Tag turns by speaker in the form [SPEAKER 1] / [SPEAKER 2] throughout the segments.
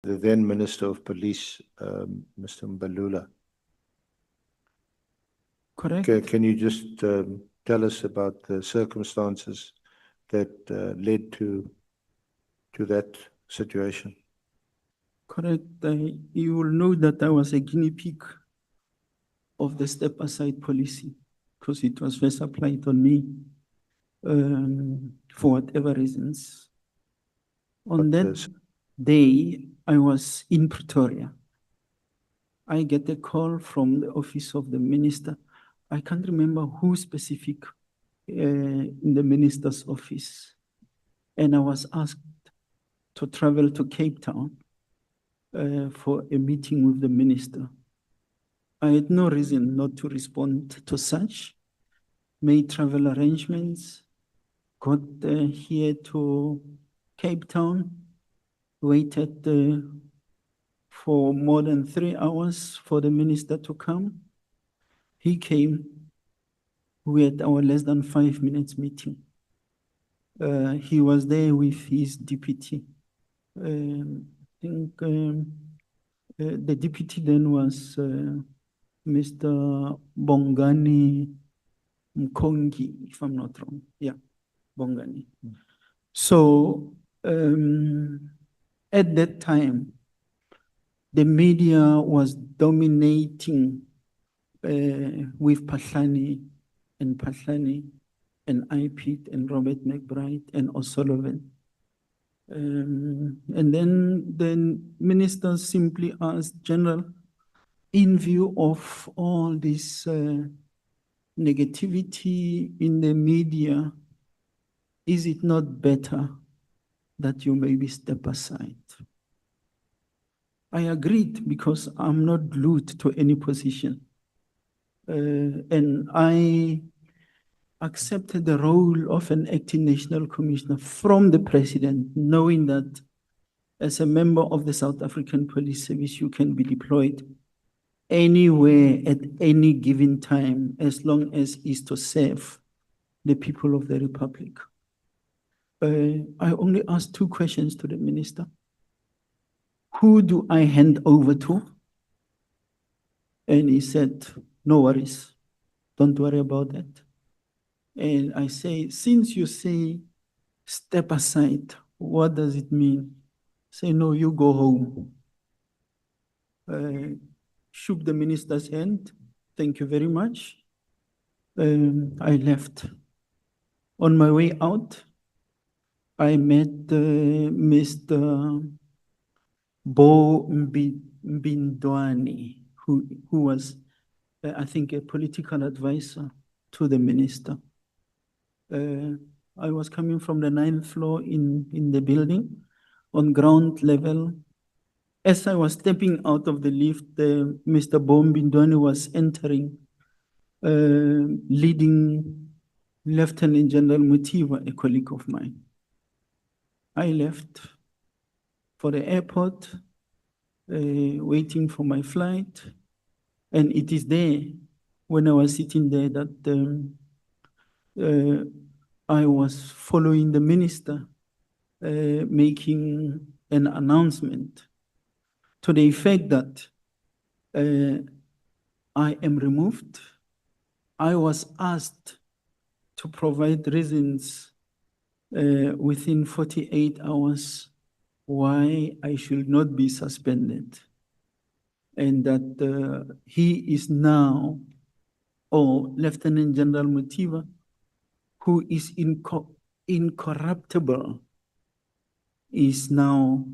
[SPEAKER 1] the then Minister of Police, Mr. Mbalula.
[SPEAKER 2] Correct.
[SPEAKER 1] Can you just tell us about the circumstances that led to that situation?
[SPEAKER 2] Correct. You will know that I was a guinea pig of the step-aside policy because it was first applied on me for whatever reasons. On that day, I was in Pretoria. I get a call from the office of the minister. I can't remember who specific in the minister's office. And I was asked to travel to Cape Town for a meeting with the minister. I had no reason not to respond to such, made travel arrangements, got here to Cape Town, waited for more than 3 hours for the minister to come. He came. We had our less than 5 minutes meeting. He was there with his deputy. I think the deputy then was Mr. Bongani Mkhongi, if I'm not wrong. Yeah, Bongani. So at that time, the media was dominating with Pahlani and IPIT and Robert McBride and O'Sullivan. And then the minister simply asked, General, in view of all this negativity in the media, is it not better that you maybe step aside? I agreed because I'm not glued to any position. And I accepted the role of an acting national commissioner from the president, knowing that as a member of the South African Police Service, you can be deployed anywhere at any given time, as long as it's to serve the people of the Republic. I only asked 2 questions to the minister. Who do I hand over to? And he said, no worries, don't worry about that. And I say, since you say step aside, what does it mean? Say, no, you go home. Shook the minister's hand. Thank you very much. I left. On my way out, I met Mr. Bo Mbindwani, who was, I think, a political advisor to the minister. I was coming from the 9th floor in the building on ground level. As I was stepping out of the lift, Mr. Bo Mbindwani was entering, leading Lieutenant General Mutiwa, a colleague of mine. I left for the airport, waiting for my flight. And it is there, when I was sitting there, that I was following the minister, making an announcement to the effect that I am removed. I was asked to provide reasons within 48 hours why I should not be suspended, and that he is now, or Lieutenant General Mutiwa, who is incorruptible, is now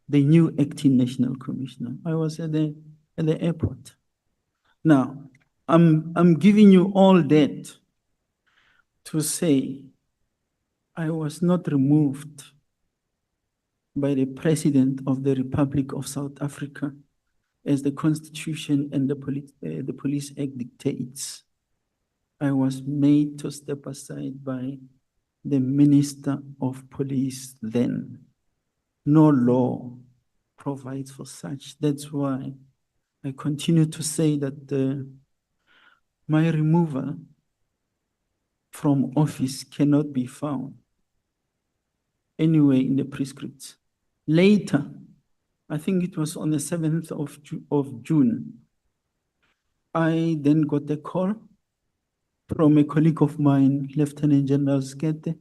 [SPEAKER 2] the new acting national commissioner. I was at the airport. Now, I'm giving you all that to say I was not removed by the President of the Republic of South Africa, as the Constitution and the Police Act dictates. I was made to step aside by the Minister of Police then. No law provides for such. That's why I continue to say that my removal from office cannot be found anywhere in the prescripts. Later, I think it was on the 7th of June. I then got a call from a colleague of mine, Lieutenant General Skete,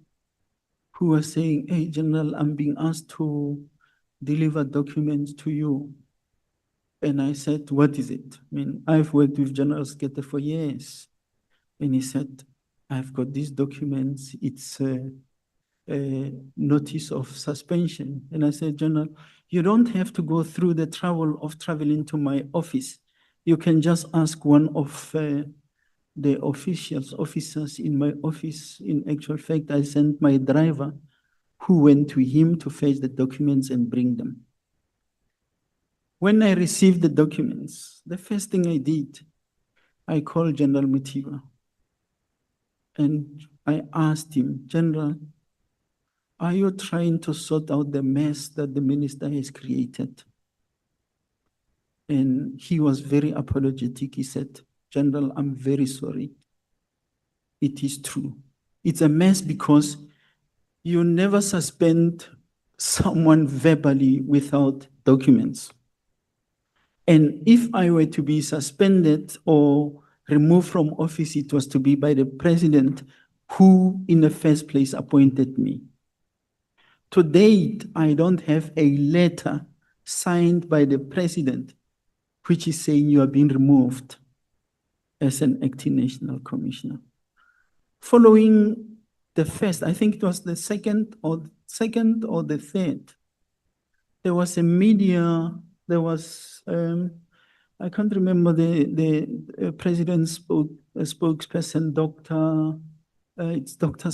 [SPEAKER 2] who was saying, "Hey, General, I'm being asked to deliver documents to you." And I said, "What is it?" I mean, I've worked with General Skete for years. And he said, "I've got these documents. It's a notice of suspension." And I said, "General, you don't have to go through the trouble of traveling to my office. You can just ask one of the officers in my office. In actual fact, I sent my driver who went to him to fetch the documents and bring them." When I received the documents, the first thing I did, I called General Mutiba and I asked him, "General, are you trying to sort out the mess that the minister has created?" And he was very apologetic. He said, "General, I'm very sorry. It is true. It's a mess because you never suspend someone verbally without documents. And if I were to be suspended or removed from office, it was to be by the president who in the first place appointed me. To date, I don't have a letter signed by the president which is saying you are being removed as an acting national commissioner. Following the first, I think it was the second or the third, there was a media, there was, I can't remember the president's spokesperson, it's Dr.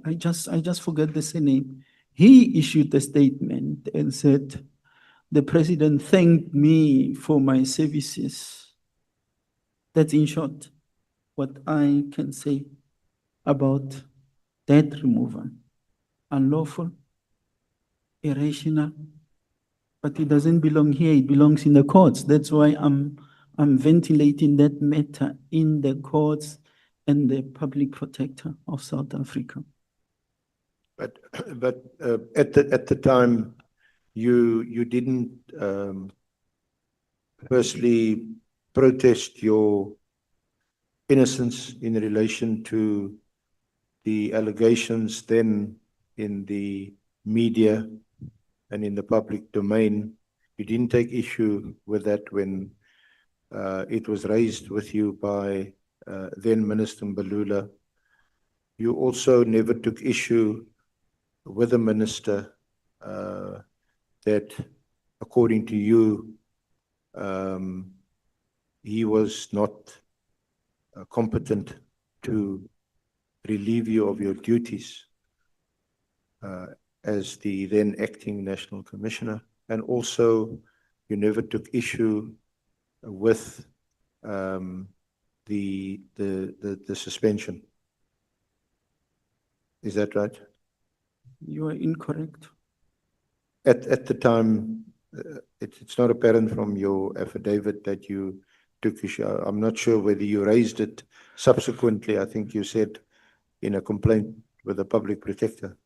[SPEAKER 2] I just forgot the surname. He issued a statement and said, "The president thanked me for my services." That's in short what I can say about that removal. Unlawful, irrational, but it doesn't belong here, it belongs in the courts. That's why I'm ventilating that matter in the courts and the public protector of South Africa.
[SPEAKER 1] But at the time, you didn't firstly protest your innocence in relation to the allegations then in the media and in the public domain. You didn't take issue with that when it was raised with you by then Minister Mbalula. You also never took issue with the minister that, according to you, he was not competent to relieve you of your duties as the then acting national commissioner, and also you never took issue with the suspension. Is that right?
[SPEAKER 2] You are incorrect.
[SPEAKER 1] At the time, it's not apparent from your affidavit that you took issue. I'm not sure whether you raised it subsequently. I think you said in a complaint with the public protector.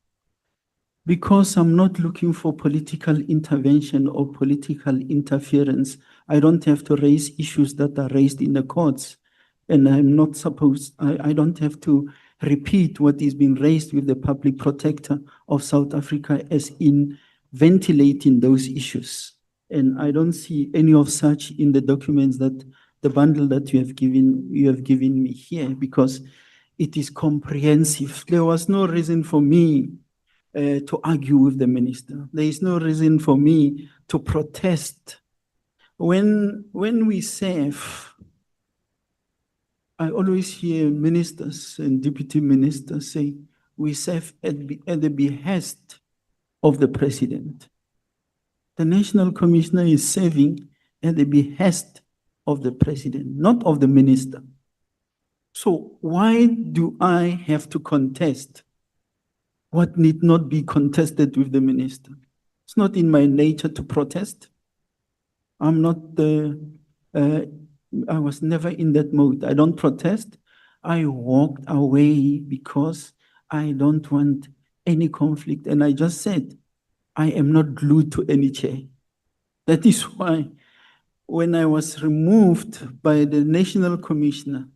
[SPEAKER 2] Because I'm not looking for political intervention or political interference, I don't have to raise issues that are raised in the courts. And I'm not supposed, I don't have to repeat what is being raised with the public protector of South Africa as in ventilating those issues. And I don't see any of such in the documents that the bundle that you have given me here, because it is comprehensive. There was no reason for me to argue with the minister. There is no reason for me to protest. When we serve, I always hear ministers and deputy ministers say, we serve at the behest of the president. The national commissioner is serving at the behest of the president, not of the minister. So why do I have to contest what need not be contested with the minister? It's not in my nature to protest. I'm not I was never in that mode. I don't protest. I walked away because I don't want any conflict. And I just said, I am not glued to any chair. That is why when I was removed by the National Commissioner,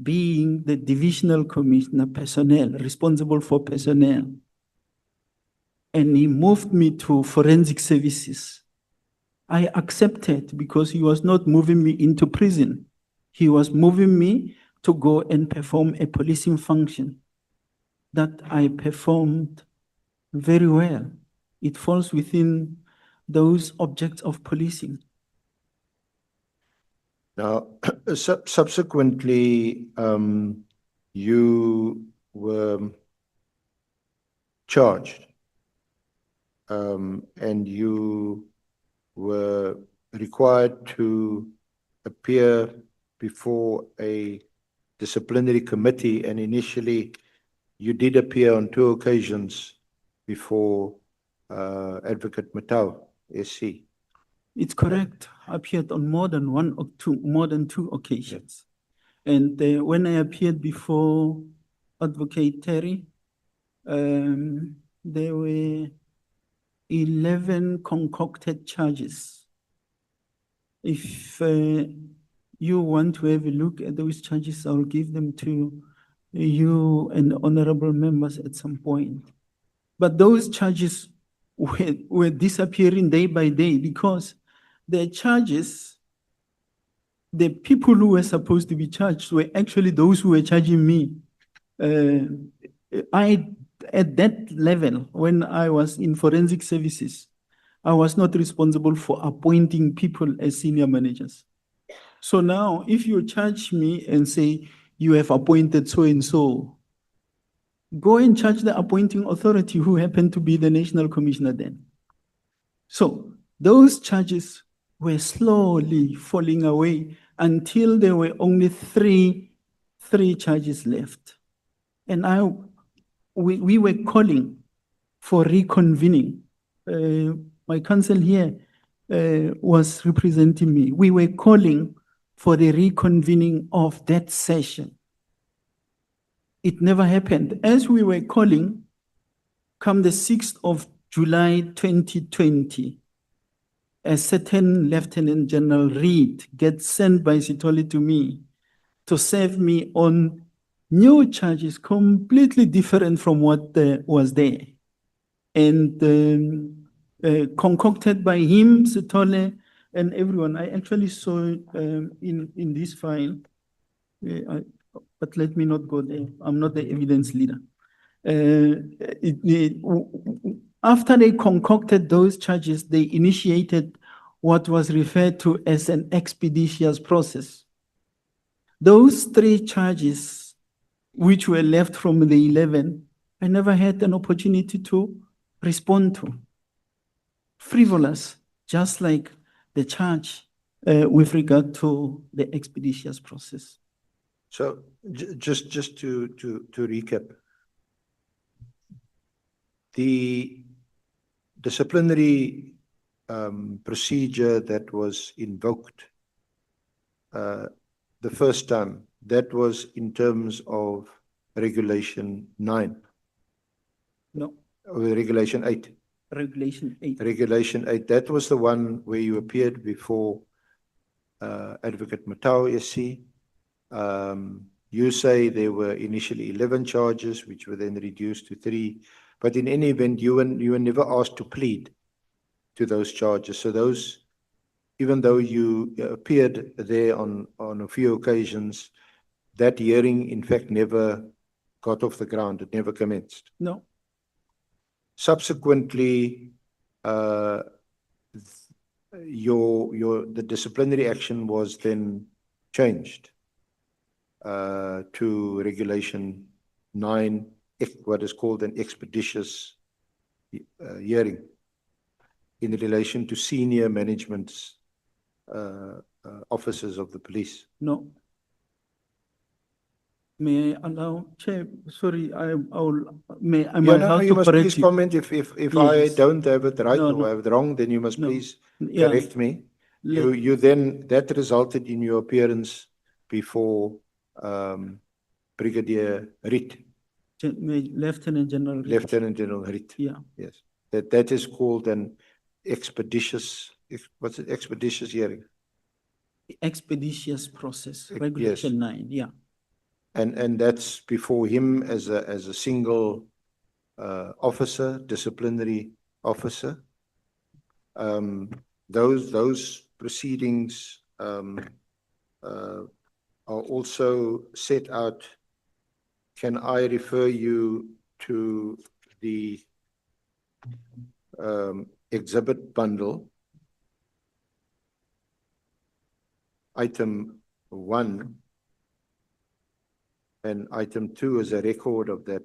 [SPEAKER 2] being the Divisional Commissioner personnel, responsible for personnel, and he moved me to forensic services, I accepted because he was not moving me into prison. He was moving me to go and perform a policing function that I performed very well. It falls within those objects of policing.
[SPEAKER 1] Now, subsequently, you were charged, and you were required to appear before a disciplinary committee, and initially you did appear on 2 occasions before Advocate Matau, SC.
[SPEAKER 2] It's correct. I appeared on more than 2 occasions. And when I appeared before Advocate Terry, there were 11 concocted charges. If you want to have a look at those charges, I'll give them to you and honorable members at some point. But those charges were disappearing day by day because the charges, the people who were supposed to be charged were actually those who were charging me. At that level, when I was in forensic services, I was not responsible for appointing people as senior managers. So now, if you charge me and say, you have appointed so-and-so, go and charge the appointing authority who happened to be the National Commissioner then. So those charges were slowly falling away until there were only three charges left. And we were calling for reconvening. My counsel here was representing me. We were calling for the reconvening of that session. It never happened. As we were calling, come the 6th of July 2020, a certain Lieutenant General Reed gets sent by Sithole to me to serve me on new charges completely different from what was there. And concocted by him, Sithole, and everyone. I actually saw in this file, but let me not go there. I'm not the evidence leader. After they concocted those charges, they initiated what was referred to as an expeditious process. Those 3 charges, which were left from the 11, I never had an opportunity to respond to. Frivolous, just like the charge with regard to the expeditious process.
[SPEAKER 1] So just to recap, the disciplinary procedure that was invoked the first time, that was in terms of Regulation 9.
[SPEAKER 2] No.
[SPEAKER 1] Regulation 8.
[SPEAKER 2] Regulation 8.
[SPEAKER 1] Regulation 8. That was the one where you appeared before Advocate Matau, SC. You say there were initially 11 charges, which were then reduced to 3. But in any event, you were never asked to plead to those charges. So those, even though you appeared there on a few occasions, that hearing, in fact, never got off the ground. It never commenced.
[SPEAKER 2] No.
[SPEAKER 1] Subsequently, the disciplinary action was then changed to Regulation 9, what is called an expeditious hearing in relation to senior management's officers of the police.
[SPEAKER 2] No. May I allow, Chair, sorry, I have
[SPEAKER 1] you
[SPEAKER 2] to
[SPEAKER 1] must
[SPEAKER 2] correct
[SPEAKER 1] please
[SPEAKER 2] you.
[SPEAKER 1] comment. If
[SPEAKER 2] Yes.
[SPEAKER 1] I don't have it right
[SPEAKER 2] No,
[SPEAKER 1] or I have it wrong, then you must please
[SPEAKER 2] Yeah.
[SPEAKER 1] correct me. You then, that resulted in your appearance before Brigadier Riet.
[SPEAKER 2] Lieutenant General Reed.
[SPEAKER 1] Lieutenant General Riet.
[SPEAKER 2] Yeah.
[SPEAKER 1] Yes. That is called an expeditious what's it, expeditious hearing.
[SPEAKER 2] Expeditious process,
[SPEAKER 1] Yes.
[SPEAKER 2] Regulation 9, yeah.
[SPEAKER 1] And that's before him as a single officer, disciplinary officer. Those proceedings are also set out. Can I refer you to the exhibit bundle, item 1, and item 2 is a record of that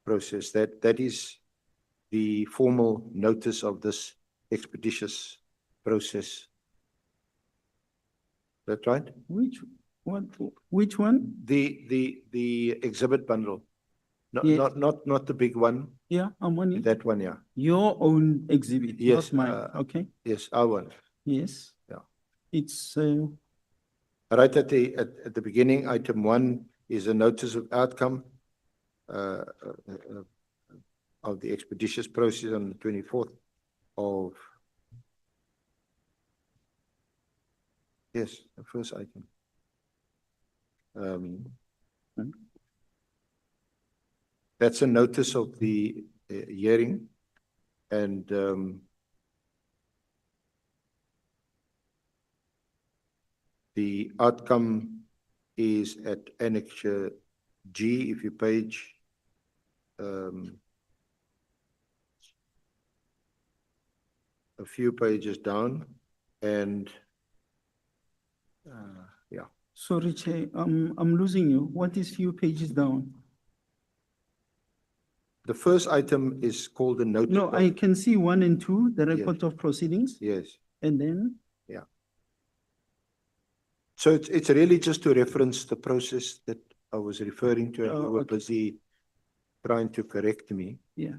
[SPEAKER 1] process. That is the formal notice of this expeditious process. That right?
[SPEAKER 2] Which one?
[SPEAKER 1] The exhibit bundle. No,
[SPEAKER 2] Yes.
[SPEAKER 1] not the big one.
[SPEAKER 2] Yeah, I'm on it.
[SPEAKER 1] That one, yeah.
[SPEAKER 2] Your own exhibit,
[SPEAKER 1] Yes,
[SPEAKER 2] not mine, okay?
[SPEAKER 1] Yes, our one.
[SPEAKER 2] Yes.
[SPEAKER 1] Yeah.
[SPEAKER 2] It's,
[SPEAKER 1] Right at the beginning, item 1 is a notice of outcome of the expeditious process on the 24th of, yes, the first item. That's a notice of the hearing, and the outcome is at Annexure G, if you page a few pages down, and yeah.
[SPEAKER 2] sorry, Chair, I'm losing you. What is few pages down?
[SPEAKER 1] The first item is called the notice.
[SPEAKER 2] No, I can see 1 and 2, the
[SPEAKER 1] Yes.
[SPEAKER 2] report of proceedings,
[SPEAKER 1] Yes,
[SPEAKER 2] and then,
[SPEAKER 1] yeah. So it's really just to reference the process that I was referring to, and you were
[SPEAKER 2] okay.
[SPEAKER 1] busy trying to correct me.
[SPEAKER 2] yeah,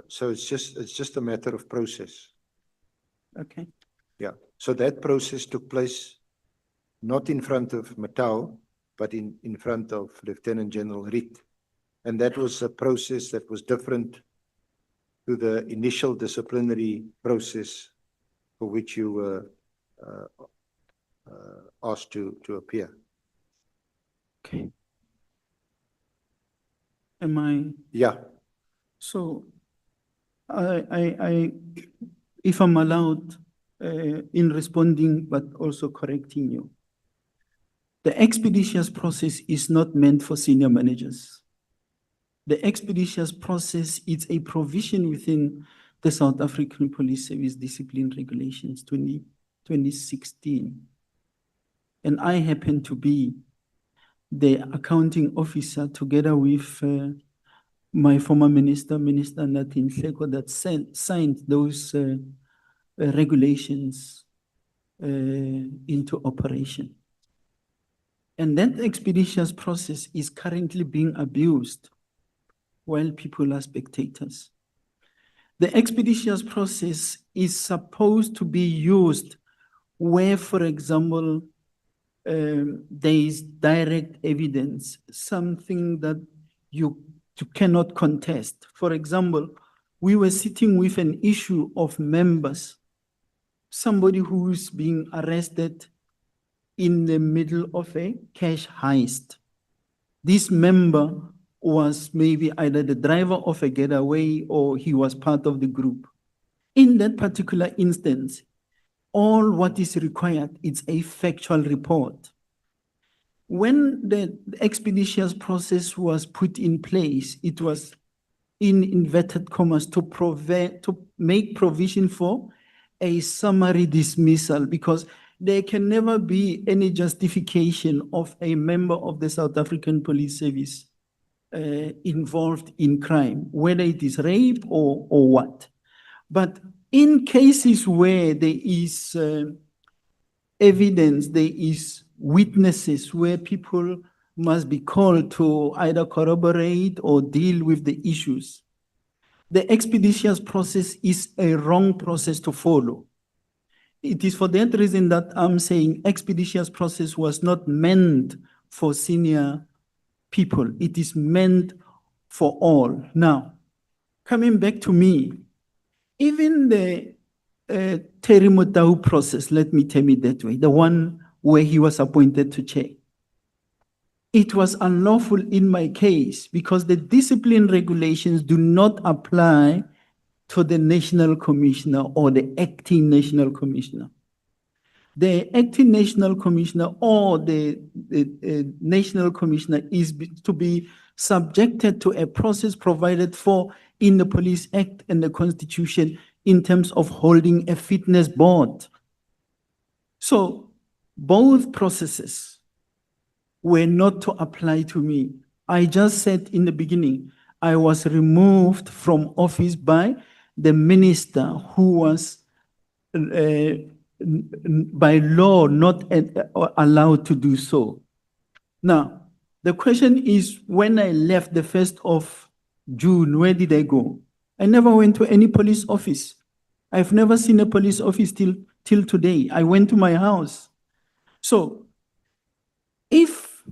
[SPEAKER 1] So it's just a matter of process.
[SPEAKER 2] okay.
[SPEAKER 1] Yeah. So that process took place not in front of Matau, but in front of Lieutenant General Reed. And that was a process that was different to the initial disciplinary process for which you were asked to appear.
[SPEAKER 2] Okay. Am I,
[SPEAKER 1] Yeah.
[SPEAKER 2] so, if I'm allowed, in responding, but also correcting you, the expeditious process is not meant for senior managers. The expeditious process is a provision within the South African Police Service Discipline Regulations 2016. And I happen to be the accounting officer together with my former minister, Minister Natin Hleko, that signed those regulations into operation. And that expeditious process is currently being abused while people are spectators. The expeditious process is supposed to be used where, for example, there is direct evidence, something that you cannot contest. For example, we were sitting with an issue of members, somebody who is being arrested in the middle of a cash heist. This member was maybe either the driver of a getaway or he was part of the group. In that particular instance, all what is required is a factual report. When the expeditious process was put in place, it was in inverted commas to make provision for a summary dismissal, because there can never be any justification of a member of the South African Police Service involved in crime, whether it is rape or what. But in cases where there is evidence, there is witnesses, where people must be called to either corroborate or deal with the issues, the expeditious process is a wrong process to follow. It is for that reason that I'm saying expeditious process was not meant for senior people. It is meant for all. Now, coming back to me, even the Terry Motau process, let me term it that way, the one where he was appointed to chair. It was unlawful in my case because the discipline regulations do not apply to the national commissioner or the acting national commissioner. The acting national commissioner or the national commissioner is to be subjected to a process provided for in the Police Act and the Constitution in terms of holding a fitness board. So both processes were not to apply to me. I just said in the beginning, I was removed from office by the minister who was by law not allowed to do so. Now, the question is, when I left the 1st of June, where did I go? I never went to any police office. I've never seen a police office till today. I went to my house. So, if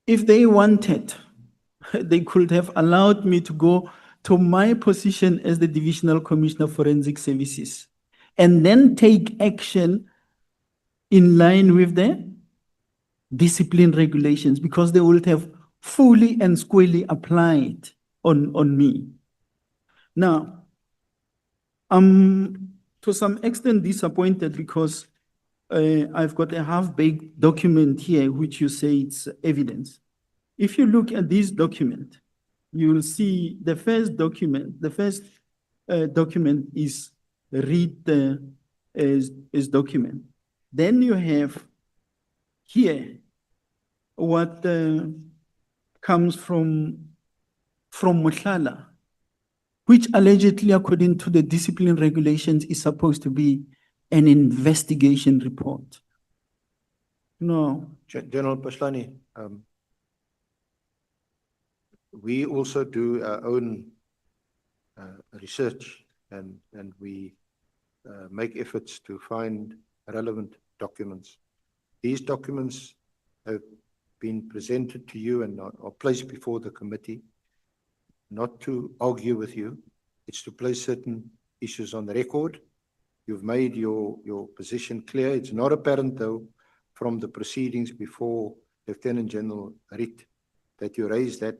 [SPEAKER 2] they wanted, they could have allowed me to go to my position as the Divisional Commissioner of Forensic Services and then take action in line with the discipline regulations, because they would have fully and squarely applied on me. Now, I'm to some extent disappointed because I've got a half-baked document here, which you say it's evidence. If you look at this document, you will see the first document. The first document is read as document. Then you have here what comes from Mkhwanazi, which allegedly, according to the discipline regulations, is supposed to be an investigation report. No.
[SPEAKER 1] General Paslani, we also do our own research and we make efforts to find relevant documents. These documents have been presented to you and are placed before the committee, not to argue with you. It's to place certain issues on the record. You've made your position clear. It's not apparent, though, from the proceedings before Lieutenant General Riet that you raised that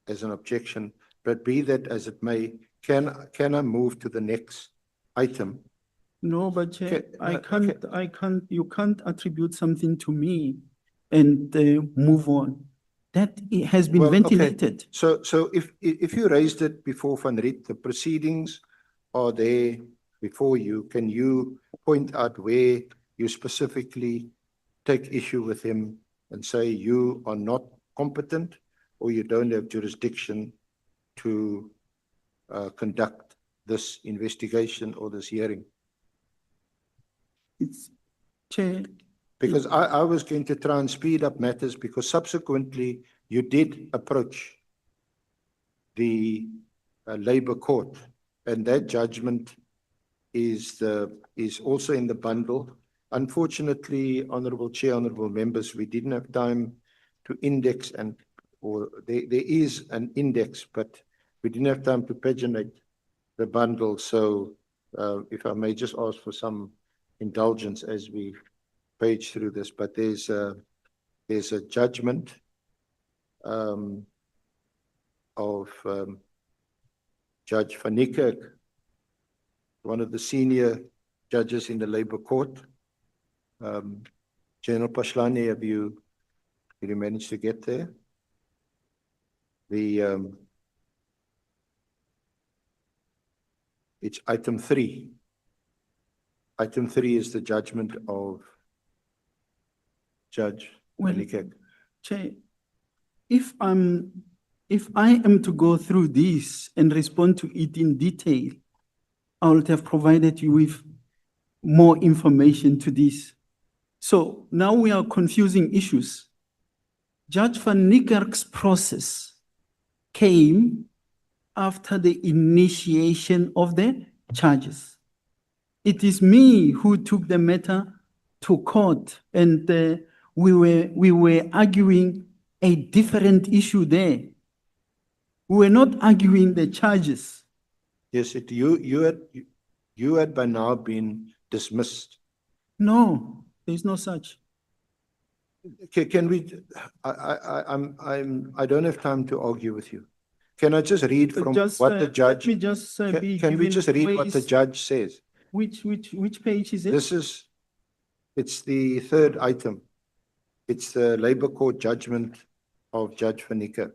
[SPEAKER 1] as an objection. But be that as it may, can I move to the next item?
[SPEAKER 2] No, but Chair, you can't attribute something to me and move on. That has been ventilated.
[SPEAKER 1] Okay. So if you raised it before Van Riet, the proceedings are there before you. Can you point out where you specifically take issue with him and say you are not competent or you don't have jurisdiction to conduct this investigation or this hearing?
[SPEAKER 2] It's Chair.
[SPEAKER 1] Because I was going to try and speed up matters, because subsequently you did approach the Labour Court, and that judgment is also in the bundle. Unfortunately, Honourable Chair, Honourable Members, we didn't have time to index or there is an index, but we didn't have time to paginate the bundle. So if I may just ask for some indulgence as we page through this, but there's a judgment of Judge Van Niekerk, one of the senior judges in the Labour Court. General Paslani, have you managed to get there? It's item 3. Item 3 is the judgment of Judge Van Niekerk.
[SPEAKER 2] Chair, if I am to go through this and respond to it in detail, I would have provided you with more information to this. So now we are confusing issues. Judge Van Niekerk's process came after the initiation of the charges. It is me who took the matter to court, and we were arguing a different issue there. We were not arguing the charges.
[SPEAKER 1] Yes, you had by now been dismissed.
[SPEAKER 2] No, there's no such.
[SPEAKER 1] Can we, I don't have time to argue with you. Can I just read from what the judge?
[SPEAKER 2] Let me just be
[SPEAKER 1] Can we
[SPEAKER 2] given
[SPEAKER 1] just read what the
[SPEAKER 2] ways-
[SPEAKER 1] judge says?
[SPEAKER 2] Which page is it?
[SPEAKER 1] It's the third item. It's the Labour Court judgment of Judge Van Niekerk.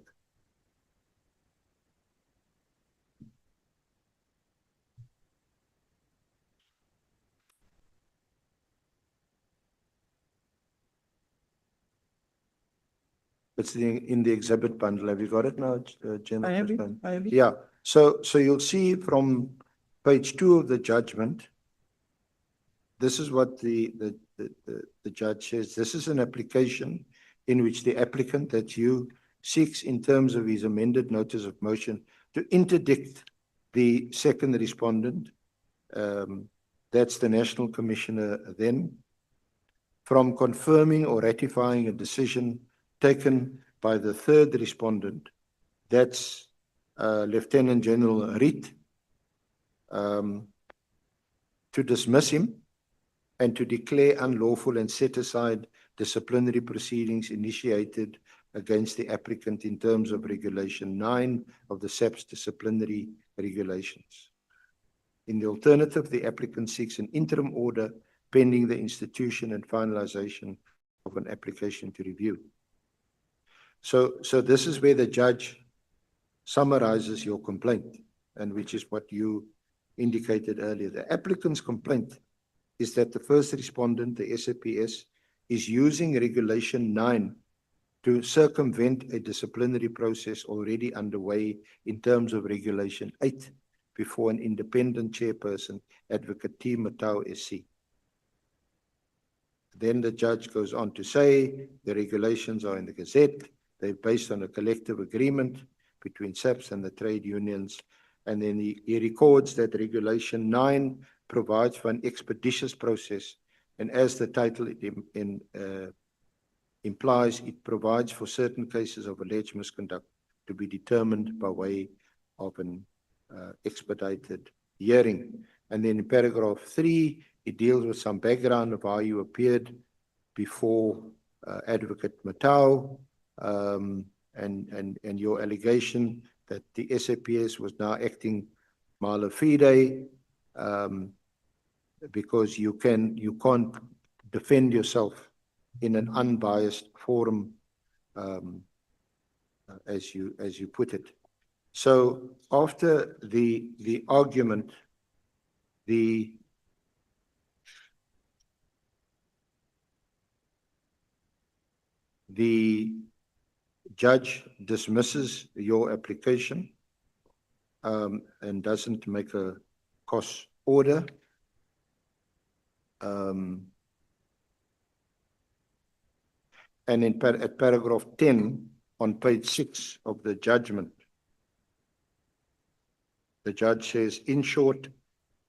[SPEAKER 1] It's in the exhibit bundle. Have you got it now, General?
[SPEAKER 2] I have it. I have it.
[SPEAKER 1] Yeah. So you'll see from page 2 of the judgment, this is what the judge says. This is an application in which the applicant, that you, seeks in terms of his amended notice of motion to interdict the second respondent, that's the National Commissioner then, from confirming or ratifying a decision taken by the third respondent, that's Lieutenant General Riet, to dismiss him and to declare unlawful and set aside disciplinary proceedings initiated against the applicant in terms of Regulation 9 of the SAP's disciplinary regulations. In the alternative, the applicant seeks an interim order pending the institution and finalization of an application to review. So this is where the judge summarizes your complaint, and which is what you indicated earlier. The applicant's complaint is that the first respondent, the SAPS, is using Regulation 9 to circumvent a disciplinary process already underway in terms of Regulation 8 before an independent chairperson, Advocate T. Matau SC. Then the judge goes on to say the regulations are in the Gazette. They're based on a collective agreement between SAPS and the trade unions. And then he records that Regulation 9 provides for an expeditious process. And as the title implies, it provides for certain cases of alleged misconduct to be determined by way of an expedited hearing. And then in paragraph 3, it deals with some background of how you appeared before Advocate Matau, and your allegation that the SAPS was now acting mala fide, because you can't defend yourself in an unbiased forum, as you put it. So after the argument, the judge dismisses your application and doesn't make a cost order. And at paragraph 10 on page 6 of the judgment, the judge says, in short,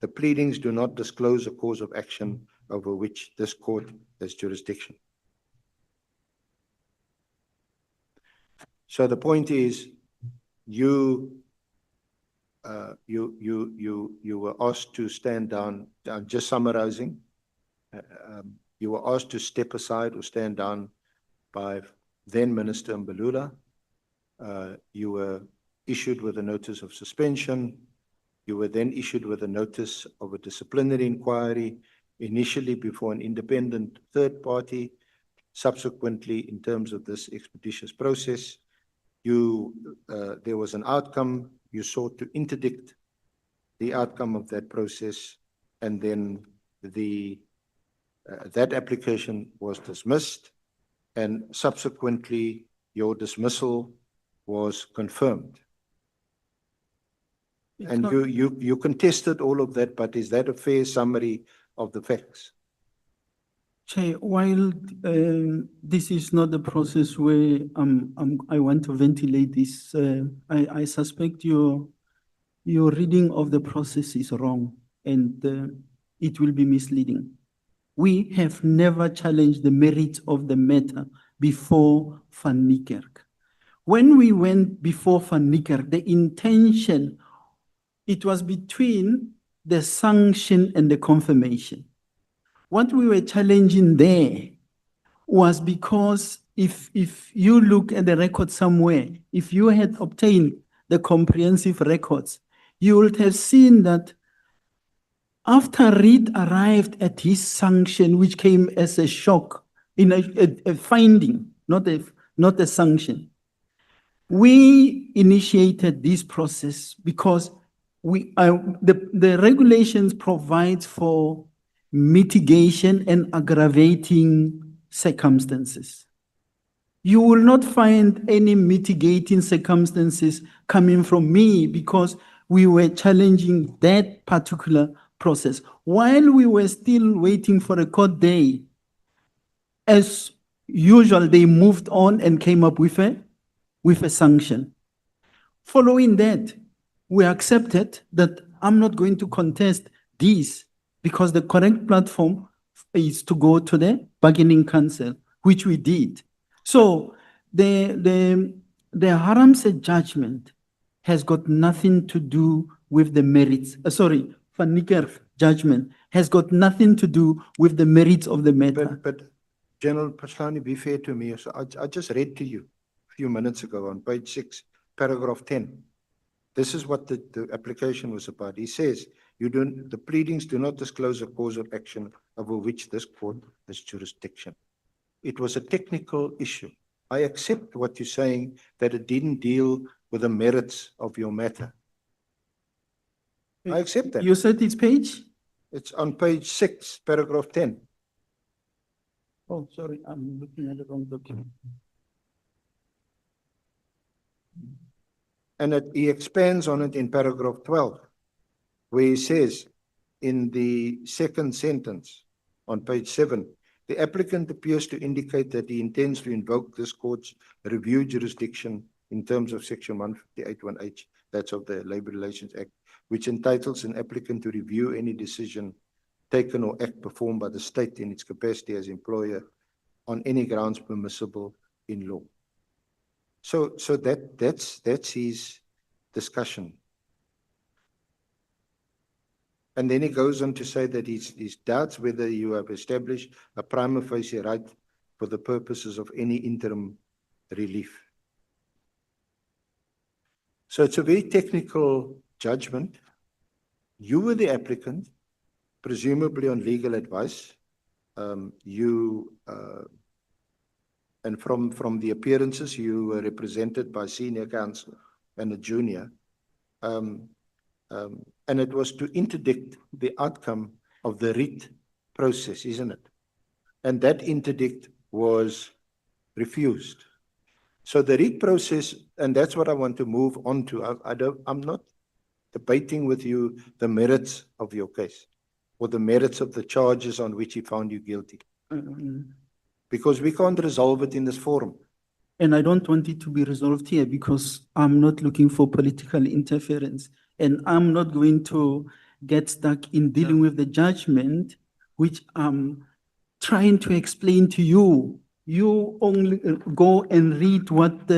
[SPEAKER 1] the pleadings do not disclose a cause of action over which this court has jurisdiction. So the point is, you were asked to stand down. I'm just summarizing. You were asked to step aside or stand down by then Minister Mbalula. You were issued with a notice of suspension. You were then issued with a notice of a disciplinary inquiry, initially before an independent third party. Subsequently, in terms of this expeditious process, there was an outcome. You sought to interdict the outcome of that process, and then that application was dismissed, and subsequently your dismissal was confirmed. And you contested all of that, but is that a fair summary of the facts?
[SPEAKER 2] Chair, while this is not the process where I want to ventilate this, I suspect your reading of the process is wrong, and it will be misleading. We have never challenged the merits of the matter before Van Niekerk. When we went before Van Niekerk, the intention, it was between the sanction and the confirmation. What we were challenging there was because if you look at the record somewhere, if you had obtained the comprehensive records, you would have seen that after Reed arrived at his sanction, which came as a shock, in a finding, not a sanction, we initiated this process because the regulations provide for mitigation and aggravating circumstances. You will not find any mitigating circumstances coming from me because we were challenging that particular process. While we were still waiting for a court day, as usual, they moved on and came up with a sanction. Following that, we accepted that I'm not going to contest this because the correct platform is to go to the bargaining council, which we did. So the Haramse judgment has got nothing to do with the merits. Van Niekerk judgment has got nothing to do with the merits of the matter.
[SPEAKER 1] But General Paslani, be fair to me. So I just read to you a few minutes ago on page 6, paragraph 10. This is what the application was about. He says, the pleadings do not disclose a cause of action over which this court has jurisdiction. It was a technical issue. I accept what you're saying, that it didn't deal with the merits of your matter. I accept that.
[SPEAKER 2] You said it's page?
[SPEAKER 1] It's on page 6, paragraph 10.
[SPEAKER 2] Oh, sorry, I'm looking at the wrong document.
[SPEAKER 1] And he expands on it in paragraph 12, where he says in the second sentence on page 7, the applicant appears to indicate that he intends to invoke this court's review jurisdiction in terms of section 158(1)H, that's of the Labour Relations Act, which entitles an applicant to review any decision taken or act performed by the state in its capacity as employer on any grounds permissible in law. So that's his discussion. And then he goes on to say that he doubts whether you have established a prima facie right for the purposes of any interim relief. So it's a very technical judgment. You were the applicant, presumably on legal advice. And from the appearances, you were represented by senior counsel and a junior. And it was to interdict the outcome of the writ process, isn't it? And that interdict was refused. So the writ process, and that's what I want to move on to. I'm not debating with you the merits of your case or the merits of the charges on which he found you guilty. Because we can't resolve it in this forum.
[SPEAKER 2] And I don't want it to be resolved here because I'm not looking for political interference. And I'm not going to get stuck in dealing with the judgment, which I'm trying to explain to you. You only go and read what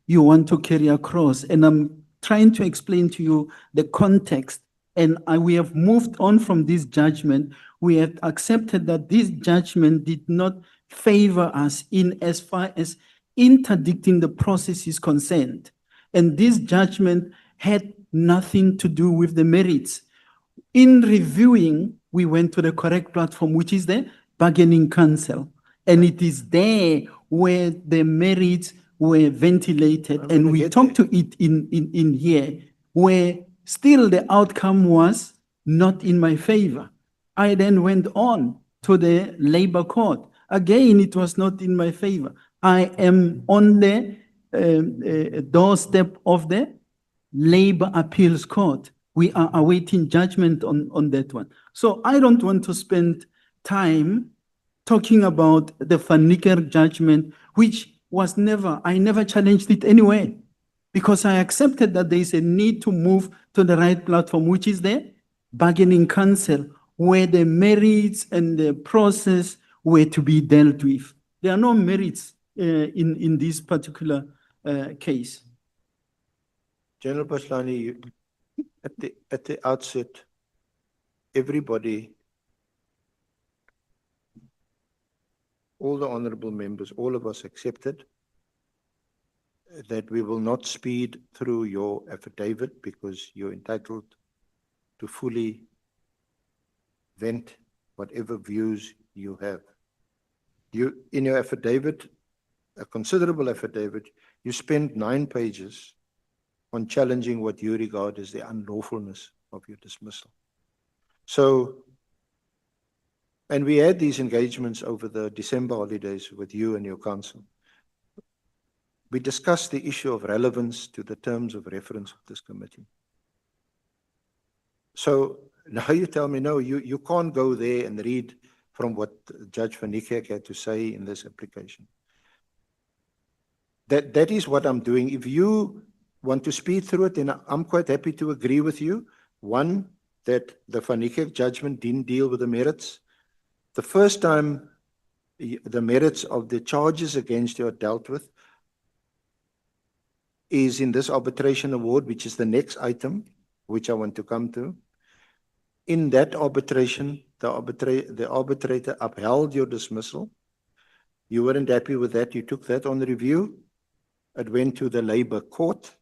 [SPEAKER 2] you want to carry across. And I'm trying to explain to you the context. And we have moved on from this judgment. We have accepted that this judgment did not favor us in as far as interdicting the process is concerned. And this judgment had nothing to do with the merits. In reviewing, we went to the correct platform, which is the bargaining council. And it is there where the merits were ventilated. And we talked to it in here, where still the outcome was not in my favor. I then went on to the labor court. Again, it was not in my favor. I am on the doorstep of the Labor Appeals Court. We are awaiting judgment on that one. So I don't want to spend time talking about the Van Niekerk judgment, which was I never challenged it anyway, because I accepted that there is a need to move to the right platform, which is the bargaining council, where the merits and the process were to be dealt with. There are no merits in this particular case.
[SPEAKER 1] General Paslani, at the outset, everybody, all the honorable members, all of us accepted that we will not speed through your affidavit because you're entitled to fully vent whatever views you have. You, in your affidavit, a considerable affidavit, you spend 9 pages on challenging what you regard as the unlawfulness of your dismissal. So, and we had these engagements over the December holidays with you and your council. We discussed the issue of relevance to the terms of reference of this committee. So now you tell me, no, you can't go there and read from what Judge Van Niekerk had to say in this application. That is what I'm doing. If you want to speed through it, then I'm quite happy to agree with you. One, that the Van Niekerk judgment didn't deal with the merits. The first time the merits of the charges against you are dealt with is in this arbitration award, which is the next item, which I want to come to. In that arbitration, the arbitrator upheld your dismissal. You weren't happy with that. You took that on review. It went to the Labour Court.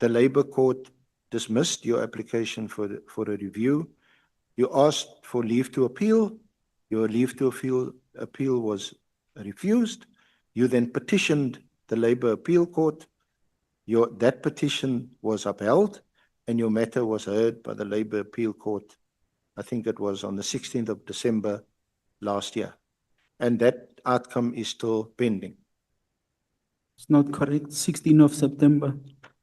[SPEAKER 1] The Labour Court dismissed your application for a review. You asked for leave to appeal. Your leave to appeal was refused. You then petitioned the Labour Appeal Court. That petition was upheld, and your matter was heard by the Labour Appeal Court. I think it was on the 16th of December last year. And that outcome is still pending.
[SPEAKER 2] It's not correct. 16th of September,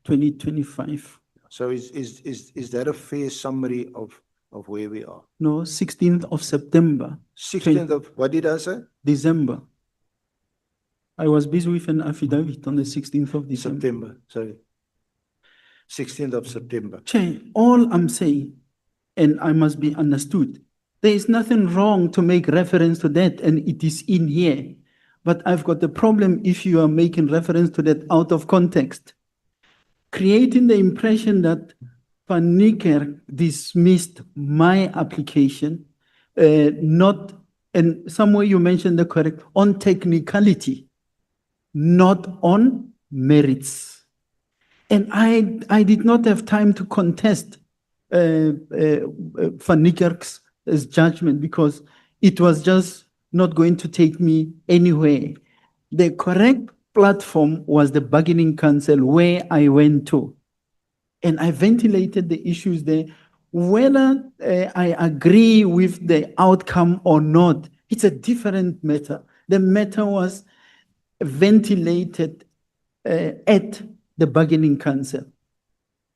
[SPEAKER 2] 2025.
[SPEAKER 1] So is that a fair summary of where we are?
[SPEAKER 2] No, 16th of September.
[SPEAKER 1] 16th of, what did I say?
[SPEAKER 2] December. I was busy with an affidavit on the 16th of December.
[SPEAKER 1] September, sorry. 16th of September.
[SPEAKER 2] Chair, all I'm saying, and I must be understood, there is nothing wrong to make reference to that, and it is in here. But I've got a problem if you are making reference to that out of context, creating the impression that Van Niekerk dismissed my application, not, and somewhere you mentioned the correct, on technicality, not on merits. And I did not have time to contest Van Niekerk's judgment because it was just not going to take me anywhere. The correct platform was the bargaining council where I went to. And I ventilated the issues there. Whether I agree with the outcome or not, it's a different matter. The matter was ventilated at the bargaining council.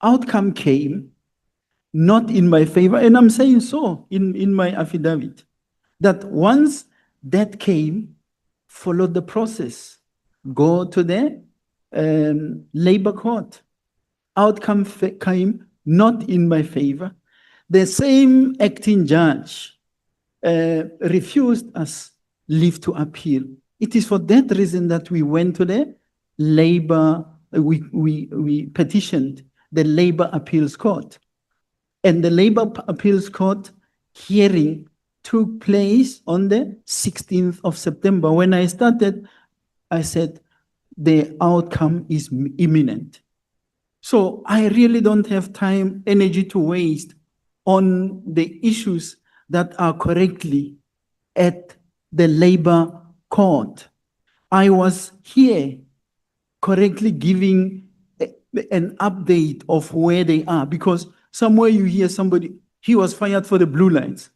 [SPEAKER 2] Outcome came not in my favor, and I'm saying so in my affidavit, that once that came, follow the process. Go to the Labour Court. Outcome came not in my favor. The same acting judge refused us leave to appeal. It is for that reason that we went to the Labour, we petitioned the Labour Appeals Court. And the Labour Appeals Court hearing took place on the 16th of September. When I started, I said, the outcome is imminent. So I really don't have time, energy to waste on the issues that are correctly at the Labour Court. I was here correctly giving an update of where they are, because somewhere you hear somebody, he was fired for the blue lights.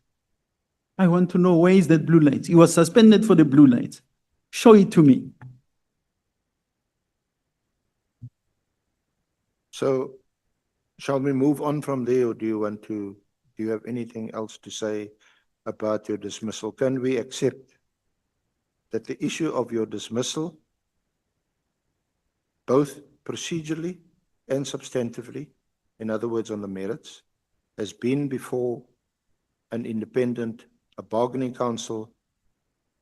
[SPEAKER 2] I want to know, where is that blue lights? He was suspended for the blue lights. Show it to me.
[SPEAKER 1] So shall we move on from there, or do you have anything else to say about your dismissal? Can we accept that the issue of your dismissal, both procedurally and substantively, in other words, on the merits, has been before an independent, a bargaining council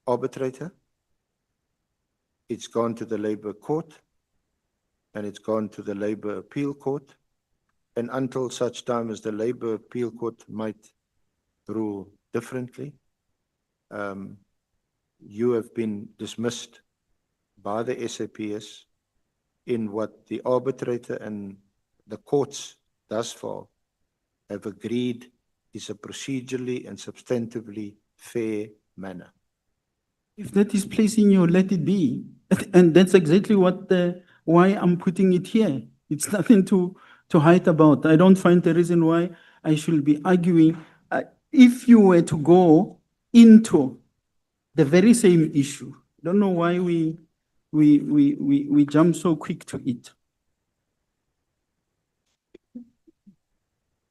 [SPEAKER 1] arbitrator? It's gone to the Labour Court, and it's gone to the Labour Appeal Court. And until such time as the Labour Appeal Court might rule differently. You have been dismissed by the SAPS in what the arbitrator and the courts thus far have agreed is a procedurally and substantively fair manner.
[SPEAKER 2] If that is placing you, let it be. And that's exactly why I'm putting it here. It's nothing to hide about. I don't find the reason why I should be arguing. If you were to go into the very same issue, I don't know why we jump so quick to it.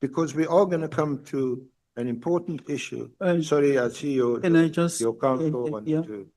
[SPEAKER 1] Because we are going to come to an important issue. Sorry, I see your counsel wants to.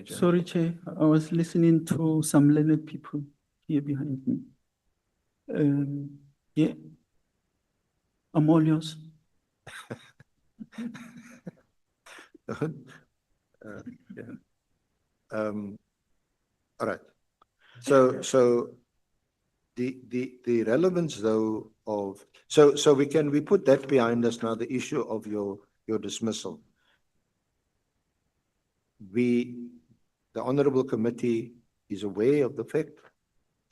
[SPEAKER 2] Sorry, Chair. I was listening to some learned people here behind me. Yeah, I'm all yours.
[SPEAKER 1] Yeah. All right. So the relevance though of so we put that behind us now, the issue of your dismissal. The Honorable Committee is aware of the fact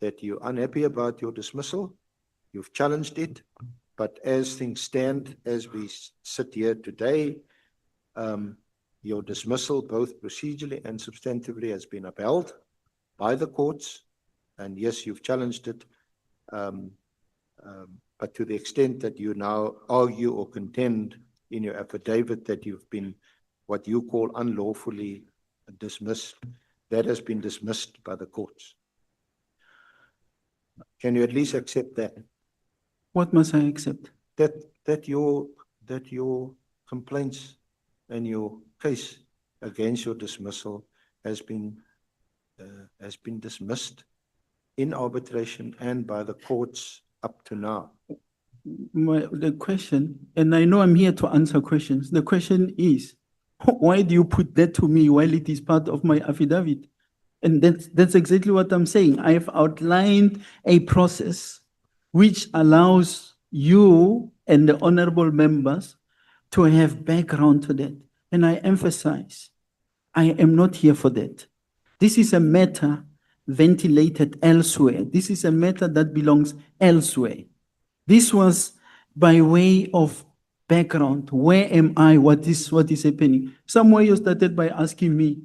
[SPEAKER 1] that you're unhappy about your dismissal. You've challenged it, but as things stand, as we sit here today, your dismissal, both procedurally and substantively, has been upheld by the courts. And yes, you've challenged it, but to the extent that you now argue or contend in your affidavit that you've been what you call unlawfully dismissed, that has been dismissed by the courts. Can you at least accept that?
[SPEAKER 2] What must I accept?
[SPEAKER 1] That your complaints and your case against your dismissal has been dismissed in arbitration and by the courts up to now.
[SPEAKER 2] The question, and I know I'm here to answer questions. The question is, why do you put that to me while it is part of my affidavit? And that's exactly what I'm saying. I have outlined a process which allows you and the honorable members to have background to that. And I emphasize, I am not here for that. This is a matter ventilated elsewhere. This is a matter that belongs elsewhere. This was by way of background. Where am I? What is happening? Somewhere you started by asking me,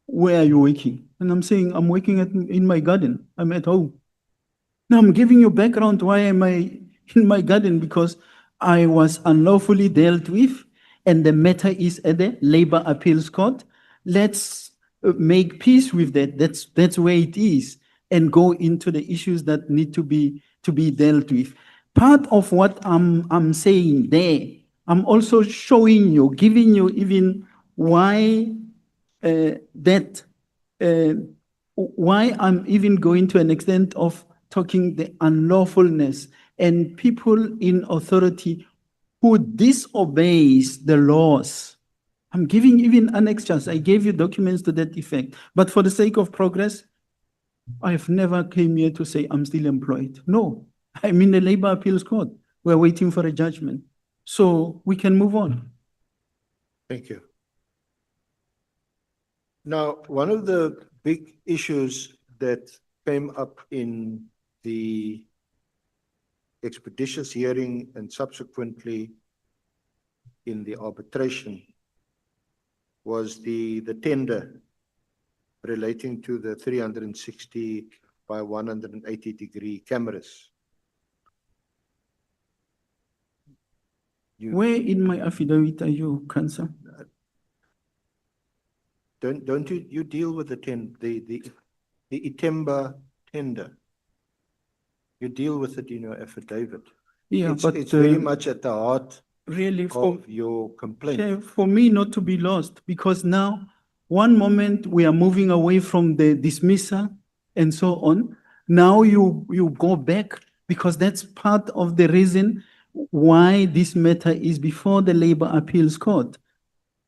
[SPEAKER 2] where are you working? And I'm saying, I'm working in my garden. I'm at home. Now I'm giving you background. Why am I in my garden? Because I was unlawfully dealt with, and the matter is at the Labor Appeals Court. Let's make peace with that. That's where it is, and go into the issues that need to be dealt with. Part of what I'm saying there, I'm also showing you, giving you even why why I'm even going to an extent of talking the unlawfulness and people in authority who disobeys the laws. I'm giving even annexures. I gave you documents to that effect. But for the sake of progress, I've never came here to say I'm still employed. No, I'm in the Labor Appeals Court. We're waiting for a judgment. So we can move on.
[SPEAKER 1] Thank you. Now, one of the big issues that came up in the expeditious hearing and subsequently in the arbitration was the tender relating to the 360 by 180 degree cameras.
[SPEAKER 2] Where in my affidavit are you, Council?
[SPEAKER 1] don't you deal with the Itemba tender? You deal with it in your affidavit.
[SPEAKER 2] Yeah, but
[SPEAKER 1] It's very much at the heart
[SPEAKER 2] really for
[SPEAKER 1] of your complaint.
[SPEAKER 2] Chair, for me not to be lost, because now one moment we are moving away from the dismissal and so on. Now you go back, because that's part of the reason why this matter is before the Labor Appeals Court.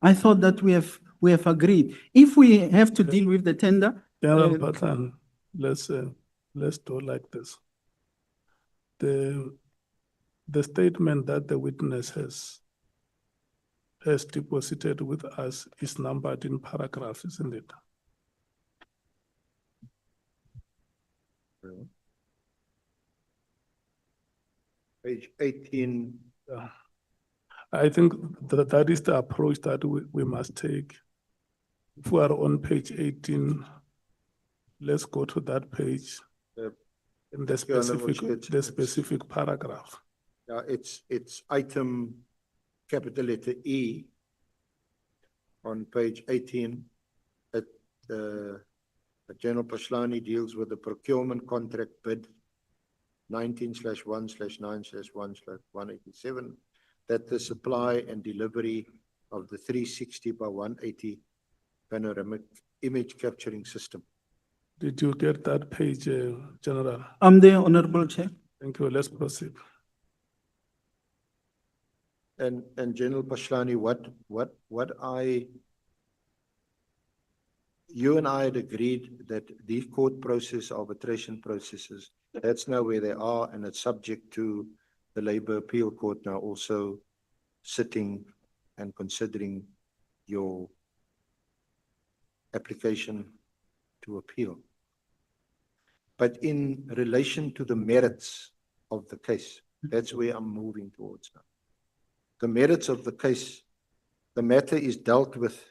[SPEAKER 2] I thought that we have agreed. If we have to deal with the tender,
[SPEAKER 3] General Pathan, let's do like this. The statement that the witness has deposited with us is numbered in paragraphs, isn't it?
[SPEAKER 1] Page 18.
[SPEAKER 3] Yeah. I think that is the approach that we must take. If we are on page 18, let's go to that page in the specific paragraph.
[SPEAKER 1] Yeah, it's item capital letter E on page 18. General Paslani deals with the procurement contract bid 19/1/9/1/187, that the supply and delivery of the 360 by 180 panoramic image capturing system.
[SPEAKER 3] Did you get that page, General?
[SPEAKER 2] I'm there, Honorable Chair.
[SPEAKER 3] Thank you. Let's proceed.
[SPEAKER 1] And General Paslani, you and I had agreed that these court process, arbitration processes, that's now where they are, and it's subject to the Labor Appeal Court now also sitting and considering your application to appeal. But in relation to the merits of the case, that's where I'm moving towards now. The merits of the case, the matter is dealt with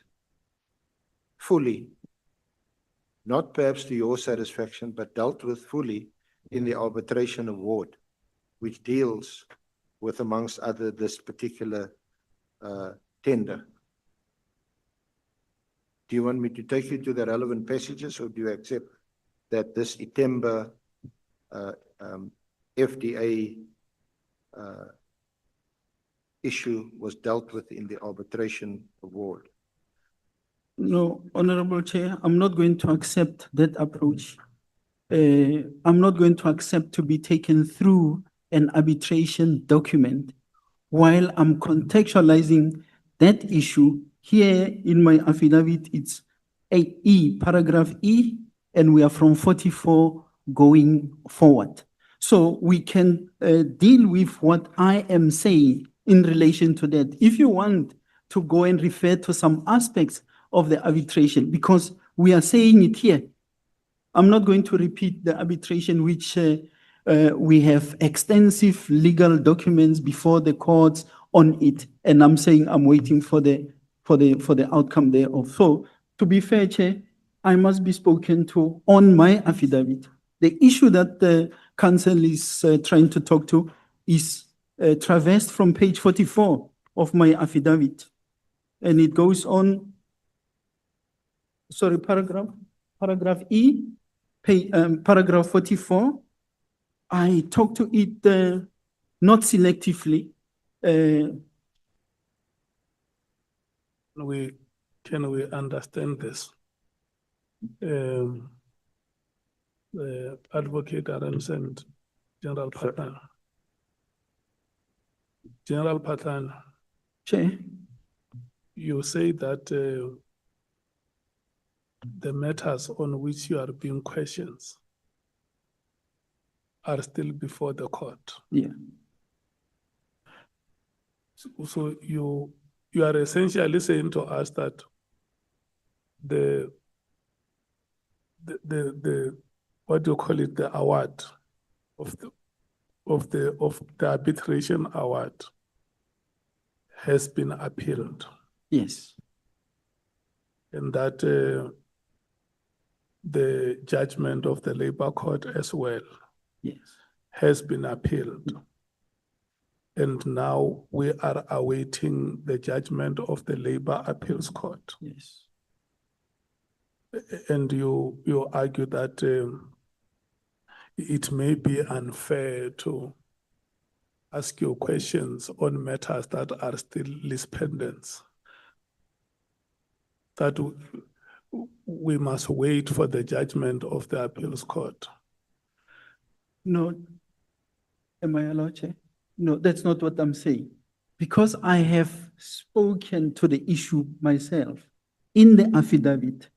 [SPEAKER 1] fully, not perhaps to your satisfaction, but dealt with fully in the arbitration award, which deals with, amongst other, this particular tender. Do you want me to take you to the relevant passages, or do you accept that this Itemba FDA issue was dealt with in the arbitration award?
[SPEAKER 2] No, Honorable Chair, I'm not going to accept that approach. I'm not going to accept to be taken through an arbitration document while I'm contextualizing that issue. Here in my affidavit, it's 8E, paragraph E, and we are from 44 going forward. So we can deal with what I am saying in relation to that. If you want to go and refer to some aspects of the arbitration, because we are saying it here, I'm not going to repeat the arbitration, which we have extensive legal documents before the courts on it, and I'm saying I'm waiting for the outcome thereof. So, to be fair, Chair, I must be spoken to on my affidavit. The issue that the council is trying to talk to is traversed from page 44 of my affidavit, and it goes on. Sorry, paragraph E, paragraph 44. I talk to it not selectively.
[SPEAKER 3] Can we understand this? Advocate Adams and General Pathan. General Pathan,
[SPEAKER 2] Chair.
[SPEAKER 3] You say that the matters on which you are being questioned are still before the court.
[SPEAKER 2] Yeah.
[SPEAKER 3] So you are essentially saying to us that the what do you call it, the award of the arbitration award has been appealed.
[SPEAKER 2] Yes.
[SPEAKER 3] And that the judgment of the Labor Court as well,
[SPEAKER 2] yes,
[SPEAKER 3] has been appealed. And now we are awaiting the judgment of the Labor Appeals Court.
[SPEAKER 2] Yes.
[SPEAKER 3] And you argue that it may be unfair to ask you questions on matters that are still list pendants. That we must wait for the judgment of the appeals court.
[SPEAKER 2] No, am I allowed, Chair? No, that's not what I'm saying. Because I have spoken to the issue myself in the affidavit.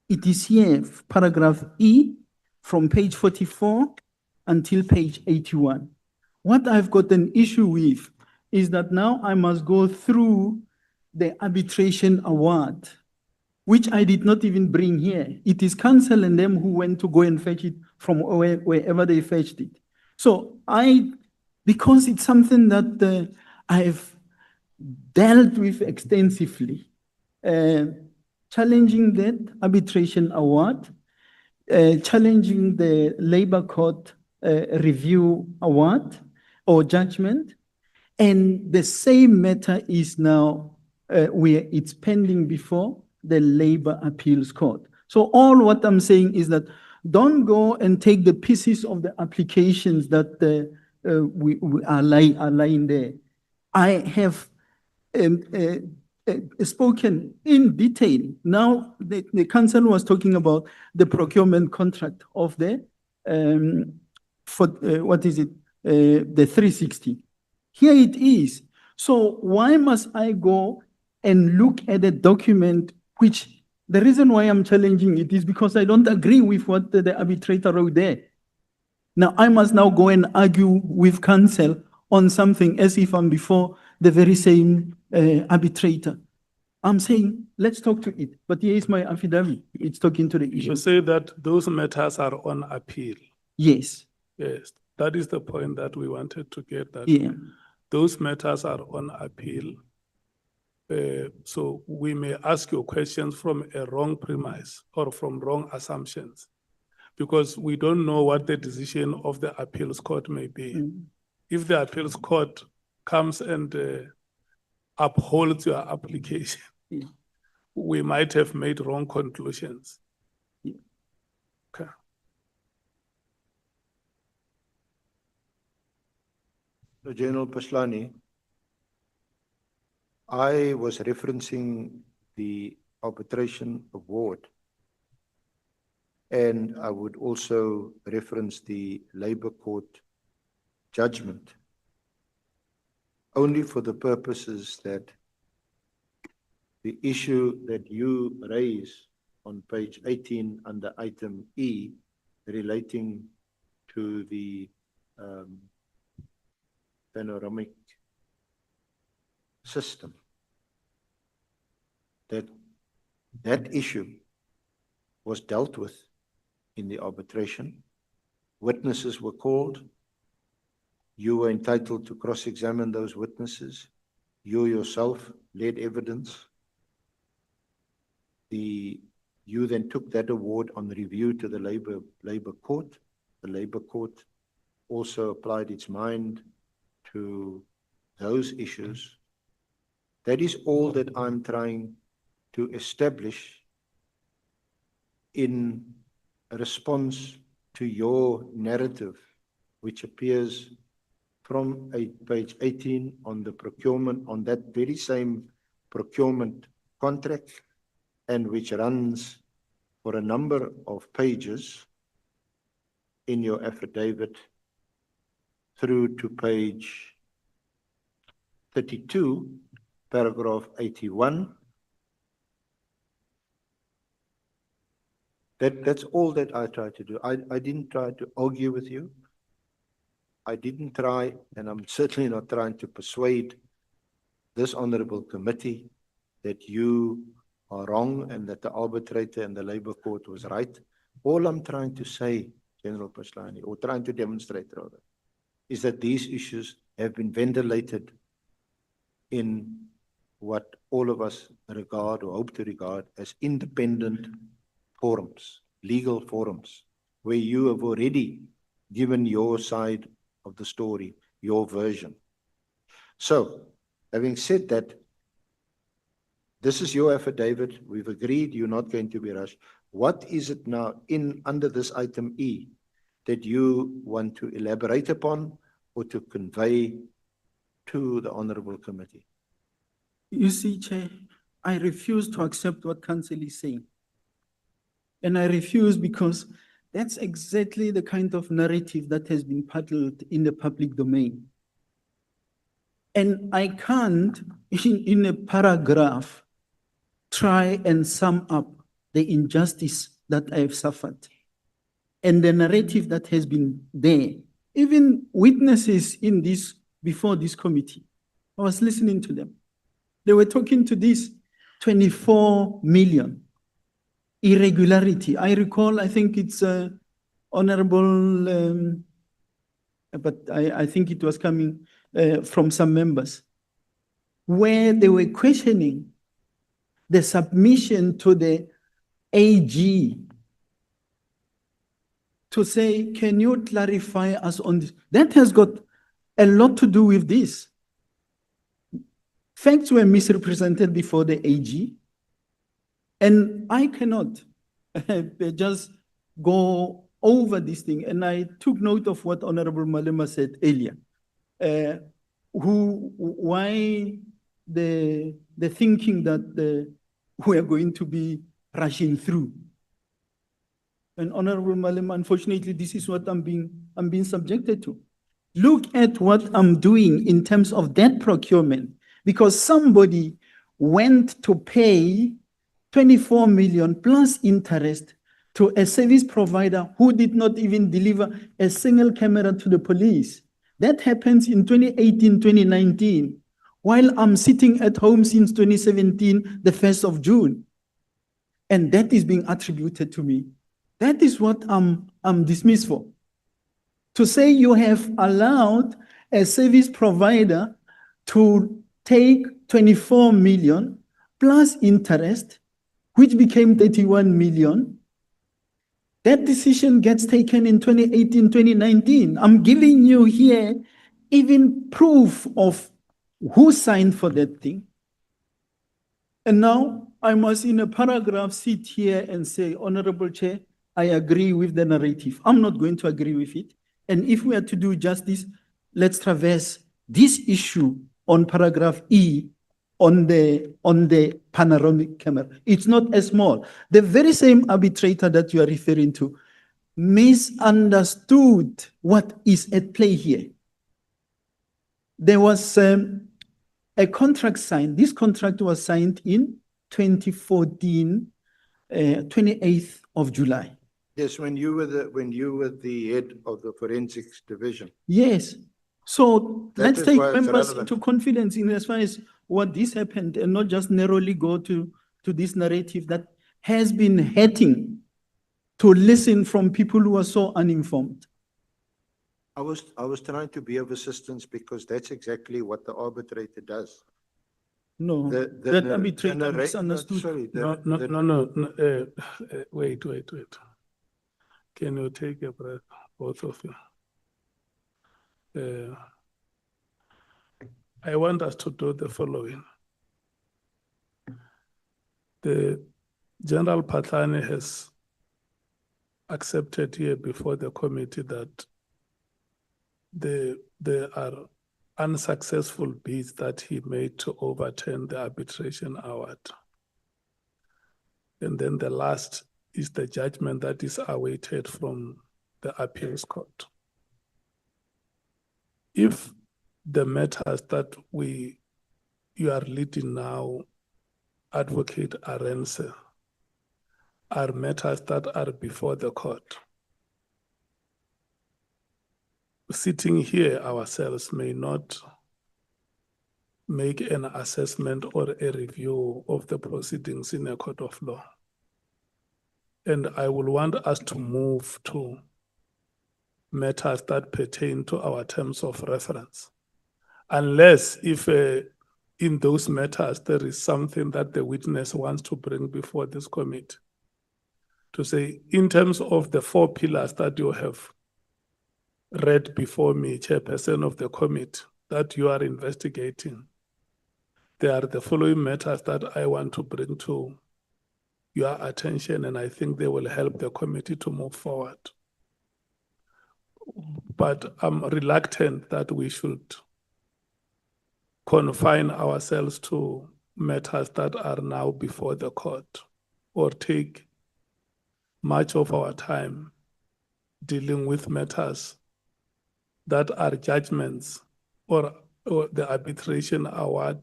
[SPEAKER 2] It is here, paragraph E, from page 44 until page 81. What I've got an issue with is that now I must go through the arbitration award, which I did not even bring here. It is counsel and them who went to go and fetch it from wherever they fetched it. So because it's something that I've dealt with extensively, challenging that arbitration award, challenging the labor court review award or judgment, and the same matter is now where it's pending before the labor appeals court. So all what I'm saying is that don't go and take the pieces of the applications that we are lying there. I have spoken in detail. Now the council was talking about the procurement contract of the what is it? The 360. Here it is. So why must I go and look at a document which the reason why I'm challenging it is because I don't agree with what the arbitrator wrote there. Now I must now go and argue with counsel on something as if I'm before the very same arbitrator. I'm saying, let's talk to it. But here is my affidavit. It's talking to the issue.
[SPEAKER 3] You say that those matters are on appeal.
[SPEAKER 2] Yes.
[SPEAKER 3] Yes, that is the point that we wanted to get, that
[SPEAKER 2] Yeah.
[SPEAKER 3] those matters are on appeal. So we may ask you questions from a wrong premise or from wrong assumptions, because we don't know what the decision of the appeals court may be.
[SPEAKER 2] Mm.
[SPEAKER 3] If the appeals court comes and upholds your application,
[SPEAKER 2] Yeah.
[SPEAKER 3] we might have made wrong conclusions.
[SPEAKER 2] Yeah.
[SPEAKER 3] Okay.
[SPEAKER 1] So General Paslani, I was referencing the arbitration award, and I would also reference the labor court judgment, only for the purposes that the issue that you raise on page 18 under item E relating to the panoramic system, that issue was dealt with in the arbitration. Witnesses were called. You were entitled to cross-examine those witnesses. You yourself led evidence. You then took that award on review to the labor court. The labor court also applied its mind to those issues. That is all that I'm trying to establish in response to your narrative, which appears from page 18 on the procurement, on that very same procurement contract, and which runs for a number of pages in your affidavit through to page 32, paragraph 81. That's all that I tried to do. I didn't try to argue with you. I didn't try, and I'm certainly not trying to persuade this honorable committee that you are wrong and that the arbitrator and the labor court was right. All I'm trying to say, General Paslani, or trying to demonstrate rather, is that these issues have been ventilated in what all of us regard or hope to regard as independent forums, legal forums, where you have already given your side of the story, your version. So, having said that, this is your affidavit. We've agreed you're not going to be rushed. what is it now under this item E that you want to elaborate upon or to convey to the Honourable Committee?
[SPEAKER 2] You see, Chair, I refuse to accept what Council is saying. And I refuse because that's exactly the kind of narrative that has been peddled in the public domain. And I can't, in a paragraph, try and sum up the injustice that I've suffered and the narrative that has been there. Even witnesses in this, before this committee, I was listening to them. They were talking to this 24 million irregularity. I recall, I think it's Honorable, but I think it was coming from some members, where they were questioning the submission to the AG to say, can you clarify us on this? That has got a lot to do with this. Facts were misrepresented before the AG, and I cannot just go over this thing. And I took note of what Honorable Malema said earlier. Why the thinking that we are going to be rushing through. And Honorable Malema, unfortunately, this is what I'm being subjected to. Look at what I'm doing in terms of that procurement, because somebody went to pay 24 million plus interest to a service provider who did not even deliver a single camera to the police. That happens in 2018, 2019, while I'm sitting at home since 2017, the 1st of June. And that is being attributed to me. That is what I'm dismissed for. To say you have allowed a service provider to take 24 million plus interest, which became 31 million, that decision gets taken in 2018, 2019. I'm giving you here even proof of who signed for that thing. And now I must, in a paragraph, sit here and say, Honorable Chair, I agree with the narrative. I'm not going to agree with it. And if we are to do justice, let's traverse this issue on paragraph E on the panoramic camera. It's not as small. The very same arbitrator that you are referring to misunderstood what is at play here. There was a contract signed. This contract was signed in 2014, 28th of July.
[SPEAKER 1] Yes, when you were the head of the forensics division.
[SPEAKER 2] Yes. So
[SPEAKER 1] That
[SPEAKER 2] let's
[SPEAKER 1] is
[SPEAKER 2] take
[SPEAKER 1] why it's
[SPEAKER 2] members
[SPEAKER 1] relevant.
[SPEAKER 2] into confidence in as far as what this happened, and not just narrowly go to this narrative that has been hurting to listen from people who are so uninformed.
[SPEAKER 1] I was trying to be of assistance because that's exactly what the arbitrator does.
[SPEAKER 2] No, that arbitrator misunderstood.
[SPEAKER 1] Sorry,
[SPEAKER 3] No. Wait. Can you take a breath, both of you? I want us to do the following. The General Patlani has accepted here before the committee that there are unsuccessful bids that he made to overturn the arbitration award. And then the last is the judgment that is awaited from the appeals court. If the matters that you are leading now, Advocate Arendse, are matters that are before the court, sitting here ourselves may not make an assessment or a review of the proceedings in a court of law. And I will want us to move to matters that pertain to our terms of reference. Unless if in those matters there is something that the witness wants to bring before this committee. To say, in terms of the 4 pillars that you have read before me, Chairperson of the committee, that you are investigating, there are the following matters that I want to bring to your attention, and I think they will help the committee to move forward. But I'm reluctant that we should confine ourselves to matters that are now before the court or take much of our time dealing with matters that are judgments or the arbitration award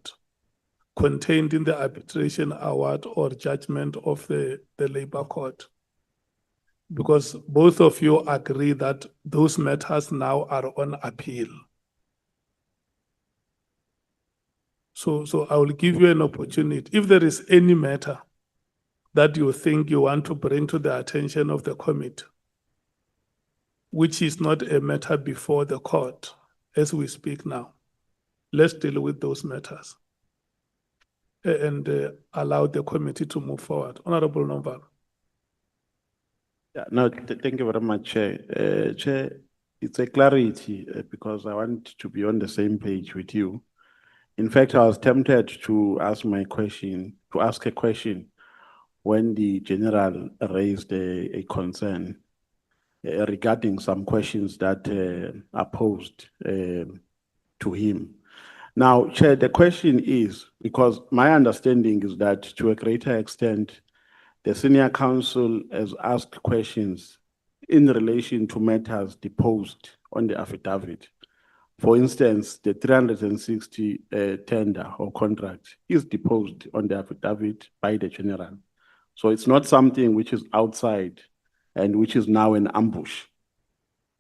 [SPEAKER 3] contained in the arbitration award or judgment of the labor court. Because both of you agree that those matters now are on appeal. So I will give you an opportunity. If there is any matter that you think you want to bring to the attention of the committee, which is not a matter before the court as we speak now, let's deal with those matters and allow the committee to move forward. Honorable Nomvalo.
[SPEAKER 4] Yeah, no, thank you very much, Chair. Chair, it's a clarity because I want to be on the same page with you. In fact, I was tempted to ask a question when the general raised a concern regarding some questions that are posed to him. Now, Chair, the question is, because my understanding is that to a greater extent, the senior counsel has asked questions in relation to matters deposed on the affidavit. For instance, the 360 tender or contract is deposed on the affidavit by the general. So it's not something which is outside and which is now an ambush.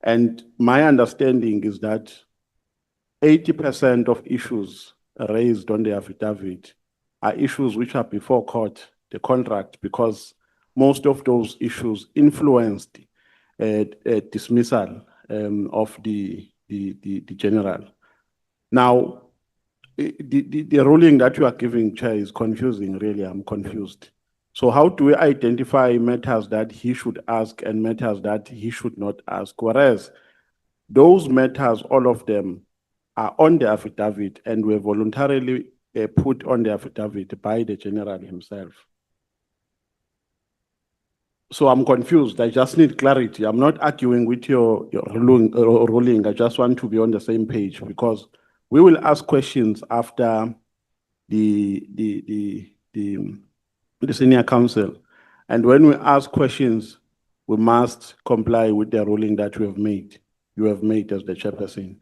[SPEAKER 4] And my understanding is that 80% of issues raised on the affidavit are issues which are before court, the contract, because most of those issues influenced dismissal of the general. Now, the ruling that you are giving, Chair, is confusing, really. I'm confused. So how do we identify matters that he should ask and matters that he should not ask? Whereas those matters, all of them, are on the affidavit and were voluntarily put on the affidavit by the general himself. So I'm confused. I just need clarity. I'm not arguing with your ruling. I just want to be on the same page because we will ask questions after the senior counsel. And when we ask questions, we must comply with the ruling that you have made as the chairperson.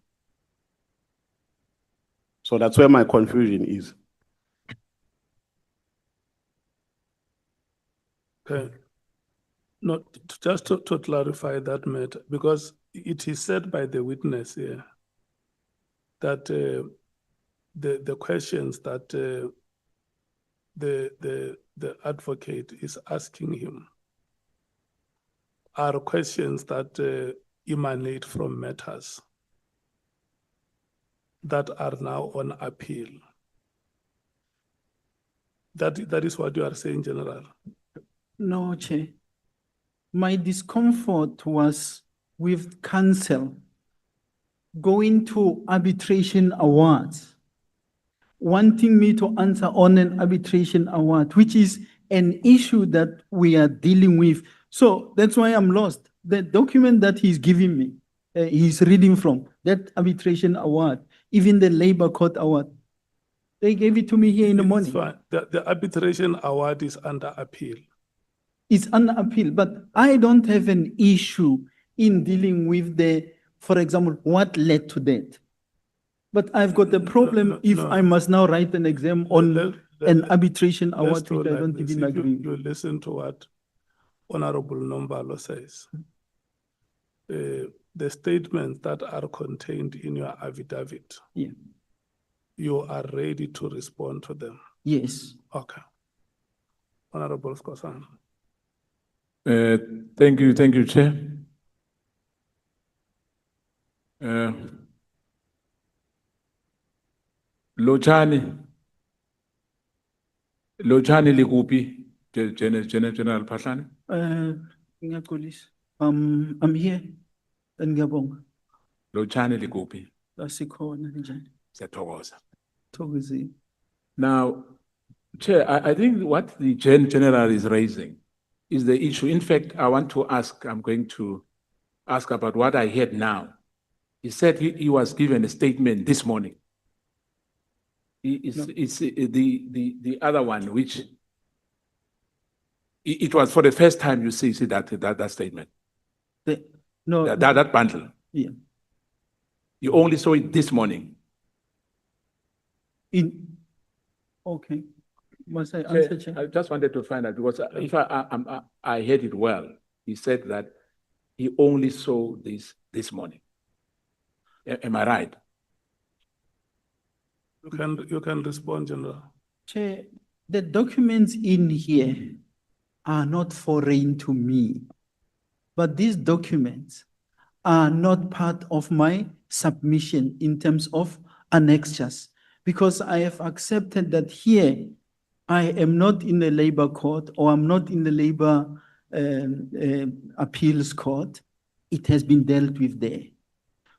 [SPEAKER 4] So that's where my confusion is.
[SPEAKER 3] Okay. Not just to clarify that matter, because it is said by the witness here that the questions that the advocate is asking him are questions that emanate from matters that are now on appeal. That is what you are saying, General.
[SPEAKER 2] No, Chair. My discomfort was with counsel going to arbitration awards, wanting me to answer on an arbitration award, which is an issue that we are dealing with. So that's why I'm lost. The document that he's giving me, he's reading from, that arbitration award, even the labor court award, they gave it to me here in the morning.
[SPEAKER 3] Fine. The arbitration award is under appeal.
[SPEAKER 2] It's under appeal, but I don't have an issue in dealing with for example, what led to that. But I've got a problem if I must now write an exam on an arbitration award, which I don't even agree.
[SPEAKER 3] You listen to what Honorable Nombalo says. The statements that are contained in your affidavit,
[SPEAKER 2] Yeah.
[SPEAKER 3] you are ready to respond to them.
[SPEAKER 2] Yes.
[SPEAKER 3] Okay. Honorable Skosan.
[SPEAKER 5] Thank you, Chair. Lochani likupi, General Pahlane?
[SPEAKER 2] Ngiyaxolisa. I'm here. And ngiyabonga.
[SPEAKER 5] Lochani likupi?
[SPEAKER 2] Asikhona njani.
[SPEAKER 5] Siyathokoza.
[SPEAKER 2] Thokozini.
[SPEAKER 5] Now, Chair, I think what the general is raising is the issue. In fact, I want to ask, I'm going to ask about what I heard now. He said he was given a statement this morning. It's the other one, which it was for the first time you see that statement. That bundle.
[SPEAKER 2] Yeah.
[SPEAKER 5] You only saw it this morning.
[SPEAKER 2] Okay. Must I answer,
[SPEAKER 5] Chair,
[SPEAKER 2] Chair?
[SPEAKER 5] I just wanted to find out because if I heard it well, he said that he only saw this morning. Am I right?
[SPEAKER 3] You can respond, General.
[SPEAKER 2] Chair, the documents in here are not foreign to me, but these documents are not part of my submission in terms of annexures, because I have accepted that here I am not in the labor court or I'm not in the labor appeals court. It has been dealt with there.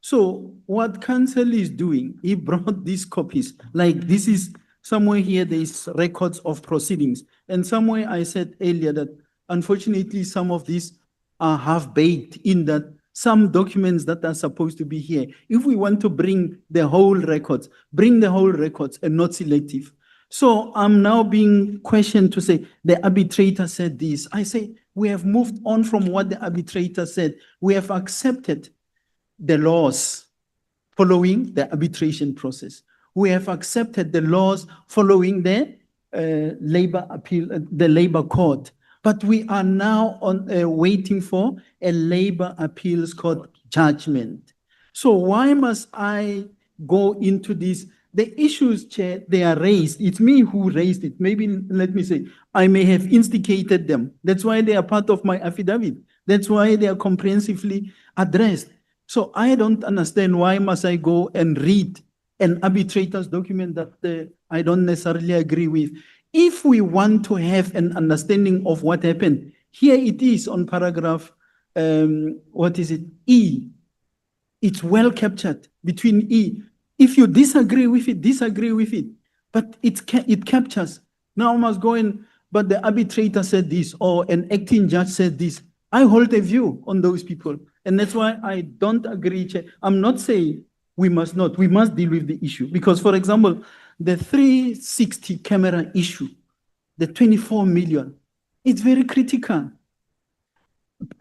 [SPEAKER 2] So what council is doing, he brought these copies, like this is somewhere here, there's records of proceedings. And somewhere I said earlier that unfortunately some of these are half-baked in that some documents that are supposed to be here, if we want to bring the whole records, bring the whole records and not selective. So I'm now being questioned to say, the arbitrator said this. I say, we have moved on from what the arbitrator said. We have accepted the laws following the arbitration process. We have accepted the laws following the labor appeal, the labor court. But we are now on waiting for a labor appeals court judgment. So why must I go into this? The issues, Chair, they are raised. It's me who raised it. Maybe, let me say, I may have instigated them. That's why they are part of my affidavit. That's why they are comprehensively addressed. So I don't understand why must I go and read an arbitrator's document that I don't necessarily agree with. If we want to have an understanding of what happened, here it is on paragraph, what is it, E. It's well captured between E. If you disagree with it, but it captures. Now I must go in, but the arbitrator said this, or an acting judge said this. I hold a view on those people. And that's why I don't agree, Chair. I'm not saying we must deal with the issue. Because, for example, the 360 camera issue, the 24 million, it's very critical.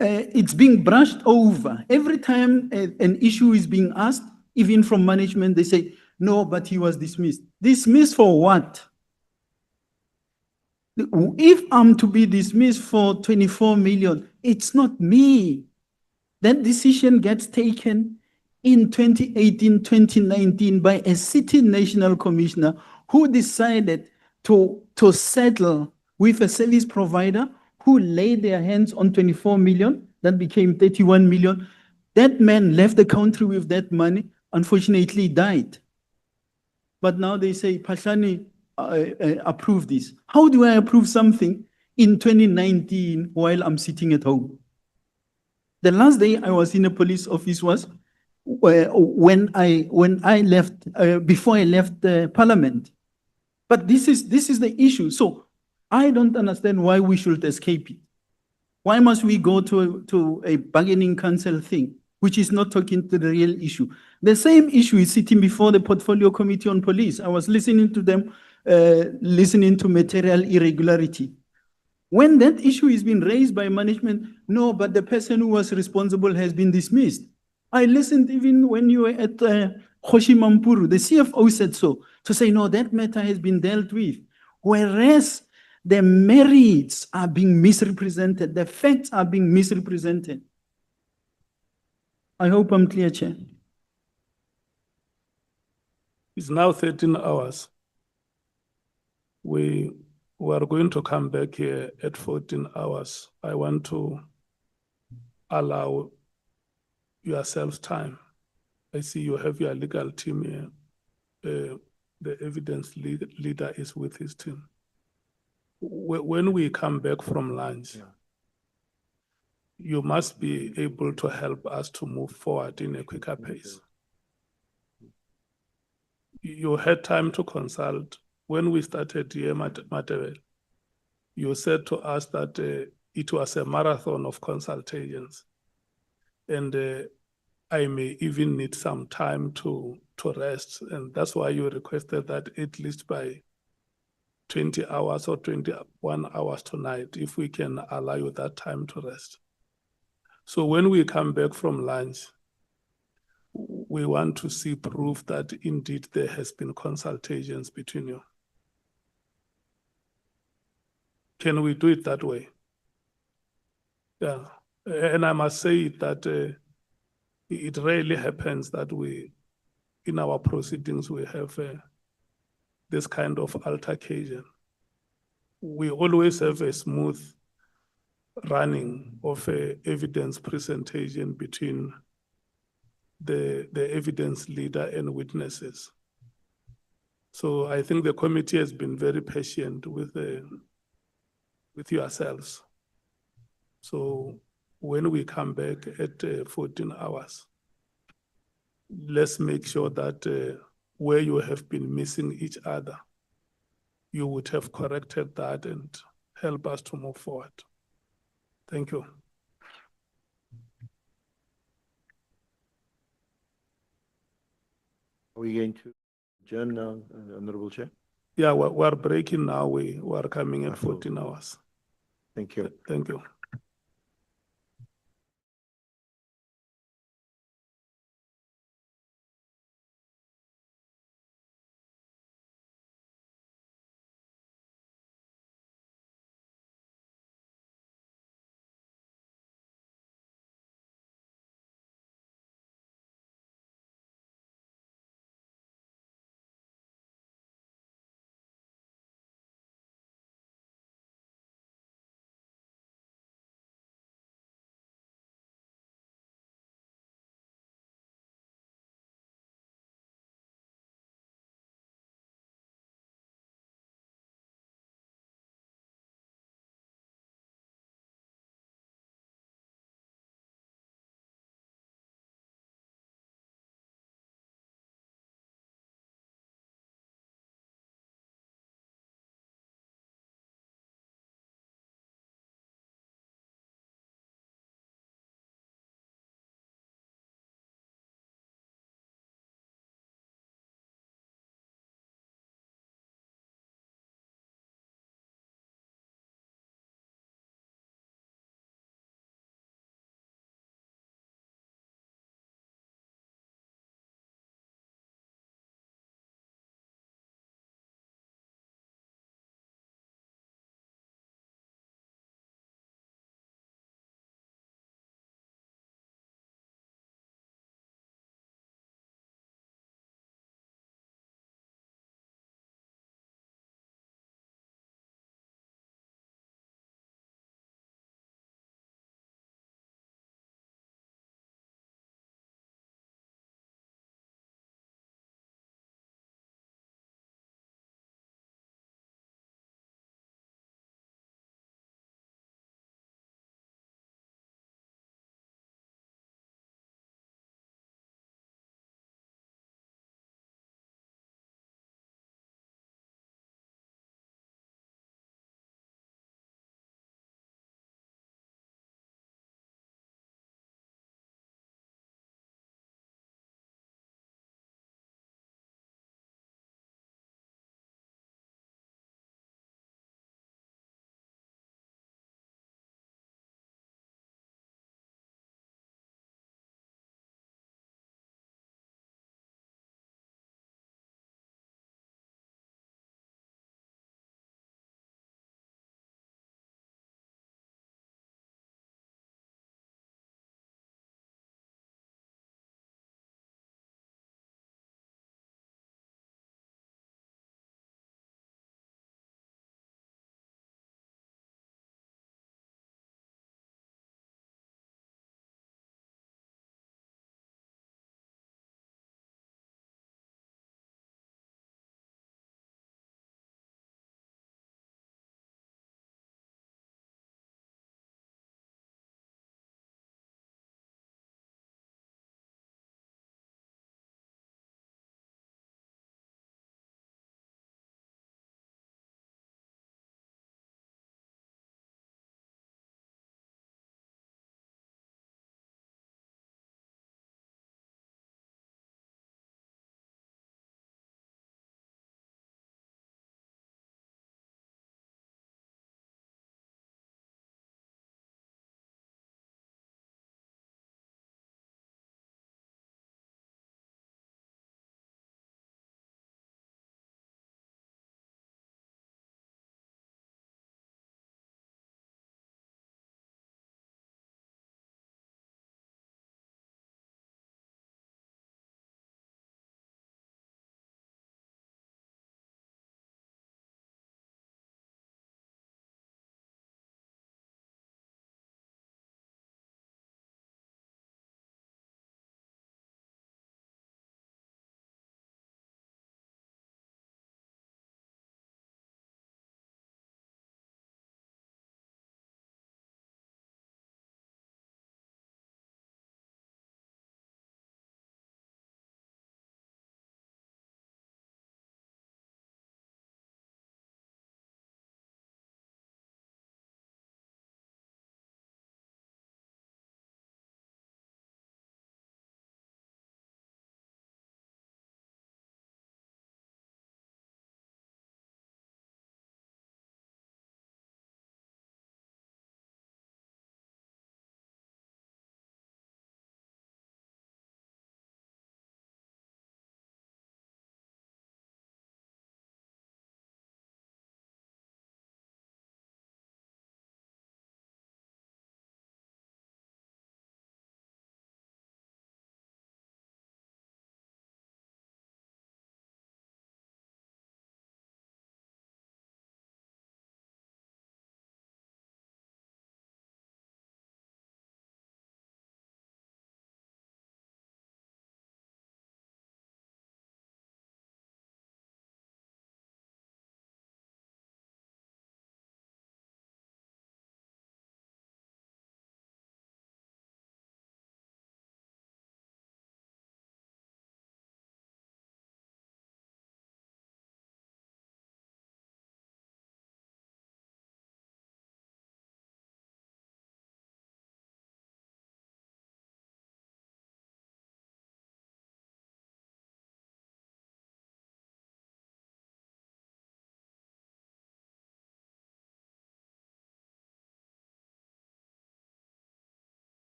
[SPEAKER 2] It's being brushed over. Every time an issue is being asked, even from management, they say, no, but he was dismissed. Dismissed for what? If I'm to be dismissed for 24 million, it's not me. That decision gets taken in 2018, 2019 by a sitting national commissioner who decided to settle with a service provider who laid their hands on 24 million, that became 31 million. That man left the country with that money, unfortunately died. But now they say, Pashani approved this. How do I approve something in 2019 while I'm sitting at home? The last day I was in a police office was when I left, before I left Parliament. But this is the issue. So I don't understand why we should escape it. Why must we go to a bargaining council thing, which is not talking to the real issue? The same issue is sitting before the Portfolio Committee on Police. I was listening to them, listening to material irregularity. When that issue is being raised by management, no, but the person who was responsible has been dismissed. I listened even when you were at Hoshimampuru, the CFO said so, to say, no, that matter has been dealt with. Whereas the merits are being misrepresented, the facts are being misrepresented. I hope I'm clear, Chair.
[SPEAKER 3] It's now 13 hours. We are going to come back here at 14 hours. I want to allow yourselves time. I see you have your legal team here. The evidence leader is with his team. When we come back from lunch, you must be able to help us to move forward in a quicker pace. You had time to consult when we started here, Matebele, you said to us that it was a marathon of consultations. And I may even need some time to rest. And that's why you requested that at least by 20 hours or 21 hours tonight, if we can allow you that time to rest. So when we come back from lunch, we want to see proof that indeed there has been consultations between you. Can we do it that way? Yeah, and I must say that it rarely happens that in our proceedings, we have this kind of altercation. We always have a smooth running of evidence presentation between the evidence leader and witnesses. So I think the committee has been very patient with yourselves. So when we come back at 14 hours, let's make sure that where you have been missing each other, you would have corrected that and help us to move forward. Thank you.
[SPEAKER 1] Are we going to adjourn now, Honorable Chair?
[SPEAKER 3] Yeah, we're breaking now. We are coming at 14 hours.
[SPEAKER 1] Thank you.
[SPEAKER 3] Thank you.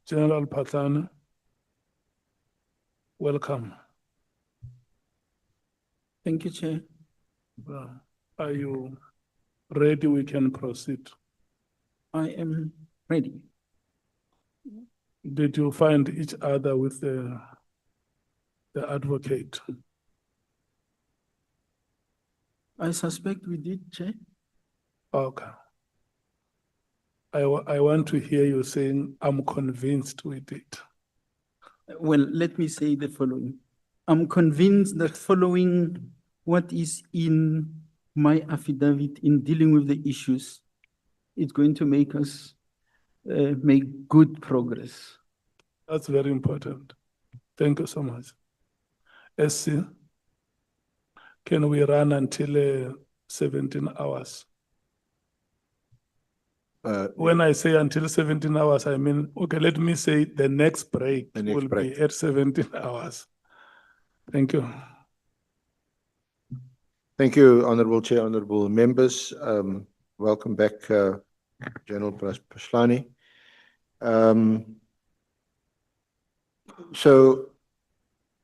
[SPEAKER 3] General Patana, welcome.
[SPEAKER 2] Thank you, Chair.
[SPEAKER 3] Are you ready? We can proceed.
[SPEAKER 2] I am ready.
[SPEAKER 3] Did you find each other with the advocate?
[SPEAKER 2] I suspect we did, Chair.
[SPEAKER 3] Okay. I want to hear you saying, I'm convinced we did.
[SPEAKER 2] Well, let me say the following. I'm convinced that following what is in my affidavit in dealing with the issues, it's going to make us make good progress.
[SPEAKER 3] That's very important. Thank you so much. SC, can we run until 17 hours? When I say until 17 hours, I mean, okay, let me say the next break will be at 17 hours. Thank you.
[SPEAKER 1] Thank you, Honorable Chair, honorable members. Welcome back, General Paslani. So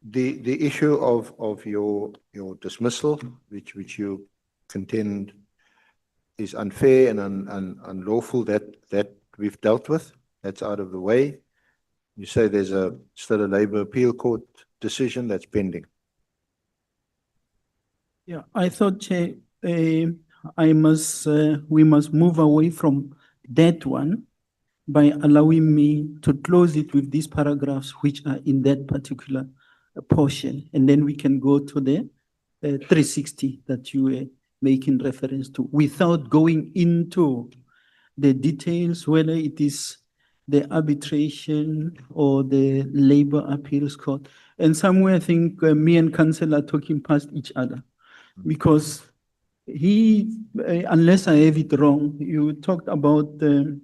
[SPEAKER 1] the issue of your dismissal, which you contend is unfair and unlawful, that we've dealt with, that's out of the way. You say there's still a Labour Appeal Court decision that's pending.
[SPEAKER 2] Yeah, I thought, Chair, we must move away from that one by allowing me to close it with these paragraphs which are in that particular portion, and then we can go to the 360 that you were making reference to, without going into the details, whether it is the arbitration or the Labour Appeals Court. And somewhere I think me and Council are talking past each other, because unless I have it wrong, you talked about the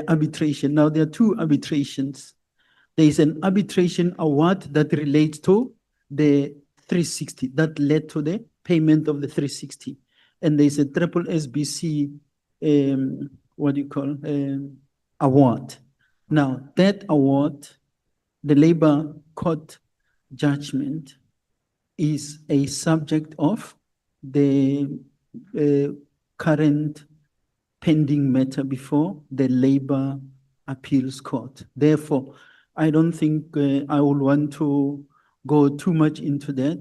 [SPEAKER 2] arbitration. Now there are two arbitrations. There is an arbitration award that relates to the 360, that led to the payment of the 360. And there's a triple SBC, award. Now that award, the Labour Court judgment, is a subject of the current pending matter before the Labour Appeals Court. Therefore, I don't think I will want to go too much into that.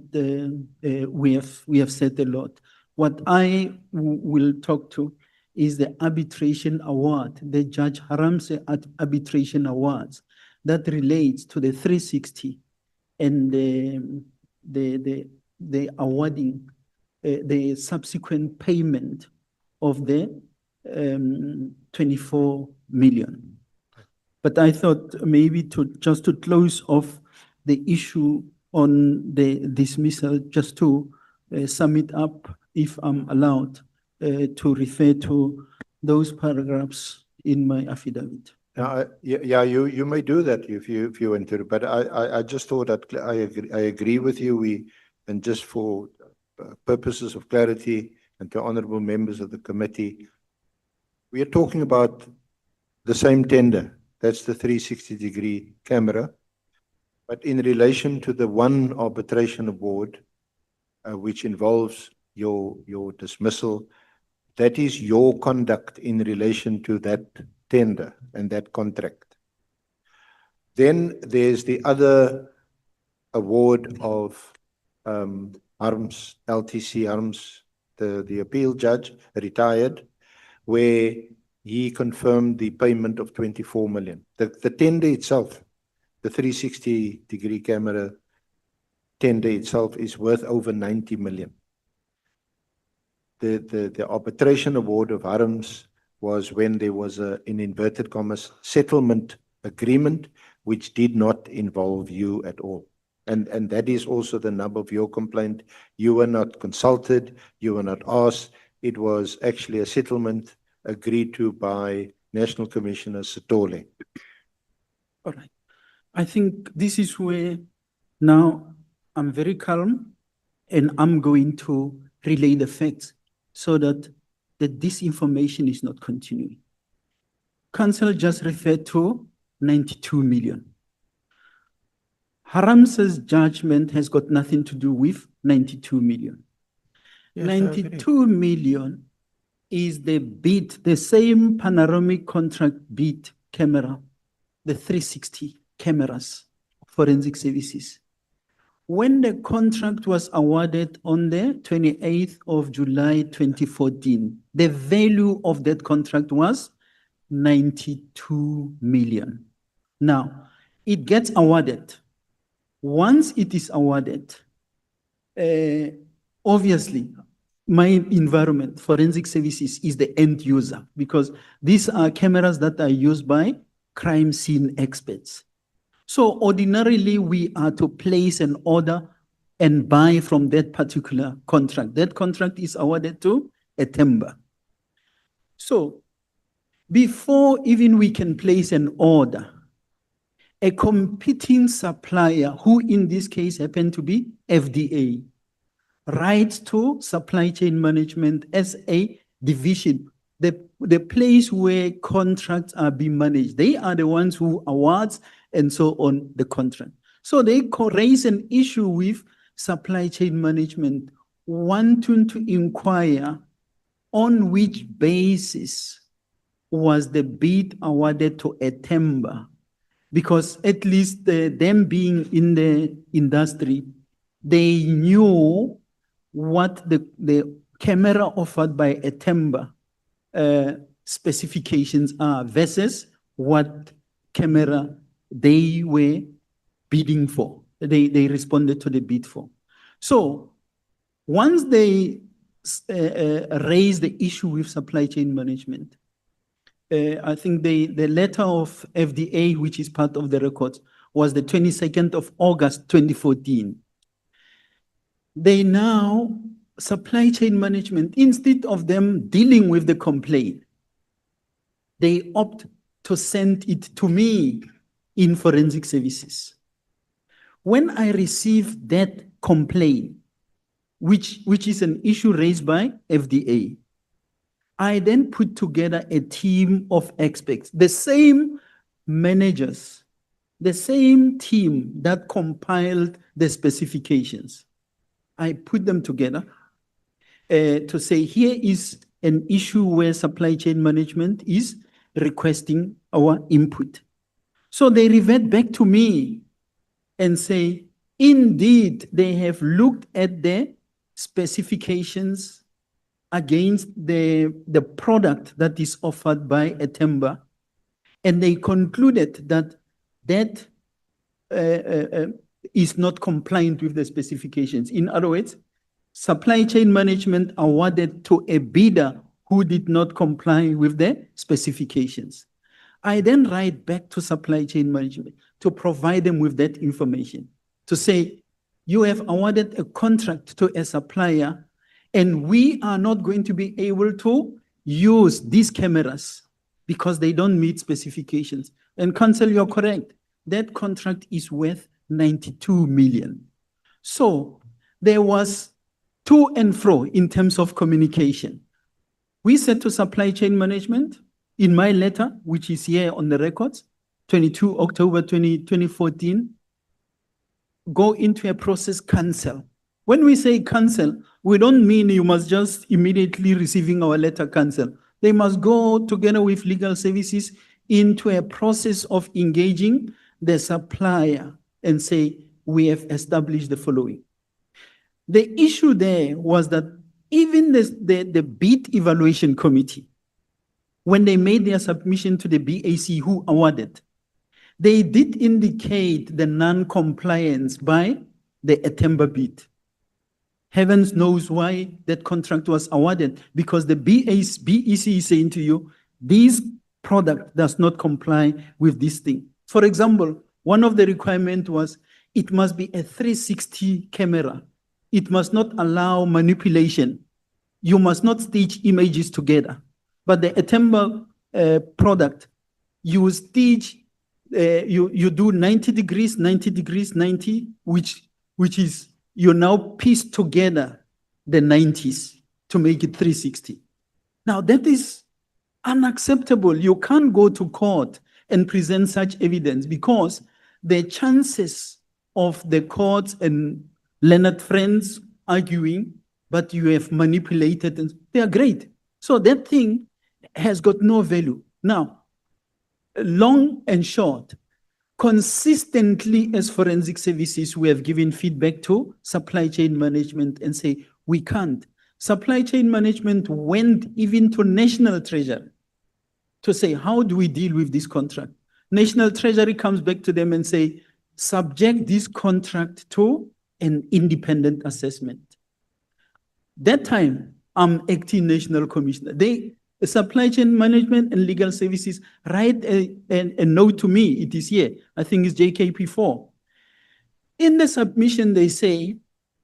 [SPEAKER 2] We have said a lot. What I will talk to is the arbitration award, the Judge Haramse arbitration awards that relates to the 360 and the awarding, the subsequent payment of the 24 million. But I thought maybe just to close off the issue on the dismissal, just to sum it up, if I'm allowed to refer to those paragraphs in my affidavit.
[SPEAKER 1] Yeah, you may do that if you want to, but I just thought that I agree with you. And just for purposes of clarity and to honourable members of the committee, we are talking about the same tender. That's the 360-degree camera. But in relation to the one arbitration award, which involves your dismissal, that is your conduct in relation to that tender and that contract. Then there's the other award of Harms, LTC Harms, the appeal judge, retired, where he confirmed the payment of 24 million. The tender itself, the 360-degree camera tender itself, is worth over 90 million. The arbitration award of Harms was when there was in inverted commas, settlement agreement, which did not involve you at all. And that is also the nub of your complaint. You were not consulted, you were not asked. It was actually a settlement agreed to by National Commissioner Sitole.
[SPEAKER 2] All right. I think this is where now I'm very calm and I'm going to relay the facts so that the disinformation is not continuing. Council just referred to 92 million. Haramsa's judgment has got nothing to do with 92 million.
[SPEAKER 1] Yes, I agree.
[SPEAKER 2] 92 million is the bid, the same panoramic contract bid camera, the 360 cameras, forensic services. When the contract was awarded on the 28th of July 2014, the value of that contract was 92 million. Now, it gets awarded. Once it is awarded, obviously, my environment, forensic services, is the end user because these are cameras that are used by crime scene experts. So ordinarily, we are to place an order and buy from that particular contract. That contract is awarded to Etemba. So before even we can place an order, a competing supplier, who in this case happened to be FDA, writes to supply chain management as a division, the place where contracts are being managed. They are the ones who awards and so on the contract. So they raise an issue with supply chain management, wanting to inquire on which basis was the bid awarded to Etemba, because at least them being in the industry, they knew what the camera offered by Etemba specifications are versus what camera they were bidding for. They responded to the bid for. So once they raised the issue with supply chain management, I think the letter of FDA, which is part of the records, was the 22nd of August 2014. They now, supply chain management, instead of them dealing with the complaint, they opt to send it to me in forensic services. When I received that complaint, which is an issue raised by FDA, I then put together a team of experts, the same managers, the same team that compiled the specifications. I put them together to say, here is an issue where supply chain management is requesting our input. So they revert back to me and say, indeed, they have looked at the specifications against the product that is offered by Etemba, and they concluded that that is not compliant with the specifications. In other words, supply chain management awarded to a bidder who did not comply with the specifications. I then write back to supply chain management to provide them with that information, to say, you have awarded a contract to a supplier and we are not going to be able to use these cameras because they don't meet specifications. And counsel, you're correct. That contract is worth 92 million. So there was to and fro in terms of communication. We said to supply chain management in my letter, which is here on the records, 22 October 2014, go into a process cancel. When we say cancel, we don't mean you must just immediately receiving our letter cancel. They must go together with legal services into a process of engaging the supplier and say, we have established the following. The issue there was that even the bid evaluation committee, when they made their submission to the BAC who awarded, they did indicate the non-compliance by the Etemba bid. Heavens knows why that contract was awarded, because the BEC is saying to you, this product does not comply with this thing. For example, one of the requirements was it must be a 360 camera. It must not allow manipulation. You must not stitch images together. But the Etemba product, you stitch, you do 90 degrees, 90 degrees, 90, which is, you now piece together the 90s to make it 360. Now that is unacceptable. You can't go to court and present such evidence, because the chances of the courts and learned friends arguing, but you have manipulated, and they are great. So that thing has got no value. Now, long and short, consistently as forensic services, we have given feedback to supply chain management and say, we can't. Supply chain management went even to National Treasury to say, how do we deal with this contract? National Treasury comes back to them and say, subject this contract to an independent assessment. That time, I'm acting national commissioner. The supply chain management and legal services write a note to me. It is here. I think it's JKP4. In the submission, they say,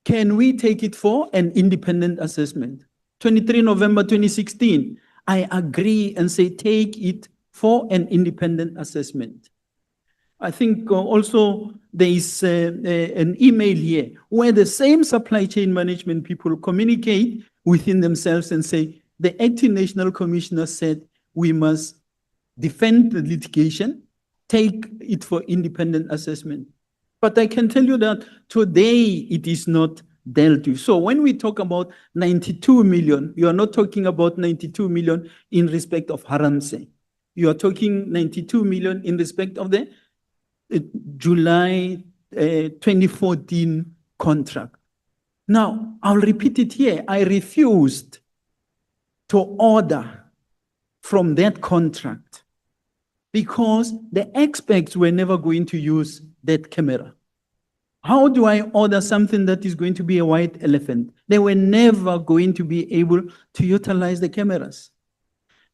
[SPEAKER 2] can we take it for an independent assessment? 23 November 2016, I agree and say, take it for an independent assessment. I think also there is an email here where the same supply chain management people communicate within themselves and say, the acting national commissioner said we must defend the litigation, take it for independent assessment. But I can tell you that today it is not dealt with. So when we talk about 92 million, you are not talking about 92 million in respect of Haramse. You are talking 92 million in respect of the July 2014 contract. Now, I'll repeat it here. I refused to order from that contract because the experts were never going to use that camera. How do I order something that is going to be a white elephant? They were never going to be able to utilize the cameras.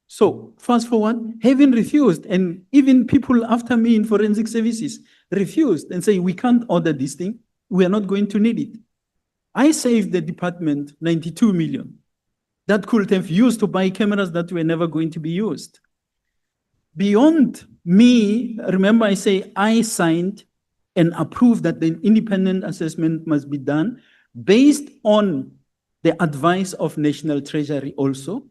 [SPEAKER 2] So fast forward, having refused, and even people after me in forensic services refused and say, we can't order this thing. We are not going to need it. I saved the department 92 million. That could have used to buy cameras that were never going to be used. Beyond me, remember I say I signed and approved that the independent assessment must be done based on the advice of National Treasury also.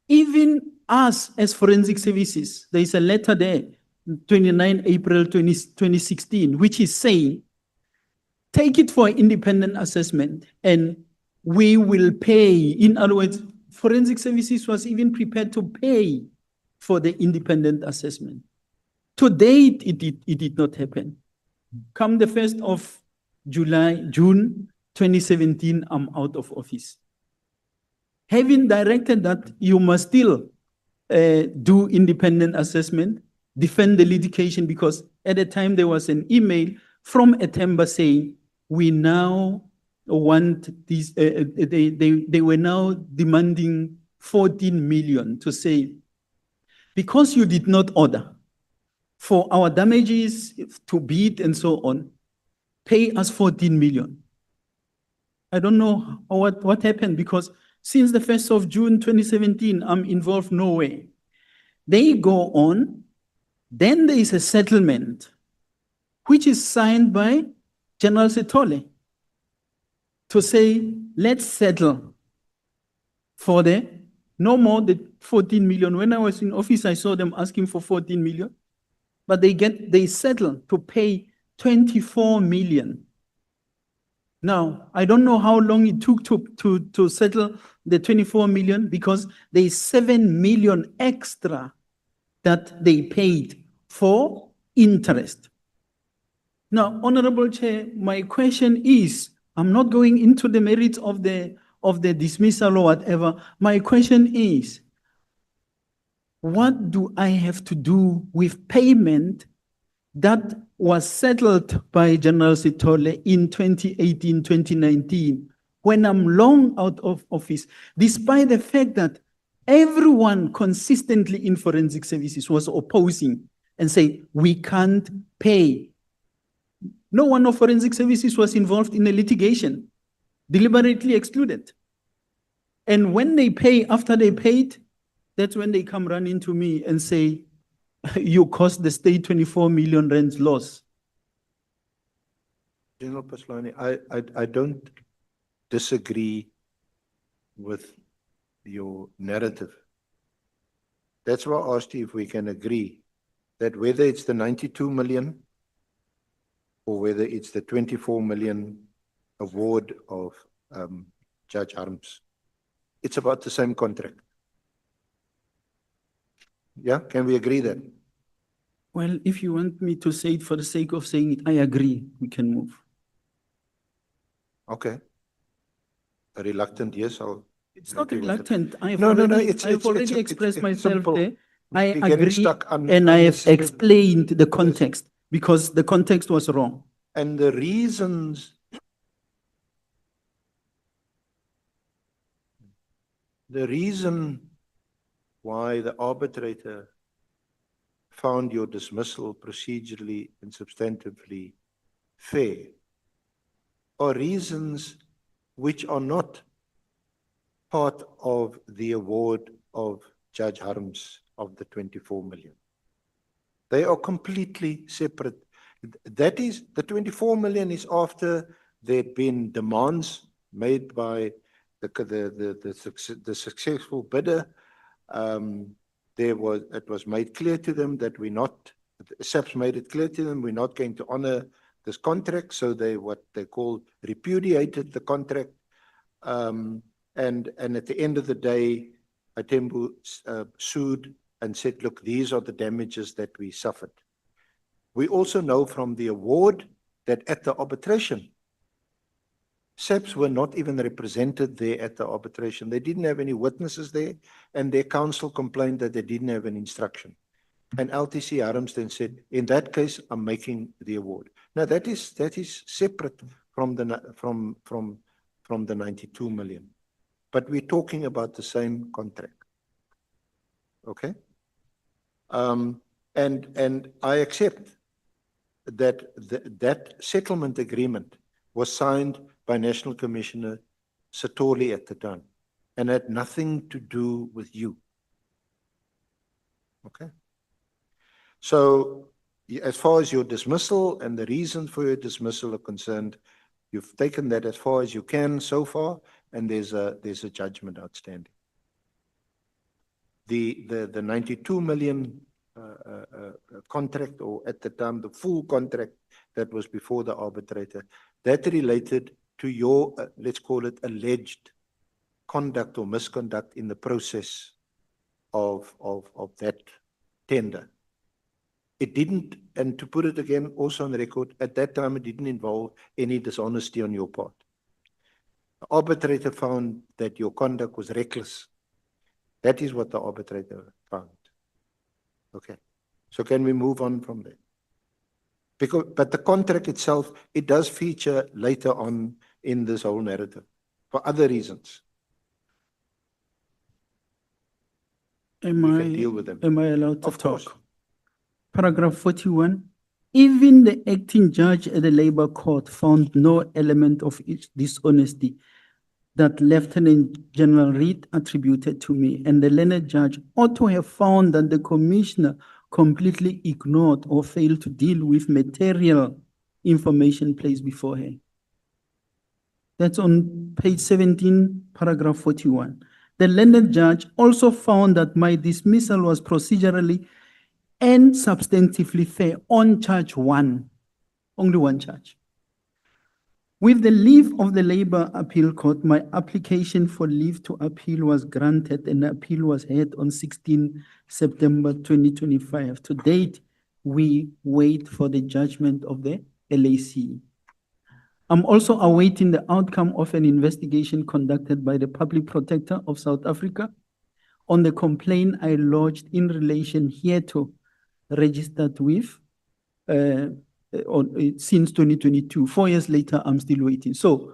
[SPEAKER 2] Even us as forensic services, there is a letter there, 29 April 2016, which is saying, take it for independent assessment and we will pay. In other words, forensic services was even prepared to pay for the independent assessment. To date, it did not happen. Come the 1st of June 2017, I'm out of office. Having directed that you must still do independent assessment, defend the litigation, because at the time there was an email from Atemba saying, we now want these, they were now demanding 14 million to say, because you did not order for our damages to bid and so on, pay us 14 million. I don't know what happened, because since the 1st of June 2017, I'm involved nowhere. They go on, then there is a settlement, which is signed by General Setole to say, let's settle for the no more than 14 million. When I was in office, I saw them asking for 14 million, but they settle to pay 24 million. Now, I don't know how long it took to settle the 24 million, because there is 7 million extra that they paid for interest. Now, Honorable Chair, my question is, I'm not going into the merits of the dismissal or whatever. My question is, what do I have to do with payment that was settled by General Setole in 2018, 2019, when I'm long out of office, despite the fact that everyone consistently in forensic services was opposing and saying, we can't pay. No one of forensic services was involved in a litigation, deliberately excluded. And when they pay, after they paid, that's when they come running to me and say, you cost the state 24 million rand loss.
[SPEAKER 1] General Paslani, I don't disagree with your narrative. That's why I asked you if we can agree. that whether it's the 92 million or whether it's the 24 million award of Judge Harms, it's about the same contract. Yeah, can we agree that?
[SPEAKER 2] Well, if you want me to say it for the sake of saying it, I agree. We can move.
[SPEAKER 1] Okay. A reluctant yes,
[SPEAKER 2] It's not
[SPEAKER 1] agree with it.
[SPEAKER 2] reluctant. I've
[SPEAKER 1] No,
[SPEAKER 2] already,
[SPEAKER 1] it's
[SPEAKER 2] I've already expressed myself
[SPEAKER 1] simple.
[SPEAKER 2] there. I
[SPEAKER 1] We're getting
[SPEAKER 2] agree,
[SPEAKER 1] stuck
[SPEAKER 2] and I have
[SPEAKER 1] unnecessarily.
[SPEAKER 2] explained the context because the context was wrong.
[SPEAKER 1] And the reasons why the arbitrator found your dismissal procedurally and substantively fair are reasons which are not part of the award of Judge Harms of the 24 million. They are completely separate. That is, the 24 million is after there'd been demands made by the successful bidder. It was made clear to them that SAPS made it clear to them we're not going to honor this contract, so what they call repudiated the contract. And at the end of the day, Atembu sued and said, look, these are the damages that we suffered. We also know from the award that at the arbitration, SAPS were not even represented there at the arbitration. They didn't have any witnesses there, and their counsel complained that they didn't have an instruction. And LTC Harms then said, in that case, I'm making the award. Now that is separate from the 92 million. But we're talking about the same contract. Okay? And I accept that that settlement agreement was signed by National Commissioner Satori at the time and had nothing to do with you. Okay? So as far as your dismissal and the reason for your dismissal are concerned, you've taken that as far as you can so far, and there's a judgment outstanding. The 92 million contract, or at the time the full contract that was before the arbitrator, that related to your let's call it alleged conduct or misconduct in the process of that tender. It didn't, and to put it again also on the record, at that time it didn't involve any dishonesty on your part. The arbitrator found that your conduct was reckless. That is what the arbitrator found. Okay. So can we move on from there? But the contract itself, it does feature later on in this whole narrative for other reasons.
[SPEAKER 2] Am
[SPEAKER 1] We can deal with them.
[SPEAKER 2] Am I allowed to
[SPEAKER 1] Of course.
[SPEAKER 2] talk? Paragraph 41. Even the acting judge at the Labour Court found no element of dishonesty that Lieutenant General Reid attributed to me, and the learned judge ought to have found that the commissioner completely ignored or failed to deal with material information placed before her. That's on page 17, paragraph 41. The learned judge also found that my dismissal was procedurally and substantively fair on charge 1, only one charge. With the leave of the Labour Appeal Court, my application for leave to appeal was granted and the appeal was heard on 16 September 2025. To date, we wait for the judgment of the LAC. I'm also awaiting the outcome of an investigation conducted by the Public Protector of South Africa on the complaint I lodged in relation hereto, registered with since 2022. 4 years later, I'm still waiting. So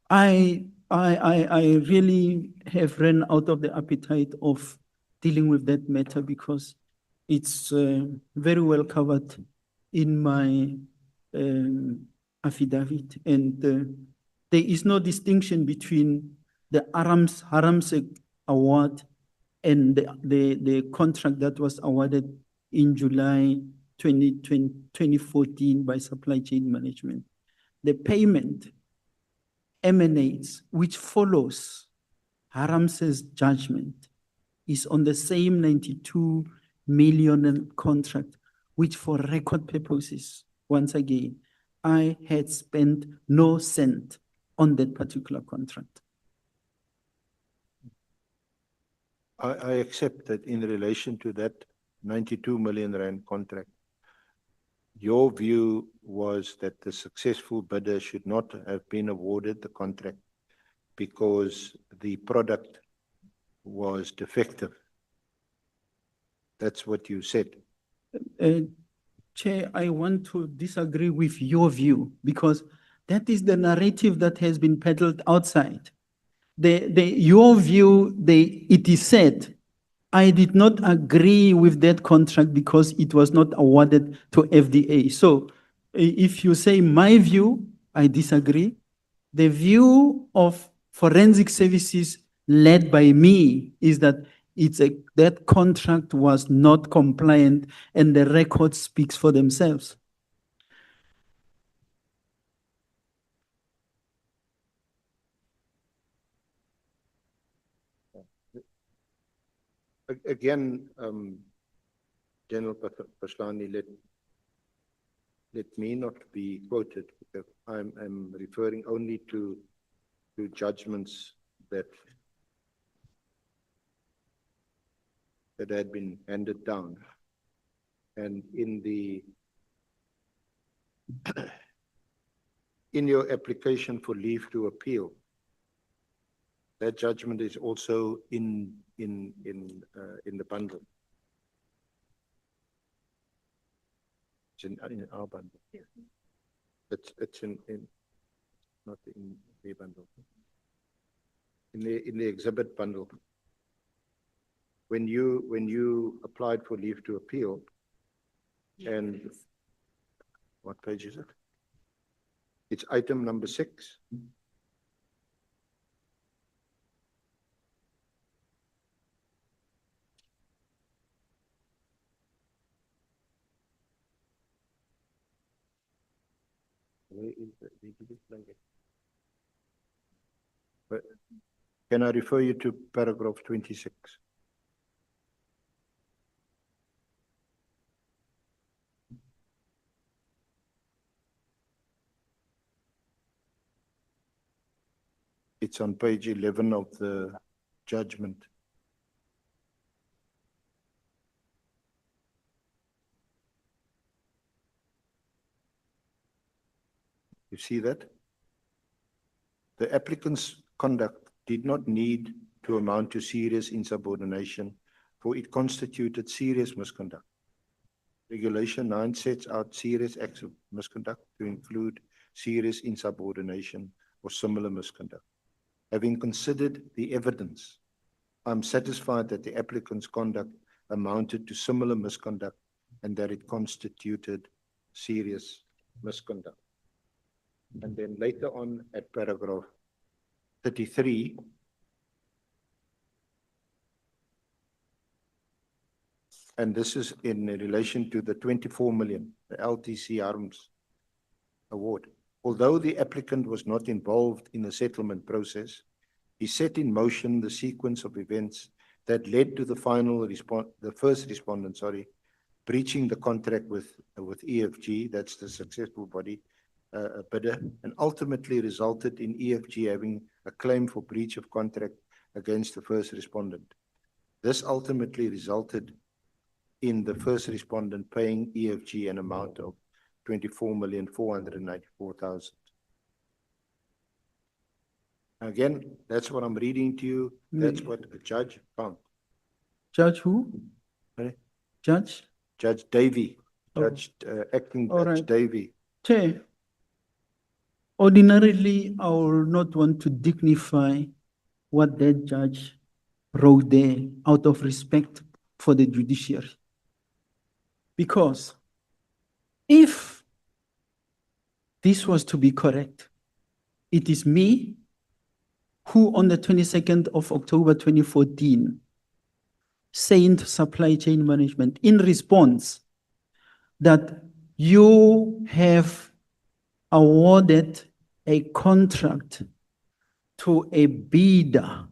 [SPEAKER 2] I really have run out of the appetite of dealing with that matter because it's very well covered in my affidavit, and there is no distinction between the Harams award and the contract that was awarded in July 2014 by Supply Chain Management. The payment emanates, which follows Haram's judgment, is on the same 92 million contract, which for record purposes, once again, I had spent no cent on that particular contract.
[SPEAKER 1] I accept that in relation to that 92 million rand contract, your view was that the successful bidder should not have been awarded the contract because the product was defective. That's what you said.
[SPEAKER 2] Chair, I want to disagree with your view because that is the narrative that has been peddled outside. Your view, it is said, I did not agree with that contract because it was not awarded to FDA. So if you say my view, I disagree. The view of forensic services led by me is that that contract was not compliant and the record speaks for themselves.
[SPEAKER 1] Again, General Paslani, let me not be quoted because I'm referring only to judgments that had been handed down. And in your application for leave to appeal, that judgment is also in the bundle. It's in our bundle. It's not in the bundle. In the exhibit bundle. When you applied for leave to appeal, and what page is it? It's item number 6. Where is the but can I refer you to paragraph 26? It's on page 11 of the judgment. You see that? The applicant's conduct did not need to amount to serious insubordination, for it constituted serious misconduct. Regulation 9 sets out serious acts of misconduct to include serious insubordination or similar misconduct. Having considered the evidence, I'm satisfied that the applicant's conduct amounted to similar misconduct and that it constituted serious misconduct. And then later on at paragraph 33, and this is in relation to the 24 million, the LTC Arms award. Although the applicant was not involved in the settlement process, he set in motion the sequence of events that led to the first respondent, breaching the contract with EFG, that's the successful body bidder, and ultimately resulted in EFG having a claim for breach of contract against the first respondent. This ultimately resulted in the first respondent paying EFG an amount of 24,494,000. Again, that's what I'm reading to you. That's what a judge found.
[SPEAKER 2] Judge who?
[SPEAKER 1] Sorry?
[SPEAKER 2] Judge?
[SPEAKER 1] Judge Davey.
[SPEAKER 2] Oh.
[SPEAKER 1] Acting
[SPEAKER 2] All
[SPEAKER 1] Judge
[SPEAKER 2] right.
[SPEAKER 1] Davey.
[SPEAKER 2] Chair, ordinarily, I will not want to dignify what that judge wrote there out of respect for the judiciary. Because if this was to be correct, it is me who on the 22nd of October 2014 saying to supply chain management in response that you have awarded a contract to a bidder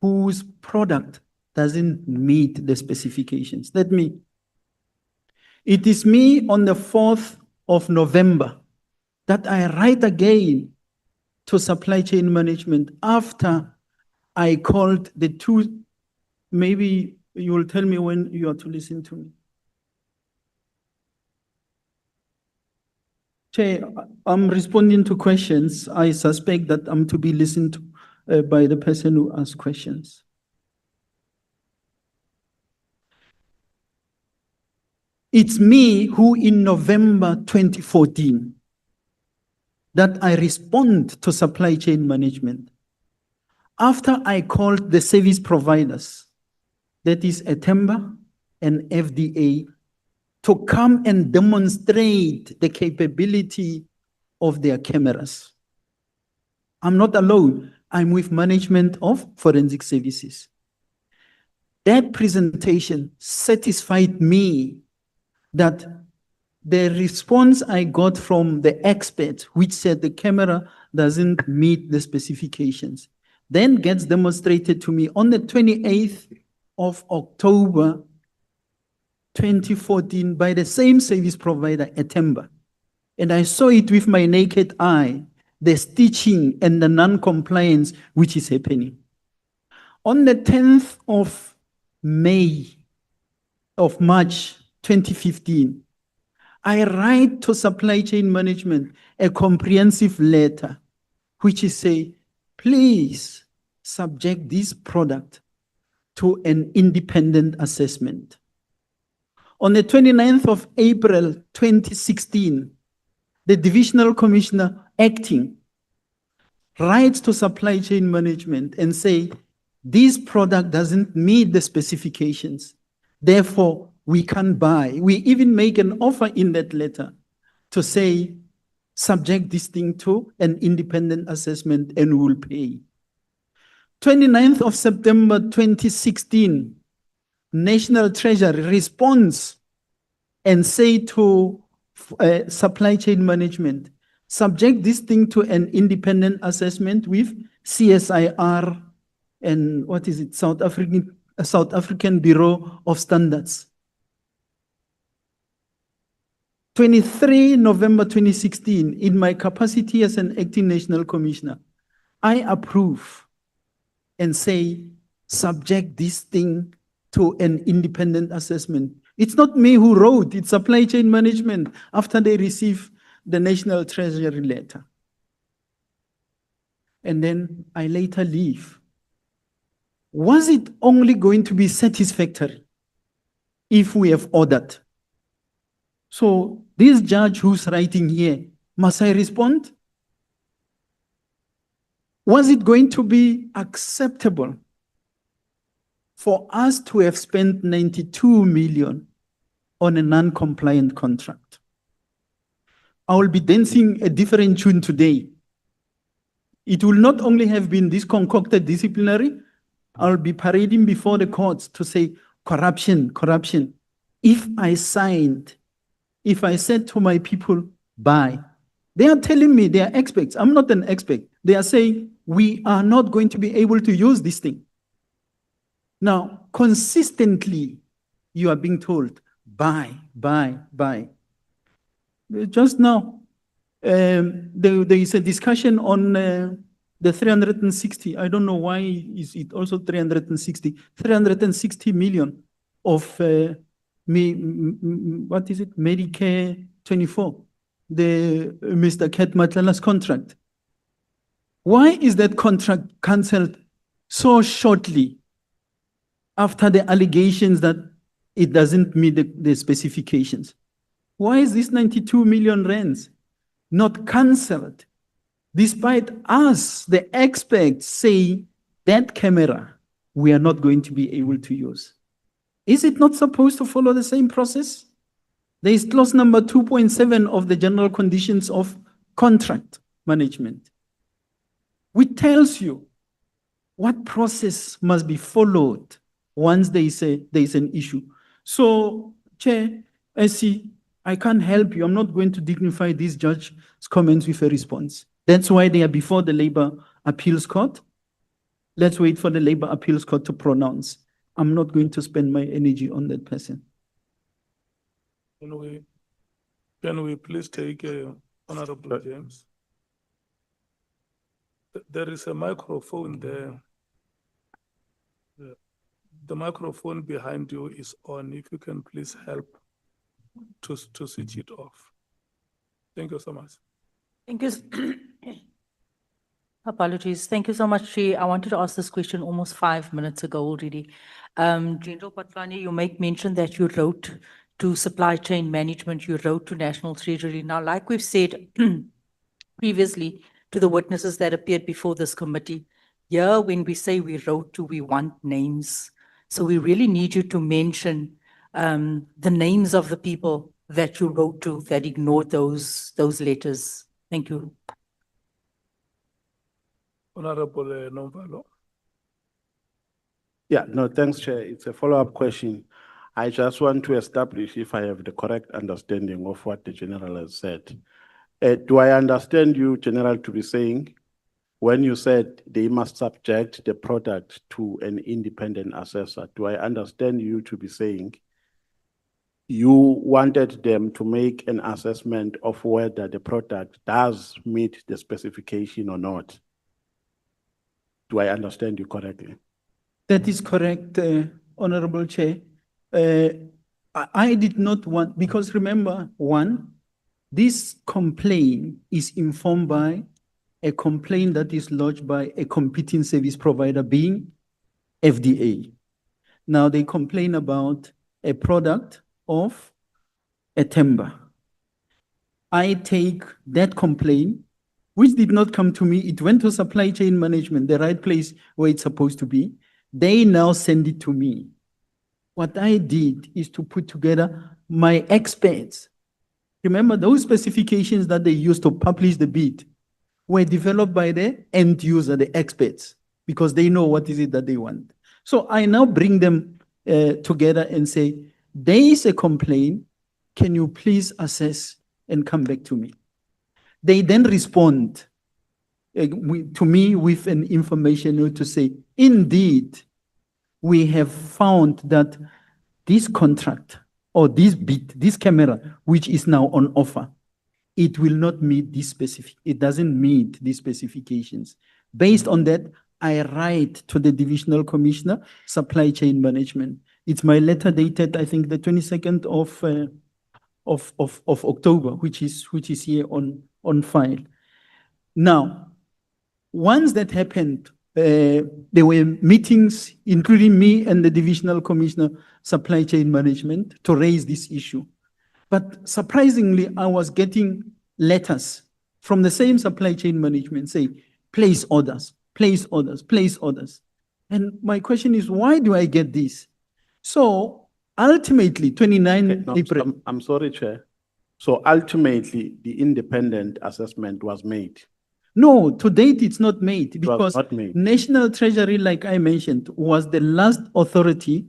[SPEAKER 2] whose product doesn't meet the specifications. It is me on the 4th of November that I write again to supply chain management after I called the two. Maybe you will tell me when you are to listen to me. Chair, I'm responding to questions. I suspect that I'm to be listened to by the person who asked questions. It's me who in November 2014 that I respond to supply chain management. After I called the service providers, that is Atemba and FDA, to come and demonstrate the capability of their cameras. I'm not alone. I'm with management of forensic services. That presentation satisfied me that the response I got from the expert, which said the camera doesn't meet the specifications, then gets demonstrated to me on the 28th of October 2014 by the same service provider, Atemba. And I saw it with my naked eye, the stitching and the non-compliance which is happening. On the 10th of March 2015, I write to supply chain management a comprehensive letter, which is say, please subject this product to an independent assessment. On the 29th of April 2016, the divisional commissioner acting writes to supply chain management and say, this product doesn't meet the specifications. Therefore, we can't buy. We even make an offer in that letter to say, subject this thing to an independent assessment and we'll pay. 29th of September 2016, National Treasury responds and say to supply chain management, subject this thing to an independent assessment with CSIR and what is it, South African Bureau of Standards. 23 November 2016, in my capacity as an acting national commissioner, I approve and say, subject this thing to an independent assessment. It's not me who wrote, it's supply chain management after they receive the National Treasury letter. And then I later leave. Was it only going to be satisfactory if we have ordered? So this judge who's writing here, must I respond? Was it going to be acceptable for us to have spent 92 million on a non-compliant contract? I will be dancing a different tune today. It will not only have been this concocted disciplinary, I'll be parading before the courts to say corruption, corruption. If I said to my people, buy, they are telling me they are experts. I'm not an expert. They are saying, we are not going to be able to use this thing. Now, consistently, you are being told, buy, buy, buy. Just now, there is a discussion on the 360. I don't know why is it also 360. 360 million of what is it? Medicare 24, the Mr. Ket Matlala's contract. Why is that contract cancelled so shortly after the allegations that it doesn't meet the specifications? Why is this 92 million rands not cancelled, despite us, the experts, saying that camera we are not going to be able to use? Is it not supposed to follow the same process? There is clause number 2.7 of the general conditions of contract management, which tells you what process must be followed once there is an issue. So, Chair, I can't help you. I'm not going to dignify this judge's comments with a response. That's why they are before the Labour Appeals Court. Let's wait for the Labour Appeals Court to pronounce. I'm not going to spend my energy on that person.
[SPEAKER 3] Can we please take Honorable James? There is a microphone there. The microphone behind you is on. If you can please help to switch it off. Thank you so much.
[SPEAKER 6] Thank you. Apologies. Thank you so much, Chair. I wanted to ask this question almost 5 minutes ago already. General Patlani, you make mention that you wrote to supply chain management, you wrote to National Treasury. Now, like we've said previously to the witnesses that appeared before this committee, here when we say we wrote to, we want names. So we really need you to mention the names of the people that you wrote to that ignored those letters. Thank you.
[SPEAKER 3] Honorable Nomvalo.
[SPEAKER 4] Yeah, no, thanks, Chair. It's a follow-up question. I just want to establish if I have the correct understanding of what the General has said. Do I understand you, General, to be saying, when you said they must subject the product to an independent assessor, do I understand you to be saying you wanted them to make an assessment of whether the product does meet the specification or not? Do I understand you correctly?
[SPEAKER 2] That is correct, Honorable Chair. I did not want, because remember, one, this complaint is informed by a complaint that is lodged by a competing service provider being FDA. Now they complain about a product of a timber. I take that complaint, which did not come to me, it went to supply chain management, the right place where it's supposed to be. They now send it to me. What I did is to put together my experts. Remember, those specifications that they used to publish the bid were developed by the end user, the experts, because they know what is it that they want. So I now bring them together and say, there is a complaint, can you please assess and come back to me? They then respond to me with an information to say, indeed, we have found that this contract or this bid, this camera, which is now on offer, it will not meet this specific, it doesn't meet these specifications. Based on that, I write to the Divisional Commissioner, Supply Chain Management. It's my letter dated, I think, the 22nd of October, which is here on file. Now, once that happened, there were meetings, including me and the Divisional Commissioner, Supply Chain Management, to raise this issue. But surprisingly, I was getting letters from the same supply chain management saying, place orders, place orders, place orders. And my question is, why do I get this? So ultimately, 29 April.
[SPEAKER 4] I'm sorry, Chair. So ultimately, the independent assessment was made.
[SPEAKER 2] No, to date, it's not made because
[SPEAKER 4] not made.
[SPEAKER 2] National Treasury, like I mentioned, was the last authority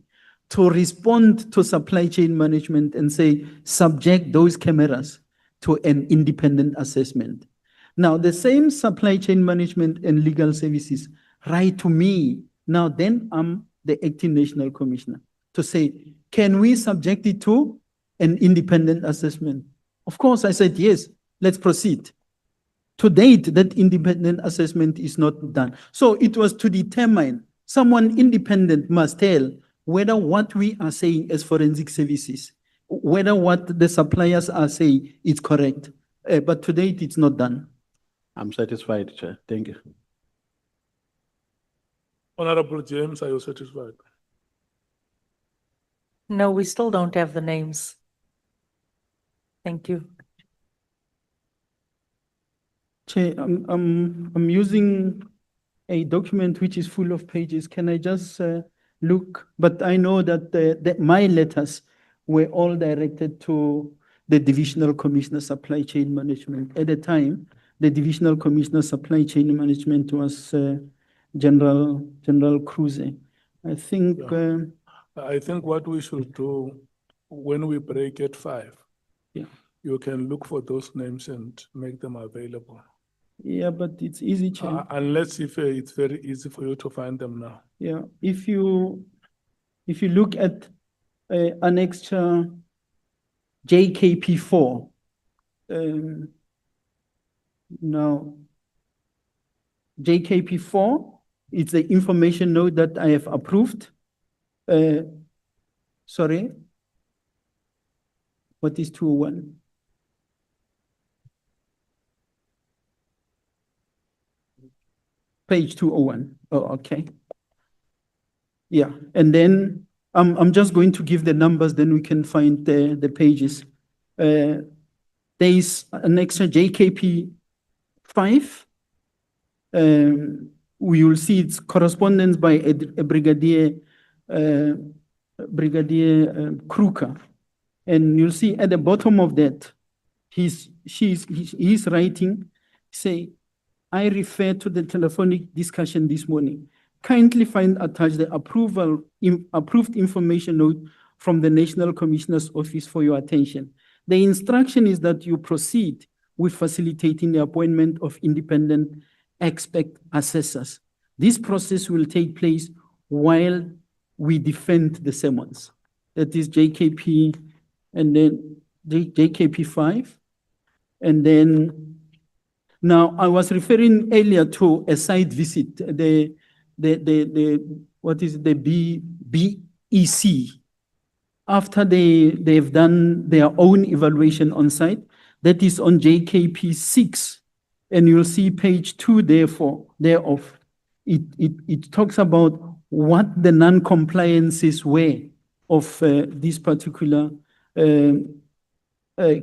[SPEAKER 2] to respond to supply chain management and say, subject those cameras to an independent assessment. Now, the same supply chain management and legal services write to me. Now, then I'm the acting national commissioner to say, can we subject it to an independent assessment? Of course, I said, yes, let's proceed. To date, that independent assessment is not done. So it was to determine, someone independent must tell whether what we are saying as forensic services, whether what the suppliers are saying is correct. But to date, it's not done.
[SPEAKER 4] I'm satisfied, Chair. Thank you.
[SPEAKER 3] Honorable James, are you satisfied?
[SPEAKER 6] No, we still don't have the names. Thank you.
[SPEAKER 2] Chair, I'm using a document which is full of pages. Can I just look? But I know that my letters were all directed to the Divisional Commissioner Supply Chain Management. At the time, the Divisional Commissioner Supply Chain Management was General Kruse. I think.
[SPEAKER 3] Yeah. I think what we should do when we break at 5,
[SPEAKER 2] yeah,
[SPEAKER 3] you can look for those names and make them available.
[SPEAKER 2] Yeah, but it's easy, Chair.
[SPEAKER 3] Unless if it's very easy for you to find them now.
[SPEAKER 2] Yeah, if you look at annexure JKP4. Now, JKP4 is the information note that I have approved. Sorry. What is 201? Page 201. Oh, okay. Yeah, and then I'm just going to give the numbers, then we can find the pages. There is an extra JKP 5. We will see its correspondence by a Brigadier Kruger. And you'll see at the bottom of that, he's writing, say, I refer to the telephonic discussion this morning. Kindly find attached the approved information note from the National Commissioner's Office for your attention. The instruction is that you proceed with facilitating the appointment of independent expert assessors. This process will take place while we defend the summons. That is JKP and then JKP 5. And then now I was referring earlier to a site visit, what is it, the BEC. After they've done their own evaluation on site, that is on JKP 6. And you'll see page 2 thereof. It talks about what the non-compliances were of this particular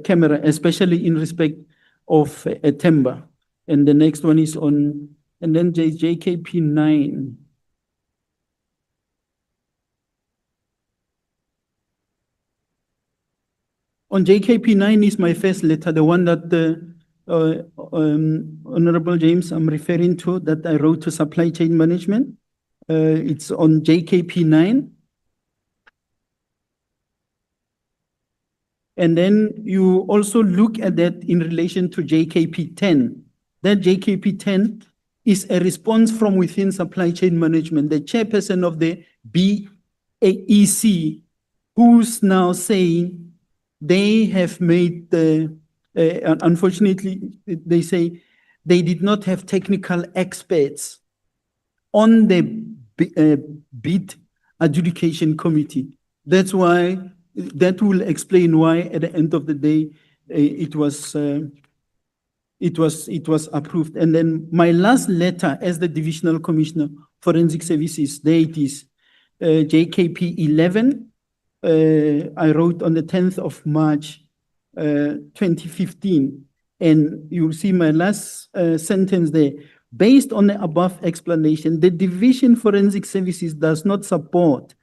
[SPEAKER 2] camera, especially in respect of a timber. And the next one is on, and then JKP 9. On JKP 9 is my first letter, the one that Honorable James I'm referring to, that I wrote to supply chain management. It's on JKP 9. And then you also look at that in relation to JKP 10. That JKP 10 is a response from within supply chain management. The chairperson of the BEC, who's now saying they have made the, unfortunately, they say they did not have technical experts on the bid adjudication committee. That's why, that will explain why at the end of the day, it was approved. And then my last letter as the Divisional Commissioner, Forensic Services, there it is, JKP 11. I wrote on the 10th of March, 2015. And you'll see my last sentence there. Based on the above explanation, the Division Forensic Services does not support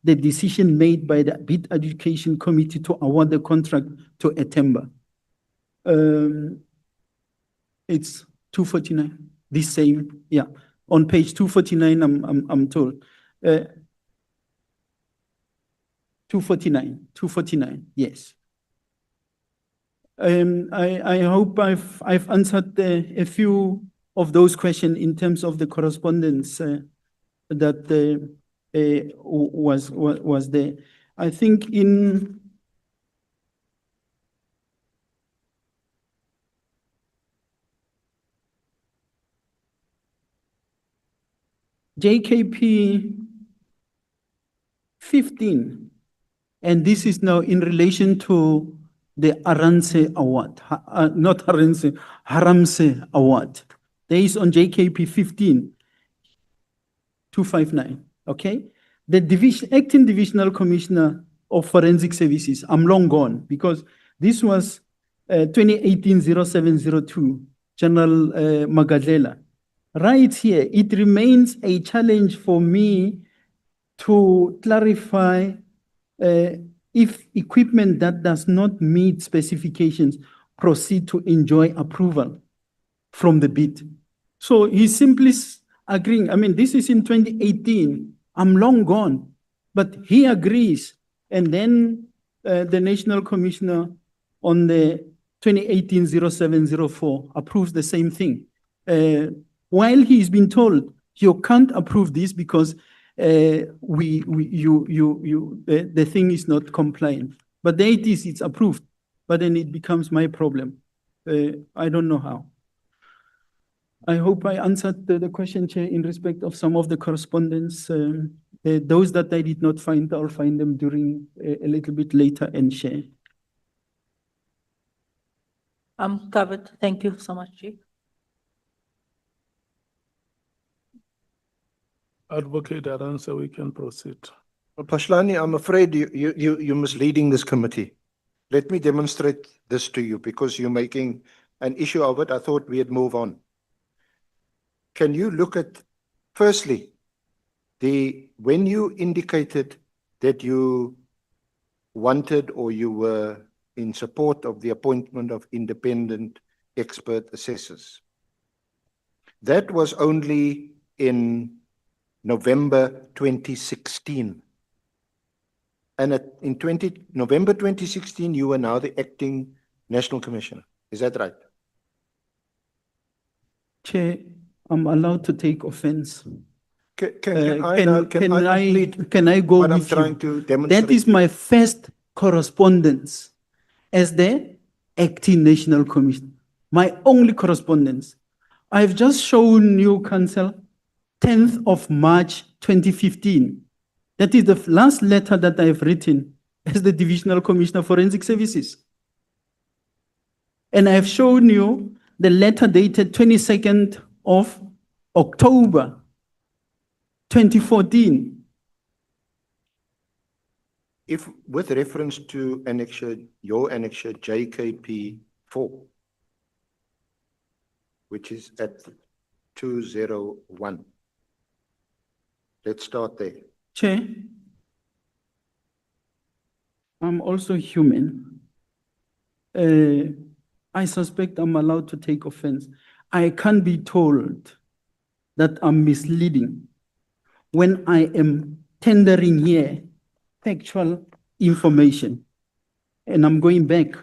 [SPEAKER 2] the decision made by the Bid Adjudication Committee to award the contract to Etemba. It's 249, this same, yeah. On page 249, I'm told. 249, yes. I hope I've answered a few of those questions in terms of the correspondence that was there. I think in JKP 15, and this is now in relation to the Aranse Award, not Aranse, Haramse Award. There is on JKP 15, 259, okay? The acting divisional commissioner of forensic services, I'm long gone because this was 2018-0702, General Magadlela. Right here, it remains a challenge for me to clarify if equipment that does not meet specifications proceed to enjoy approval from the bid. So he's simply agreeing. I mean, this is in 2018. I'm long gone, but he agrees. And then the National Commissioner on the 2018-0704 approves the same thing. While he's been told, you can't approve this because the thing is not compliant. But there it is, it's approved. but then it becomes my problem. I don't know how. I hope I answered the question, Chair, in respect of some of the correspondence. Those that I did not find, I'll find them during a little bit later and share.
[SPEAKER 6] I'm covered. Thank you so much, Chief.
[SPEAKER 3] Advocate Aransa, we can proceed.
[SPEAKER 1] Well, Pashlani, I'm afraid you're misleading this committee. Let me demonstrate this to you because you're making an issue of it. I thought we'd move on. Can you look at, firstly, when you indicated that you wanted or you were in support of the appointment of independent expert assessors, that was only in November 2016. And in November 2016, you were now the acting National Commissioner. Is that right?
[SPEAKER 2] Chair, I'm allowed to take offense.
[SPEAKER 1] Can I complete
[SPEAKER 2] Can I go
[SPEAKER 1] what I'm
[SPEAKER 2] with
[SPEAKER 1] trying
[SPEAKER 2] you?
[SPEAKER 1] to demonstrate?
[SPEAKER 2] That is my first correspondence as the acting National Commissioner. My only correspondence. I've just shown you, Council, 10th of March 2015. That is the last letter that I've written as the Divisional Commissioner for Forensic Services. And I've shown you the letter dated 22nd of October 2014.
[SPEAKER 1] If with reference to your annexure JKP 4, which is at 201. Let's start there.
[SPEAKER 2] Chair, I'm also human. I suspect I'm allowed to take offense. I can't be told that I'm misleading when I am tendering here factual information. And I'm going back.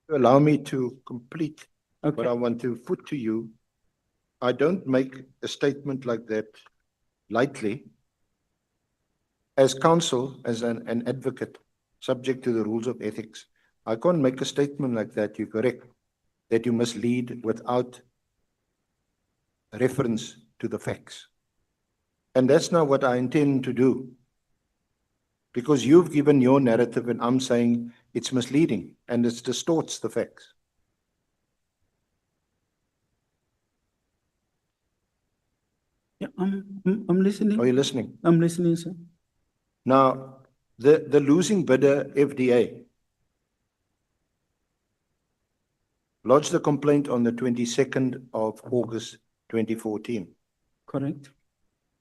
[SPEAKER 1] Allow me to complete what
[SPEAKER 2] Okay.
[SPEAKER 1] I want to put to you. I don't make a statement like that lightly. As counsel, as an advocate, subject to the rules of ethics, I can't make a statement like that. You're correct, that you mislead without reference to the facts. And that's not what I intend to do. Because you've given your narrative and I'm saying it's misleading and it distorts the facts.
[SPEAKER 2] Yeah, I'm listening.
[SPEAKER 1] Are you listening?
[SPEAKER 2] I'm listening, sir.
[SPEAKER 1] Now, the losing bidder, FDA, lodged a complaint on the 22nd of August 2014
[SPEAKER 2] Correct.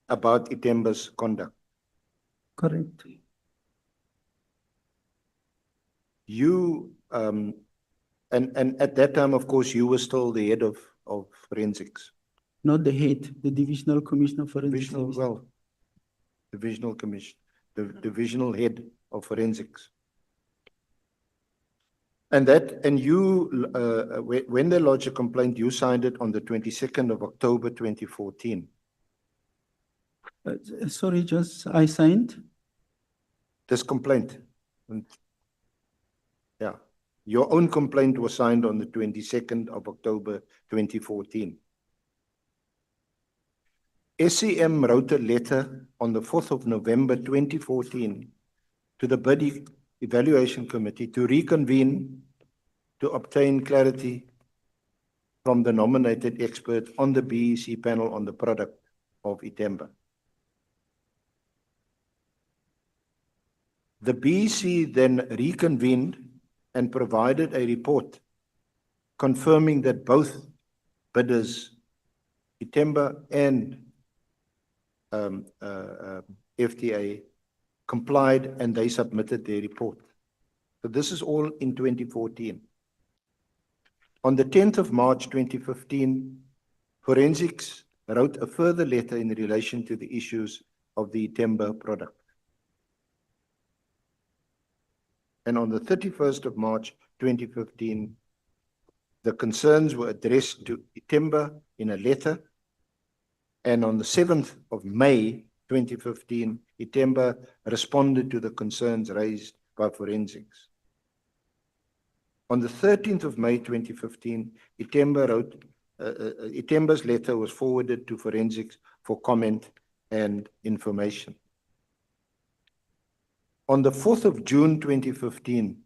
[SPEAKER 1] about Itemba's conduct.
[SPEAKER 2] Correct.
[SPEAKER 1] You, and at that time, of course, you were still the head of forensics.
[SPEAKER 2] Not the head, the Divisional Commissioner for Forensic Services.
[SPEAKER 1] Well, divisional commission, the divisional head of forensics. And you, when they lodged a complaint, you signed it on the 22nd of October 2014.
[SPEAKER 2] Sorry, just I signed.
[SPEAKER 1] This complaint. Yeah. Your own complaint was signed on the 22nd of October 2014. SCM wrote a letter on the 4th of November 2014 to the Bid Evaluation Committee to reconvene to obtain clarity from the nominated expert on the BEC panel on the product of Itemba. The BEC then reconvened and provided a report confirming that both bidders, Itemba and FTA, complied and they submitted their report. So this is all in 2014. On the 10th of March 2015, Forensics wrote a further letter in relation to the issues of the Itemba product. And on the 31st of March 2015, The concerns were addressed to Itemba in a letter, and on the 7th of May 2015, Itemba responded to the concerns raised by forensics. On the 13th of May 2015, Itemba's letter was forwarded to forensics for comment and information. On the 4th of June 2015,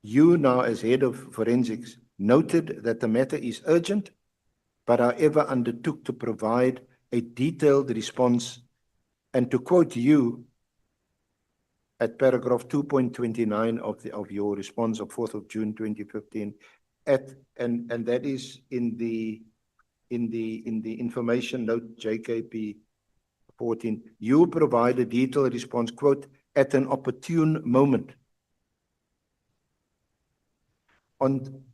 [SPEAKER 1] you now as head of forensics noted that the matter is urgent, but however undertook to provide a detailed response, and to quote you at paragraph 2.29 of your response of 4th of June 2015, and that is in the information note JKP 14, you provide a detailed response, quote, at an opportune moment.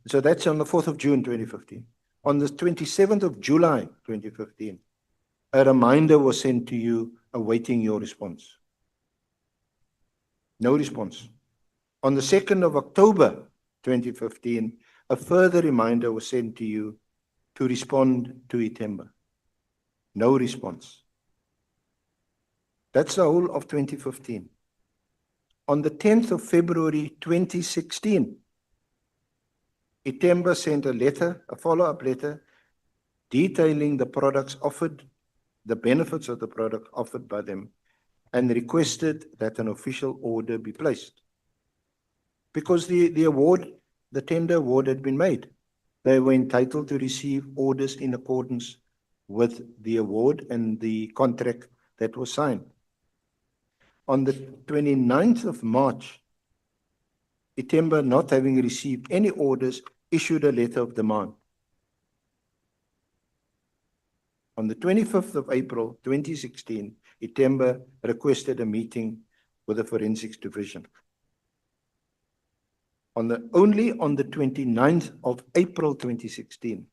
[SPEAKER 1] So that's on the 4th of June 2015. On the 27th of July 2015, a reminder was sent to you awaiting your response. No response. On the 2nd of October 2015, a further reminder was sent to you to respond to Itemba. No response. That's the whole of 2015. On the 10th of February 2016, Itemba sent a letter, a follow-up letter, detailing the products offered, the benefits of the product offered by them, and requested that an official order be placed. Because the tender award had been made. They were entitled to receive orders in accordance with the award and the contract that was signed. On the 29th of March, Itemba, not having received any orders, issued a letter of demand. On the 25th of April 2016, Itemba requested a meeting with the forensics division. Only on the 29th of April 2016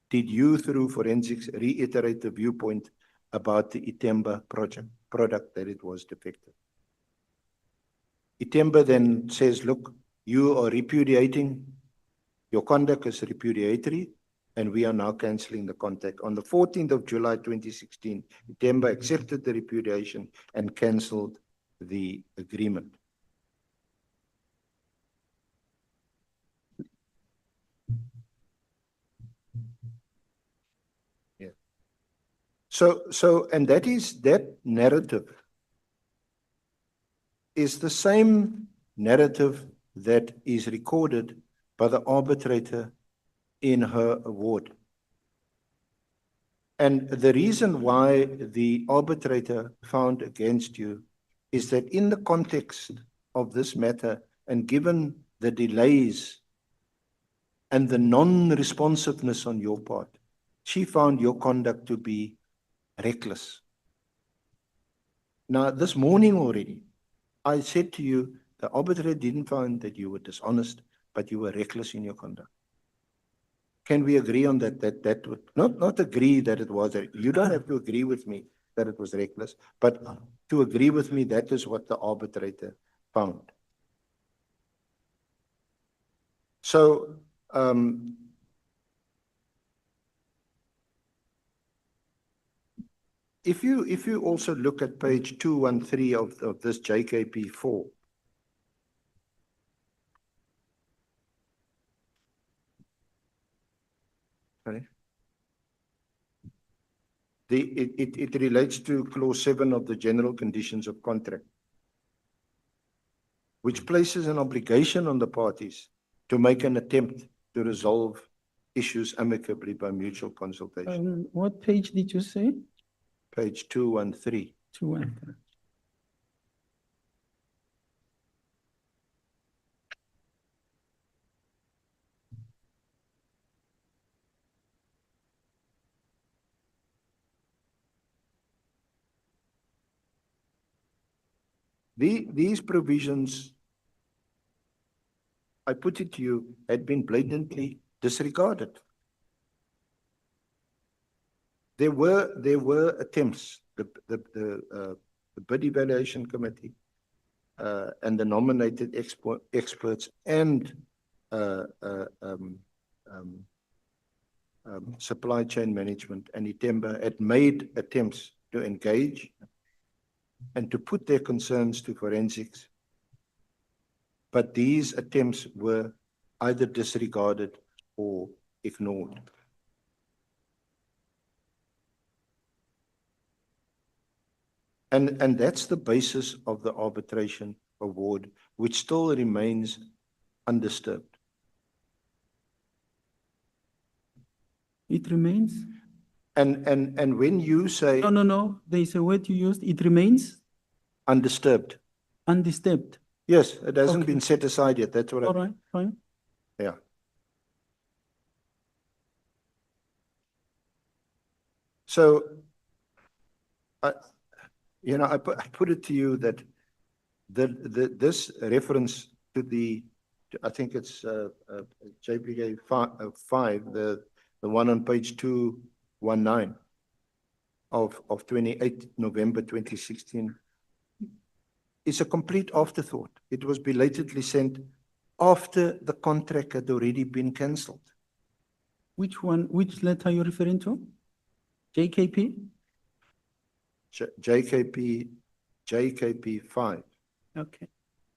[SPEAKER 1] did you, through forensics, reiterate the viewpoint about the Itemba product that it was defective. Itemba then says, look, you are repudiating, your conduct is repudiatory, and we are now cancelling the contract. On the 14th of July 2016, Itemba accepted the repudiation and cancelled the agreement. Yeah. And that narrative is the same narrative that is recorded by the arbitrator in her award. And the reason why the arbitrator found against you is that in the context of this matter, and given the delays and the non-responsiveness on your part, she found your conduct to be reckless. Now, this morning already, I said to you, the arbitrator didn't find that you were dishonest, but you were reckless in your conduct. Can we agree on that? That would not agree that it was. You don't have to agree with me that it was reckless, but to agree with me, that is what the arbitrator found. So, if you also look at page 213 of this JKP4, sorry. It relates to clause 7 of the general conditions of contract, which places an obligation on the parties to make an attempt to resolve issues amicably by mutual consultation.
[SPEAKER 2] What page did you say?
[SPEAKER 1] Page 213.
[SPEAKER 2] 213.
[SPEAKER 1] These provisions, I put it to you, had been blatantly disregarded. There were attempts, the bid evaluation committee and the nominated experts and supply chain management and Itemba had made attempts to engage and to put their concerns to forensics. But these attempts were either disregarded or ignored. And that's the basis of the arbitration award, which still remains undisturbed.
[SPEAKER 2] It remains?
[SPEAKER 1] And when you say
[SPEAKER 2] No. There is a word you used. It remains
[SPEAKER 1] undisturbed,
[SPEAKER 2] undisturbed.
[SPEAKER 1] yes, it hasn't
[SPEAKER 2] Okay.
[SPEAKER 1] been set aside yet. That's what
[SPEAKER 2] All right, fine.
[SPEAKER 1] yeah. So, I put it to you that this reference to I think it's JPK 5, the one on page 219 of 28 November 2016, is a complete afterthought. It was belatedly sent after the contract had already been cancelled.
[SPEAKER 2] Which one, which letter are you referring to? JKP?
[SPEAKER 1] JKP 5.
[SPEAKER 2] Okay.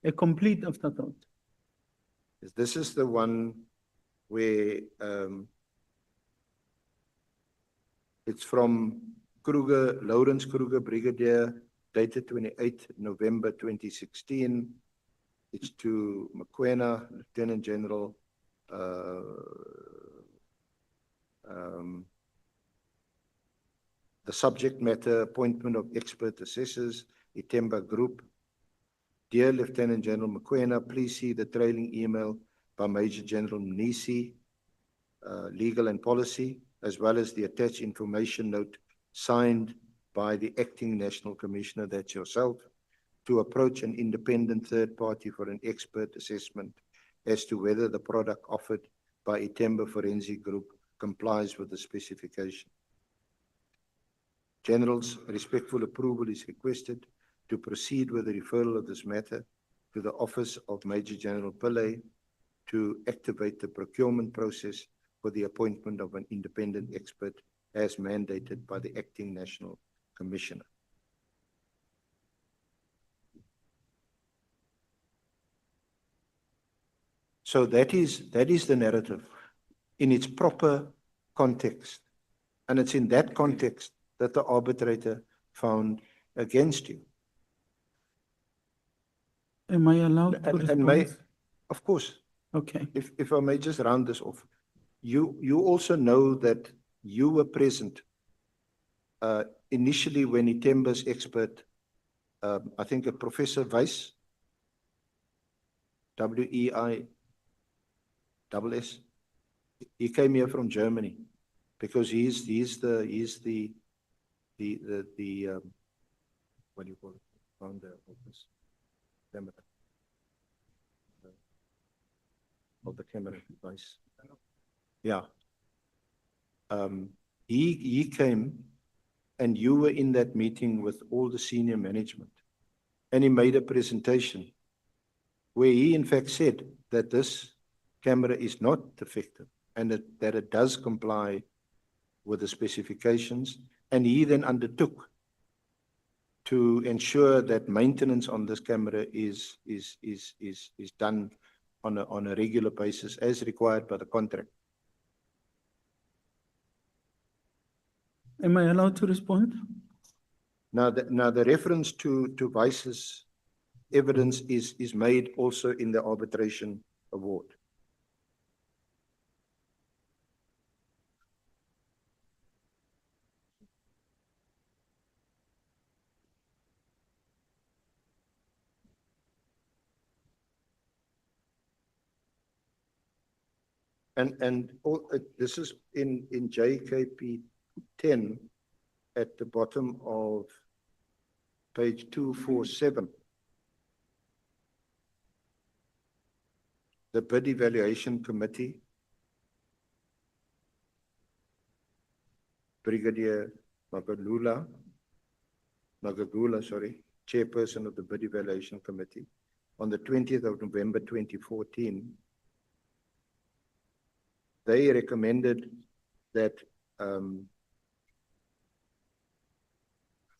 [SPEAKER 2] A complete afterthought.
[SPEAKER 1] This is the one where it's from Lawrence Kruger, Brigadier, dated 28 November 2016. It's to Mkhwanazi, Lieutenant General. The subject matter, appointment of expert assessors, Itemba Group. Dear Lieutenant General Mkhwanazi, please see the trailing email by Major General Mnisi, Legal and Policy, as well as the attached information note signed by the Acting National Commissioner, that's yourself, to approach an independent third party for an expert assessment as to whether the product offered by Itemba Forensic Group complies with the specification. General's respectful approval is requested to proceed with the referral of this matter to the Office of Major General Pillay to activate the procurement process for the appointment of an independent expert as mandated by the Acting National Commissioner. So that is the narrative in its proper context. And it's in that context that the arbitrator found against you.
[SPEAKER 2] Am I allowed to respond?
[SPEAKER 1] Of course,
[SPEAKER 2] Okay.
[SPEAKER 1] if I may just round this off. You also know that you were present initially when Itemba's expert, I think a Professor Weiss, WEISS, he came here from Germany because he's the what do you call it, founder of this camera, of the camera device. Yeah. He came and you were in that meeting with all the senior management, and he made a presentation where he in fact said that this camera is not defective and that it does comply with the specifications, and he then undertook to ensure that maintenance on this camera is done on a regular basis as required by the contract.
[SPEAKER 2] Am I allowed to respond?
[SPEAKER 1] Now the reference to Weiss's evidence is made also in the arbitration award. And this is in JKP 10 at the bottom of page 247. The bid evaluation committee, Brigadier Magagula, chairperson of the Bid Evaluation Committee, on the 20th of November 2014, they recommended that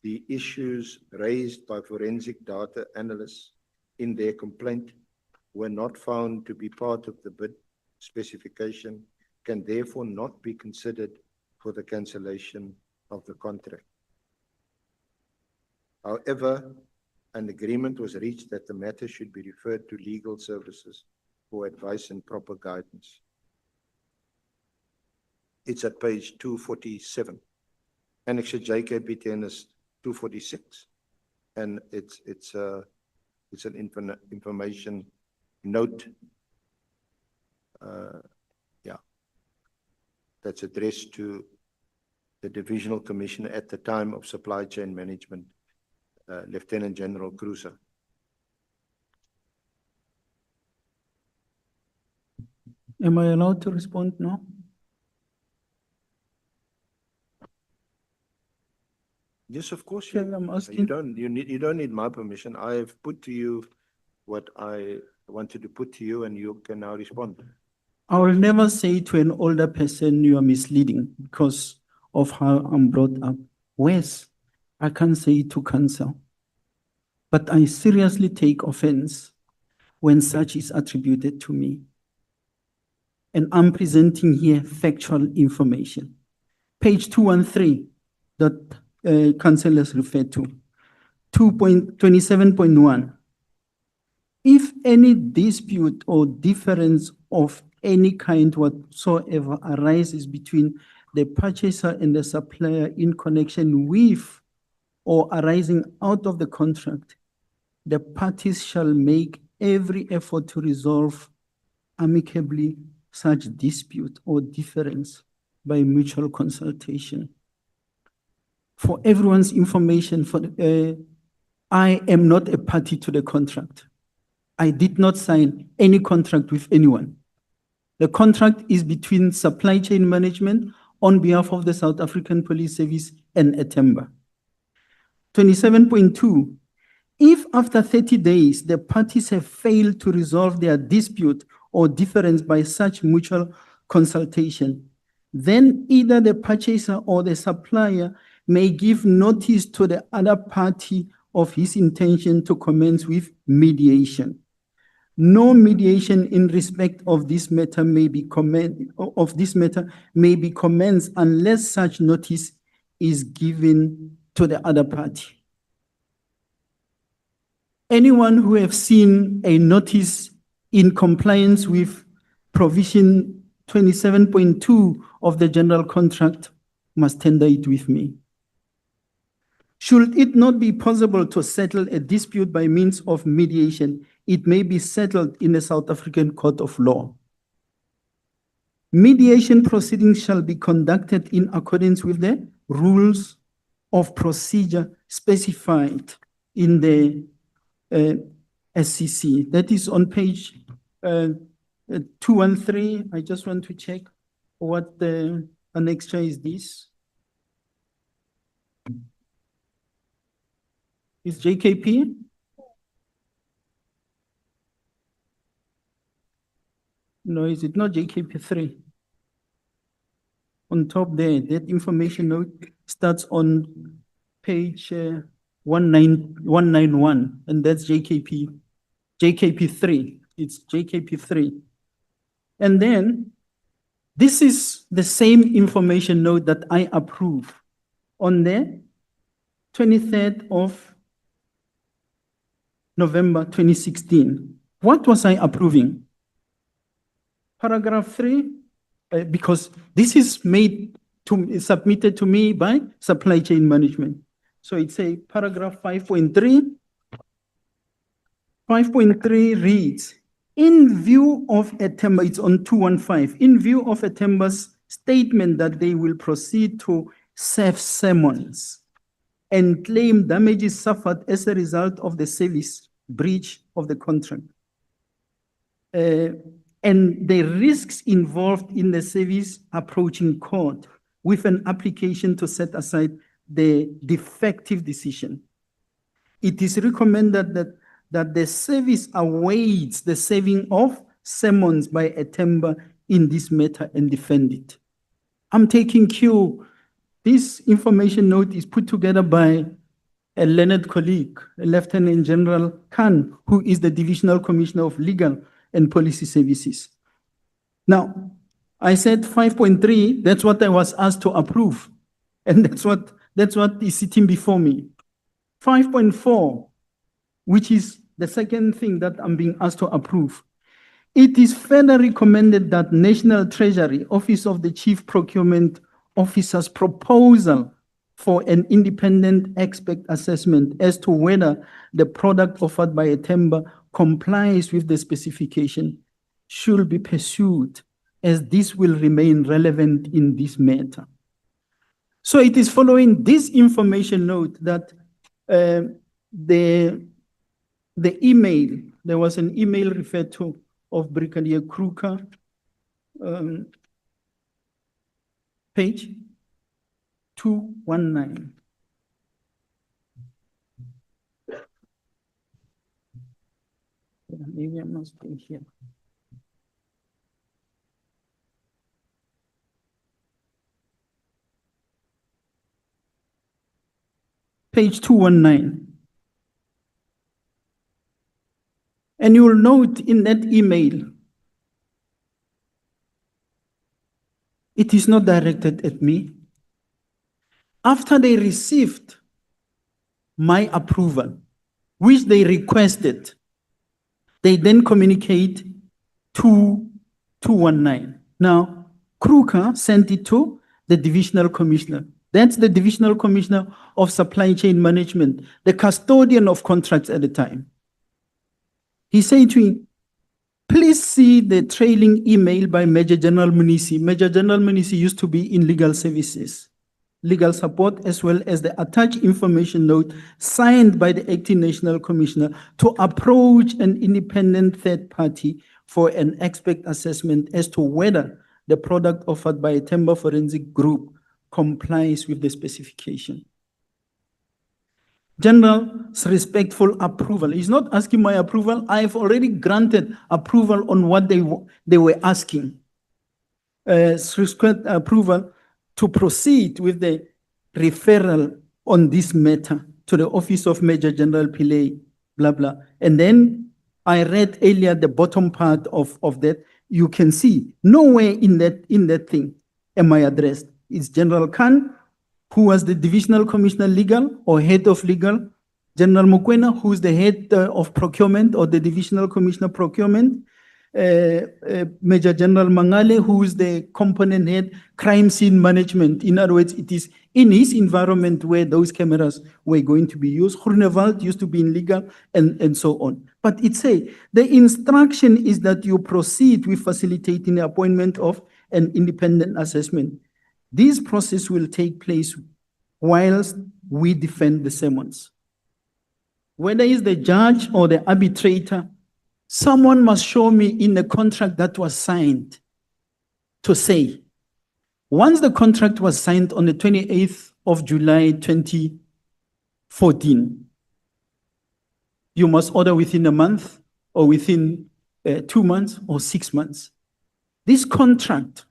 [SPEAKER 1] the issues raised by forensic data analysts in their complaint were not found to be part of the bid specification, can therefore not be considered for the cancellation of the contract. However, an agreement was reached that the matter should be referred to legal services for advice and proper guidance. It's at page 247. Annexure JKP10 is 246, and it's an information note. That's addressed to the Divisional Commissioner at the time of Supply Chain Management, Lieutenant General Cruiser.
[SPEAKER 2] Am I allowed to respond now?
[SPEAKER 1] Yes, of course.
[SPEAKER 2] Chair, I'm
[SPEAKER 1] You
[SPEAKER 2] asking.
[SPEAKER 1] you don't need my permission. I have put to you what I wanted to put to you, and you can now respond.
[SPEAKER 2] I will never say to an older person you are misleading because of how I'm brought up. Worse, I can't say it to counsel. But I seriously take offense when such is attributed to me. And I'm presenting here factual information. Page 213 that councillors referred to, 2.27.1. If any dispute or difference of any kind whatsoever arises between the purchaser and the supplier in connection with or arising out of the contract, the parties shall make every effort to resolve amicably such dispute or difference by mutual consultation. For everyone's information, I am not a party to the contract. I did not sign any contract with anyone. The contract is between Supply Chain Management on behalf of the South African Police Service and Atemba. 27.2, if after 30 days the parties have failed to resolve their dispute or difference by such mutual consultation, then either the purchaser or the supplier may give notice to the other party of his intention to commence with mediation. No mediation in respect of this matter may be commenced unless such notice is given to the other party. Anyone who have seen a notice in compliance with provision 27.2 of the general contract must tender it with me. Should it not be possible to settle a dispute by means of mediation, it may be settled in the South African Court of Law. Mediation proceedings shall be conducted in accordance with the rules of procedure specified in the SCC. That is on page 213. I just want to check what the annexure is this. Is JKP? No, is it not JKP3? On top there, that information note starts on page 191, and that's JKP3. It's JKP3. And then this is the same information note that I approve on the 23rd of November 2016. What was I approving? Paragraph 3, because this is submitted to me by Supply Chain Management. So it's a paragraph 5.3. 5.3 reads, in view of Atemba, it's on 215, in view of Atemba's statement that they will proceed to serve summons and claim damages suffered as a result of the service breach of the contract. And the risks involved in the service approaching court with an application to set aside the defective decision. it is recommended that the service awaits the serving of summons by a timber in this matter and defend it. I'm taking cue. This information note is put together by a learned colleague, Lieutenant General Khan, who is the Divisional Commissioner of Legal and Policy Services. Now, I said 5.3, that's what I was asked to approve. And that's what is sitting before me. 5.4, which is the second thing that I'm being asked to approve. It is further recommended that National Treasury, Office of the Chief Procurement Officer's proposal for an independent expert assessment as to whether the product offered by a timber complies with the specification should be pursued, as this will remain relevant in this matter. So it is following this information note that the email, there was an email referred to of Brigadier Kruger, page 219. Maybe I must be here. Page 219. And you will note in that email, it is not directed at me. After they received my approval, which they requested, they then communicate to 219. Now, Kruger sent it to the Divisional Commissioner. That's the Divisional Commissioner of Supply Chain Management, the custodian of contracts at the time. He said to me, please see the trailing email by Major General Munisi. Major General Munisi used to be in legal services, legal support, as well as the attached information note signed by the acting National Commissioner to approach an independent third party for an expert assessment as to whether the product offered by a timber forensic group complies with the specification. General's respectful approval. He's not asking my approval. I've already granted approval on what they were asking. Approval to proceed with the referral on this matter to the Office of Major General Pillay, blah, blah. And then I read earlier the bottom part of that. You can see nowhere in that thing am I addressed. It's General Khan, who was the Divisional Commissioner Legal or Head of Legal, General Mkhwanazi, who is the Head of Procurement or the Divisional Commissioner Procurement, Major General Mangale, who is the Component Head, Crime Scene Management. In other words, it is in his environment where those cameras were going to be used. Groenewald used to be in legal and so on. But it says the instruction is that you proceed with facilitating the appointment of an independent assessment. This process will take place whilst we defend the summons. Whether it's the judge or the arbitrator, someone must show me in the contract that was signed to say, once the contract was signed on the 28th of July 2014, you must order within a month or within 2 months or 6 months. This contract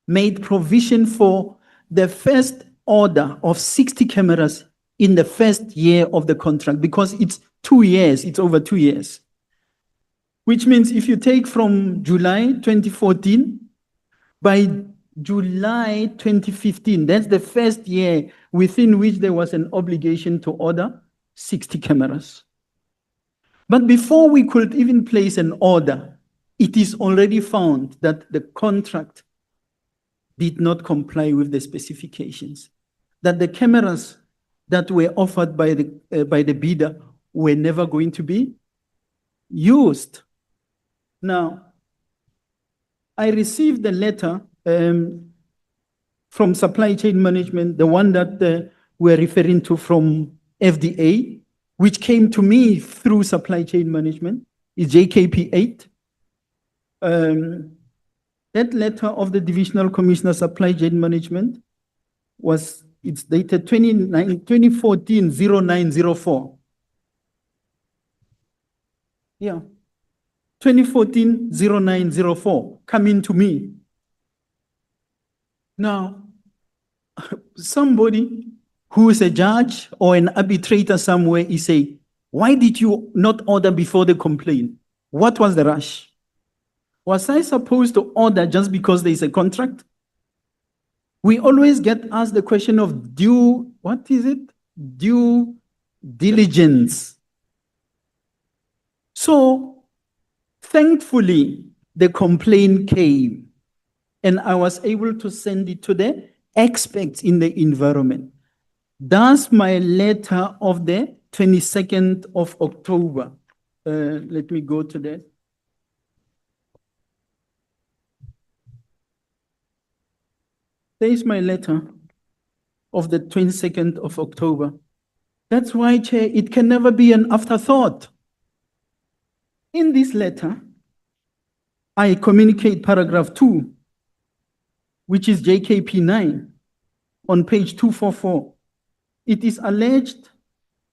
[SPEAKER 2] made provision for the first order of 60 cameras in the first year of the contract, because it's 2 years, it's over 2 years. Which means if you take from July 2014, by July 2015, that's the first year within which there was an obligation to order 60 cameras. But before we could even place an order, it is already found that the contract did not comply with the specifications, that the cameras that were offered by the bidder were never going to be used. Now, I received a letter from Supply Chain Management, the one that we're referring to from FDA, which came to me through Supply Chain Management, is JKP 8. That letter of the Divisional Commissioner Supply Chain Management it's dated 2014-0904. Yeah. 2014-0904 coming to me. Now, somebody who is a judge or an arbitrator somewhere is saying, why did you not order before the complaint? What was the rush? Was I supposed to order just because there is a contract? We always get asked the question of due, what is it? Due diligence. So, thankfully, the complaint came and I was able to send it to the experts in the environment. That's my letter of the 22nd of October. Let me go to that. There is my letter of the 22nd of October. That's why, Chair, it can never be an afterthought. In this letter, I communicate paragraph 2, which is JKP 9, on page 244. It is alleged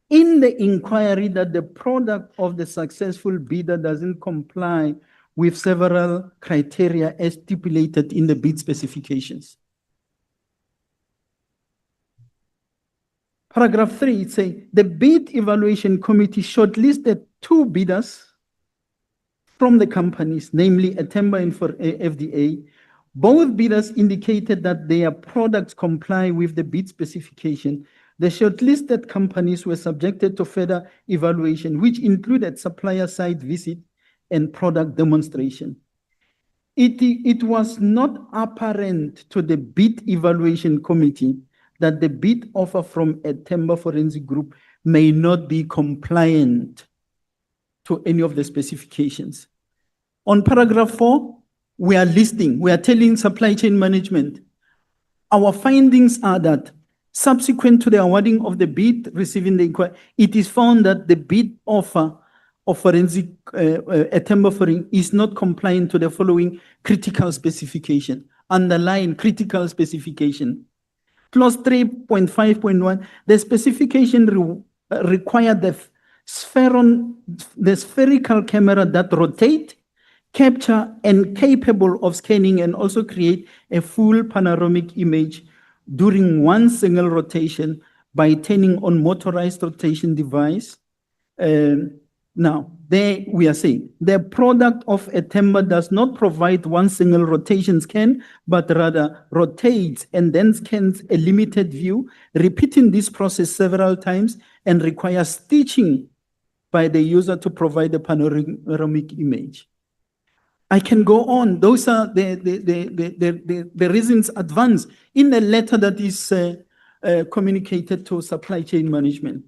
[SPEAKER 2] in the inquiry that the product of the successful bidder doesn't comply with several criteria as stipulated in the bid specifications. Paragraph 3, it says, the bid evaluation committee shortlisted 2 bidders from the companies, namely Atemba and for FDA. Both bidders indicated that their products comply with the bid specification. The shortlisted companies were subjected to further evaluation, which included supplier site visit and product demonstration. It was not apparent to the bid evaluation committee that the bid offer from Atemba Forensic Group may not be compliant to any of the specifications. On paragraph 4, we are telling supply chain management, our findings are that subsequent to the awarding of the bid receiving the inquiry, it is found that the bid offer of forensic Atemba Forensic is not compliant to the following critical specification. Underline critical specification. Clause 3.5.1, the specification required the spherical camera that rotate, capture, and capable of scanning and also create a full panoramic image during one single rotation by turning on motorized rotation device. Now, there we are saying the product of Atemba does not provide one single rotation scan, but rather rotates and then scans a limited view, repeating this process several times and requires stitching by the user to provide a panoramic image. I can go on. Those are the reasons advanced in the letter that is communicated to supply chain management.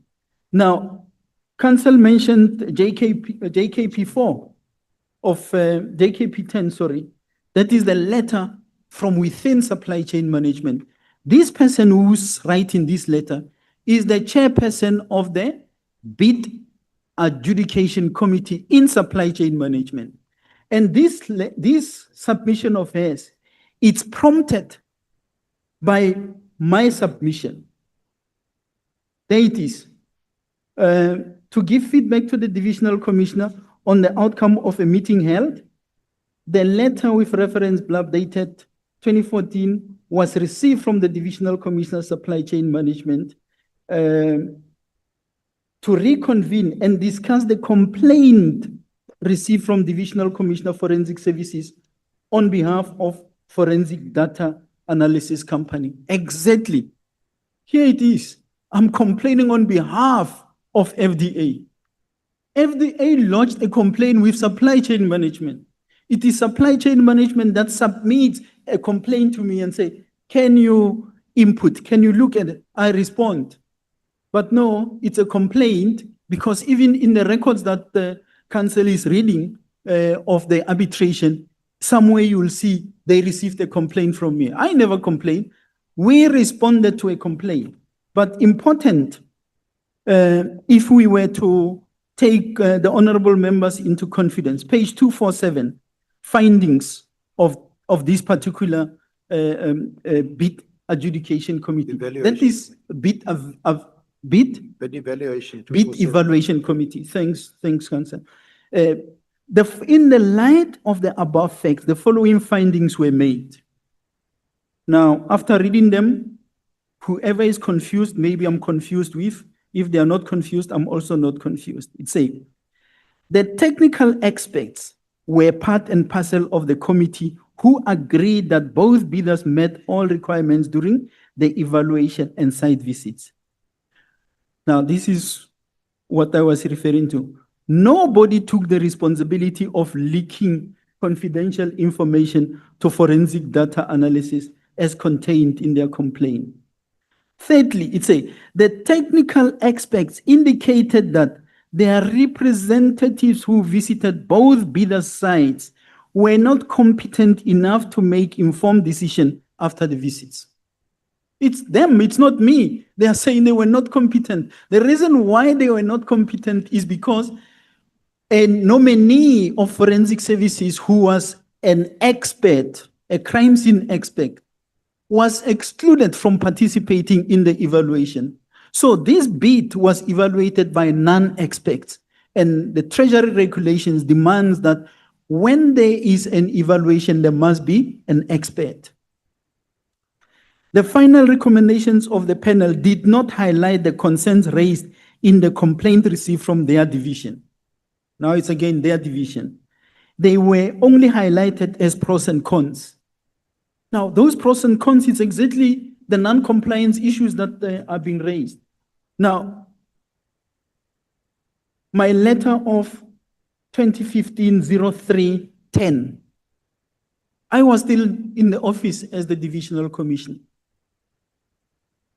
[SPEAKER 2] Now, Council mentioned JKP 4 of JKP 10, sorry. That is the letter from within supply chain management. This person who's writing this letter is the chairperson of the bid adjudication committee in supply chain management. And this submission of hers, it's prompted by my submission. There it is. To give feedback to the divisional commissioner on the outcome of a meeting held, the letter with reference blurb dated 2014 was received from the divisional commissioner supply chain management to reconvene and discuss the complaint received from divisional commissioner forensic services on behalf of forensic data analysis company. Exactly. Here it is. I'm complaining on behalf of FDA. FDA lodged a complaint with supply chain management. It is supply chain management that submits a complaint to me and say, can you input? Can you look at it? I respond. But no, it's a complaint because even in the records that the council is reading of the arbitration, somewhere you will see they received a complaint from me. I never complained. We responded to a complaint. But important, if we were to take the honorable members into confidence, page 247, findings of this particular bid adjudication committee. That is bid evaluation committee. Thanks, Council. In the light of the above facts, the following findings were made. Now, after reading them, whoever is confused, maybe I'm confused with. If they are not confused, I'm also not confused. It says, the technical experts were part and parcel of the committee who agreed that both bidders met all requirements during the evaluation and site visits. Now, this is what I was referring to. Nobody took the responsibility of leaking confidential information to forensic data analysis as contained in their complaint. Thirdly, it says the technical experts indicated that their representatives who visited both bidder sites were not competent enough to make informed decisions after the visits. It's them, it's not me. They are saying they were not competent. The reason why they were not competent is because a nominee of forensic services who was an expert, a crime scene expert, was excluded from participating in the evaluation. So this bid was evaluated by non-experts, and the Treasury regulations demands that when there is an evaluation, there must be an expert. The final recommendations of the panel did not highlight the concerns raised in the complaint received from their division. Now it's again their division. They were only highlighted as pros and cons. Now, those pros and cons is exactly the non-compliance issues that are being raised. Now, my letter of 2015-03-10, I was still in the office as the divisional commissioner.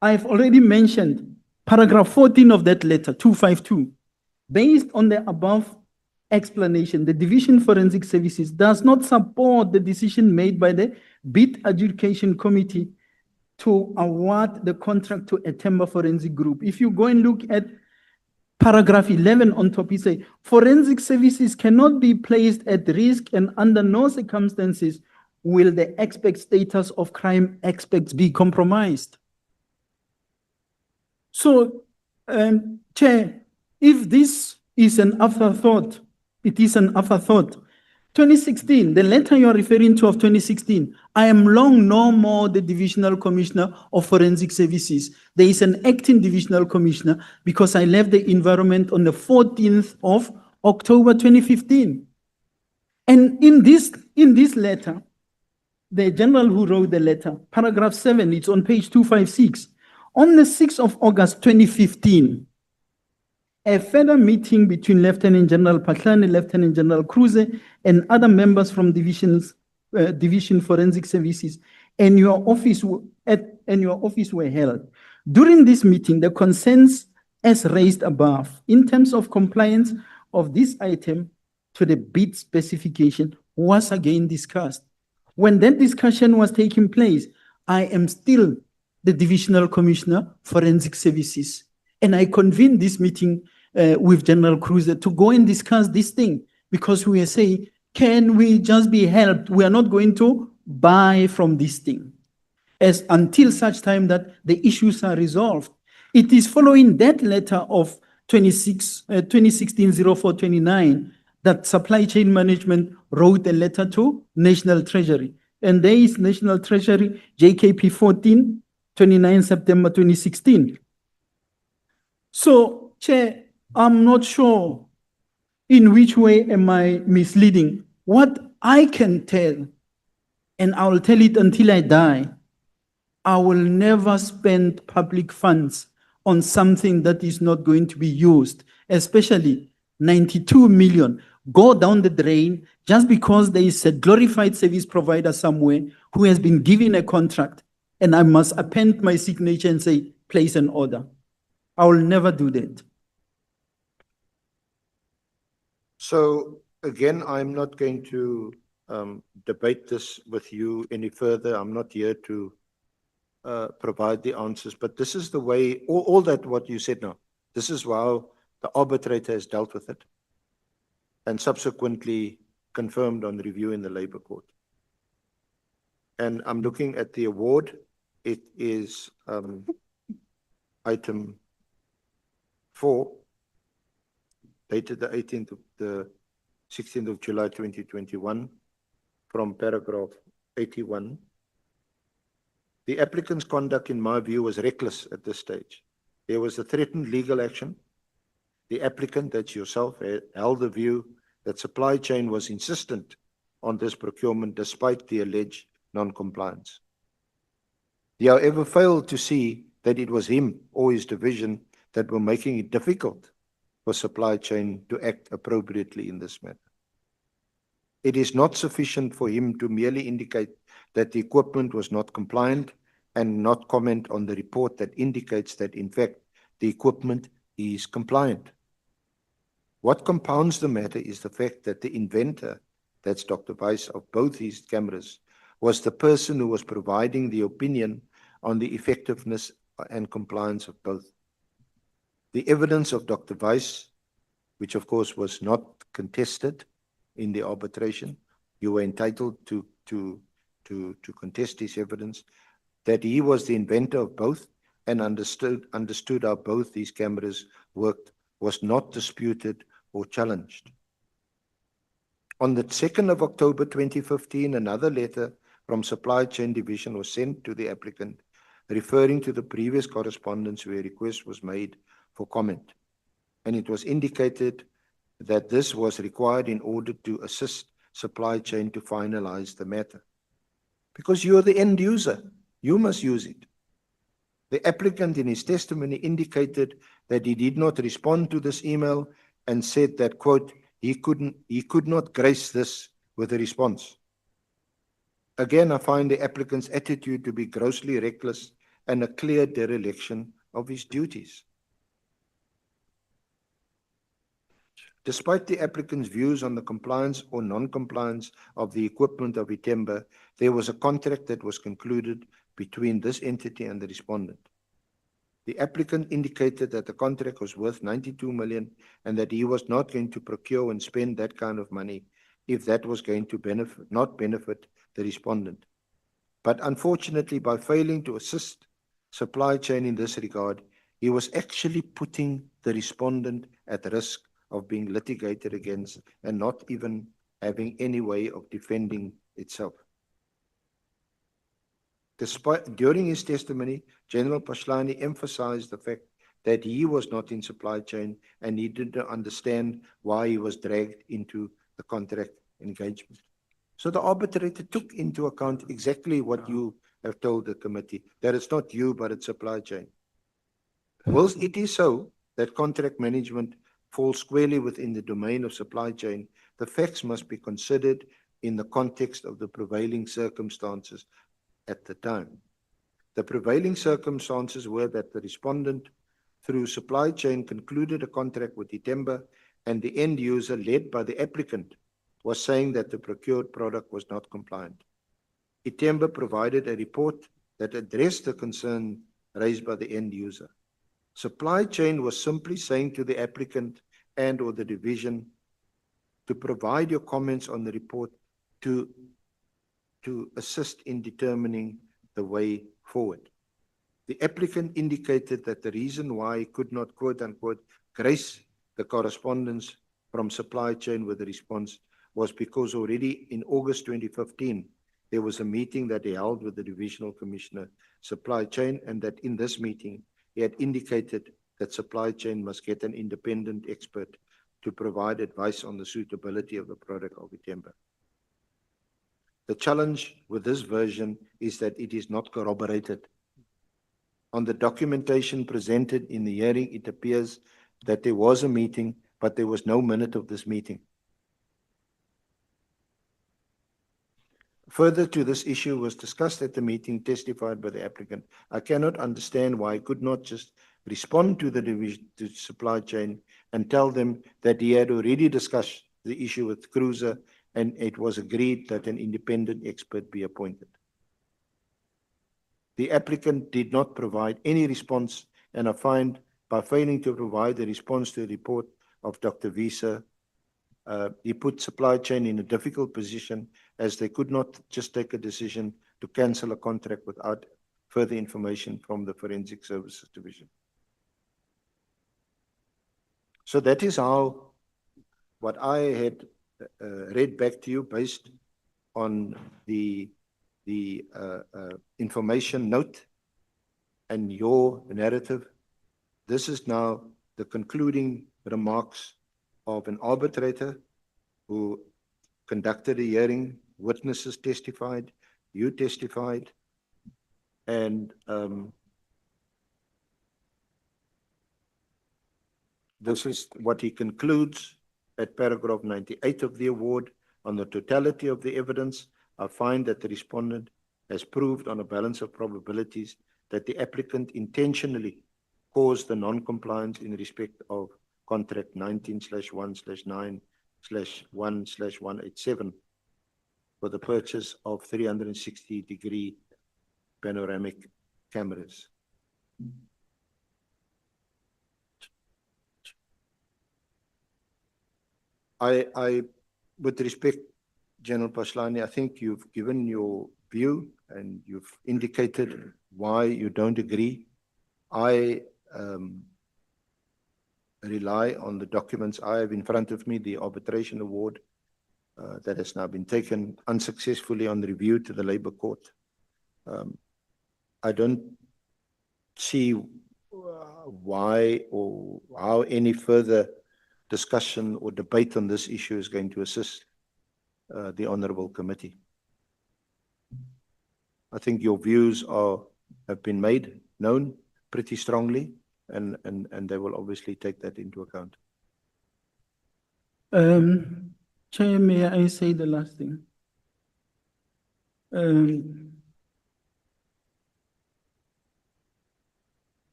[SPEAKER 2] I've already mentioned paragraph 14 of that letter, 252. Based on the above explanation, the Division Forensic Services does not support the decision made by the Bid Adjudication Committee to award the contract to a Temba Forensic Group. If you go and look at paragraph 11 on top, it says, forensic services cannot be placed at risk and under no circumstances will the expert status of crime experts be compromised. So, Chair, if this is an afterthought, it is an afterthought. 2016, the letter you are referring to of 2016, I am long no more the Divisional Commissioner of Forensic Services. There is an acting Divisional Commissioner because I left the environment on the 14th of October 2015. And in this letter, the general who wrote the letter, paragraph 7, it's on page 256. On the 6th of August 2015, a further meeting between Lieutenant General Patlani, Lieutenant General Kruse, and other members from Division Forensic Services and your office were held. During this meeting, the concerns as raised above in terms of compliance of this item to the bid specification was again discussed. When that discussion was taking place, I am still the Divisional Commissioner, Forensic Services. And I convened this meeting with General Kruse to go and discuss this thing because we are saying, can we just be helped? We are not going to buy from this thing until such time that the issues are resolved. It is following that letter of 2016-04-29 that Supply Chain Management wrote a letter to National Treasury. And there is National Treasury, JKP 14, 29 September 2016. So, Chair, I'm not sure in which way am I misleading. What I can tell, and I will tell it until I die, I will never spend public funds on something that is not going to be used, especially 92 million go down the drain just because there is a glorified service provider somewhere who has been given a contract and I must append my signature and say, place an order. I will never do that.
[SPEAKER 1] So again, I'm not going to debate this with you any further. I'm not here to provide the answers, but this is the way, all that what you said now, this is how the arbitrator has dealt with it and subsequently confirmed on review in the Labour Court. And I'm looking at the award. It is item 4, dated the 18th of the 16th of July 2021, from paragraph 81. The applicant's conduct, in my view, was reckless at this stage. There was a threatened legal action. The applicant, that's yourself, held the view that supply chain was insistent on this procurement despite the alleged non-compliance. He, however, failed to see that it was him or his division that were making it difficult for supply chain to act appropriately in this matter. It is not sufficient for him to merely indicate that the equipment was not compliant and not comment on the report that indicates that, in fact, the equipment is compliant. What compounds the matter is the fact that the inventor, that's Dr. Weiss, of both these cameras, was the person who was providing the opinion on the effectiveness and compliance of both. The evidence of Dr. Weiss, which of course was not contested in the arbitration, you were entitled to contest his evidence, that he was the inventor of both and understood how both these cameras worked, was not disputed or challenged. On the 2nd of October 2015, another letter from Supply Chain Division was sent to the applicant, referring to the previous correspondence where a request was made for comment. And it was indicated that this was required in order to assist supply chain to finalize the matter. Because you're the end user, you must use it. The applicant in his testimony indicated that he did not respond to this email and said that, quote, he could not grace this with a response. Again, I find the applicant's attitude to be grossly reckless and a clear dereliction of his duties. Despite the applicant's views on the compliance or non-compliance of the equipment of Itemba, there was a contract that was concluded between this entity and the respondent. The applicant indicated that the contract was worth 92 million and that he was not going to procure and spend that kind of money if that was going to not benefit the respondent. But unfortunately, by failing to assist supply chain in this regard, he was actually putting the respondent at risk of being litigated against and not even having any way of defending itself. During his testimony, General Pashlani emphasized the fact that he was not in supply chain and needed to understand why he was dragged into the contract engagement. So the arbitrator took into account exactly what you have told the committee, that it's not you, but it's supply chain. Whilst it is so that contract management falls squarely within the domain of supply chain, the facts must be considered in the context of the prevailing circumstances at the time. The prevailing circumstances were that the respondent, through supply chain, concluded a contract with Itemba, and the end user, led by the applicant, was saying that the procured product was not compliant. Itemba provided a report that addressed the concern raised by the end user. Supply chain was simply saying to the applicant and or the division to provide your comments on the report to assist in determining the way forward. The applicant indicated that the reason why he could not, quote unquote, grace the correspondence from supply chain with the response was because already in August 2015, there was a meeting that he held with the Divisional Commissioner, Supply Chain, and that in this meeting, he had indicated that supply chain must get an independent expert to provide advice on the suitability of the product of Itemba. The challenge with this version is that it is not corroborated. On the documentation presented in the hearing, it appears that there was a meeting, but there was no minute of this meeting. Further to this issue was discussed at the meeting, testified by the applicant. I cannot understand why I could not just respond to the division, to supply chain, and tell them that he had already discussed the issue with Cruiser and it was agreed that an independent expert be appointed. The applicant did not provide any response, and I find by failing to provide a response to the report of Dr. Visa, he put supply chain in a difficult position as they could not just take a decision to cancel a contract without further information from the Forensic Services Division. So that is how what I had read back to you based on the information note and your narrative. This is now the concluding remarks of an arbitrator who conducted a hearing, witnesses testified, you testified, and this is what he concludes at paragraph 98 of the award. On the totality of the evidence, I find that the respondent has proved on a balance of probabilities that the applicant intentionally caused the non-compliance in respect of contract 19/1/9/1/187 for the purchase of 360-degree panoramic cameras. With respect, General Paslani, I think you've given your view and you've indicated why you don't agree. I rely on the documents I have in front of me, the arbitration award that has now been taken unsuccessfully on review to the Labour Court. I don't see why or how any further discussion or debate on this issue is going to assist the Honourable Committee. I think your views have been made known pretty strongly, and they will obviously take that into account.
[SPEAKER 2] Chair, may I say the last thing?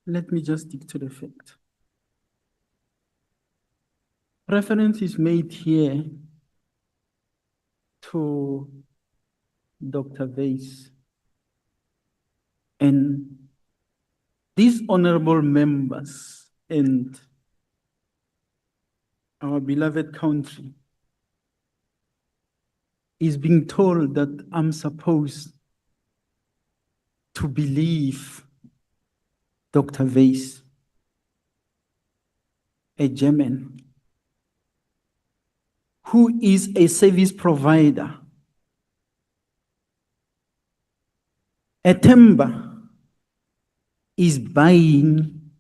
[SPEAKER 2] Let me just stick to the fact. Reference is made here to Dr. Weiss, and these honorable members and our beloved country is being told that I'm supposed to believe Dr. Weiss, a German, who is a service provider, a timber, is buying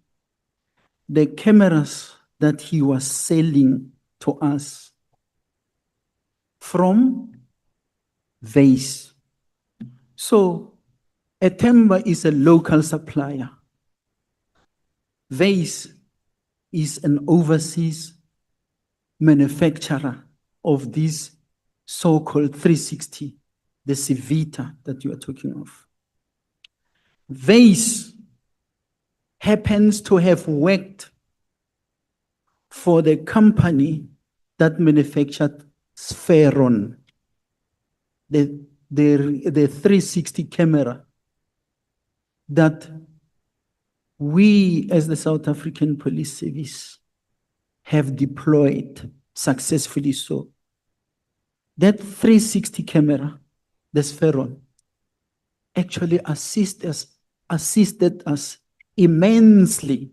[SPEAKER 2] the cameras that he was selling to us from Weiss. So a timber is a local supplier. Weiss is an overseas manufacturer of this so-called 360, the Civita that you are talking of. Weiss happens to have worked for the company that manufactured Spheron, the 360 camera that we as the South African Police Service have deployed successfully. So that 360 camera, the Spheron, actually assisted us immensely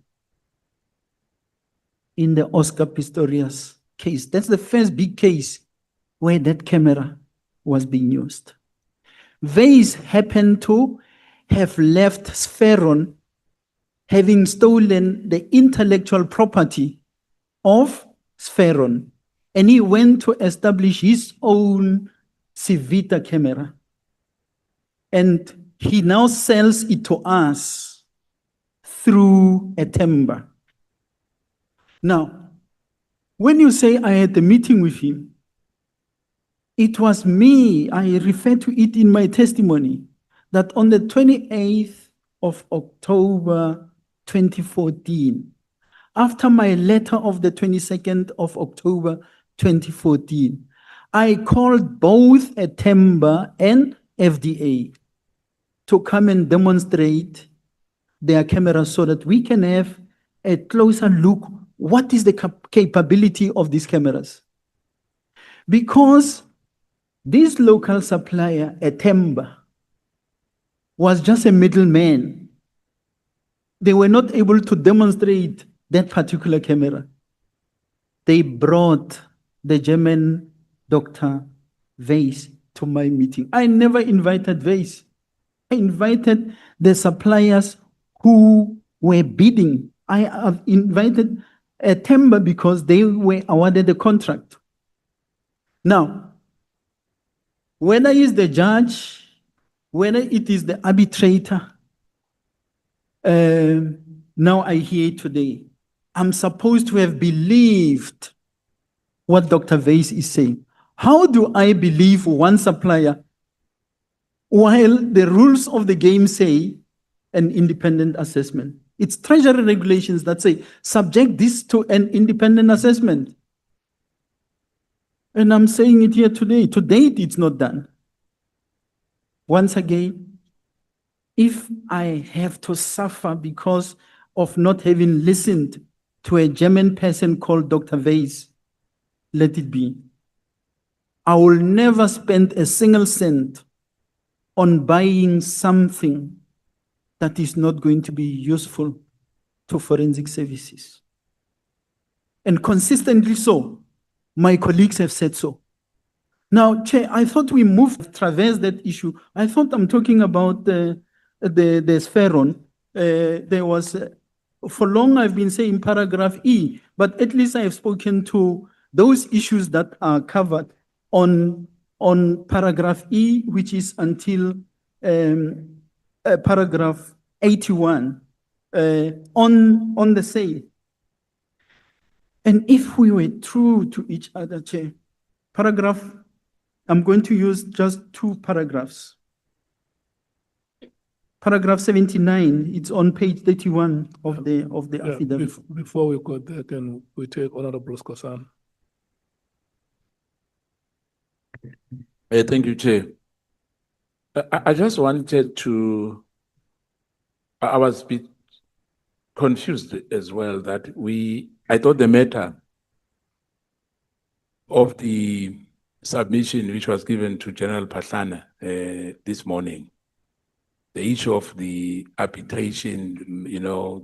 [SPEAKER 2] in the Oscar Pistorius case. That's the first big case where that camera was being used. Weiss happened to have left Spheron having stolen the intellectual property of Spheron, and he went to establish his own Civita camera. And he now sells it to us through a timber. Now, when you say I had a meeting with him, it was me, I refer to it in my testimony, that on the 28th of October 2014, after my letter of the 22nd of October 2014, I called both a timber and FDA to come and demonstrate their cameras so that we can have a closer look. What is the capability of these cameras? Because this local supplier, a timber, was just a middleman. They were not able to demonstrate that particular camera. They brought the German Dr. Weiss to my meeting. I never invited Weiss. I invited the suppliers who were bidding. I have invited Temba because they were awarded the contract. Now, whether it's the judge, whether it is the arbitrator, now I hear today, I'm supposed to have believed what Dr. Weiss is saying. How do I believe one supplier while the rules of the game say an independent assessment? It's Treasury regulations that say subject this to an independent assessment. And I'm saying it here today. To date, it's not done. Once again, if I have to suffer because of not having listened to a German person called Dr. Weiss, let it be. I will never spend a single cent on buying something that is not going to be useful to forensic services. And consistently so, my colleagues have said so. Now, Chair, I thought we traversed that issue. I thought I'm talking about the Spheron. There was, for long I've been saying paragraph E, but at least I have spoken to those issues that are covered on paragraph E, which is until paragraph 81 on the sale. And if we were true to each other, Chair, I'm going to use just 2 paragraphs. Paragraph 79, it's on page 31 of the affidavit.
[SPEAKER 3] Before we go there, can we take Honorable Skosan?
[SPEAKER 5] Thank you, Chair. I just wanted to, I was a bit confused as well that I thought the matter of the submission which was given to General Patlana this morning, the issue of the arbitration,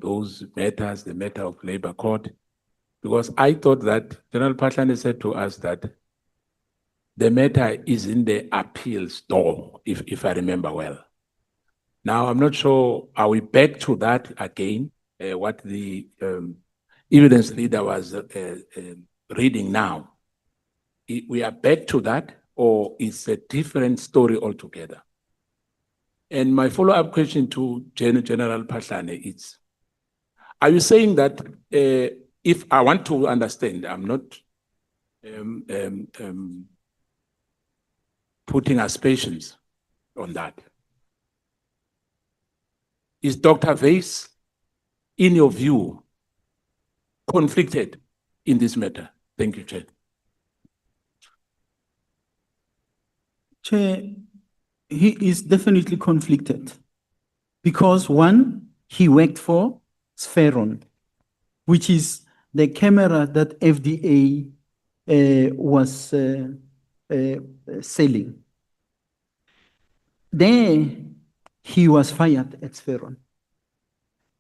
[SPEAKER 5] those matters, the matter of labor court, because I thought that General Patlana said to us that the matter is in the appeals door, if I remember well. Now, I'm not sure, are we back to that again? What the evidence leader was reading now. We are back to that, or it's a different story altogether? And my follow-up question to General Patlana is, are you saying that if I want to understand, I'm not putting aspersions on that. Is Dr. Weiss, in your view, conflicted in this matter? Thank you, Chair.
[SPEAKER 2] Chair, he is definitely conflicted because 1, he worked for Spheron, which is the camera that FDA was selling. There, he was fired at Spheron.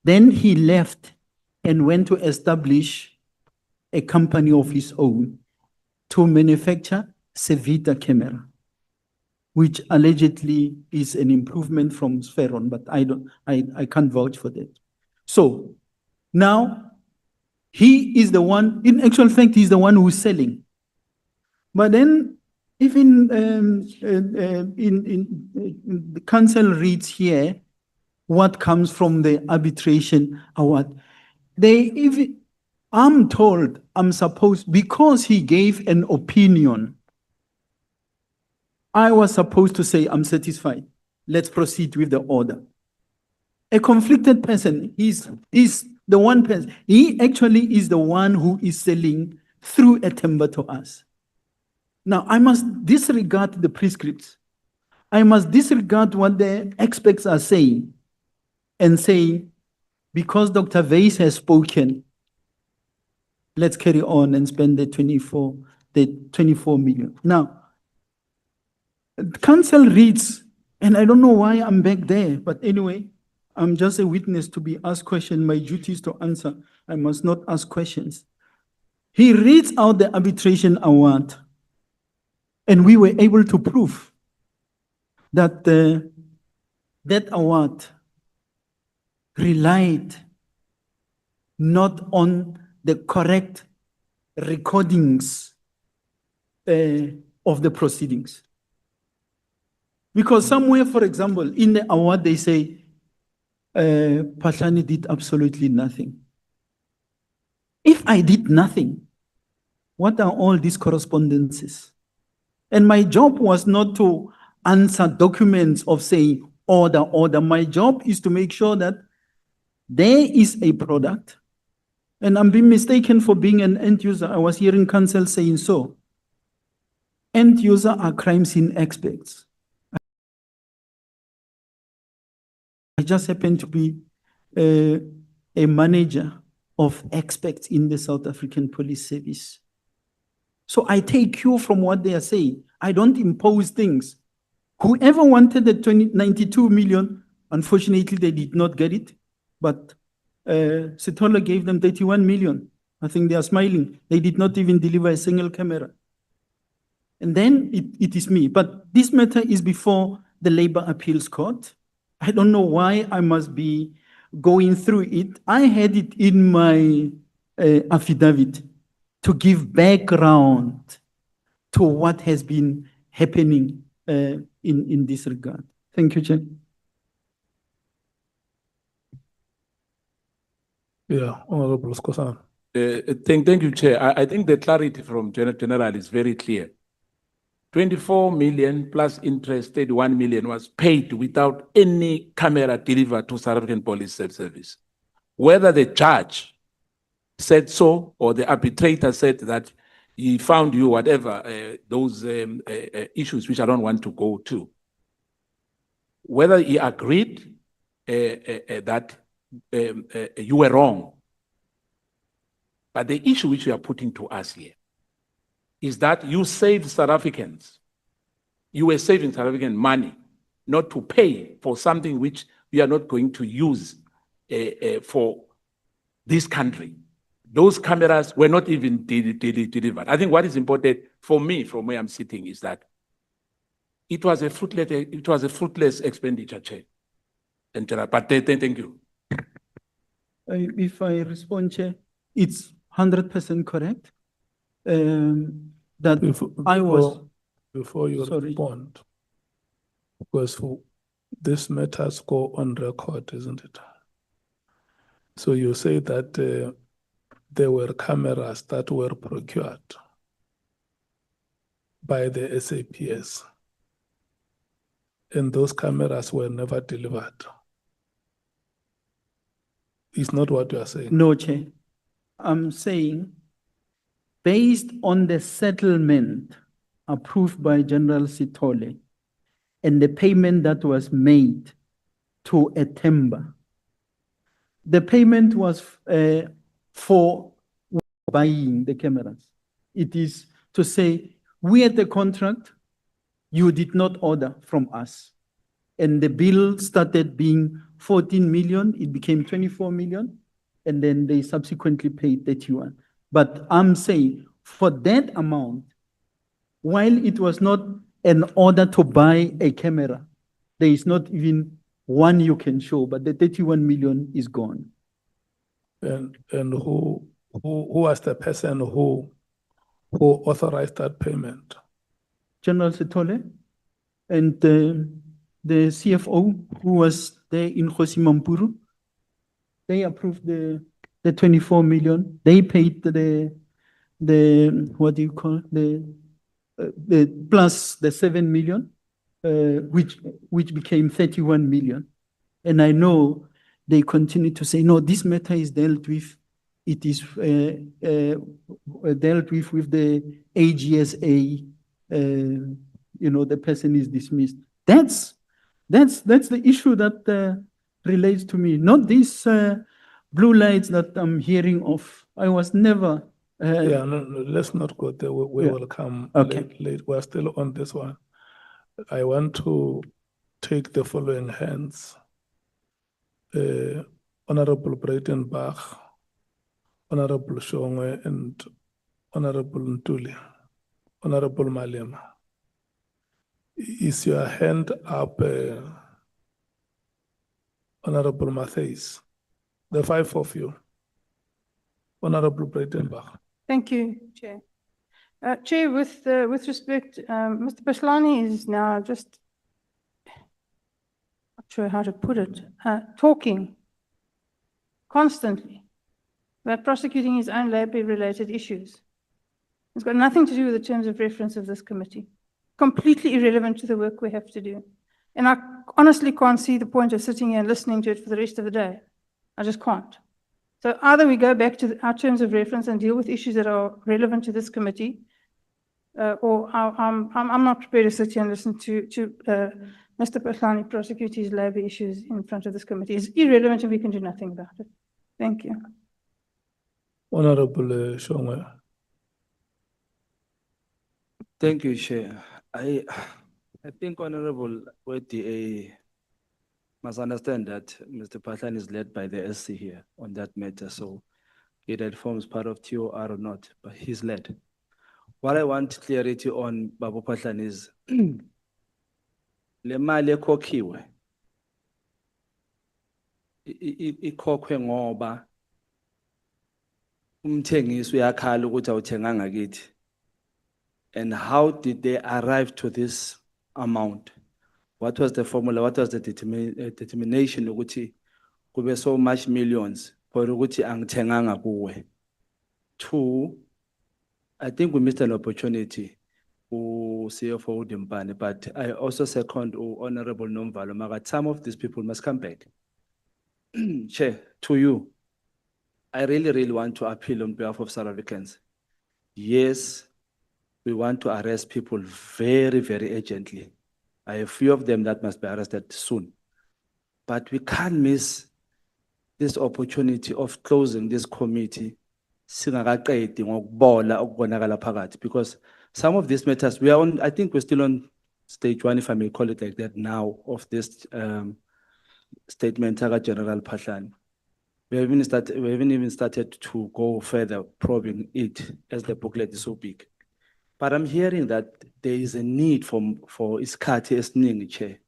[SPEAKER 2] Then he left and went to establish a company of his own to manufacture Sevita camera, which allegedly is an improvement from Spheron, but I can't vouch for that. So now he is the one, in actual fact, he's the one who's selling. But then even the council reads here what comes from the arbitration award. I'm told I'm supposed, because he gave an opinion, I was supposed to say, I'm satisfied. Let's proceed with the order. A conflicted person, he's the one person. He actually is the one who is selling through a timber to us. Now, I must disregard the prescripts. I must disregard what the experts are saying and say, because Dr. Weiss has spoken, let's carry on and spend the 24 million. Now, the council reads, and I don't know why I'm back there, but anyway, I'm just a witness to be asked questions. My duty is to answer. I must not ask questions. He reads out the arbitration award, and we were able to prove that that award relied not on the correct recordings of the proceedings. Because somewhere, for example, in the award, they say, Phahlane did absolutely nothing. If I did nothing, what are all these correspondences? And my job was not to answer documents of saying order, order. My job is to make sure that there is a product. And I'm being mistaken for being an end user. I was hearing counsel saying so. End user are crime scene experts. I just happen to be a manager of experts in the South African Police Service. So I take cue from what they are saying. I don't impose things. Whoever wanted the 92 million, unfortunately, they did not get it. But Setola gave them 31 million. I think they are smiling. They did not even deliver a single camera. And then it is me. But this matter is before the Labor Appeals Court. I don't know why I must be going through it. I had it in my affidavit to give background to what has been happening in this regard. Thank you, Chair.
[SPEAKER 3] Yeah, Honorable Skosan.
[SPEAKER 5] Thank you, Chair. I think the clarity from General is very clear. 24 million plus interest, 31 million was paid without any camera delivered to South African Police Service. Whether the judge said so or the arbitrator said that he found you, whatever, those issues which I don't want to go to. Whether he agreed that you were wrong. But the issue which you are putting to us here is that you saved South Africans. You were saving South African money, not to pay for something which we are not going to use for this country. Those cameras were not even delivered. I think what is important for me, from where I'm sitting, is that it was a fruitless expenditure, Chair. But thank you.
[SPEAKER 2] If I respond, Chair, it's 100% correct.
[SPEAKER 3] Before you respond, because this matters go on record, isn't it? So you say that there were cameras that were procured by the SAPS, and those cameras were never delivered. It's not what you are saying.
[SPEAKER 2] No, Chair. I'm saying, based on the settlement approved by General Sithole and the payment that was made to Etemba, the payment was for buying the cameras. It is to say, we had the contract, you did not order from us. And the bill started being 14 million, it became 24 million, and then they subsequently paid 31. But I'm saying, for that amount, while it was not an order to buy a camera, there is not even one you can show, but the 31 million is gone.
[SPEAKER 3] And who was the person who authorized that payment?
[SPEAKER 2] General Sithole and the CFO who was there in Kgosi Mampuru, they approved the 24 million. They paid the what do you call the plus the 7 million, which became 31 million. And I know they continue to say, no, this matter is dealt with. It is dealt with the AGSA. The person is dismissed. That's the issue that relates to me, not these blue lights that I'm hearing of. I was never.
[SPEAKER 3] No, let's not go there. We will come late. We're still on this one. I want to take the following hands. Honorable Breitenbach, Honorable Shongwe, and Honorable Ntuli, Honorable Malema. Is your hand up, Honorable Matthys? The five of you. Honorable Breitenbach.
[SPEAKER 7] Thank you, Chair. Chair, with respect, Mr. Paslani is now just, not sure how to put it, talking constantly about prosecuting his own labor-related issues. It's got nothing to do with the terms of reference of this committee. Completely irrelevant to the work we have to do. And I honestly can't see the point of sitting here and listening to it for the rest of the day. I just can't. So either we go back to our terms of reference and deal with issues that are relevant to this committee, or I'm not prepared to sit here and listen to Mr. Paslani prosecute his labor issues in front of this committee. It's irrelevant and we can do nothing about it. Thank you.
[SPEAKER 3] Honorable Shongwe.
[SPEAKER 8] Thank you, Chair. I think Honorable WDA must understand that Mr. Patlan is led by the SC here on that matter, so either it forms part of TOR or not, but he's led. What I want clarity on, Babu Patlan, is le mali ekhokhiwe ikhokhwe ngoba umthengisi uyakhala ukuthi awuthenganga kithi. And how did they arrive to this amount? What was the formula? What was the determination ukuthi kube so much millions for ukuthi angithenganga kuwe? Two, I think we missed an opportunity CFO Udimpane, but I also second Honorable Nomvalo Magat. Some of these people must come back. Chair, to you, I really want to appeal on behalf of South Africans. Yes, we want to arrest people very urgently. I have a few of them that must be arrested soon. But we can't miss this opportunity of closing this committee because some of these matters, we are on, I think we're still on stage one, if I may call it like that now, of this statement, General Patlan. We haven't even started to go further probing it as the booklet is so big. But I'm hearing that there is a need for iskati esning, Chair.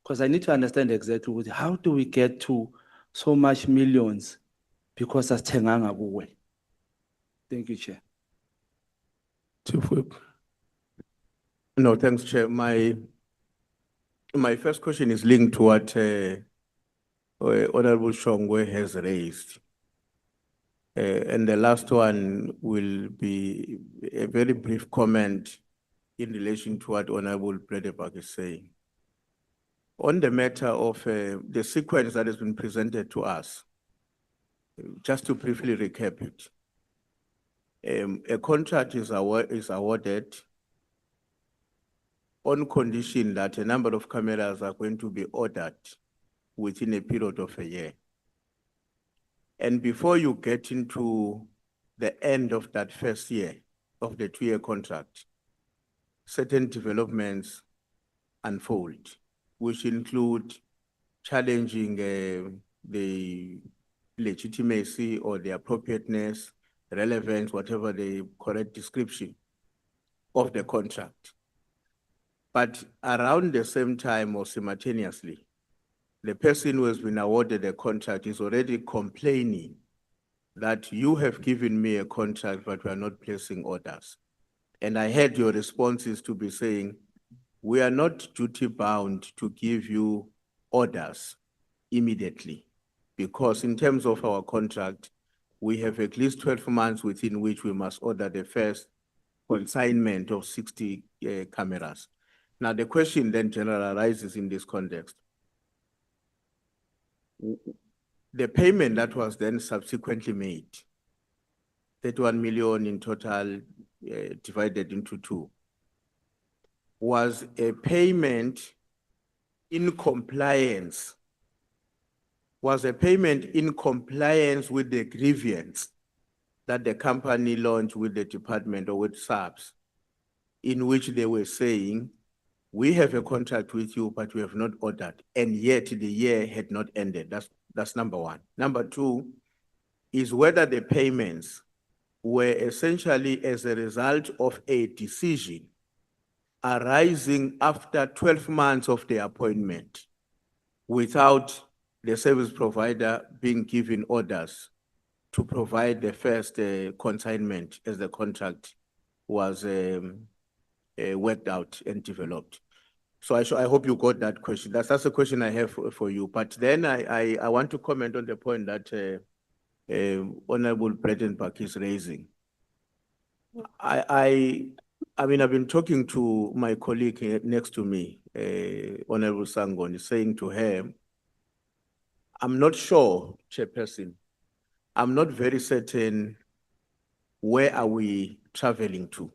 [SPEAKER 8] Because I need to understand exactly how do we get to so much millions because as tenganga kuwe. Thank you, Chair.
[SPEAKER 3] Chief Whip.
[SPEAKER 1] No, thanks, Chair. My first question is linked to what Honorable Shongwe has raised. And the last one will be a very brief comment in relation to what Honorable Breitenbach is saying. On the matter of the sequence that has been presented to us, just to briefly recap it, a contract is awarded on condition that a number of cameras are going to be ordered within a period of a year. And before you get into the end of that first year of the 2-year contract, certain developments unfold, which include challenging the legitimacy or the appropriateness, relevance, whatever the correct description of the contract. But around the same time or simultaneously, the person who has been awarded a contract is already complaining that you have given me a contract, but we are not placing orders. And I heard your responses to be saying, we are not duty bound to give you orders immediately, because in terms of our contract, we have at least 12 months within which we must order the first consignment of 60 cameras. Now, the question then generally arises in this context. The payment that was then subsequently made, 31 million in total, divided into 2, was a payment in compliance, with the grievance that the company launched with the department or with SAPS, in which they were saying, we have a contract with you, but we have not ordered, and yet the year had not ended. That's number one. Number two is whether the payments
[SPEAKER 9] were essentially as a result of a decision arising after 12 months of the appointment without the service provider being given orders to provide the first consignment as the contract was worked out and developed. So I hope you got that question. That's a question I have for you. But then I want to comment on the point that Honorable Bredenbach is raising. I mean, I've been talking to my colleague next to me, Honorable Sangoni, saying to her, I'm not sure, Chairperson, I'm not very certain where are we traveling to,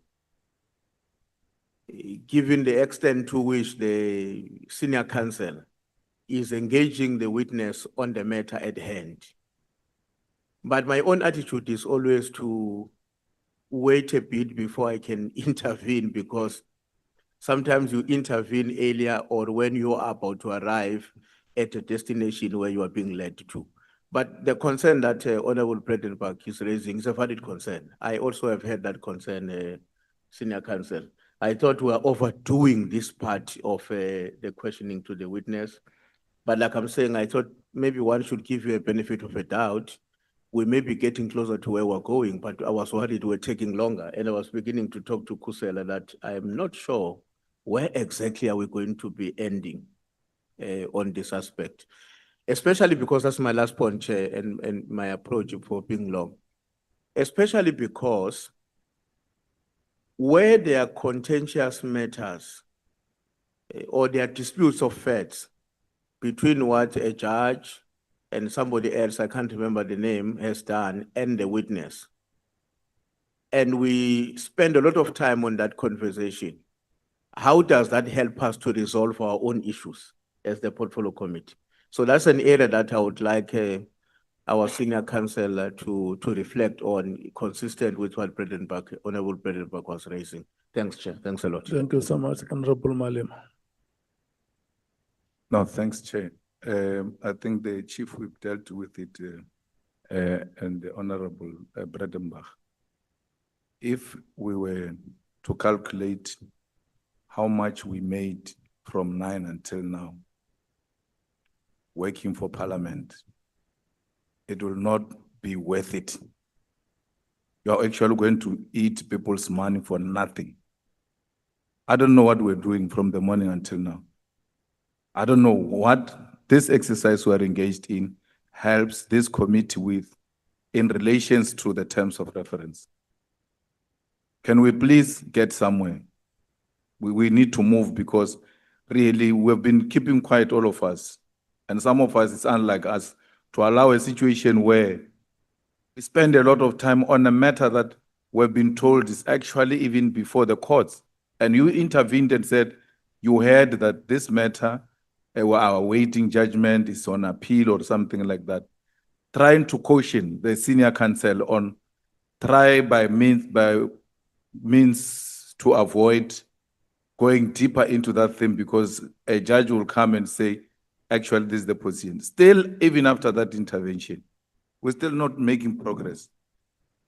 [SPEAKER 9] given the extent to which the senior counsel is engaging the witness on the matter at hand. But my own attitude is always to wait a bit before I can intervene, because sometimes you intervene earlier or when you are about to arrive at a destination where you are being led to. But the concern that Honorable Bredenbach is raising is a valid concern. I also have had that concern, Senior Counsel. I thought we were overdoing this part of the questioning to the witness. But like I'm saying, I thought maybe one should give you a benefit of a doubt. We may be getting closer to where we're going, but I was worried we're taking longer. And I was beginning to talk to Kusela that I'm not sure where exactly are we going to be ending on this aspect, especially because that's my last point, Chair, and my approach for being long, especially because where there are contentious matters or there are disputes of facts between what a judge and somebody else, I can't remember the name, has done, and the witness. And we spend a lot of time on that conversation. How does that help us to resolve our own issues as the portfolio committee? So that's an area that I would like our senior counsel to reflect on, consistent with what Honorable Bredenbach was raising. Thanks, Chair. Thanks a lot.
[SPEAKER 3] Thank you so much, Honorable Malim.
[SPEAKER 10] No, thanks, Chair. I think the Chief Whip dealt with it and the Honorable Bredenbach. If we were to calculate how much we made from 9 until now, working for Parliament, it will not be worth it. You're actually going to eat people's money for nothing. I don't know what we're doing from the morning until now. I don't know what this exercise we're engaged in helps this committee with in relations to the terms of reference. Can we please get somewhere? We need to move, because really we've been keeping quiet, all of us. And some of us, it's unlike us, to allow a situation where we spend a lot of time on a matter that we've been told is actually even before the courts. And you intervened and said you heard that this matter, our awaiting judgment, is on appeal or something like that. Trying to caution the senior counsel on try by means to avoid going deeper into that thing, because a judge will come and say, actually, this is the position. Still, even after that intervention, we're still not making progress.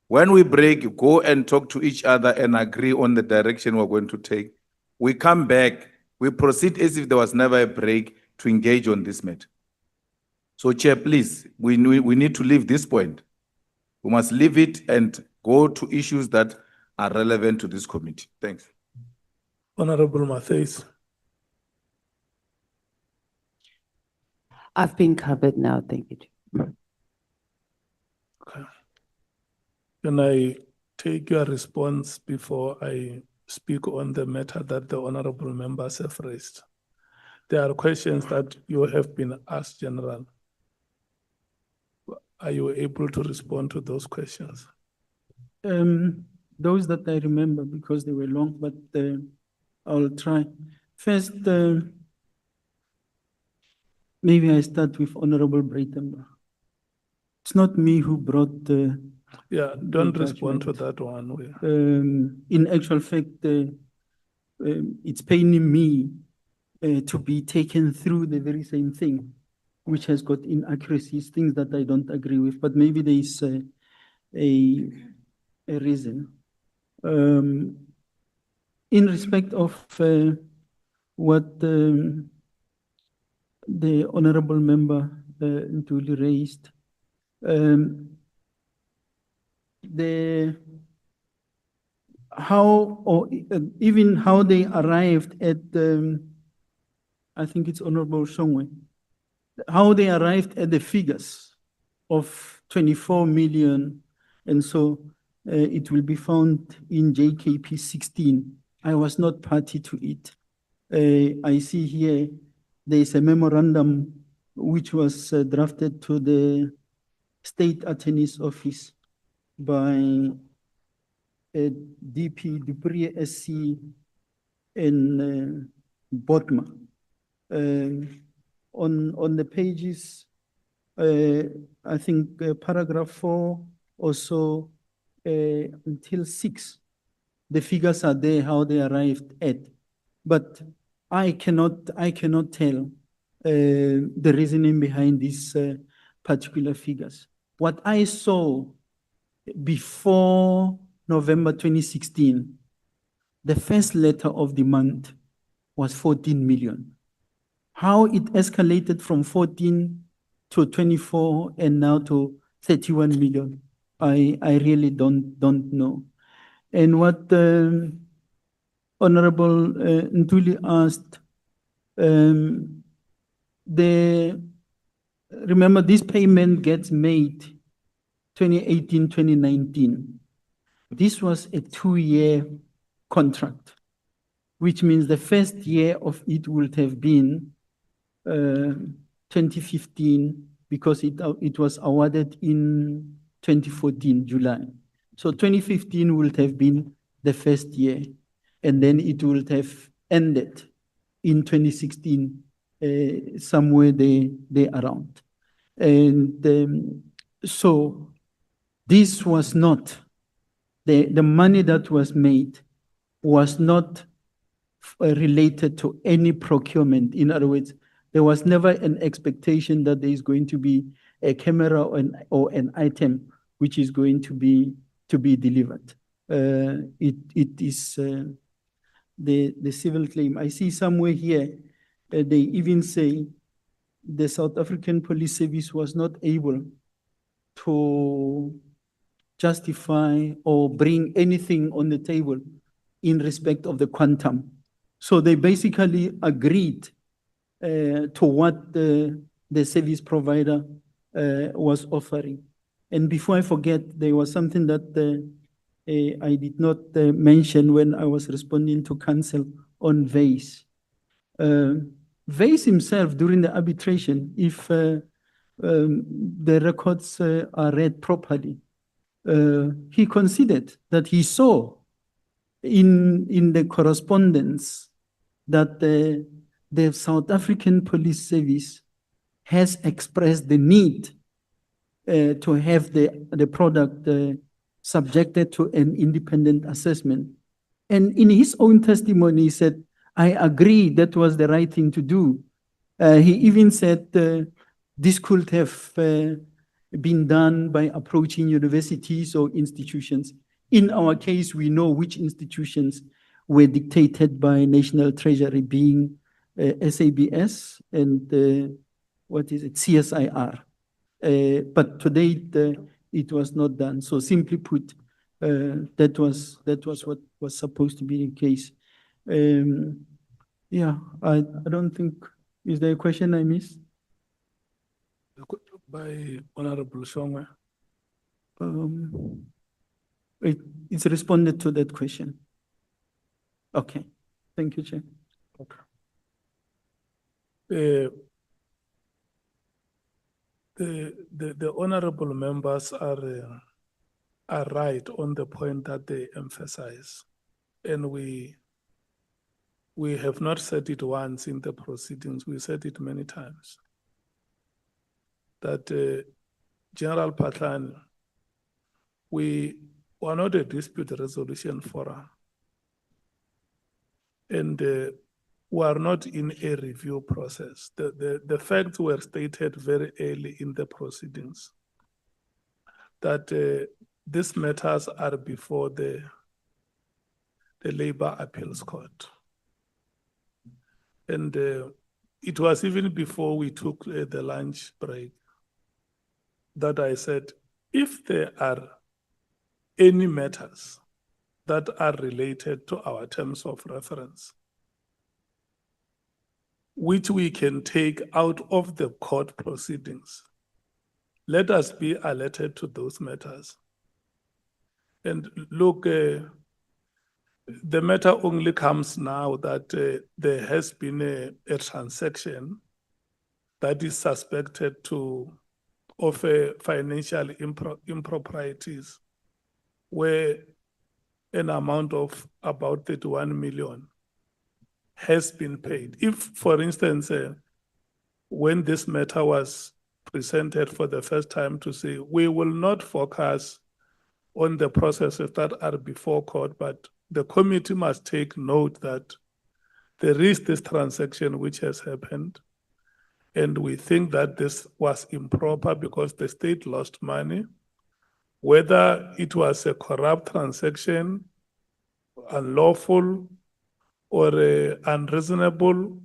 [SPEAKER 10] When we break, go and talk to each other and agree on the direction we're going to take. We come back, we proceed as if there was never a break to engage on this matter. So, Chair, please, we need to leave this point. We must leave it and go to issues that are relevant to this committee. Thanks.
[SPEAKER 3] Honorable Matthews.
[SPEAKER 11] I've been covered now, thank you.
[SPEAKER 3] Okay. Can I take your response before I speak on the matter that the honorable members have raised? There are questions that you have been asked, General. Are you able to respond to those questions?
[SPEAKER 2] Those that I remember, because they were long, but I'll try. First, maybe I start with Honorable Breitenbach. It's not me who brought the.
[SPEAKER 3] Yeah, don't respond to that one.
[SPEAKER 2] In actual fact, it's paining me to be taken through the very same thing, which has got inaccuracies, things that I don't agree with. But maybe there is a reason. In respect of what the honorable member Ntuli raised, the how or even how they arrived at I think it's Honorable Shongwe, how they arrived at the figures of 24 million, and so it will be found in JKP 16. I was not party to it. I see here there is a memorandum which was drafted to the State Attorney's Office by DP Dupree SC and Botma. On the pages, I think paragraph 4 also until 6, the figures are there, how they arrived at. But I cannot tell the reasoning behind these particular figures. What I saw before November 2016, the first letter of the month was 14 million. How it escalated from 14 to 24 and now to 31 million, I really don't know. And what Honorable Ntuli asked, remember this payment gets made 2018, 2019. This was a 2-year contract, which means the first year of it would have been 2015 because it was awarded in 2014, July. So 2015 would have been the first year, and then it would have ended in 2016, somewhere there around. And so this was not, the money that was made was not related to any procurement. In other words, there was never an expectation that there is going to be a camera or an item which is going to be delivered. It is the civil claim. I see somewhere here, they even say the South African Police Service was not able to justify or bring anything on the table in respect of the quantum. So they basically agreed to what the service provider was offering. And before I forget, there was something that I did not mention when I was responding to counsel on Vase. Vase himself, during the arbitration, if the records are read properly, he considered that he saw in the correspondence that the South African Police Service has expressed the need to have the product subjected to an independent assessment. And in his own testimony, he said, I agree that was the right thing to do. He even said this could have been done by approaching universities or institutions. In our case, we know which institutions were dictated by National Treasury, being SABS and what is it, CSIR. But to date, it was not done. So simply put, that was what was supposed to be the case. Yeah, I don't think, is there a question I missed?
[SPEAKER 3] By Honorable Shongwe.
[SPEAKER 2] It's responded to that question. Okay, thank you, Chair.
[SPEAKER 3] Okay. The honorable members are right on the point that they emphasize, and we have not said it once in the proceedings. We said it many times that General Patlani, we are not a dispute resolution forum, and we are not in a review process. The facts were stated very early in the proceedings that these matters are before the Labor Appeals Court. And it was even before we took the lunch break that I said, if there are any matters that are related to our terms of reference, which we can take out of the court proceedings, let us be alerted to those matters. And look, the matter only comes now that there has been a transaction that is suspected of financial improprieties, where an amount of about 31 million has been paid. If, for instance, when this matter was presented for the first time to say, we will not focus on the processes that are before court, but the committee must take note that there is this transaction which has happened, and we think that this was improper because the state lost money, whether it was a corrupt transaction, unlawful, or unreasonable,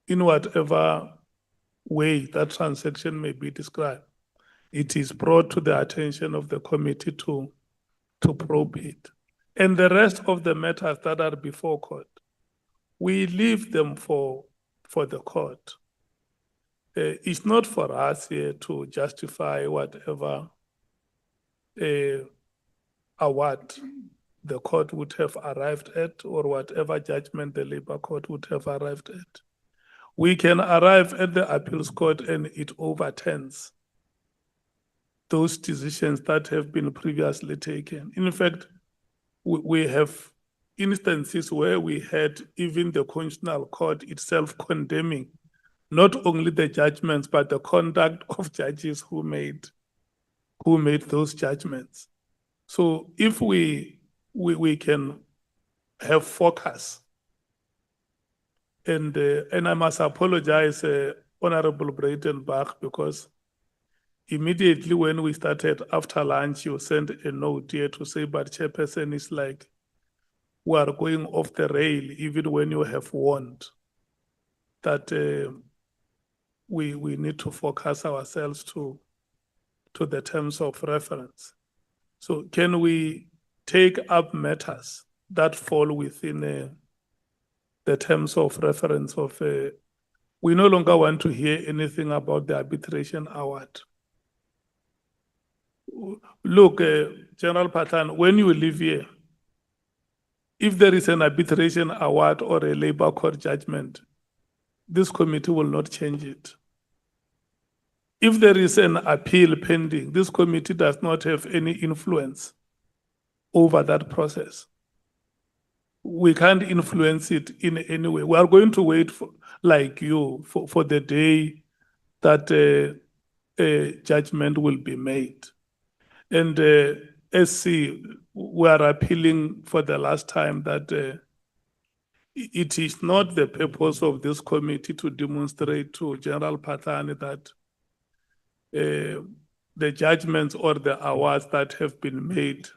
[SPEAKER 3] in whatever way that transaction may be described. It is brought to the attention of the committee to probe it. And the rest of the matters that are before court, we leave them for the court. It's not for us here to justify whatever award the court would have arrived at or whatever judgment the labor court would have arrived at. We can arrive at the appeals court and it overturns those decisions that have been previously taken. In fact, we have instances where we had even the Constitutional Court itself condemning not only the judgments, but the conduct of judges who made those judgments. So if we can have focus, and I must apologize, Honorable Breitenbach, because immediately when we started after lunch, you sent a note here to say, but Chairperson is like, we are going off the rail, even when you have warned that we need to focus ourselves to the terms of reference. So can we take up matters that fall within the terms of reference of, we no longer want to hear anything about the arbitration award. Look, General Patan, when you live here, if there is an arbitration award or a labor court judgment, this committee will not change it. If there is an appeal pending, this committee does not have any influence over that process. We can't influence it in any way. We are going to wait for, like you, for the day that a judgment will be made. And SC, we are appealing for the last time that it is not the purpose of this committee to demonstrate to General Pathani that the judgments or the awards that have been made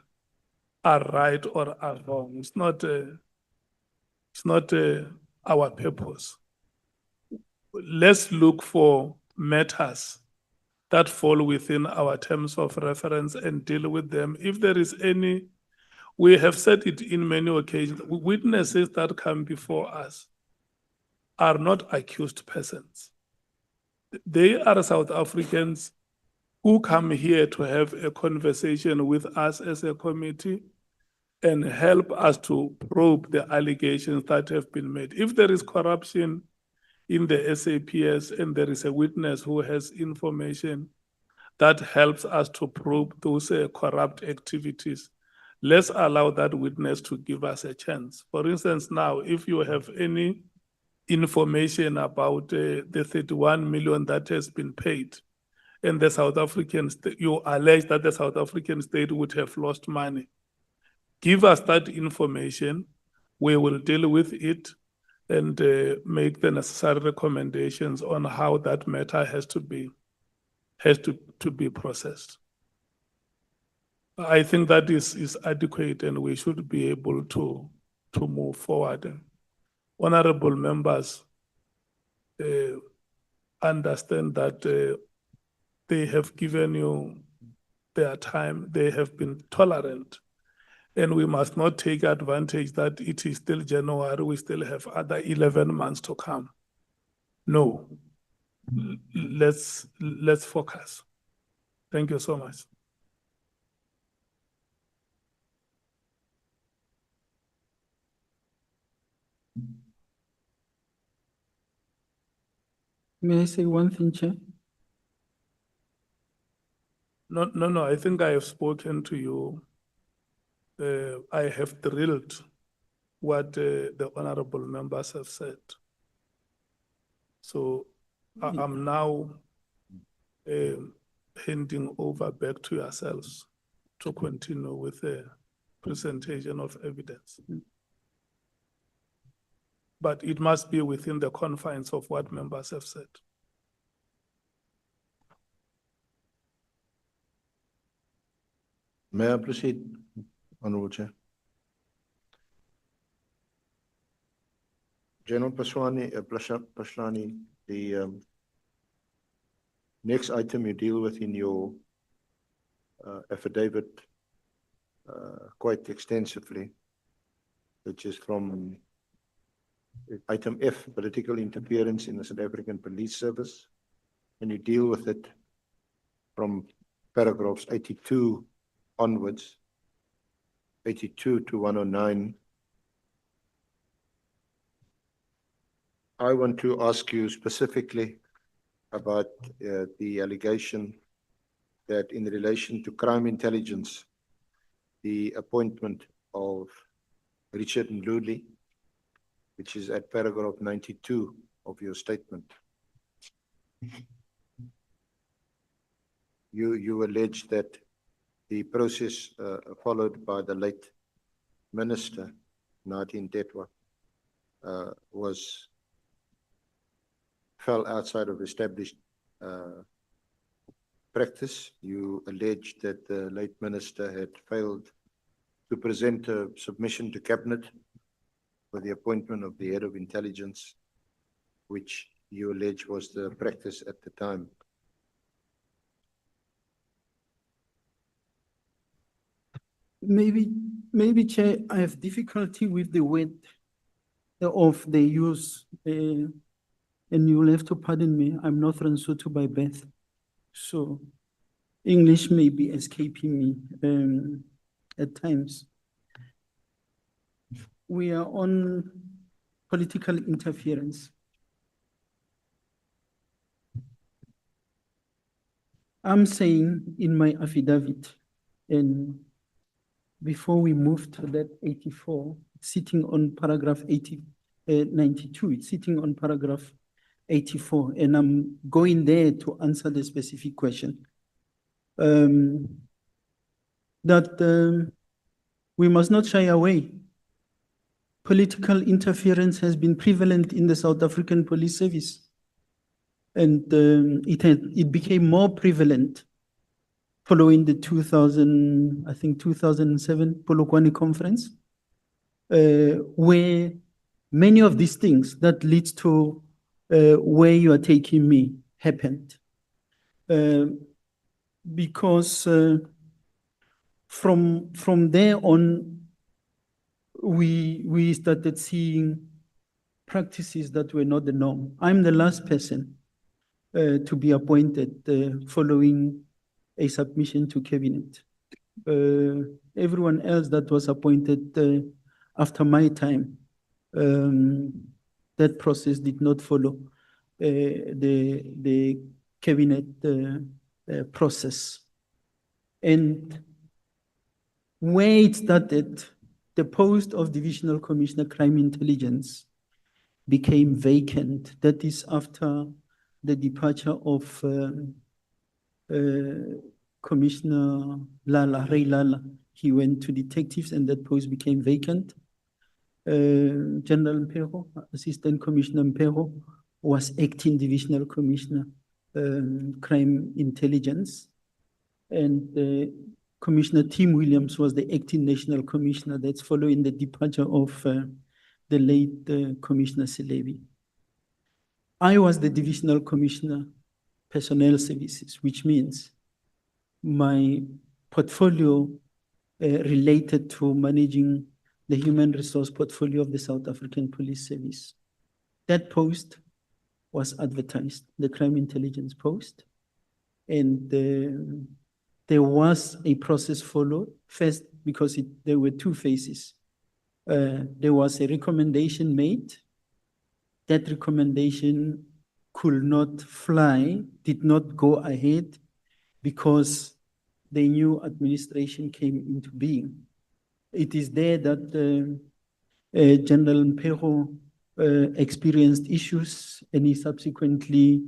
[SPEAKER 3] are right or are wrong. It's not our purpose. Let's look for matters that fall within our terms of reference and deal with them. If there is any, we have said it in many occasions, witnesses that come before us are not accused persons. They are South Africans who come here to have a conversation with us as a committee and help us to probe the allegations that have been made. If there is corruption in the SAPS and there is a witness who has information that helps us to probe those corrupt activities, let's allow that witness to give us a chance. For instance, now, if you have any information about the 31 million that has been paid, and the South African state, you allege that the South African state would have lost money, give us that information. We will deal with it and make the necessary recommendations on how that matter has to be processed. I think that is adequate and we should be able to move forward. Honorable members understand that they have given you their time, they have been tolerant. And we must not take advantage that it is still January, we still have other 11 months to come. No, let's focus. Thank you so much.
[SPEAKER 2] May I say one thing, Chair?
[SPEAKER 3] No, I think I have spoken to you. I have drilled what the honorable members have said. So I'm now handing over back to yourselves to continue with the presentation of evidence. But it must be within the confines of what members have said.
[SPEAKER 1] May I proceed, Honorable Chair? General Paslani, the next item you deal with in your affidavit quite extensively, which is from item F, political interference in the South African Police Service, and you deal with it from paragraphs 82 onwards, 82 to 109. I want to ask you specifically about the allegation that in relation to crime intelligence, the appointment of Richard Ndluli, which is at paragraph 92 of your statement. You allege that the process followed by the late Minister, Nadine Tetwa, fell outside of established practice. You allege that the late Minister had failed to present a submission to Cabinet for the appointment of the head of intelligence, which you allege was the practice at the time.
[SPEAKER 2] Maybe, Chair, I have difficulty with the word of the use, and you'll have to pardon me, I'm not Lesotho by birth, so English may be escaping me at times. We are on political interference. I'm saying in my affidavit, and before we move to that 84, sitting on paragraph 92, it's sitting on paragraph 84, and I'm going there to answer the specific question. That we must not shy away. Political interference has been prevalent in the South African Police Service, and it became more prevalent following the 2007 Polokwane conference, where many of these things that leads to where you are taking me happened. Because from there on, we started seeing practices that were not the norm. I'm the last person to be appointed following a submission to Cabinet. Everyone else that was appointed after my time, that process did not follow the Cabinet process. And where it started, the post of Divisional Commissioner Crime Intelligence became vacant. That is after the departure of Commissioner Ray Lala. He went to detectives and that post became vacant. General Mpeho, Assistant Commissioner Mpeho, was acting Divisional Commissioner Crime Intelligence. And Commissioner Tim Williams was the acting national commissioner. That's following the departure of the late Commissioner Selebi. I was the divisional commissioner, personnel services, which means my portfolio related to managing the human resource portfolio of the South African Police Service. That post was advertised, the crime intelligence post, and there was a process followed. First, because there were two phases. There was a recommendation made. That recommendation could not fly, did not go ahead because the new administration came into being. It is there that General Mpheko experienced issues, and he subsequently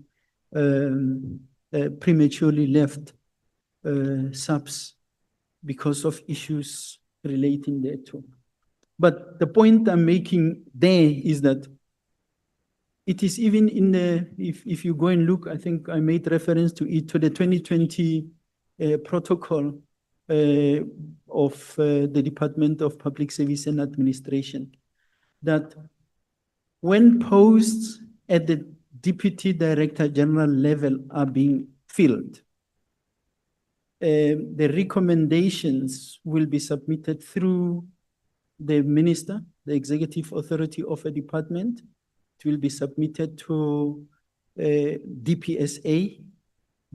[SPEAKER 2] prematurely left SAPS because of issues relating thereto. But the point I'm making there is that it is even in the, if you go and look, I think I made reference to it, to the 2020 protocol of the Department of Public Service and Administration, that when posts at the Deputy Director General level are being filled, the recommendations will be submitted through the minister, the executive authority of a department. It will be submitted to DPSA.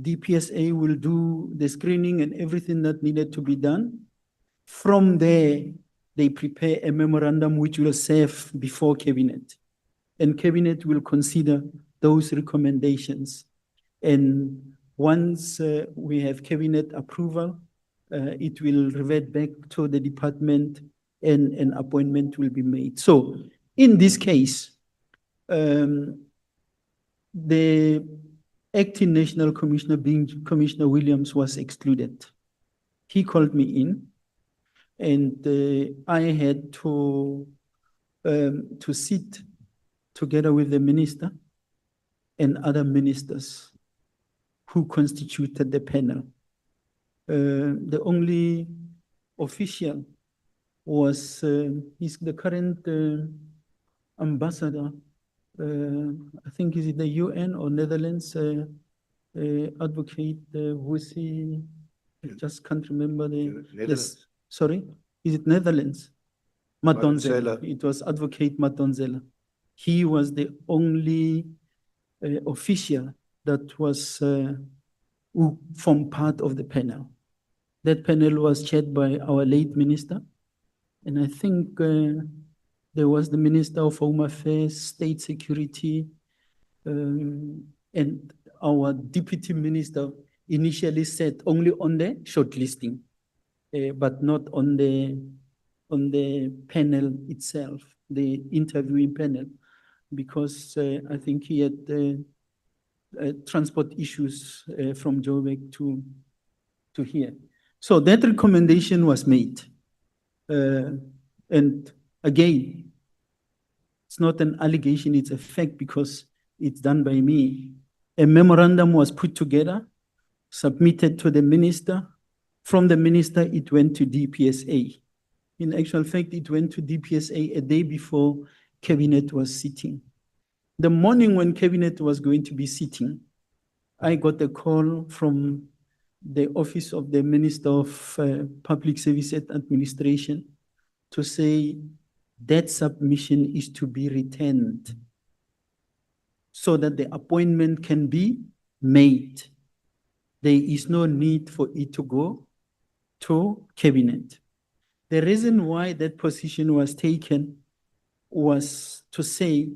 [SPEAKER 2] DPSA will do the screening and everything that needed to be done. From there, they prepare a memorandum which will serve before Cabinet. And Cabinet will consider those recommendations. And once we have Cabinet approval, it will revert back to the department and an appointment will be made. So in this case, the acting national commissioner, being Commissioner Williams, was excluded. He called me in, and I had to sit together with the minister and other ministers who constituted the panel. The only official was he's the current ambassador. I think is it the UN or Netherlands advocate Vusi? I just can't remember the.
[SPEAKER 1] Netherlands.
[SPEAKER 2] Sorry, is it Netherlands?
[SPEAKER 1] Madonsela.
[SPEAKER 2] It was Advocate Madonsela. He was the only official that was who formed part of the panel. That panel was chaired by our late minister, and I think there was the Minister of Home Affairs, State Security, and our Deputy Minister initially said only on the shortlisting, but not on the panel itself, the interviewing panel, because I think he had transport issues from Joburg to here. So that recommendation was made. And again, it's not an allegation, it's a fact because it's done by me. A memorandum was put together, submitted to the minister. From the minister, it went to DPSA. In actual fact, it went to DPSA a day before Cabinet was sitting. The morning when Cabinet was going to be sitting, I got a call from the Office of the Minister of Public Service and Administration to say that submission is to be returned so that the appointment can be made. There is no need for it to go to Cabinet. The reason why that position was taken was to say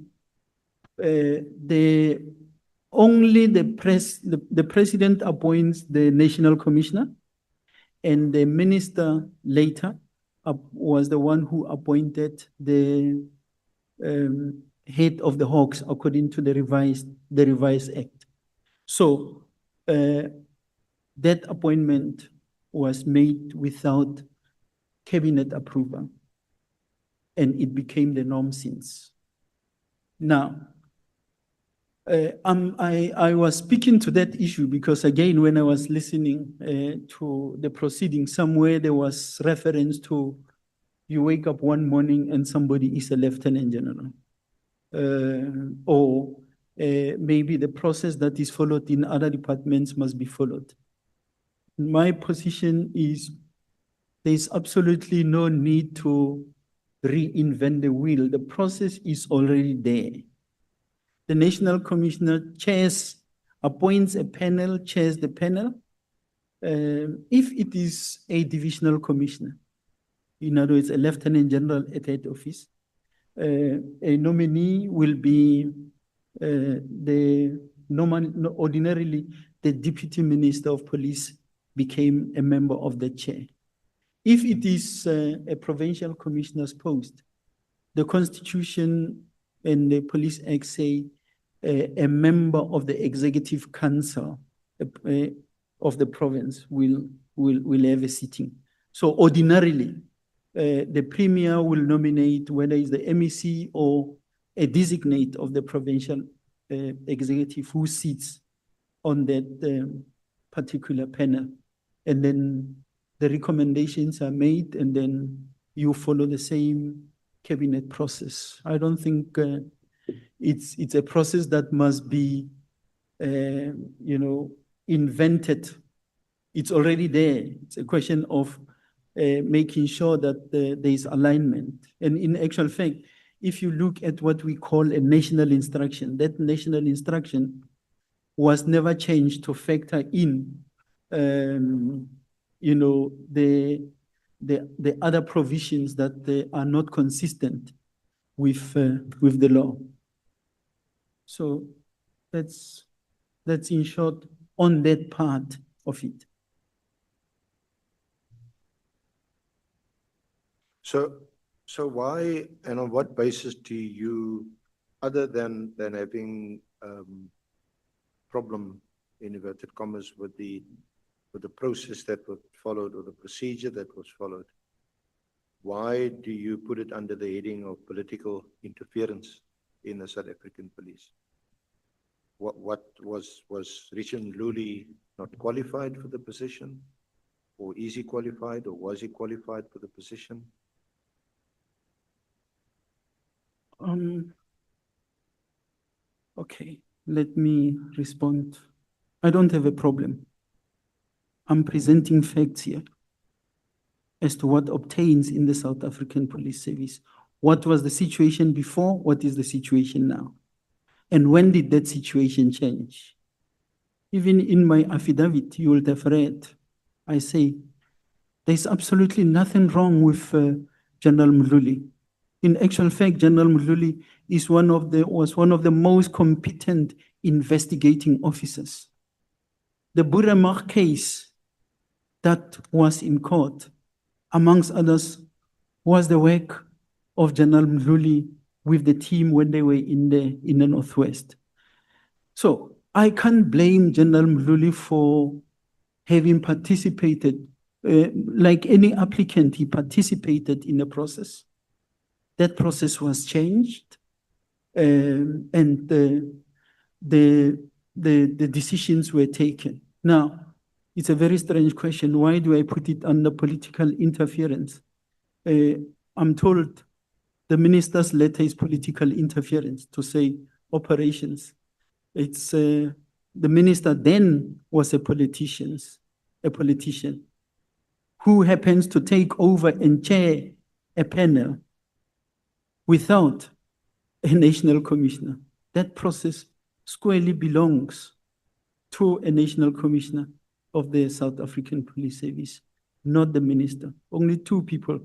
[SPEAKER 2] only the president appoints the national commissioner, and the minister later was the one who appointed the head of the Hawks according to the revised act. So that appointment was made without Cabinet approval, and it became the norm since. Now, I was speaking to that issue because again, when I was listening to the proceedings, somewhere there was reference to you wake up one morning and somebody is a lieutenant general. Or maybe the process that is followed in other departments must be followed. My position is there's absolutely no need to reinvent the wheel. The process is already there. The National Commissioner appoints a panel, chairs the panel. If it is a divisional commissioner, in other words, a lieutenant general at head office, a nominee will be ordinarily the deputy minister of police became a member of the chair. If it is a provincial commissioner's post, the Constitution and the Police Act say a member of the executive council of the province will have a sitting. So ordinarily, the premier will nominate whether it's the MEC or a designate of the provincial executive who sits on that particular panel. And then the recommendations are made and then you follow the same cabinet process. I don't think it's a process that must be, invented. It's already there. It's a question of making sure that there is alignment. And in actual fact, if you look at what we call a national instruction, that national instruction was never changed to factor in, the other provisions that are not consistent with the law. So that's in short on that part of it.
[SPEAKER 1] So why and on what basis do you, other than having problem in inverted commas with the process that was followed or the procedure that was followed, why do you put it under the heading of political interference in the South African police? What was Richard Mkhwanazi not qualified for the position? Or is he qualified, or was he qualified for the position?
[SPEAKER 2] Okay, let me respond. I don't have a problem. I'm presenting facts here as to what obtains in the South African Police Service. What was the situation before? What is the situation now? And when did that situation change? Even in my affidavit, you will have read, I say, there's absolutely nothing wrong with General Mkhwanazi. In actual fact, General Mkhwanazi was one of the most competent investigating officers. The Buremach case that was in court, amongst others, was the work of General Mkhwanazi with the team when they were in the Northwest. So I can't blame General Mkhwanazi for having participated. Like any applicant, he participated in the process. That process was changed, and the decisions were taken. Now, it's a very strange question. Why do I put it under political interference? I'm told the minister's letter is political interference to say operations. It's the minister then was a politician who happens to take over and chair a panel without a national commissioner. That process squarely belongs to a national commissioner of the South African Police Service, not the minister. Only two people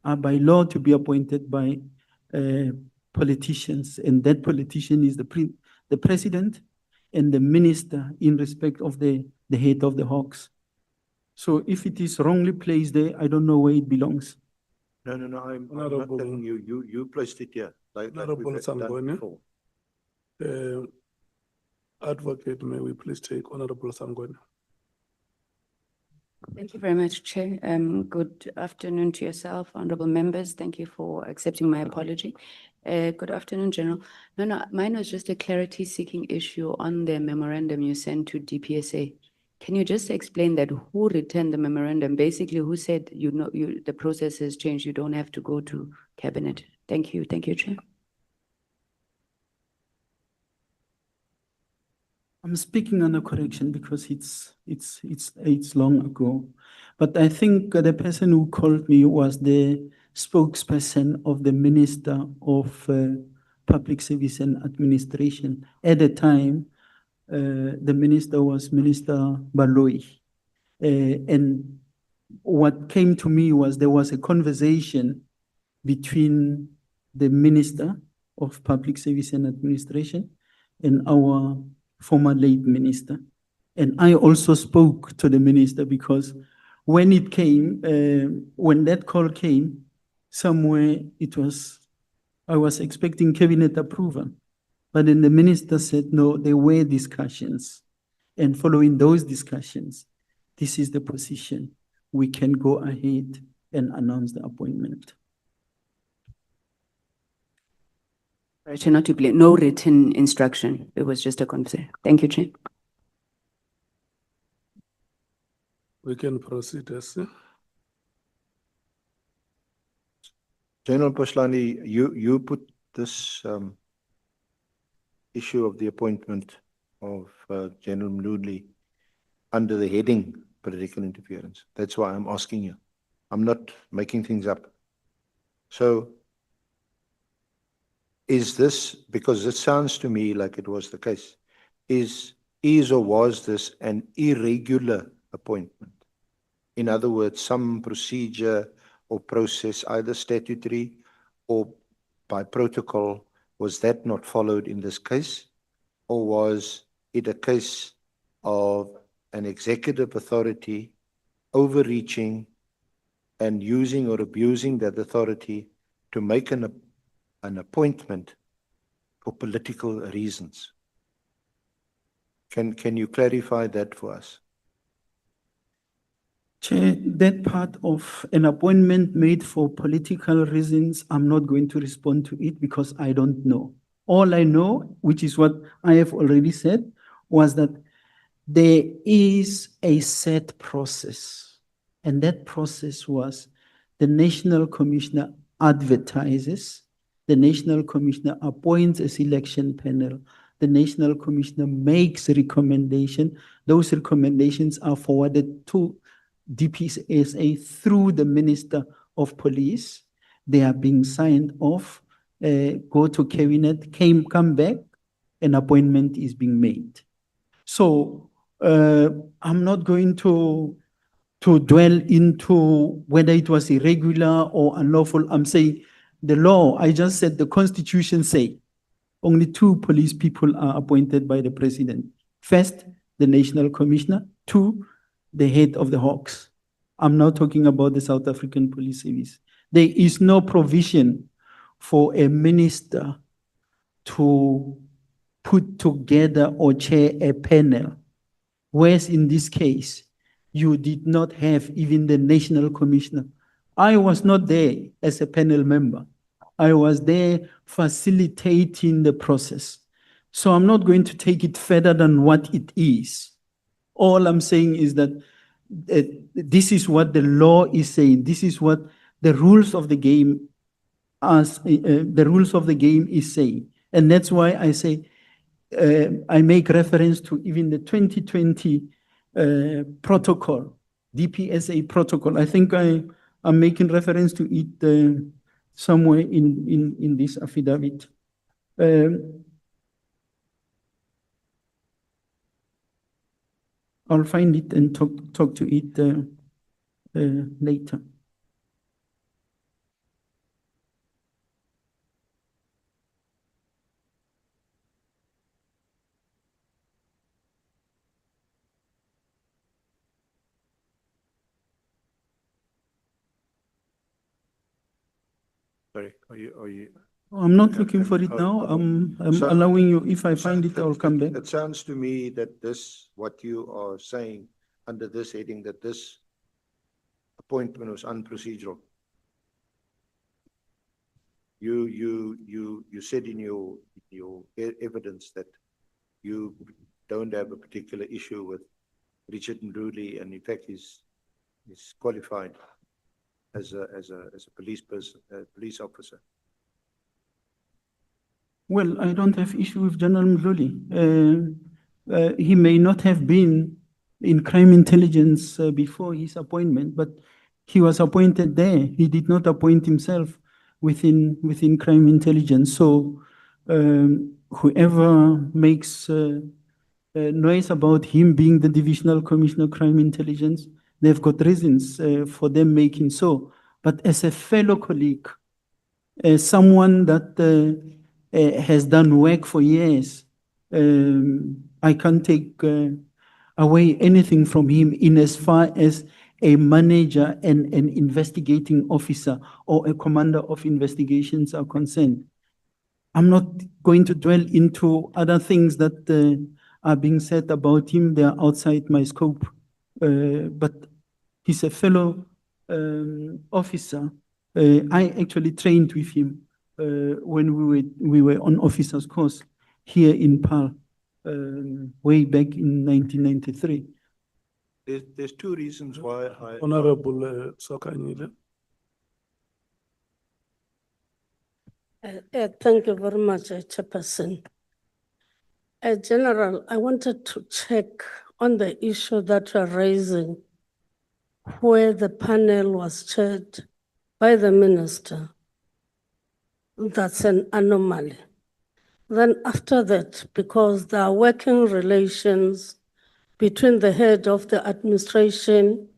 [SPEAKER 2] are by law to be appointed by politicians, and that politician is the president and the minister in respect of the head of the Hawks. So if it is wrongly placed there, I don't know where it belongs.
[SPEAKER 1] No, I'm not telling you. You placed it here, like we've done before.
[SPEAKER 3] Advocate, may we please take Honorable Sangweni?
[SPEAKER 11] Thank you very much, Chair. Good afternoon to yourself, honorable members. Thank you for accepting my apology. Good afternoon, General. No, mine was just a clarity seeking issue on the memorandum you sent to DPSA. Can you just explain that who returned the memorandum? Basically, who said, the process has changed, you don't have to go to cabinet? Thank you, Chair.
[SPEAKER 2] I'm speaking on a correction because it's long ago. But I think the person who called me was the spokesperson of the Minister of Public Service and Administration. At the time, the minister was Minister Baloi. And what came to me was there was a conversation between the Minister of Public Service and Administration and our former late minister. And I also spoke to the minister because when it came, when that call came, somewhere I was expecting cabinet approval. But then the minister said, no, there were discussions. And following those discussions, this is the position. We can go ahead and announce the appointment.
[SPEAKER 11] Chair, not to blame, no written instruction. It was just a conversation. Thank you, Chair.
[SPEAKER 3] We can proceed, yes.
[SPEAKER 1] General Poslani, you put this issue of the appointment of General Mkhwanazi under the heading political interference. That's why I'm asking you. I'm not making things up. So, is this, because it sounds to me like it was the case, is or was this an irregular appointment? In other words, some procedure or process, either statutory or by protocol, was that not followed in this case? Or was it a case of an executive authority overreaching and using or abusing that authority to make an appointment for political reasons? Can you clarify that for us?
[SPEAKER 2] Chair, that part of an appointment made for political reasons, I'm not going to respond to it because I don't know. All I know, which is what I have already said, was that there is a set process. And that process was the National Commissioner advertises, the National Commissioner appoints a selection panel, the National Commissioner makes a recommendation. Those recommendations are forwarded to DPSA through the Minister of Police. They are being signed off, go to cabinet, come back, an appointment is being made. So I'm not going to dwell into whether it was irregular or unlawful. I'm saying the law, I just said the Constitution say only 2 police people are appointed by the president. First, the National Commissioner. 2, the head of the Hawks. I'm now talking about the South African Police Service. There is no provision for a minister to put together or chair a panel, whereas in this case, you did not have even the National Commissioner. I was not there as a panel member. I was there facilitating the process. So I'm not going to take it further than what it is. All I'm saying is that this is what the law is saying. This is what the rules of the game is saying. And that's why I say, I make reference to even the 2020 protocol, DPSA protocol. I think I'm making reference to it somewhere in this affidavit. I'll find it and talk to it later.
[SPEAKER 1] Sorry, are you?
[SPEAKER 2] I'm not looking for it now. I'm allowing you, if I find it, I'll come back.
[SPEAKER 1] It sounds to me that this, what you are saying under this heading, that this appointment was unprocedural. You said in your evidence that you don't have a particular issue with Richard Nduli, and in fact is qualified as a police person, police officer.
[SPEAKER 2] Well, I don't have issue with General Mkhwanazi. He may not have been in crime intelligence before his appointment, but he was appointed there. He did not appoint himself within crime intelligence. So whoever makes noise about him being the divisional commissioner of crime intelligence, they've got reasons for them making so. But as a fellow colleague, someone that has done work for years, I can't take away anything from him in as far as a manager and an investigating officer or a commander of investigations are concerned. I'm not going to dwell into other things that are being said about him. They are outside my scope. But he's a fellow officer. I actually trained with him when we were on officers' course here in Paarl, way back in 1993.
[SPEAKER 1] There's two reasons why I.
[SPEAKER 3] Honorable Sokanyile.
[SPEAKER 12] Thank you very much, Chairperson. General, I wanted to check on the issue that you're raising, where the panel was chaired by the minister. That's an anomaly. Then after that, because there are working relations between the head of the administration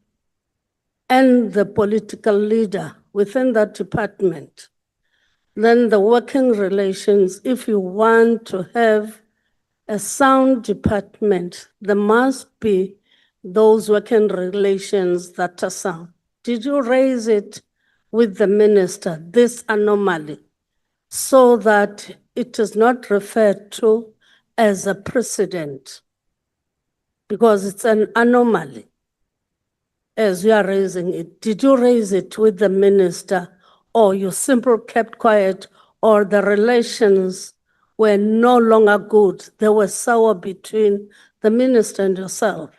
[SPEAKER 12] and the political leader within that department, then the working relations, if you want to have a sound department, there must be those working relations that are sound. Did you raise it with the minister, this anomaly, so that it is not referred to as a precedent? Because it's an anomaly as you are raising it. Did you raise it with the minister, or you simply kept quiet, or the relations were no longer good? They were sour between the minister and yourself.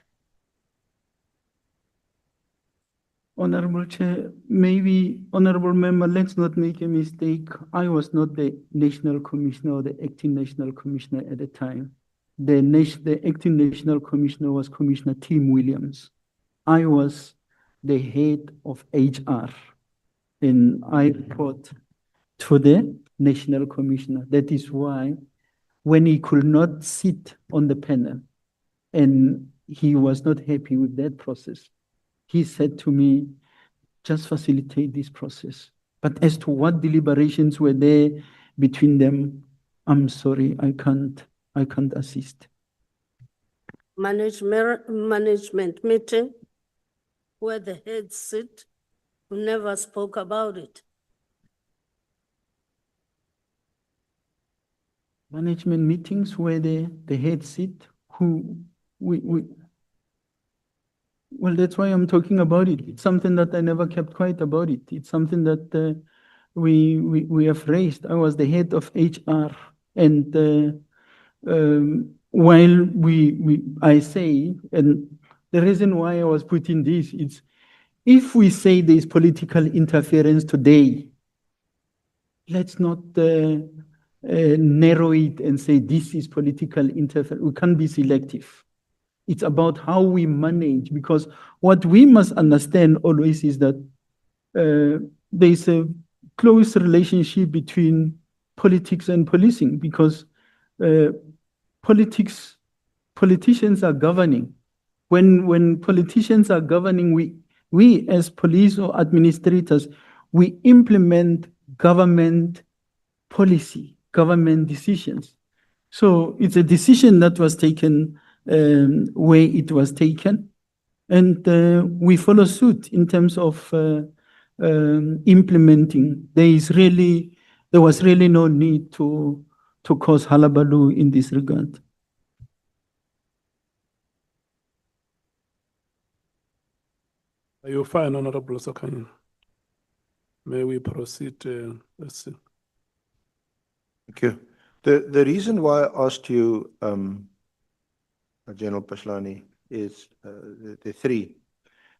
[SPEAKER 2] Honorable Chair, maybe, Honorable Member, let's not make a mistake. I was not the National Commissioner or the acting National Commissioner at the time. The acting National Commissioner was Commissioner Tim Williams. I was the head of HR, and I report to the National Commissioner. That is why when he could not sit on the panel and he was not happy with that process, he said to me, just facilitate this process. But as to what deliberations were there between them, I'm sorry, I can't assist.
[SPEAKER 12] Management meeting where the heads sit, who never spoke about it.
[SPEAKER 2] Management meetings where the heads sit, well, that's why I'm talking about it. It's something that I never kept quiet about it. It's something that we have raised. I was the head of HR, and while I say, and the reason why I was putting this, it's if we say there's political interference today, let's not narrow it and say this is political interference. We can't be selective. It's about how we manage, because what we must understand always is that there's a close relationship between politics and policing, because politicians are governing. When politicians are governing, we as police or administrators, we implement government policy, government decisions. So it's a decision that was taken where it was taken, and we follow suit in terms of implementing. There was really no need to cause hullabaloo in this regard.
[SPEAKER 3] Are you fine, Honorable Sokhanyi? May we proceed? Let's see.
[SPEAKER 1] Thank you. The reason why I asked you, General Paslani, is the three.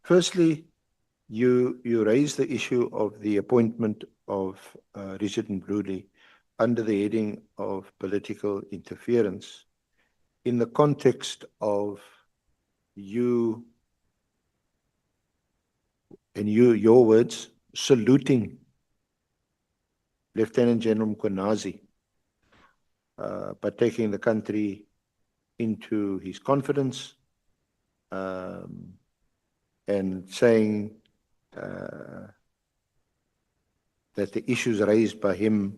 [SPEAKER 1] Firstly, you raised the issue of the appointment of Richard Mkhwanazi under the heading of political interference in the context of you, in your words, saluting Lieutenant General Mkhwanazi by taking the country into his confidence and saying that the issues raised by him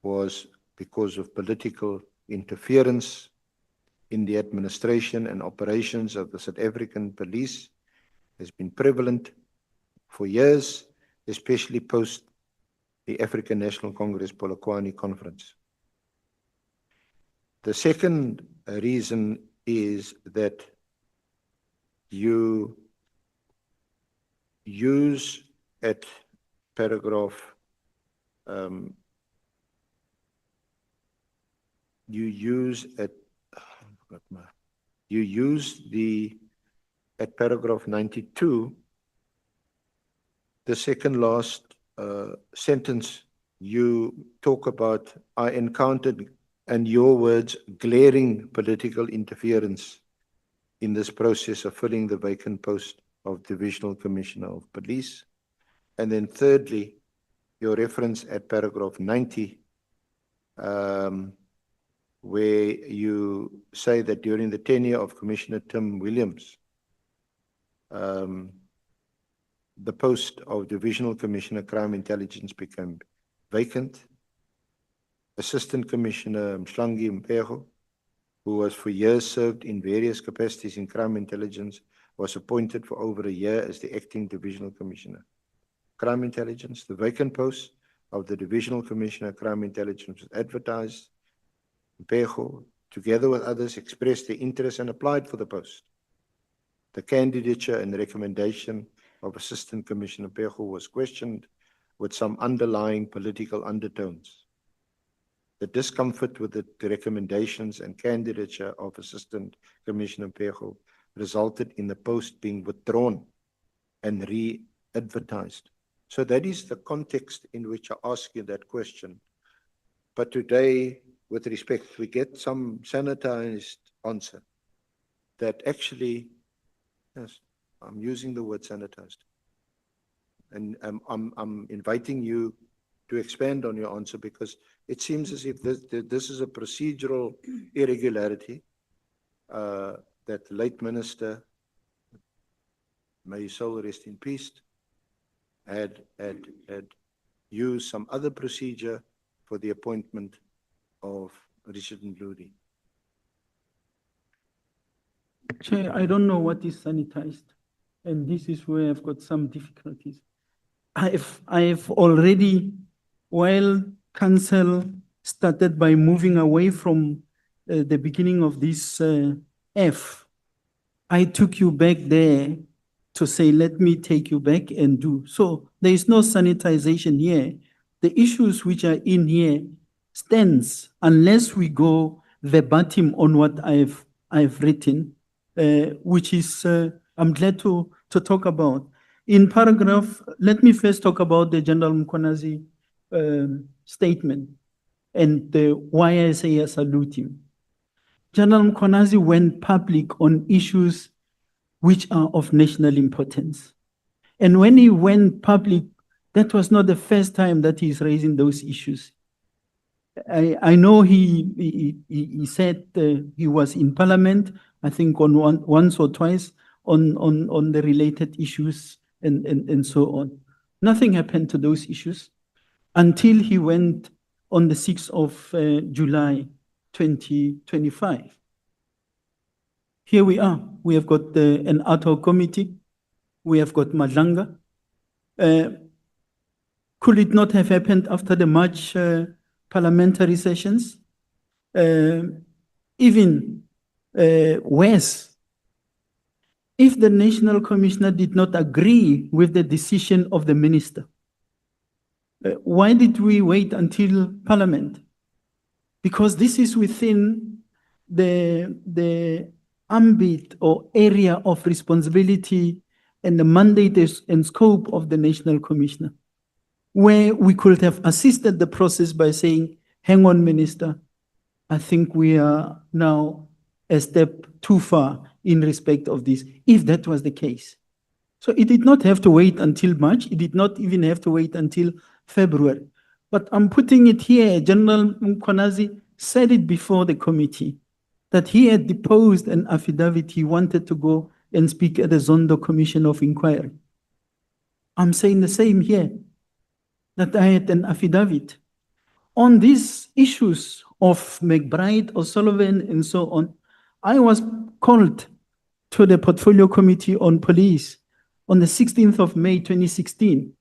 [SPEAKER 1] was because of political interference in the administration and operations of the South African police has been prevalent for years, especially post the African National Congress Polokwane Conference. The second reason is that you use at paragraph at paragraph 92, the second last sentence, you talk about, I encountered, and your words, glaring political interference in this process of filling the vacant post of Divisional Commissioner of Police. And then thirdly, your reference at paragraph 90, where you say that during the tenure of Commissioner Tim Williams, the post of Divisional Commissioner Crime Intelligence became vacant. Assistant Commissioner Mhlangi Mpego, who was for years served in various capacities in crime intelligence, was appointed for over a year as the acting Divisional Commissioner. Crime Intelligence, the vacant post of the Divisional Commissioner Crime Intelligence was advertised. Mpego, together with others, expressed their interest and applied for the post. The candidature and recommendation of Assistant Commissioner Mpego was questioned with some underlying political undertones. The discomfort with the recommendations and candidature of Assistant Commissioner Mpego resulted in the post being withdrawn and re-advertised. So that is the context in which I ask you that question. But today, with respect, we get some sanitized answer that actually, yes, I'm using the word sanitized. And I'm inviting you to expand on your answer, because it seems as if this is a procedural irregularity that the late minister, may his soul rest in peace, had used some other procedure for the appointment of Richard Mkhwanazi.
[SPEAKER 2] Chair, I don't know what is sanitized, and this is where I've got some difficulties. I've already, while council started by moving away from the beginning of this F, I took you back there to say, let me take you back and do. So there is no sanitization here. The issues which are in here stands unless we go verbatim on what I've written, which is, I'm glad to talk about. In paragraph, let me first talk about the General Mkhwanazi statement and why I say I salute him. General Mkhwanazi went public on issues which are of national importance. And when he went public, that was not the first time that he's raising those issues. I know he said he was in Parliament, I think on once or twice on the related issues and so on. Nothing happened to those issues until he went on the 6th of July 2025. Here we are. We have got an ad hoc committee. We have got Madlanga. Could it not have happened after the March parliamentary sessions? Even worse, if the National Commissioner did not agree with the decision of the minister, why did we wait until Parliament? Because this is within the ambit or area of responsibility and the mandate and scope of the National Commissioner, where we could have assisted the process by saying, hang on, Minister, I think we are now a step too far in respect of this, if that was the case. So it did not have to wait until March. It did not even have to wait until February. But I'm putting it here. General Mkhwanazi said it before the committee that he had deposed an affidavit. He wanted to go and speak at the Zondo Commission of Inquiry. I'm saying the same here, that I had an affidavit. On these issues of McBride, O'Sullivan, and so on, I was called to the Portfolio Committee on Police on the 16th of May 2016.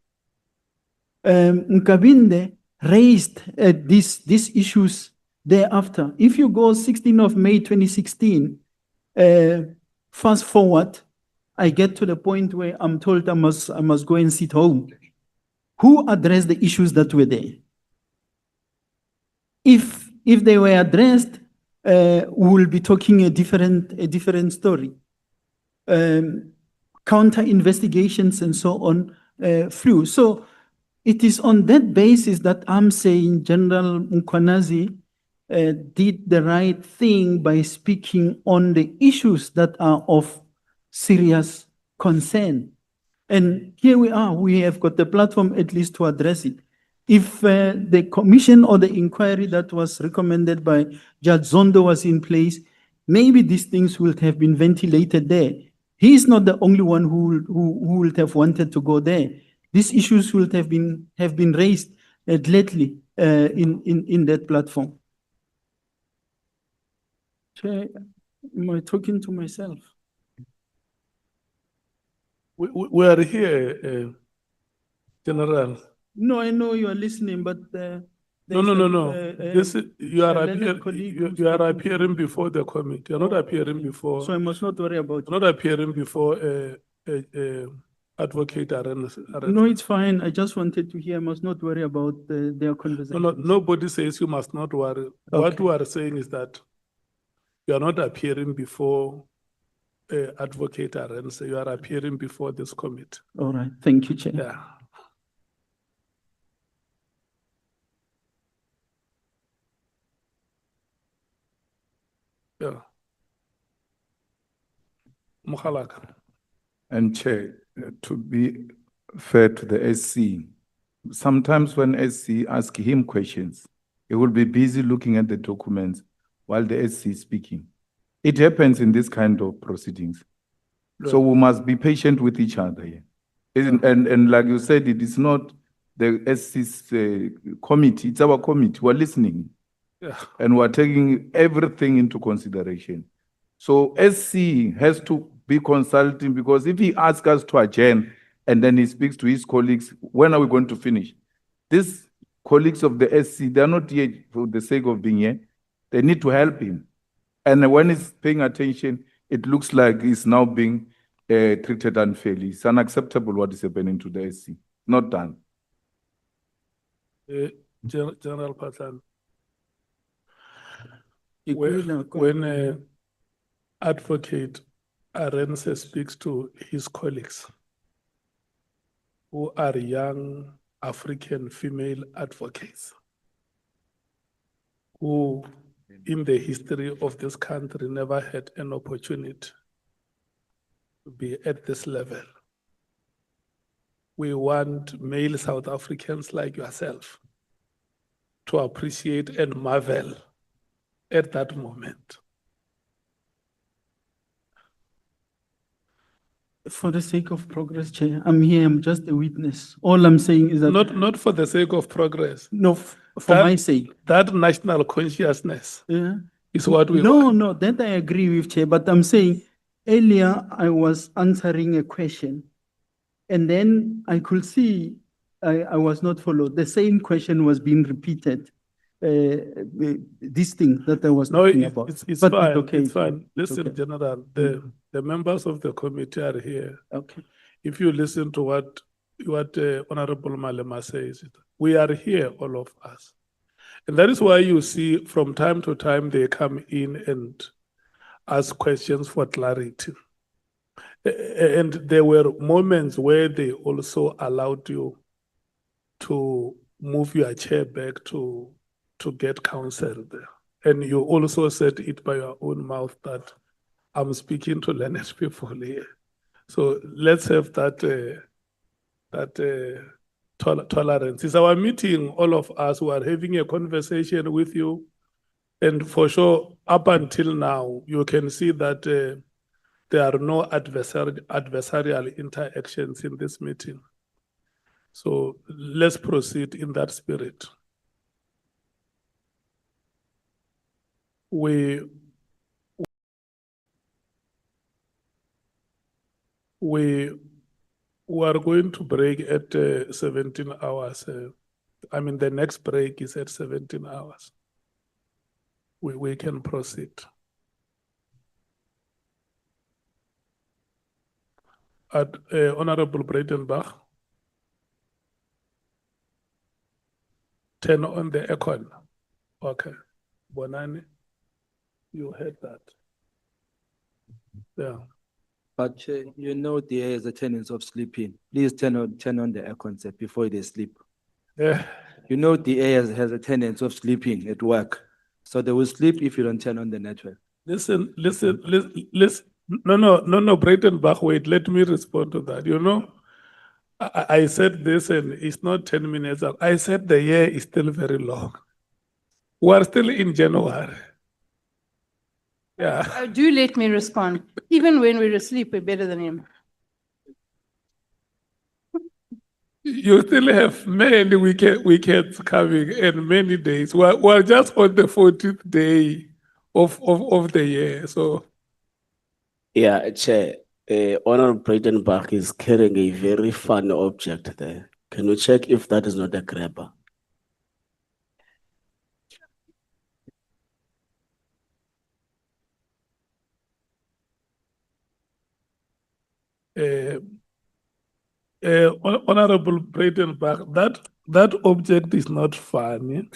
[SPEAKER 2] Nkabinde raised these issues thereafter. If you go 16th of May 2016, fast forward, I get to the point where I'm told I must go and sit home. Who addressed the issues that were there? If they were addressed, we will be talking a different story. Counter investigations and so on flew. So it is on that basis that I'm saying General Mkhwanazi did the right thing by speaking on the issues that are of serious concern. And here we are, we have got the platform at least to address it. If the commission or the inquiry that was recommended by Judge Zondo was in place, maybe these things would have been ventilated there. He is not the only one who would have wanted to go there. These issues would have been raised lately in that platform. Chair, am I talking to myself?
[SPEAKER 3] We are here, General.
[SPEAKER 2] No, I know you are listening, but
[SPEAKER 3] No. You are
[SPEAKER 2] learned colleague who's
[SPEAKER 3] you are
[SPEAKER 2] talking.
[SPEAKER 3] appearing before the committee. You're not appearing before.
[SPEAKER 2] So I must not worry about it.
[SPEAKER 3] You're not appearing before advocate arrest.
[SPEAKER 2] No, it's fine. I just wanted to hear. I must not worry about their conversation.
[SPEAKER 3] No, nobody says you must not worry. What we are saying is that you are not appearing before advocate arrest. You are appearing before this committee.
[SPEAKER 2] All right. Thank you, Chair.
[SPEAKER 3] Yeah. Yeah. Mkhwanazi.
[SPEAKER 10] And Chair, to be fair to the SC, sometimes when SC ask him questions, he will be busy looking at the documents while the SC is speaking. It happens in this kind of proceedings. So we must be patient with each other here. And like you said, it is not the SC's committee, it's our committee. We're listening.
[SPEAKER 3] Yeah.
[SPEAKER 10] And we're taking everything into consideration. So SC has to be consulting, because if he asks us to adjourn and then he speaks to his colleagues, when are we going to finish? These colleagues of the SC, they're not here for the sake of being here. They need to help him. And when he's paying attention, it looks like he's now being treated unfairly. It's unacceptable what is happening to the SC. Not done.
[SPEAKER 3] General Patan.
[SPEAKER 2] When
[SPEAKER 3] When advocate Arendse speaks to his colleagues who are young African female advocates who in the history of this country never had an opportunity to be at this level. We want male South Africans like yourself to appreciate and marvel at that moment.
[SPEAKER 2] For the sake of progress, Chair, I'm here, I'm just a witness. All I'm saying is that...
[SPEAKER 3] Not for the sake of progress.
[SPEAKER 2] No, for my sake.
[SPEAKER 3] That national consciousness
[SPEAKER 2] Yeah.
[SPEAKER 3] is what we
[SPEAKER 2] No,
[SPEAKER 3] want.
[SPEAKER 2] no, that I agree with, Chair, but I'm saying earlier I was answering a question and then I could see I was not followed. The same question was being repeated. this thing that I was
[SPEAKER 3] No,
[SPEAKER 2] talking about.
[SPEAKER 3] it's
[SPEAKER 2] But
[SPEAKER 3] fine,
[SPEAKER 2] okay,
[SPEAKER 3] it's fine. Listen,
[SPEAKER 2] okay.
[SPEAKER 3] General, the members of the committee are here.
[SPEAKER 2] Okay.
[SPEAKER 3] If you listen to what Honorable Malema says, we are here, all of us. And that is why you see from time to time they come in and ask questions for clarity. And there were moments where they also allowed you to move your chair back to get counsel there. And you also said it by your own mouth that I'm speaking to learned people here. So let's have that tolerance. It's our meeting, all of us who are having a conversation with you. And for sure, up until now, you can see that there are no adversarial interactions in this meeting. So let's proceed in that spirit. We are going to break at 17 hours. I mean, the next break is at 17 hours. We can proceed. At Honorable Breitenbach, 10 on the econ. Okay. Bonani, you heard that. Yeah.
[SPEAKER 8] But you know there is a tendency of sleeping. Please turn on the air concept before they sleep.
[SPEAKER 3] Yeah.
[SPEAKER 8] You know the air has a tendency of sleeping at work. So they will sleep if you don't turn on the network.
[SPEAKER 3] Listen. No, Breitenbach, wait, let me respond to that. You know, I said this and it's not 10 minutes up. I said the year is still very long. We're still in January. Yeah.
[SPEAKER 7] Do let me respond. Even when we're asleep, we're better than him.
[SPEAKER 3] You still have many weekends coming and many days. We're just on the 14th day of the year. So
[SPEAKER 13] Yeah, Chair, Honorable Breitenbach is carrying a very funny object there. Can you check if that is not a grabber?
[SPEAKER 3] Honorable Breitenbach, that object is not funny.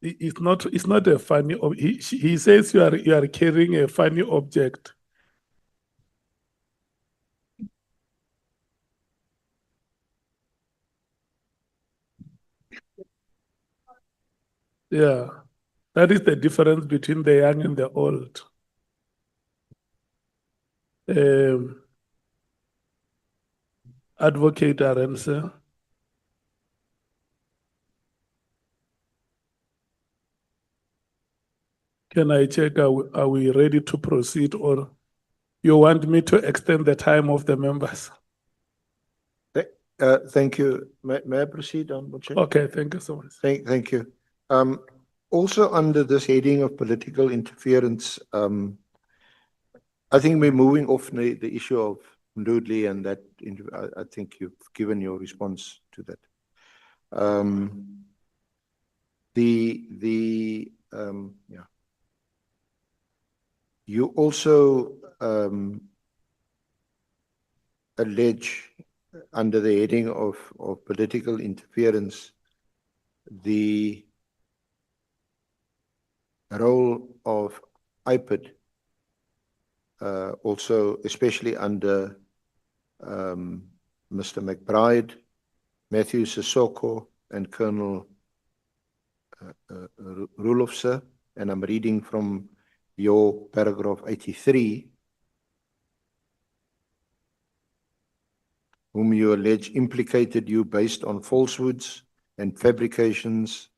[SPEAKER 3] It's not a funny. He says you are carrying a funny object. Yeah, that is the difference between the young and the old. Advocate Arense. Can I check, are we ready to proceed, or you want me to extend the time of the members?
[SPEAKER 1] Thank you. May I proceed on Chair?
[SPEAKER 3] Okay, thank you so much.
[SPEAKER 1] Thank you. Also under this heading of political interference, I think we're moving off the issue of Ndudli, and that I think you've given your response to that. Yeah. You also allege under the heading of political interference the role of IPID, also especially under Mr. McBride, Matthew Sissoko, and Colonel Rulofse, and I'm reading from your paragraph 83, whom you allege implicated you based on falsehoods and fabrications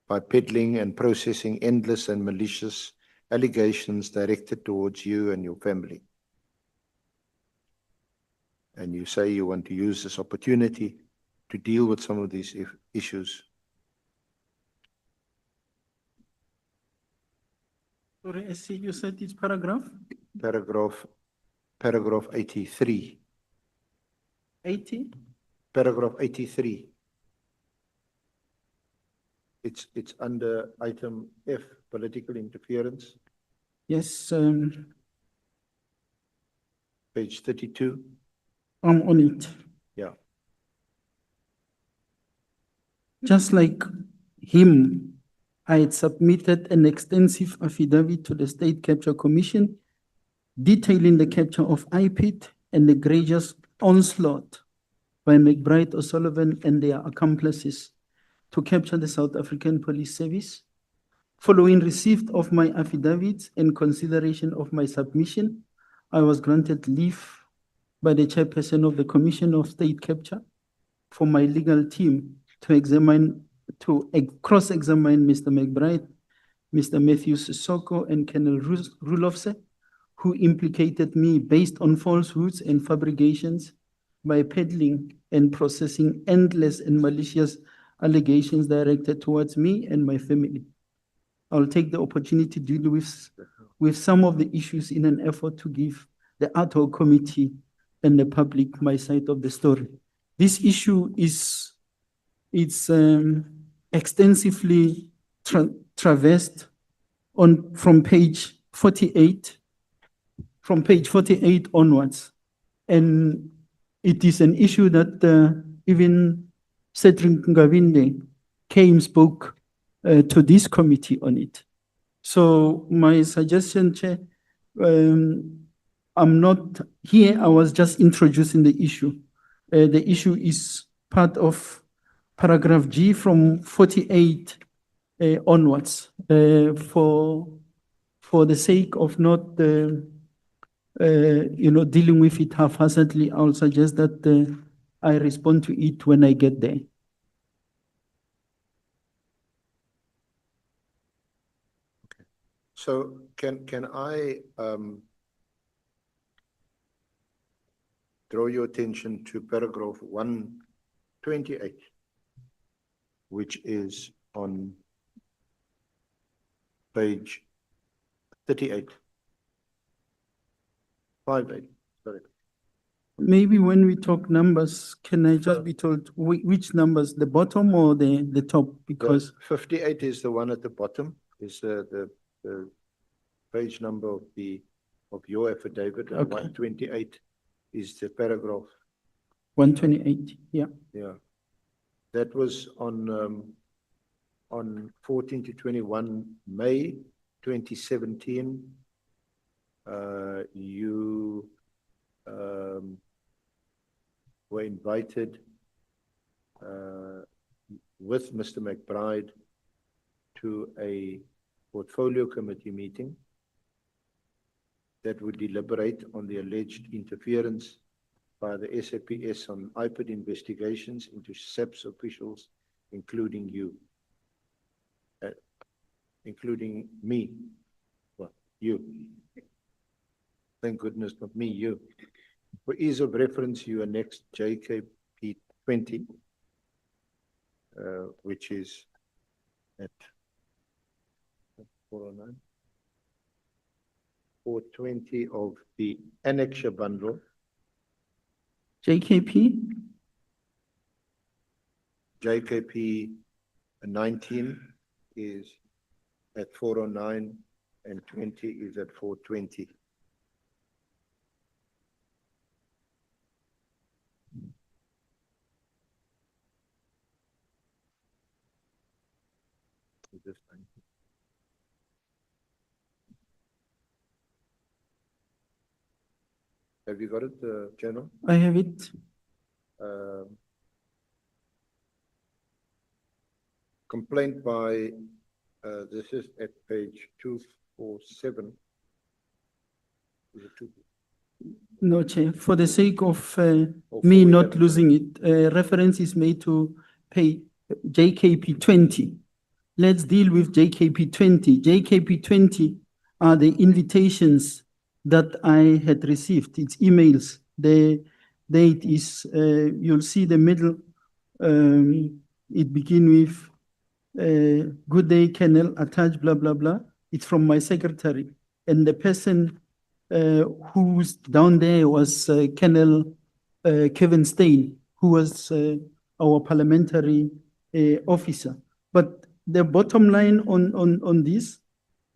[SPEAKER 1] by peddling and processing endless and malicious allegations directed towards you and your family. And you say you want to use this opportunity to deal with some of these issues.
[SPEAKER 2] Sorry, I see you said it's paragraph?
[SPEAKER 1] Paragraph 83.
[SPEAKER 2] 80?
[SPEAKER 1] Paragraph 83. It's under item F, political interference,
[SPEAKER 2] Yes,
[SPEAKER 1] page 32.
[SPEAKER 2] I'm on it.
[SPEAKER 1] Yeah.
[SPEAKER 2] Just like him, I had submitted an extensive affidavit to the State Capture Commission detailing the capture of IPIT and the egregious onslaught by McBride O'Sullivan and their accomplices to capture the South African Police Service. Following receipt of my affidavits and consideration of my submission, I was granted leave by the chairperson of the Commission of State Capture for my legal team to cross-examine Mr. McBride, Mr. Matthew Sissoko, and Colonel Rulofse, who implicated me based on falsehoods and fabrications by peddling and processing endless and malicious allegations directed towards me and my family. I'll take the opportunity to deal with some of the issues in an effort to give the ad hoc committee and the public my side of the story. This issue is extensively traversed from page 48, from page 48 onwards. And it is an issue that even Cedric Ngavinde spoke to this committee on it. So my suggestion, Chair, I'm not here, I was just introducing the issue. The issue is part of paragraph G from 48 onwards. For the sake of not dealing with it haphazardly, I'll suggest that I respond to it when I get there.
[SPEAKER 1] So can I draw your attention to paragraph 128, which is on page 38. 58, sorry.
[SPEAKER 2] Maybe when we talk numbers, can I just be told which numbers, the bottom or the top? Because
[SPEAKER 1] 58 is the one at the bottom, is the page number of your affidavit, and
[SPEAKER 2] Okay.
[SPEAKER 1] 128 is the paragraph.
[SPEAKER 2] 128, yeah.
[SPEAKER 1] Yeah. That was on 14 to 21 May 2017. You were invited with Mr. McBride to a portfolio committee meeting that would deliberate on the alleged interference by the SAPS on IPID investigations into SAPS officials, including you, including me. Well, you. Thank goodness, not me, you. For ease of reference, you are next JKP 20, which is at 409. 420 of the annexure bundle.
[SPEAKER 2] JKP?
[SPEAKER 1] JKP 19 is at 409 and 20 is at 420. Have you got it, General?
[SPEAKER 2] I have it.
[SPEAKER 1] Complaint by, this is at page 247. Is it two?
[SPEAKER 2] No, Chair, for the sake of me not losing it, reference is made to pay JKP 20. Let's deal with JKP 20. JKP 20 are the invitations that I had received. It's emails. The date is, you'll see the middle, it begin with, good day, Colonel, attached, blah, blah, blah. It's from my secretary. And the person who's down there was Colonel Kevin Stein, who was our parliamentary officer. But the bottom line on this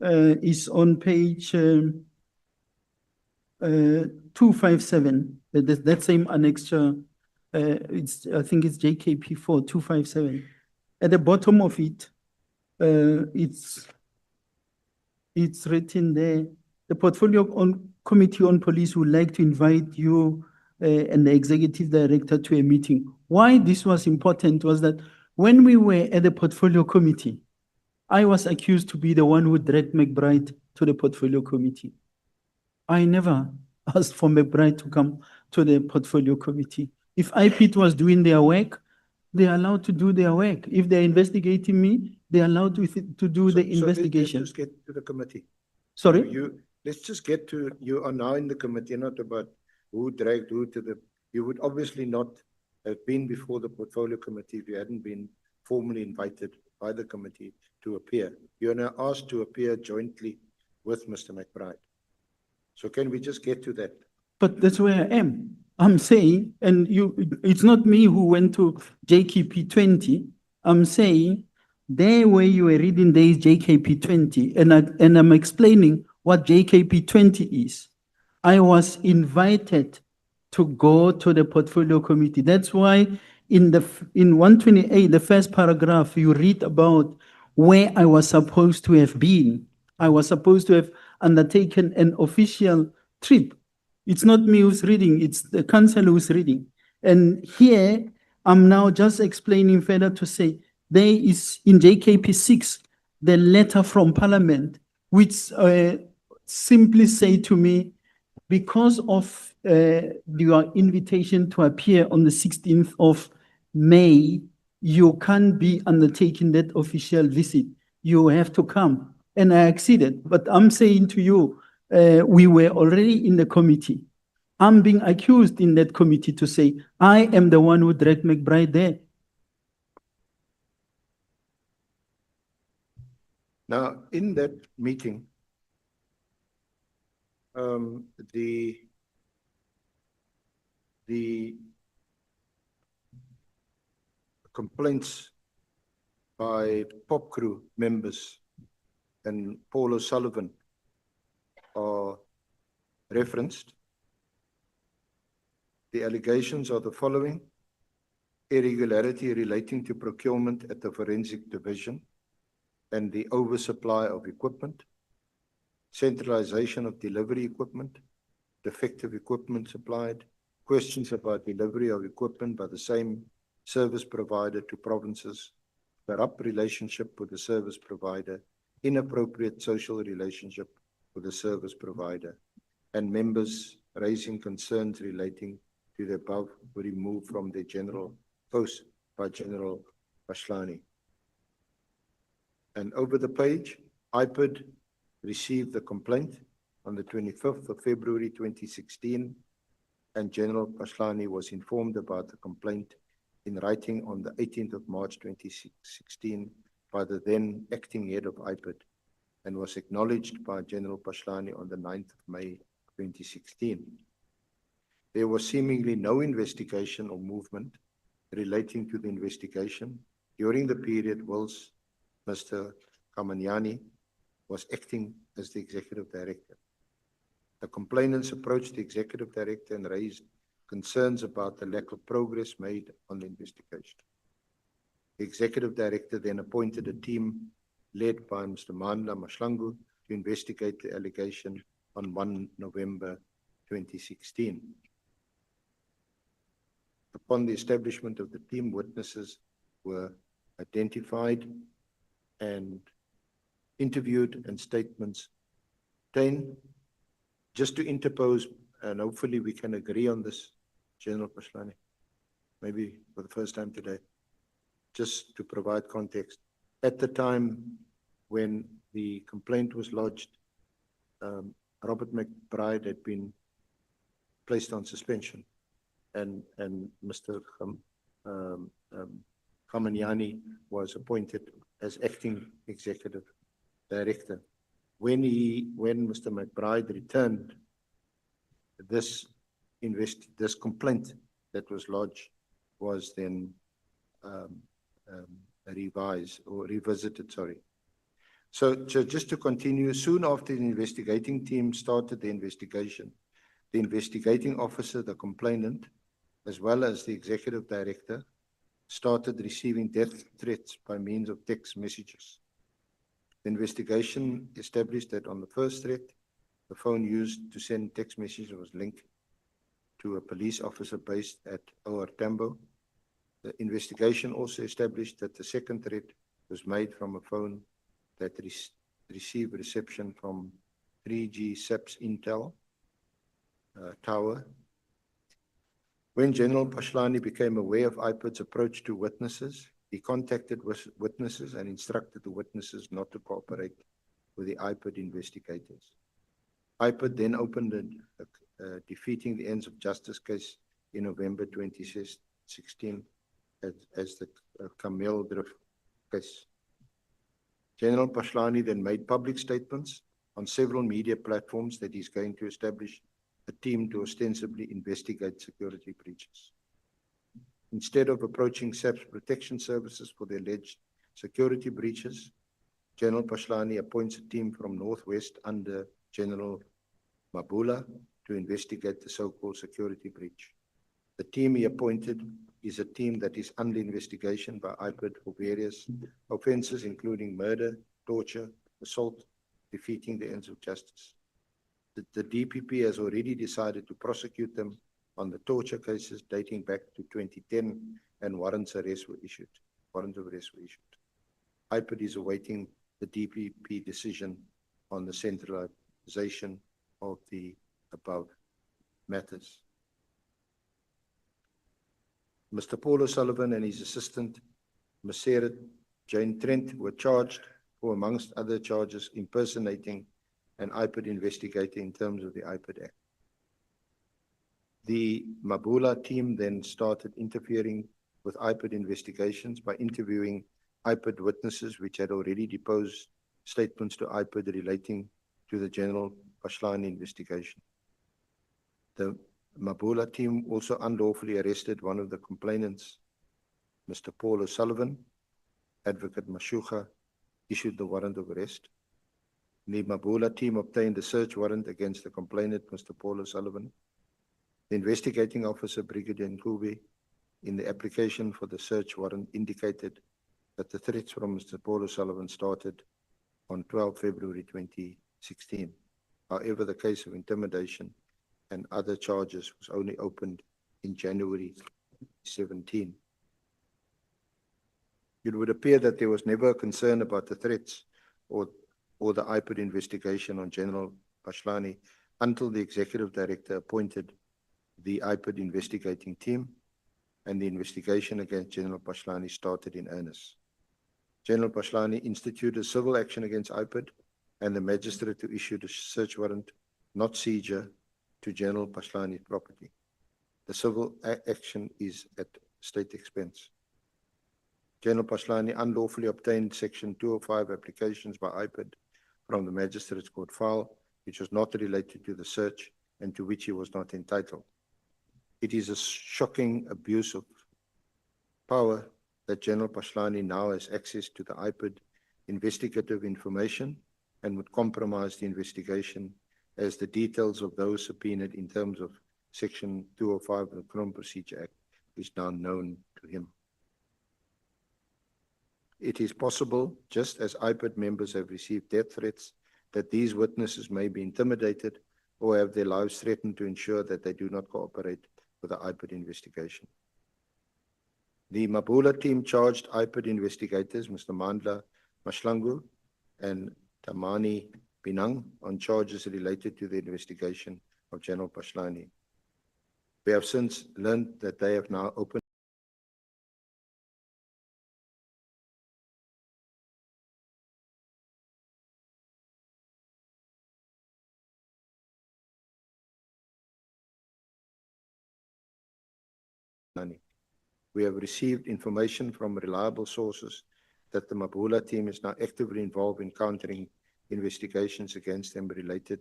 [SPEAKER 2] is on page 257, that same annexure, I think it's JKP 4, 257. At the bottom of it, it's written there, the Portfolio Committee on Police would like to invite you and the Executive Director to a meeting. Why this was important was that when we were at the Portfolio Committee, I was accused to be the one who dragged McBride to the Portfolio Committee. I never asked for McBride to come to the Portfolio Committee. If IPIT was doing their work, they're allowed to do their work. If they're investigating me, they're allowed to do the investigation.
[SPEAKER 1] Let's just get to the committee.
[SPEAKER 2] Sorry?
[SPEAKER 1] Let's just get to, you are now in the committee, not about who dragged who to the, you would obviously not have been before the Portfolio Committee if you hadn't been formally invited by the committee to appear. You are now asked to appear jointly with Mr. McBride. So can we just get to that?
[SPEAKER 2] But that's where I am. I'm saying, and it's not me who went to JKP 20. I'm saying there where you were reading there is JKP 20, and I'm explaining what JKP 20 is. I was invited to go to the Portfolio Committee. That's why in 128, the first paragraph, you read about where I was supposed to have been. I was supposed to have undertaken an official trip. It's not me who's reading, it's the council who's reading. And here, I'm now just explaining further to say, there is in JKP 6, the letter from Parliament, which simply say to me, because of your invitation to appear on the 16th of May, you can't be undertaking that official visit. You have to come. And I acceded. But I'm saying to you, we were already in the committee. I'm being accused in that committee to say, I am the one who dragged McBride there.
[SPEAKER 1] Now, in that meeting, the complaints by pop crew members and Paul O'Sullivan are referenced. The allegations are the following: irregularity relating to procurement at the forensic division and the oversupply of equipment, centralization of delivery equipment, defective equipment supplied, questions about delivery of equipment by the same service provider to provinces, corrupt relationship with the service provider, inappropriate social relationship with the service provider, and members raising concerns relating to the above were removed from their general post by General Pashlani. And over the page, IPID received the complaint on the 25th of February 2016, and General Pashlani was informed about the complaint in writing on the 18th of March 2016 by the then acting head of IPID, and was acknowledged by General Pashlani on the 9th of May 2016. There was seemingly no investigation or movement relating to the investigation during the period whilst Mr. Kamanyani was acting as the executive director. The complainants approached the executive director and raised concerns about the lack of progress made on the investigation. The executive director then appointed a team led by Mr. Mandla Mashlangu to investigate the allegation on 1 November 2016. Upon the establishment of the team, witnesses were identified and interviewed and statements obtained. Just to interpose, and hopefully we can agree on this, General Pashlani, maybe for the first time today, just to provide context. At the time when the complaint was lodged, Robert McBride had been placed on suspension, and Mr. Kamanyani was appointed as acting executive director. When Mr. McBride returned, this complaint that was lodged was then revised or revisited, sorry. So just to continue, soon after the investigating team started the investigation, the investigating officer, the complainant, as well as the executive director, started receiving death threats by means of text messages. The investigation established that on the first threat, the phone used to send text messages was linked to a police officer based at OR Tambo. The investigation also established that the second threat was made from a phone that received reception from 3G SAPS Intel tower. When General Pashlani became aware of IPID's approach to witnesses, he contacted witnesses and instructed the witnesses not to cooperate with the IPID investigators. IPID then opened a defeating the ends of justice case in November 2016 as the Camel Drift case. General Pashlani then made public statements on several media platforms that he's going to establish a team to ostensibly investigate security breaches. Instead of approaching SAP's protection services for the alleged security breaches, General Pashlani appoints a team from Northwest under General Mabula to investigate the so-called security breach. The team he appointed is a team that is under investigation by IPID for various offenses, including murder, torture, assault, defeating the ends of justice. The DPP has already decided to prosecute them on the torture cases dating back to 2010, and warrants of arrest were issued. IPID is awaiting the DPP decision on the centralization of the above matters. Mr. Paul O'Sullivan and his assistant, Maseret Jane Trent, were charged for, amongst other charges, impersonating an IPID investigator in terms of the IPID Act. The Mabula team then started interfering with IPID investigations by interviewing IPID witnesses which had already deposed statements to IPID relating to the General Pashlani investigation. The Mabula team also unlawfully arrested one of the complainants, Mr. Paul O'Sullivan. Advocate Mashuga issued the warrant of arrest. The Mabula team obtained a search warrant against the complainant, Mr. Paul O'Sullivan. The investigating officer, Brigadier Nkube, in the application for the search warrant indicated that the threats from Mr. Paul O'Sullivan started on 12 February 2016. However, the case of intimidation and other charges was only opened in January 2017. It would appear that there was never a concern about the threats or the IPID investigation on General Pashlani until the executive director appointed the IPID investigating team and the investigation against General Pashlani started in earnest. General Pashlani instituted civil action against IPID and the magistrate to issue the search warrant, not seizure, to General Pashlani's property. The civil action is at state expense. General Pashlani unlawfully obtained Section 205 applications by IPID from the magistrate's court file, which was not related to the search and to which he was not entitled. It is a shocking abuse of power that General Pashlani now has access to the IPID investigative information and would compromise the investigation, as the details of those subpoenaed in terms of Section 205 of the Criminal Procedure Act is now known to him. It is possible, just as IPID members have received death threats, that these witnesses may be intimidated or have their lives threatened to ensure that they do not cooperate with the IPID investigation. The Mabula team charged IPID investigators, Mr. Mandla Mashlangu and Tamani Binang, on charges related to the investigation of General Pashlani. We have since learned that they have now opened money. We have received information from reliable sources that the Mabula team is now actively involved in countering investigations against them related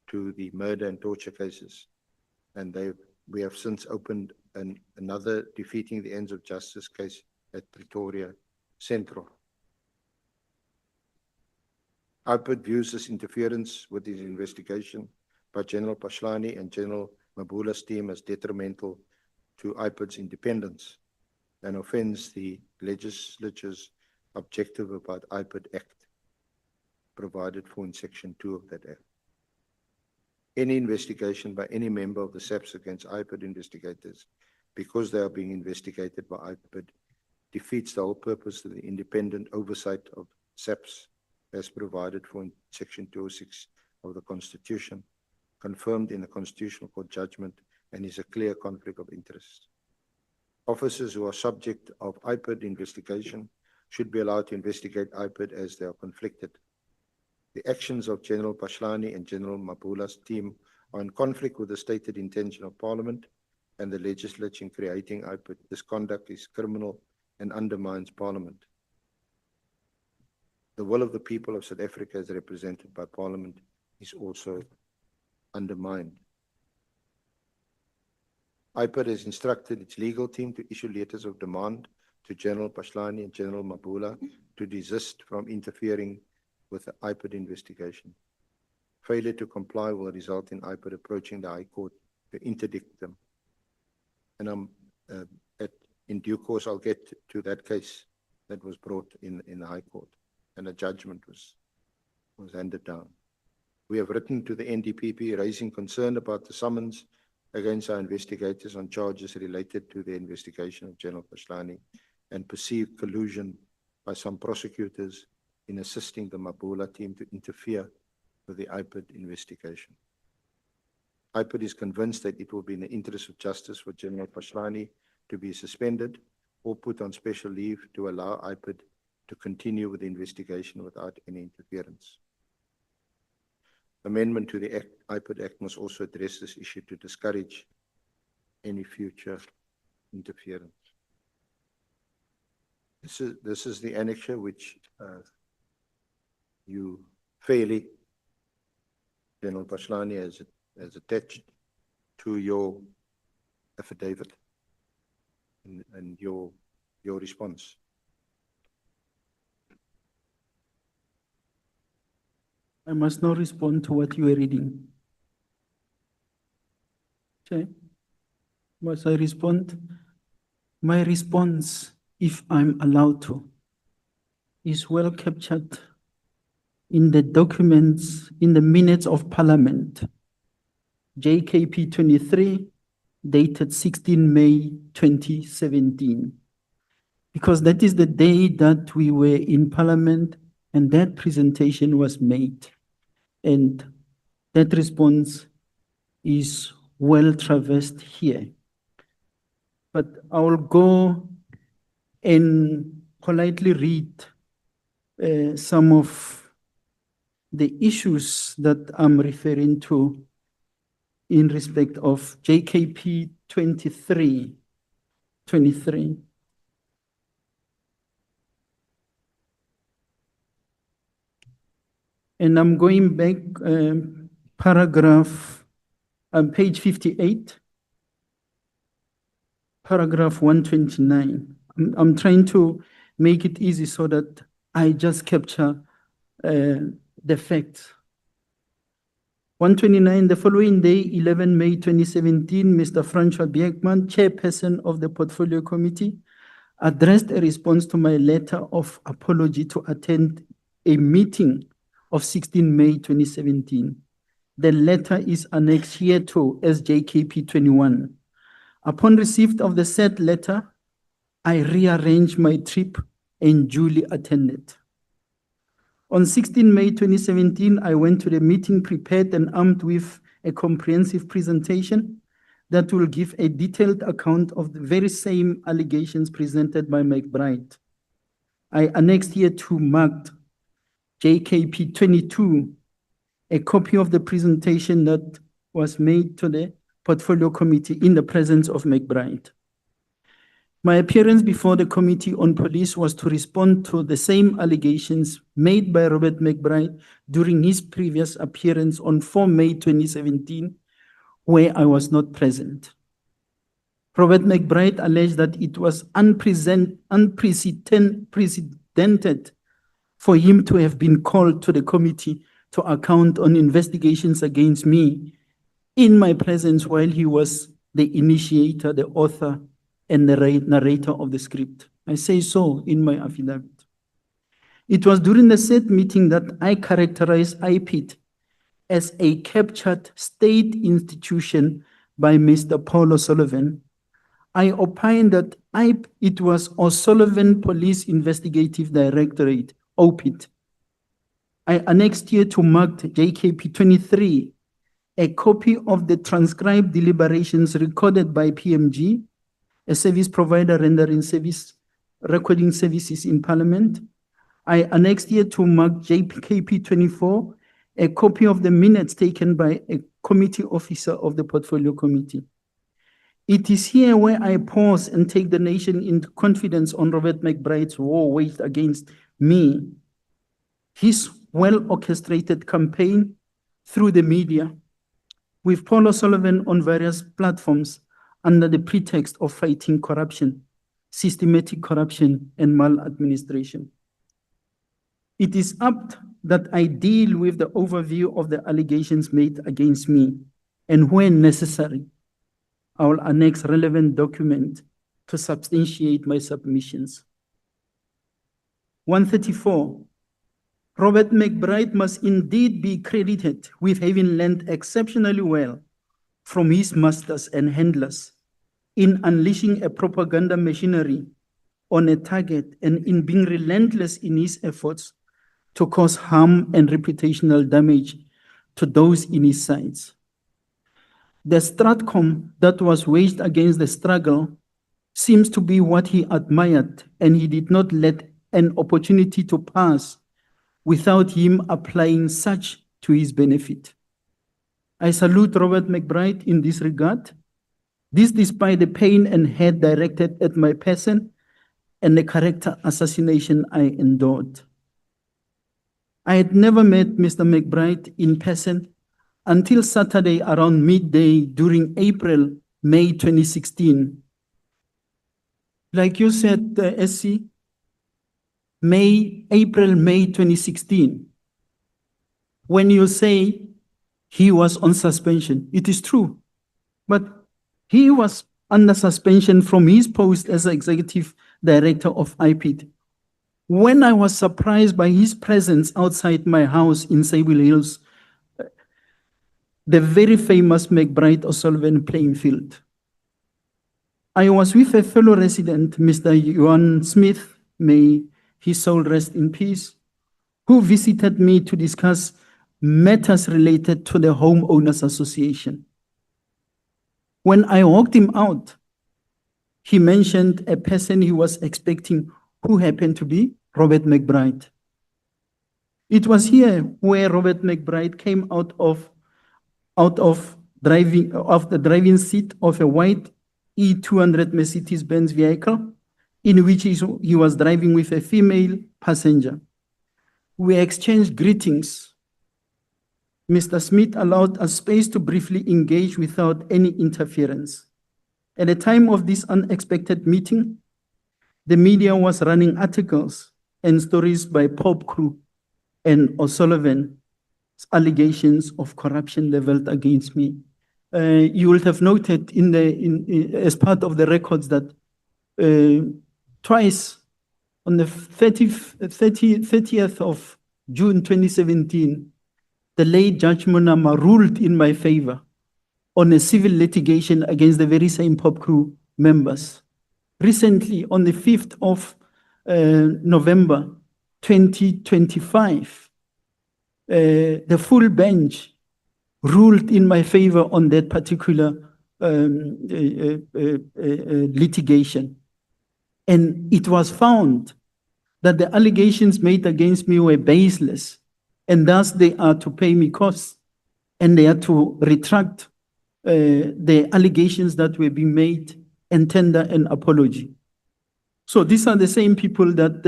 [SPEAKER 1] to the murder and torture cases. And we have since opened another defeating the ends of justice case at Pretoria central. IPID views this interference with his investigation by General Pashlani and General Mabula's team as detrimental to IPID's independence and offends the legislature's objective about IPID Act provided for in Section 2 of that Act. Any investigation by any member of the SAPS against IPID investigators, because they are being investigated by IPID, defeats the whole purpose of the independent oversight of SAPS as provided for in Section 206 of the Constitution, confirmed in the Constitutional Court judgment, and is a clear conflict of interest. Officers who are subject of IPID investigation should be allowed to investigate IPID as they are conflicted. The actions of General Pashlani and General Mabula's team are in conflict with the stated intention of Parliament and the legislature in creating IPID. This conduct is criminal and undermines Parliament. The will of the people of South Africa as represented by Parliament is also undermined. IPID has instructed its legal team to issue letters of demand to General Pashlani and General Mabula to desist from interfering with the IPID investigation. Failure to comply will result in IPID approaching the High Court to interdict them. And in due course, I'll get to that case that was brought in the High Court, and a judgment was handed down. We have written to the NDPP raising concern about the summons against our investigators on charges related to the investigation of General Pashlani and perceived collusion by some prosecutors in assisting the Mabula team to interfere with the IPID investigation. IPID is convinced that it will be in the interest of justice for General Pashlani to be suspended or put on special leave to allow IPID to continue with the investigation without any interference. Amendment to the IPID Act must also address this issue to discourage any future interference. This is the annexure which you fairly, General Pashlani, has attached to your affidavit and your response.
[SPEAKER 2] I must now respond to what you are reading. Okay. Must I respond? My response, if I'm allowed to, is well captured in the documents, in the minutes of Parliament, JKP 23, dated 16 May 2017. Because that is the day that we were in Parliament and that presentation was made. And that response is well traversed here. But I will go and politely read some of the issues that I'm referring to in respect of JKP 23. And I'm going back, paragraph, page 58, paragraph 129. I'm trying to make it easy so that I just capture the facts. 129, the following day, 11 May 2017, Mr. Francois Bierkman, chairperson of the Portfolio Committee, addressed a response to my letter of apology to attend a meeting of 16 May 2017. The letter is annexed here to SJKP 21. Upon receipt of the said letter, I rearranged my trip and duly attended. On 16 May 2017, I went to the meeting prepared and armed with a comprehensive presentation that will give a detailed account of the very same allegations presented by McBride. I annexed here to marked JKP 22, a copy of the presentation that was made to the Portfolio Committee in the presence of McBride. My appearance before the Committee on Police was to respond to the same allegations made by Robert McBride during his previous appearance on 4 May 2017, where I was not present. Robert McBride alleged that it was unprecedented for him to have been called to the committee to account on investigations against me in my presence while he was the initiator, the author, and the narrator of the script. I say so in my affidavit. It was during the said meeting that I characterized IPID as a captured state institution by Mr. Paul O'Sullivan. I opined that it was O'Sullivan Police Investigative Directorate, OPID. I annexed here to marked JKP 23 a copy of the transcribed deliberations recorded by PMG, a service provider rendering recording services in Parliament. I annexed here to mark JKP 24 a copy of the minutes taken by a committee officer of the Portfolio Committee. It is here where I pause and take the nation into confidence on Robert McBride's war waged against me, his well-orchestrated campaign through the media, with Paul O'Sullivan on various platforms under the pretext of fighting corruption, systematic corruption, and maladministration. It is apt that I deal with the overview of the allegations made against me, and when necessary, I will annex relevant document to substantiate my submissions. 134, Robert McBride must indeed be credited with having learned exceptionally well from his masters and handlers in unleashing a propaganda machinery on a target and in being relentless in his efforts to cause harm and reputational damage to those in his sights. The stratcom that was waged against the struggle seems to be what he admired, and he did not let an opportunity to pass without him applying such to his benefit. I salute Robert McBride in this regard, this despite the pain and hate directed at my person and the character assassination I endured. I had never met Mr. McBride in person until Saturday around midday during April-May 2016. Like you said, SC, April-May 2016, when you say he was on suspension, it is true, but he was under suspension from his post as executive director of IPID. When I was surprised by his presence outside my house in Sable Hills, the very famous McBride O'Sullivan playing field. I was with a fellow resident, Mr. Johan Smith, may his soul rest in peace, who visited me to discuss matters related to the Homeowners Association. When I walked him out, he mentioned a person he was expecting who happened to be Robert McBride. It was here where Robert McBride came out of the driving seat of a white E200 Mercedes-Benz vehicle in which he was driving with a female passenger. We exchanged greetings. Mr. Smith allowed us space to briefly engage without any interference. At the time of this unexpected meeting, the media was running articles and stories by Pop Crew and O'Sullivan's allegations of corruption leveled against me. You will have noted as part of the records that twice on the 30th of June 2017, the late Judge Monama ruled in my favor on a civil litigation against the very same Pop Crew members. Recently, on the 5th of November 2025, the full bench ruled in my favor on that particular litigation. And it was found that the allegations made against me were baseless, and thus they are to pay me costs, and they are to retract the allegations that were being made and tender an apology. So these are the same people that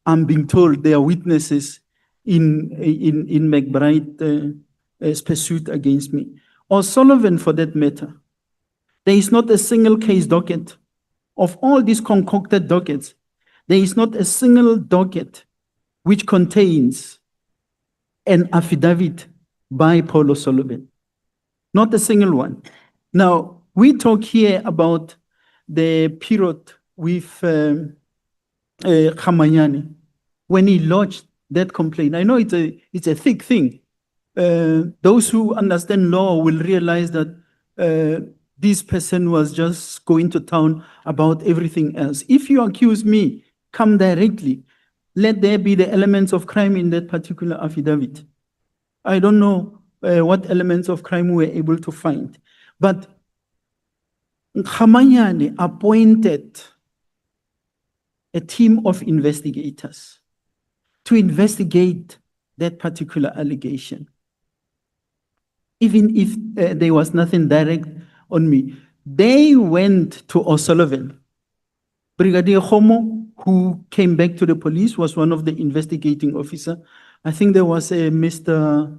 [SPEAKER 2] I'm being told they are witnesses in McBride's pursuit against me. O'Sullivan, for that matter, There is not a single case docket. Of all these concocted dockets, there is not a single docket which contains an affidavit by Paul O'Sullivan. Not a single one. Now, we talk here about the period with Mkhwanazi when he lodged that complaint. I know it's a thick thing. Those who understand law will realize that this person was just going to town about everything else. If you accuse me, come directly. Let there be the elements of crime in that particular affidavit. I don't know what elements of crime we were able to find. But Mkhwanazi appointed a team of investigators to investigate that particular allegation. Even if there was nothing direct on me. They went to O'Sullivan. Brigadier Khomo, who came back to the police, was one of the investigating officers. I think there was a Mr.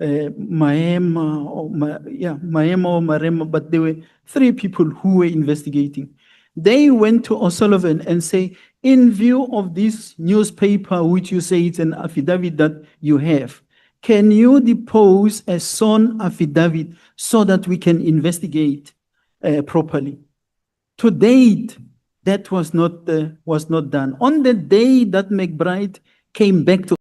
[SPEAKER 2] Maema or Marema, but there were 3 people who were investigating. They went to O'Sullivan and say, in view of this newspaper, which you say it's an affidavit that you have, can you depose a sworn affidavit so that we can investigate properly? To date, that was not done. On the day that McBride came back to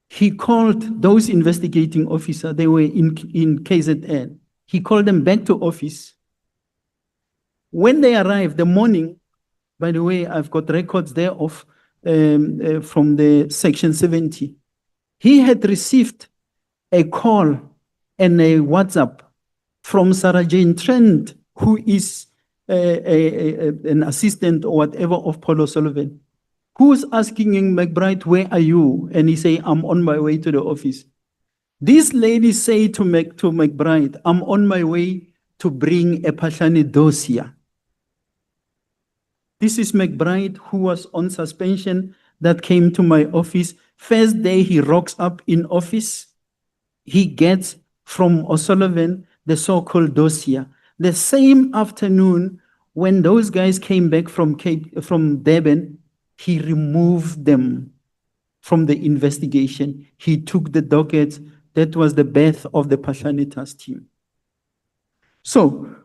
[SPEAKER 2] he called those investigating officers, they were in KZN. He called them back to office. When they arrived, the morning, by the way, I've got records there of from the section 70. He had received a call and a WhatsApp from Sarah Jane Trent, who is an assistant or whatever of Paul O'Sullivan, who's asking him, McBride, where are you? And he say, I'm on my way to the office. This lady say to McBride, I'm on my way to bring a Pashani dossier. This is McBride, who was on suspension, that came to my office. First day he rocks up in office, he gets from O'Sullivan the so-called dossier. The same afternoon, when those guys came back from Durban, he removed them from the investigation. He took the dockets. That was the birth of the Pashanitas team. So,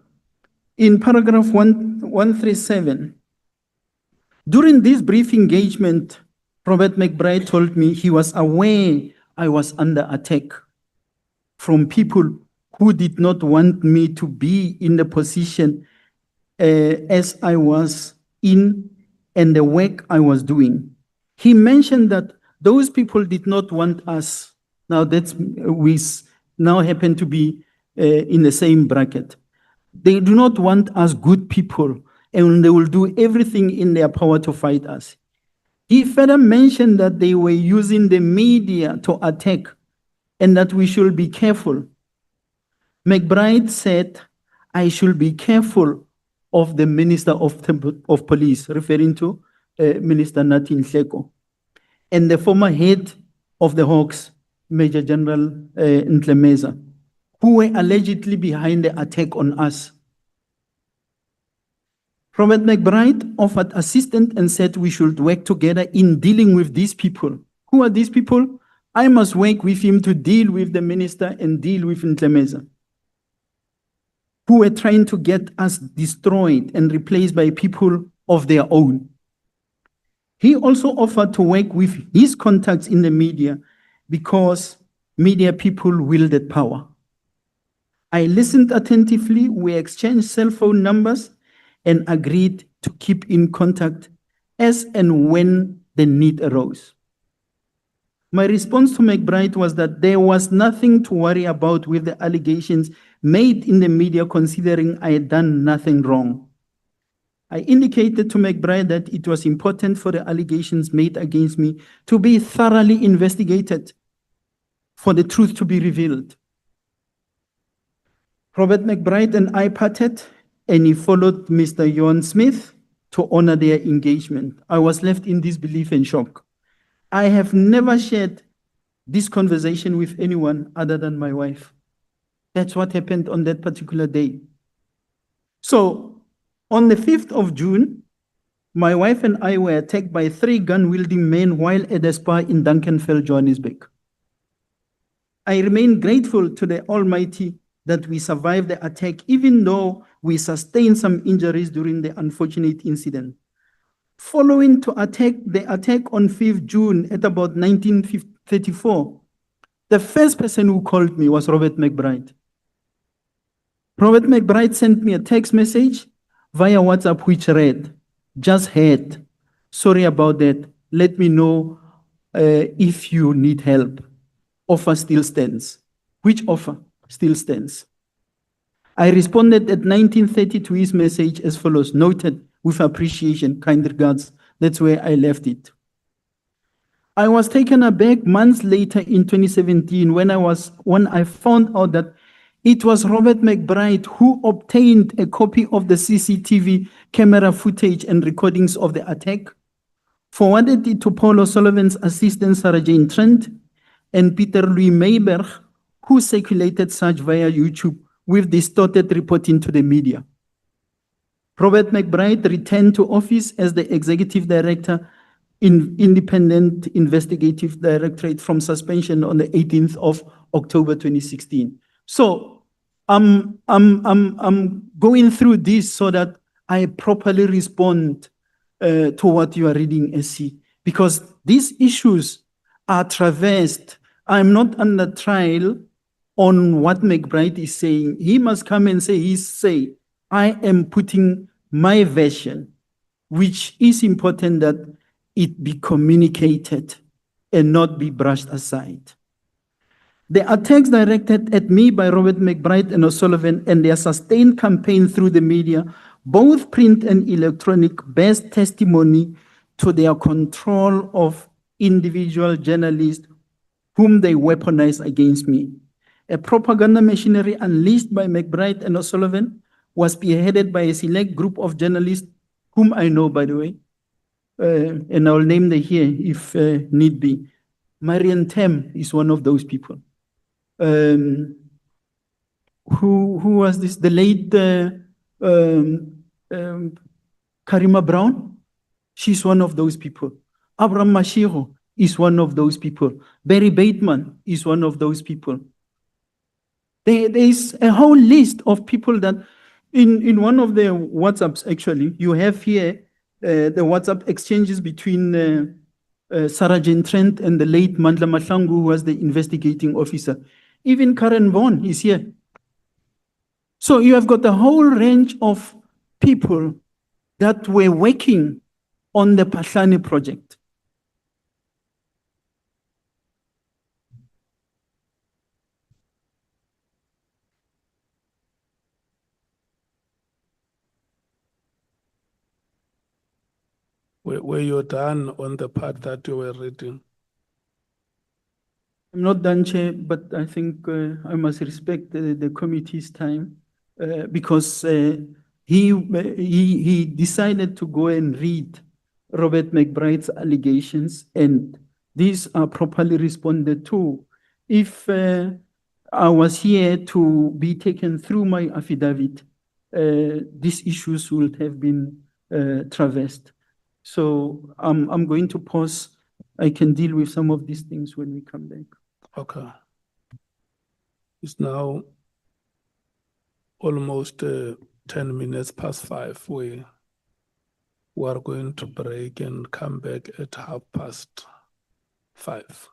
[SPEAKER 2] in paragraph 137, during this brief engagement, Robert McBride told me he was aware I was under attack from people who did not want me to be in the position as I was in and the work I was doing. He mentioned that those people did not want us. Now we now happen to be in the same bracket. They do not want us good people, and they will do everything in their power to fight us. He further mentioned that they were using the media to attack and that we should be careful. McBride said, I should be careful of the Minister of Police, referring to Minister Nathi Nhleko, and the former head of the Hawks, Major General Ntlemeza, who were allegedly behind the attack on us. Robert McBride offered assistance and said we should work together in dealing with these people. Who are these people? I must work with him to deal with the minister and deal with Ntlemeza, who were trying to get us destroyed and replaced by people of their own. He also offered to work with his contacts in the media because media people wielded power. I listened attentively, we exchanged cell phone numbers and agreed to keep in contact as and when the need arose. My response to McBride was that there was nothing to worry about with the allegations made in the media, considering I had done nothing wrong. I indicated to McBride that it was important for the allegations made against me to be thoroughly investigated, for the truth to be revealed. Robert McBride and I parted, and he followed Mr. Johan Smith to honor their engagement. I was left in disbelief and shock. I have never shared this conversation with anyone other than my wife. That's what happened on that particular day. So on the 5th of June, my wife and I were attacked by 3 gun-wielding men while at a spa in Duncanville, Johannesburg. I remain grateful to the Almighty that we survived the attack, even though we sustained some injuries during the unfortunate incident. Following the attack on 5th June at about 1934, the first person who called me was Robert McBride. Robert McBride sent me a text message via WhatsApp which read, "Just heard. Sorry about that. Let me know if you need help. Offer still stands." Which offer still stands? I responded at 19:30 to his message as follows: "Noted, with appreciation, kind regards." That's where I left it. I was taken aback months later in 2017 when I found out that it was Robert McBride who obtained a copy of the CCTV camera footage and recordings of the attack, forwarded it to Paul O'Sullivan's assistant Sarah Jane Trent and Peter Louis Mayberg, who circulated such via YouTube with distorted reporting to the media. Robert McBride returned to office as the executive director in Independent Investigative Directorate from suspension on the 18th of October 2016. So I'm going through this so that I properly respond to what you are reading, SC, because these issues are traversed. I'm not under trial on what McBride is saying. He must come and say, I am putting my version, which is important that it be communicated and not be brushed aside. The attacks directed at me by Robert McBride and O'Sullivan and their sustained campaign through the media, both print and electronic, bears testimony to their control of individual journalists whom they weaponize against me. A propaganda machinery unleashed by McBride and O'Sullivan was spearheaded by a select group of journalists whom I know, by the way, and I'll name them here if need be. Marian Tem is one of those people. Who was this? The late Karima Brown? She's one of those people. Abraham Mashiro is one of those people. Barry Bateman is one of those people. There is a whole list of people that in one of the WhatsApps, actually, you have here the WhatsApp exchanges between Sarah Jane Trent and the late Mandla Mahlangu, who was the investigating officer. Even Karen Vaughan is here. So you have got a whole range of people that were working on the Pahlane project.
[SPEAKER 3] Were you done on the part that you were reading?
[SPEAKER 2] I'm not done, Chair, but I think I must respect the committee's time because he decided to go and read Robert McBride's allegations, and these are properly responded to. If I was here to be taken through my affidavit, these issues would have been traversed. So I'm going to pause. I can deal with some of these things when we come back.
[SPEAKER 3] Okay. It's now almost 10 minutes past 5. We are going to break and come back at 5:30.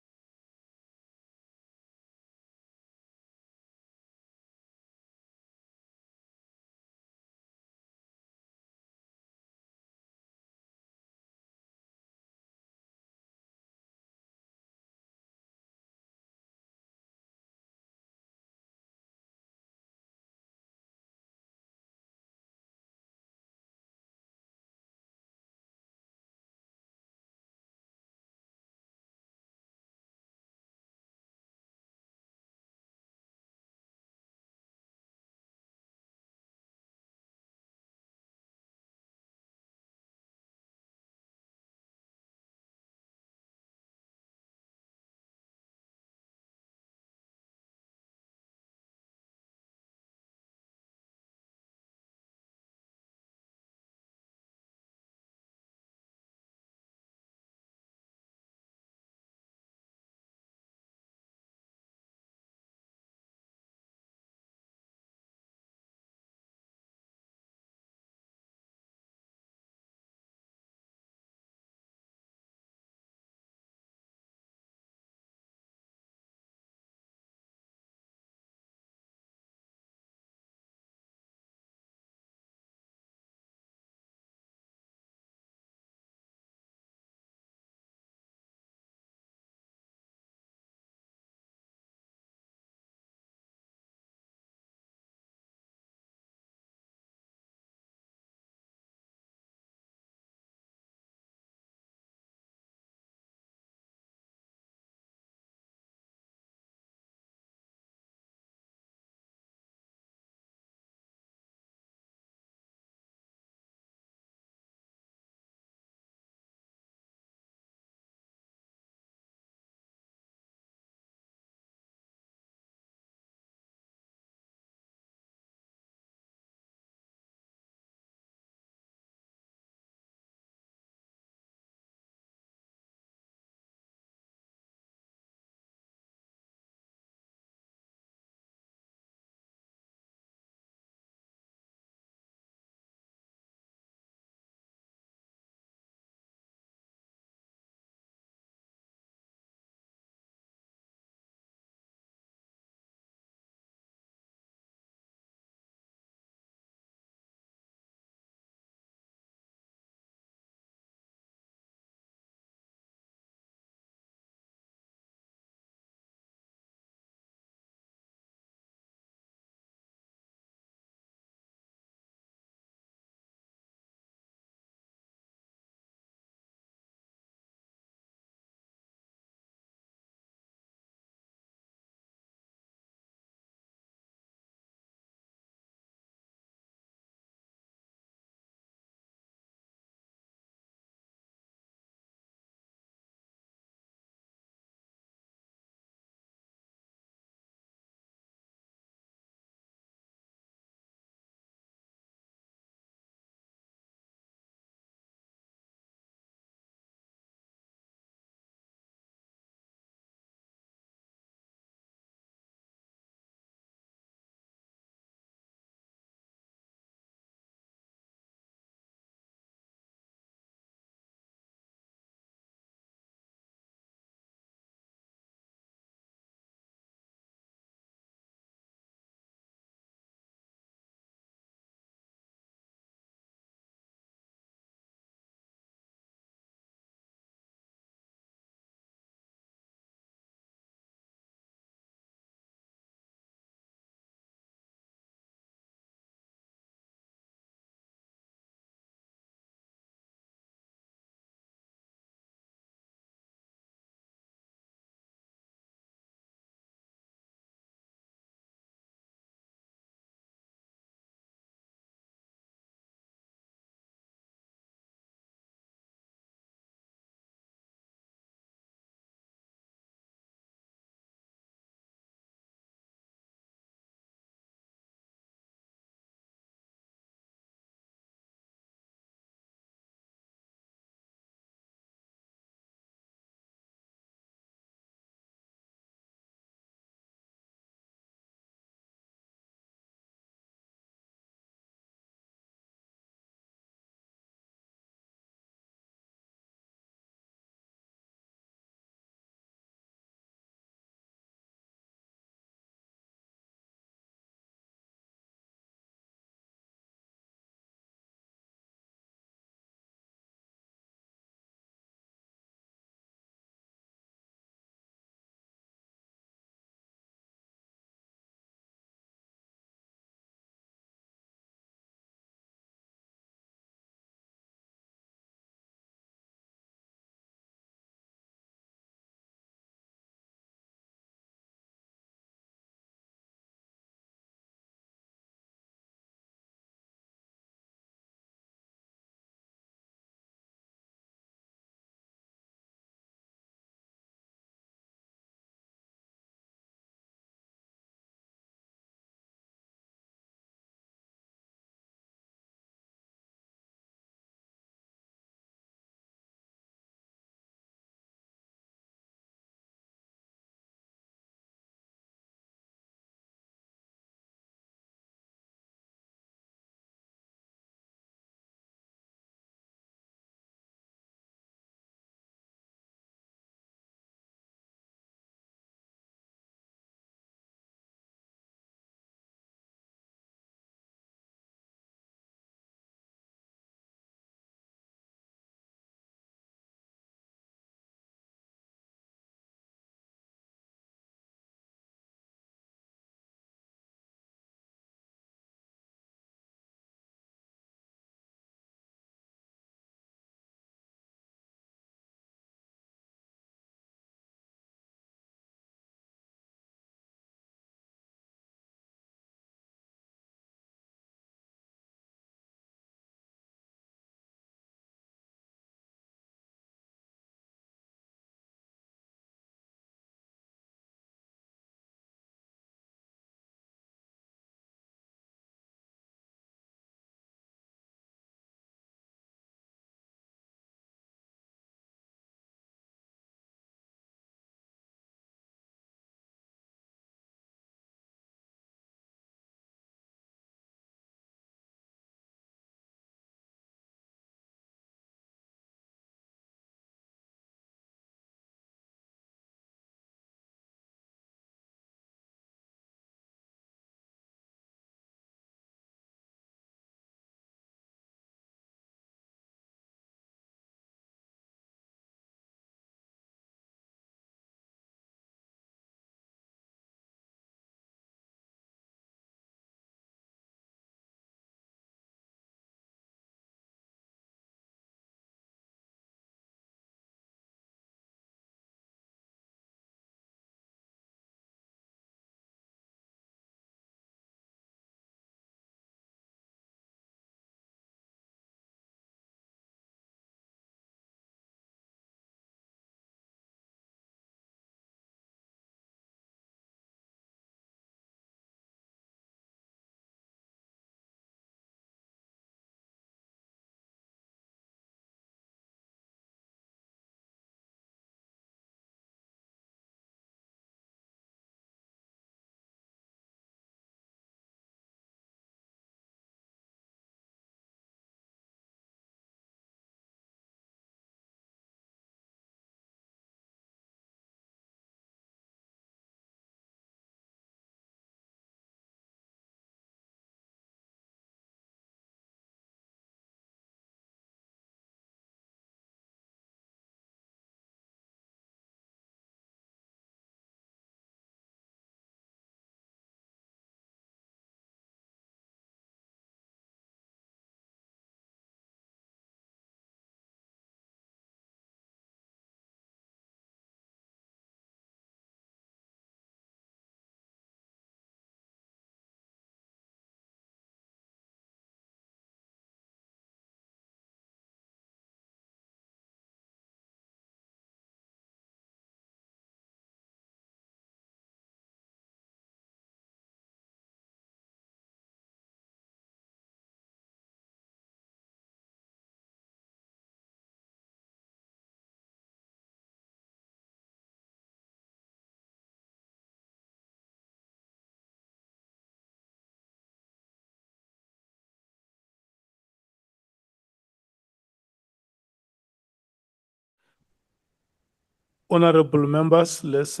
[SPEAKER 3] Honorable members, let's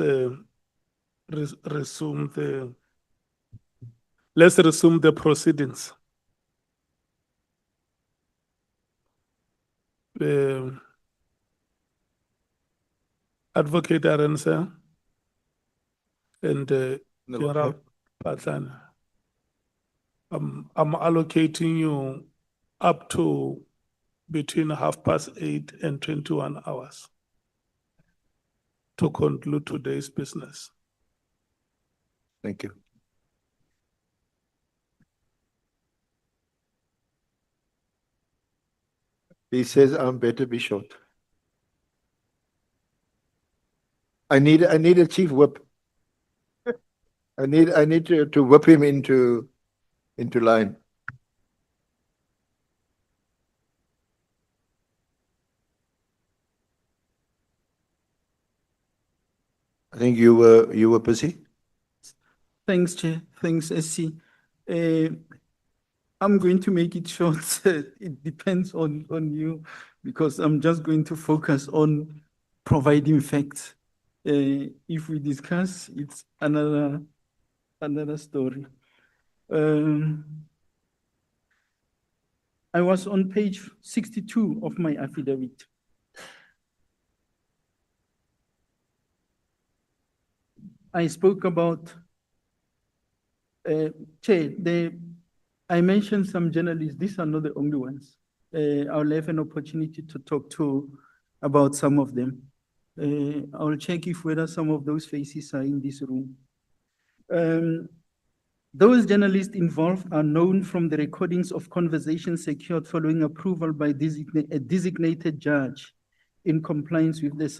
[SPEAKER 3] resume the proceedings. Advocate Arense and General Patlan. I'm allocating you up to between 8:30 and 21 hours to conclude today's business.
[SPEAKER 1] Thank you. He says I'm better be short. I need a chief whip. I need to whip him into line. I think you were busy.
[SPEAKER 2] Thanks, Chair. Thanks, SC. I'm going to make it short. It depends on you because I'm just going to focus on providing facts. If we discuss, it's another story. I was on page 62 of my affidavit. I spoke about, Chair, I mentioned some journalists. These are not the only ones. I'll have an opportunity to talk about some of them. I'll check if whether some of those faces are in this room. Those journalists involved are known from the recordings of conversations secured following approval by a designated judge in compliance with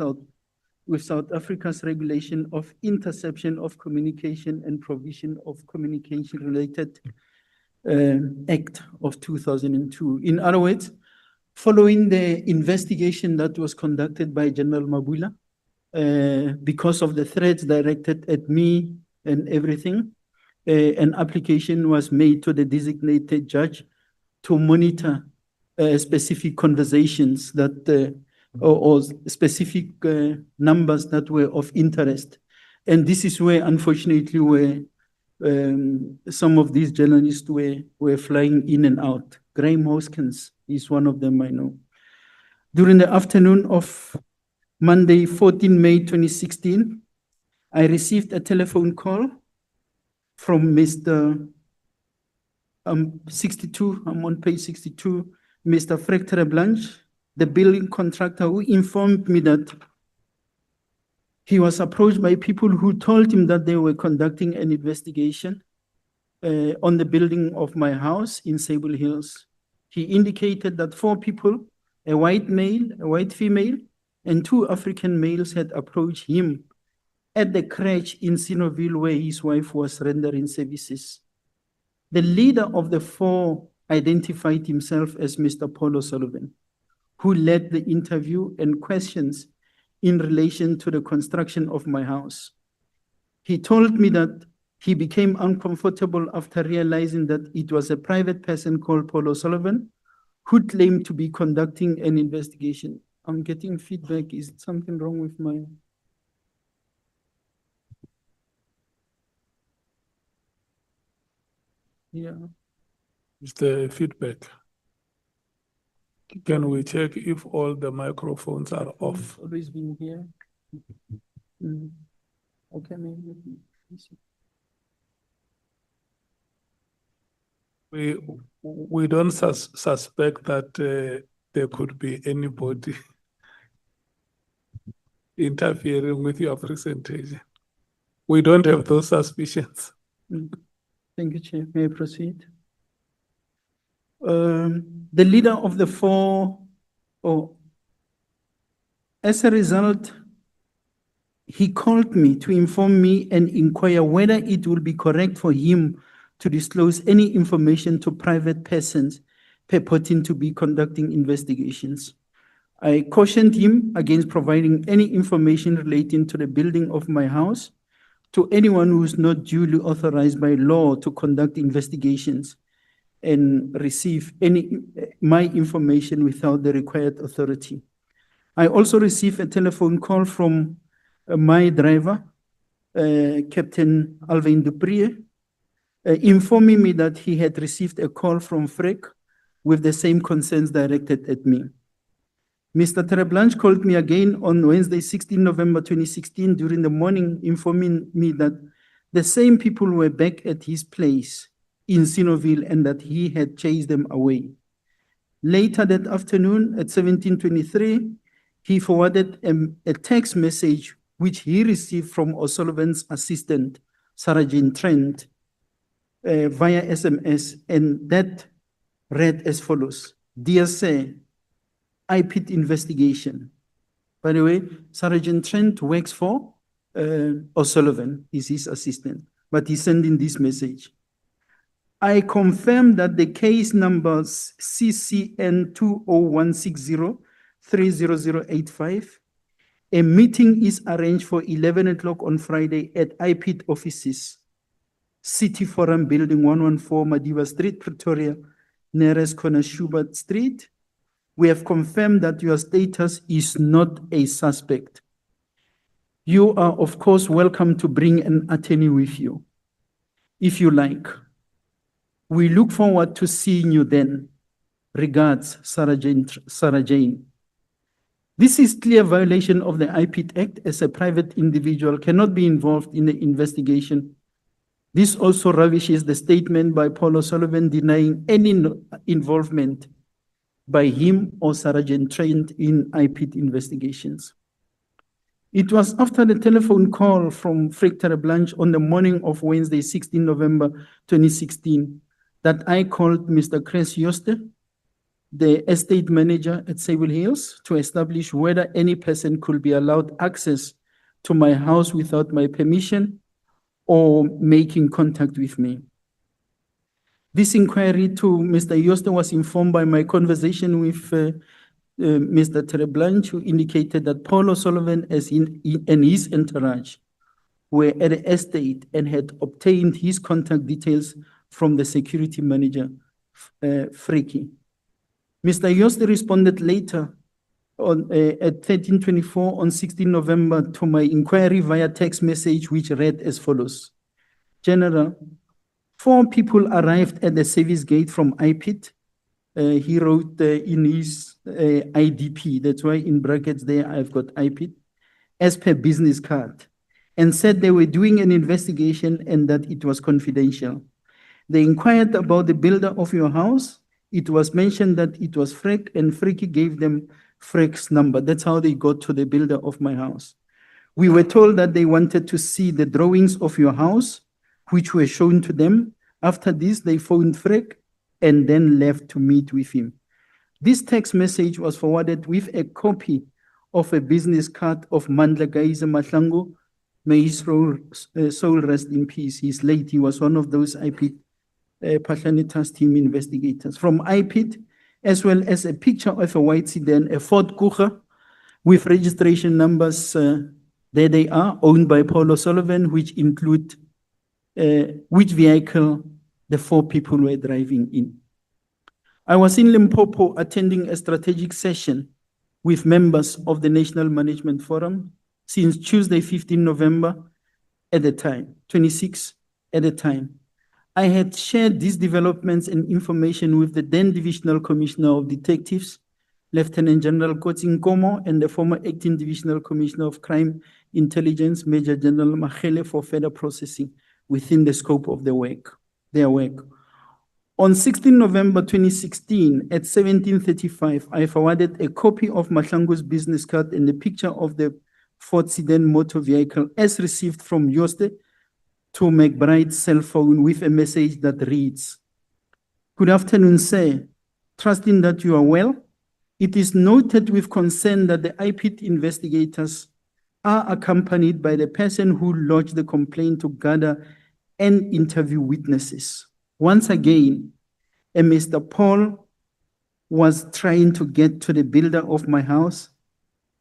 [SPEAKER 2] South Africa's regulation of interception of communication and provision of communication-related Act of 2002. In other words, following the investigation that was conducted by General Mabula, because of the threats directed at me and everything, an application was made to the designated judge to monitor specific conversations that or specific numbers that were of interest. And this is where, unfortunately, where some of these journalists were flying in and out. Graham Hoskins is one of them, I know. During the afternoon of Monday, 14 May 2016, I received a telephone call from Mr. 62, I'm on page 62, Mr. Frank Tereblanche, the building contractor, who informed me that he was approached by people who told him that they were conducting an investigation on the building of my house in Sable Hills. He indicated that 4 people, a white male, a white female, and 2 African males had approached him at the crèche in Sinoville where his wife was rendering services. The leader of the 4 identified himself as Mr. Paul O'Sullivan, who led the interview and questions in relation to the construction of my house. He told me that he became uncomfortable after realizing that it was a private person called Paul O'Sullivan who claimed to be conducting an investigation. I'm getting feedback. Is something wrong with my... Yeah.
[SPEAKER 3] Is the feedback? Can we check if all the microphones are off?
[SPEAKER 2] Always been here. Okay, maybe.
[SPEAKER 3] We don't suspect that there could be anybody interfering with your presentation. We don't have those suspicions.
[SPEAKER 2] Thank you, Chair. May I proceed? The leader of the 4, as a result, he called me to inform me and inquire whether it will be correct for him to disclose any information to private persons purporting to be conducting investigations. I cautioned him against providing any information relating to the building of my house to anyone who is not duly authorized by law to conduct investigations and receive my information without the required authority. I also received a telephone call from my driver, Captain Alvin Dupree, informing me that he had received a call from Freck with the same concerns directed at me. Mr. Tereblanche called me again on Wednesday, 16 November 2016 during the morning, informing me that the same people were back at his place in Sinoville and that he had chased them away. Later that afternoon at 17:23, he forwarded a text message which he received from O'Sullivan's assistant, Sarah Jane Trent, via SMS, and that read as follows: Dear Sir, IPIT investigation. By the way, Sergeant Trent works for O'Sullivan, is his assistant, but he's sending this message. I confirm that the case numbers CCN 20160-30085, a meeting is arranged for 11 o'clock on Friday at IPIT offices, City Forum Building 114 Madiba Street, Pretoria, nearest corner Schubert Street. We have confirmed that your status is not a suspect. You are, of course, welcome to bring an attorney with you, if you like. We look forward to seeing you then. Regards, Sarah Jane. This is clear violation of the IPIT Act, as a private individual cannot be involved in the investigation. This also ravishes the statement by Paul O'Sullivan denying any involvement by him or Sergeant Trent in IPIT investigations. It was after the telephone call from Freck Tereblanche on the morning of Wednesday, 16 November 2016, that I called Mr. Chris Yoste, the estate manager at Sable Hills, to establish whether any person could be allowed access to my house without my permission or making contact with me. This inquiry to Mr. Yoste was informed by my conversation with Mr. Tereblanche, who indicated that Paul O'Sullivan and his entourage were at the estate and had obtained his contact details from the security manager, Frecky. Mr. Yoste responded later at 13:24 on 16 November to my inquiry via text message, which read as follows: General, 4 people arrived at the service gate from IPIT. He wrote in his IDP, that's why in brackets there I've got IPIT, as per business card, and said they were doing an investigation and that it was confidential. They inquired about the builder of your house. It was mentioned that it was Freck, and Frecky gave them Freck's number. That's how they got to the builder of my house. We were told that they wanted to see the drawings of your house, which were shown to them. After this, they phoned Freck and then left to meet with him. This text message was forwarded with a copy of a business card of Mandla Gaiza Mahlangu. May his soul rest in peace. He's late. He was one of those IPIT Pahlanitas team investigators from IPIT, as well as a picture of a white sedan, a Ford Kuga, with registration numbers. There they are, owned by Paul O'Sullivan, which include which vehicle the 4 people were driving in. I was in Limpopo attending a strategic session with members of the National Management Forum since Tuesday, 15 November at the time, 26 at the time. I had shared these developments and information with the then Divisional Commissioner of Detectives, Lieutenant General Kotsi Nkomo, and the former Acting Divisional Commissioner of Crime Intelligence, Major General Mkhele, for further processing within the scope of their work. On 16 November 2016, at 17:35, I forwarded a copy of Mahlangu's business card and a picture of the Ford sedan motor vehicle as received from Yoste to McBride's cell phone with a message that reads: Good afternoon, sir. Trusting that you are well, it is noted with concern that the IPIT investigators are accompanied by the person who lodged the complaint to gather and interview witnesses. Once again, a Mr. Paul was trying to get to the builder of my house.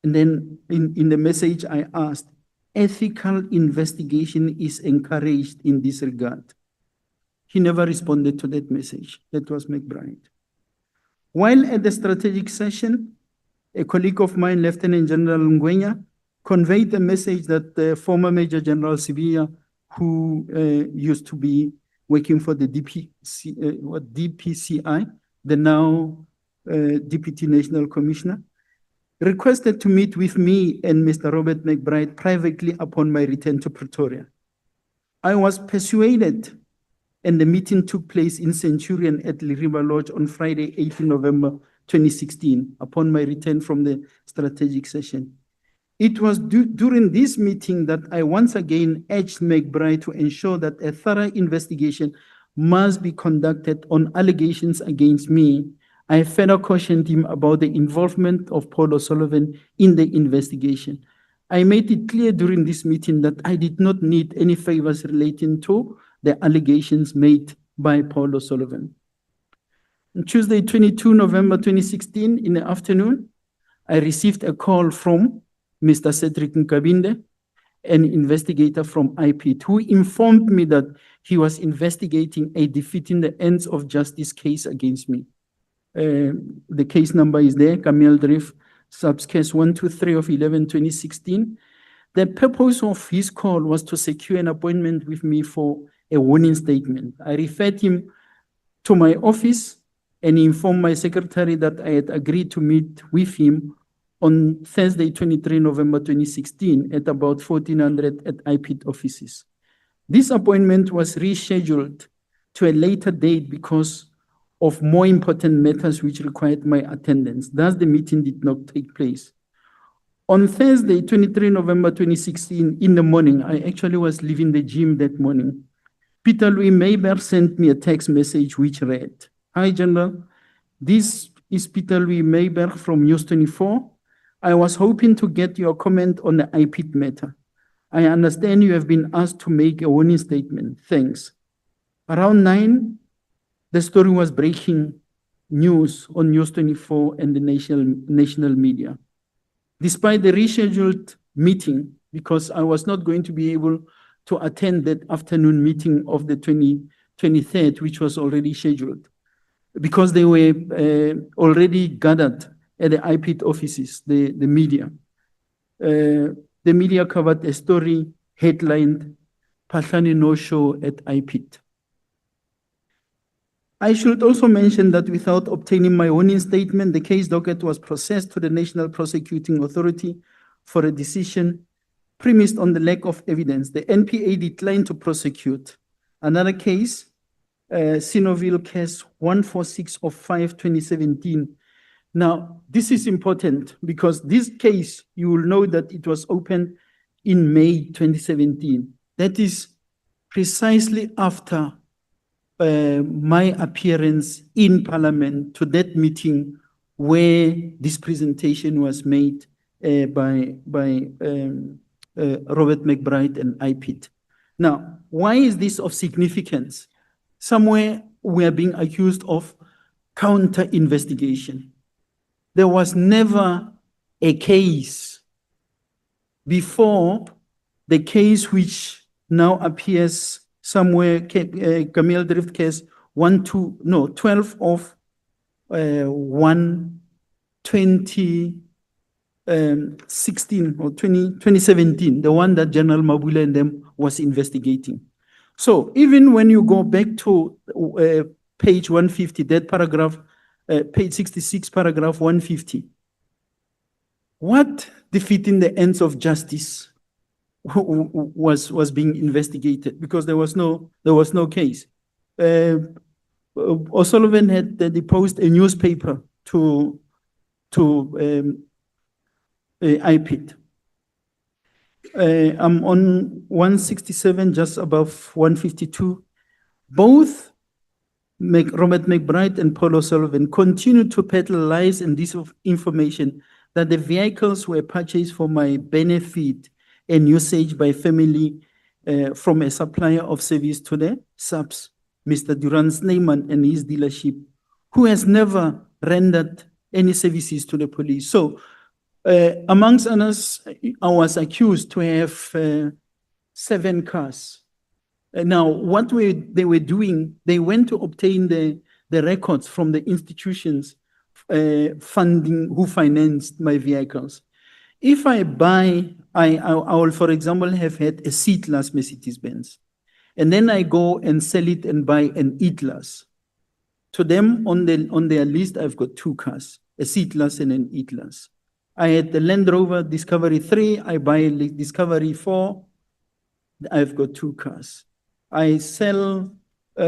[SPEAKER 2] And then in the message I asked, ethical investigation is encouraged in this regard. He never responded to that message. That was McBride. While at the strategic session, a colleague of mine, Lieutenant General Ngwenya, conveyed the message that the former Major General Sibiya, who used to be working for the DPCI, the now Deputy National Commissioner, requested to meet with me and Mr. Robert McBride privately upon my return to Pretoria. I was persuaded, and the meeting took place in Centurion at Liriba Lodge on Friday, 18 November 2016, upon my return from the strategic session. It was during this meeting that I once again urged McBride to ensure that a thorough investigation must be conducted on allegations against me. I further cautioned him about the involvement of Paul O'Sullivan in the investigation. I made it clear during this meeting that I did not need any favors relating to the allegations made by Paul O'Sullivan. On Tuesday, 22 November 2016, in the afternoon, I received a call from Mr. Cedric Nkabinde, an investigator from IPIT, who informed me that he was investigating a defeating the ends of justice case against me. The case number is there, Camille Drift, subs case 123 of 11/2016. The purpose of his call was to secure an appointment with me for a warning statement. I referred him to my office and informed my secretary that I had agreed to meet with him on Thursday, 23 November 2016 at about 1400 at IPIT offices. This appointment was rescheduled to a later date because of more important matters which required my attendance. Thus, the meeting did not take place. On Thursday, 23 November 2016, in the morning, I actually was leaving the gym that morning. Peter Louis Mayberg sent me a text message which read, "Hi, General. This is Peter Louis Mayberg from News 24. I was hoping to get your comment on the IPIT matter. I understand you have been asked to make a warning statement. Thanks." Around 9, the story was breaking news on News 24 and the national media. Despite the rescheduled meeting, because I was not going to be able to attend that afternoon meeting of the 23rd, which was already scheduled, because they were already gathered at the IPIT offices, the media. The media covered a story headlined, "Phahlane no show at IPIT." I should also mention that without obtaining my warning statement, the case docket was processed to the National Prosecuting Authority for a decision premised on the lack of evidence. The NPA declined to prosecute. Another case, Sinoville case 146 of 5/2017. Now, this is important because this case, you will know that it was opened in May 2017. That is precisely after my appearance in Parliament to that meeting where this presentation was made by Robert McBride and IPIT. Now, why is this of significance? Somewhere we are being accused of counter-investigation. There was never a case before the case which now appears somewhere, Camille Drift case 12 of 1/2016 or 2017, the one that General Mabula and them was investigating. So even when you go back to page 150, that paragraph, page 66, paragraph 150, what defeating the ends of justice was being investigated? Because there was no case. O'Sullivan had deposed a newspaper to IPIT. I'm on 167, just above 152. Both Robert McBride and Paul O'Sullivan continued to peddle lies and disinformation that the vehicles were purchased for my benefit and usage by family from a supplier of service to the subs, Mr. Duran Snyman and his dealership, who has never rendered any services to the police. So amongst others, I was accused to have 7 cars. Now, what they were doing, they went to obtain the records from the institutions funding, who financed my vehicles. If I buy, I will, for example, have had a C-class Mercedes-Benz, and then I go and sell it and buy an E-class. To them, on their list, I've got two cars, a C-class and an E-class. I had the Land Rover Discovery 3, I buy a Discovery 4, I've got two cars. I sell what